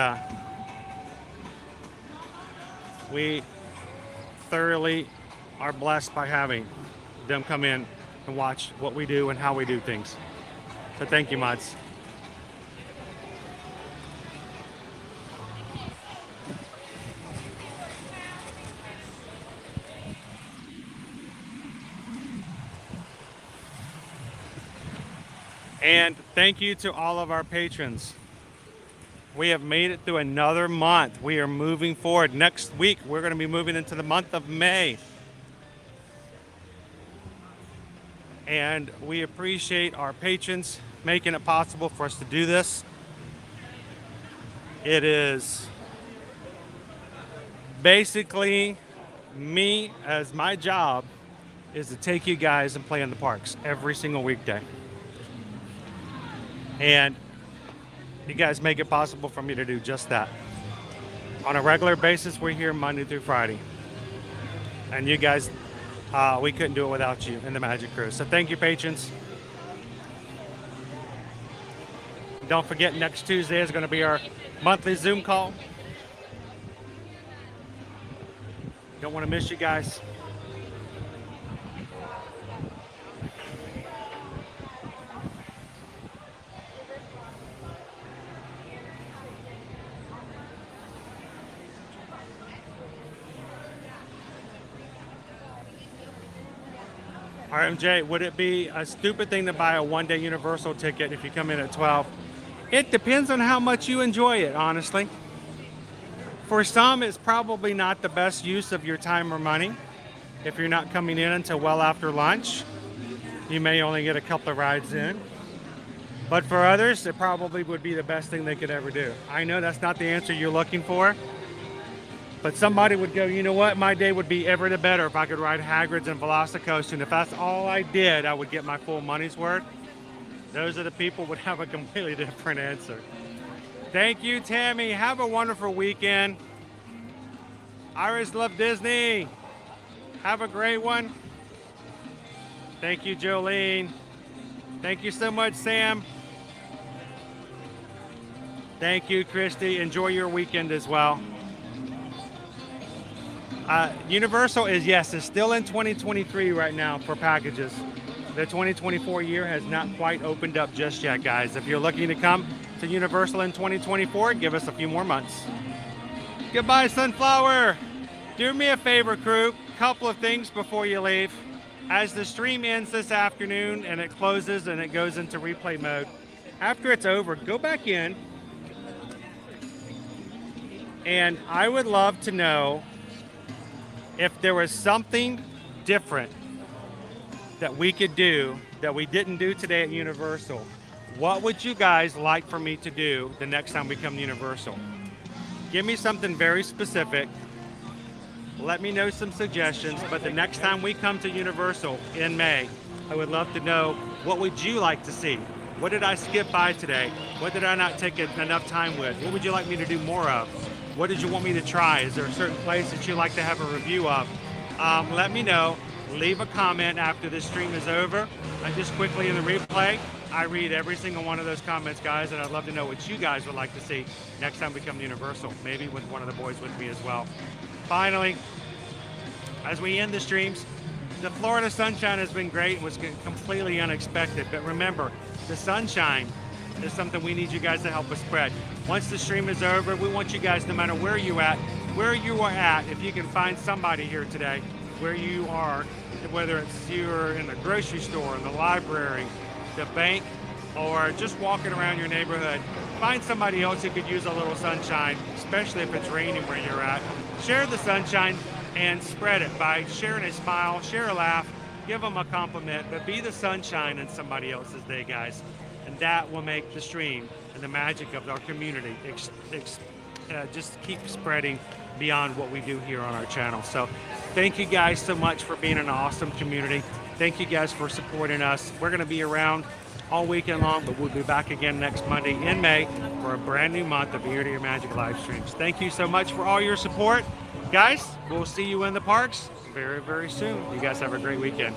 we thoroughly are blessed by having them come in and watch what we do and how we do things. So thank you, mods. And thank you to all of our patrons. We have made it through another month. We are moving forward. Next week, we're going to be moving into the month of May. And we appreciate our patrons making it possible for us to do this. It is basically me, as my job is to take you guys and play in the parks every single weekday. And you guys make it possible for me to do just that. On a regular basis, we're here Monday through Friday. And you guys, we couldn't do it without you in the Magic Crew. So thank you, patrons. Don't forget, next Tuesday is going to be our monthly Zoom call. Don't want to miss you guys. RMJ, would it be a stupid thing to buy a one-day Universal ticket if you come in at 12? It depends on how much you enjoy it, honestly. For some, it's probably not the best use of your time or money. If you're not coming in until well after lunch, you may only get a couple of rides in. But for others, it probably would be the best thing they could ever do. I know that's not the answer you're looking for, but somebody would go, you know what, my day would be ever the better if I could ride Hagrid's and Velocicoaster, and if that's all I did, I would get my full money's worth. Those are the people who would have a completely different answer. Thank you, Tammy. Have a wonderful weekend. Iris Love Disney. Have a great one. Thank you, Jolene. Thank you so much, Sam. Thank you, Christy. Enjoy your weekend as well. Universal is still in 2023 right now for packages. The 2024 year has not quite opened up just yet, guys. If you're looking to come to Universal in 2024, give us a few more months. Goodbye, Sunflower. Do me a favor, crew. Couple of things before you leave. As the stream ends this afternoon and it closes and it goes into replay mode, after it's over, go back in. And I would love to know if there was something different that we could do that we didn't do today at Universal. What would you guys like for me to do the next time we come to Universal? Give me something very specific. Let me know some suggestions, but the next time we come to Universal in May, I would love to know, what would you like to see? What did I skip by today? What did I not take enough time with? What would you like me to do more of? What did you want me to try? Is there a certain place that you'd like to have a review of? Let me know. Leave a comment after this stream is over. And just quickly in the replay, I read every single one of those comments, guys, and I'd love to know what you guys would like to see next time we come to Universal, maybe with one of the boys with me as well. Finally, as we end the streams, the Florida sunshine has been great. It was completely unexpected, but remember, the sunshine is something we need you guys to help us spread. Once the stream is over, we want you guys, no matter where you are at, if you can find somebody here today, where you are, whether it's you're in the grocery store, in the library, the bank, or just walking around your neighborhood, find somebody else who could use a little sunshine, especially if it's raining where you're at. Share the sunshine and spread it by sharing a smile, share a laugh, give them a compliment, but be the sunshine in somebody else's day, guys. And that will make the stream and the magic of our community just keep spreading beyond what we do here on our channel. So thank you guys so much for being an awesome community. Thank you guys for supporting us. We're going to be around all weekend long, but we'll be back again next Monday in May for a brand new month of Ear to Your Magic live streams. Thank you so much for all your support. Guys, we'll see you in the parks very, very soon. You guys have a great weekend.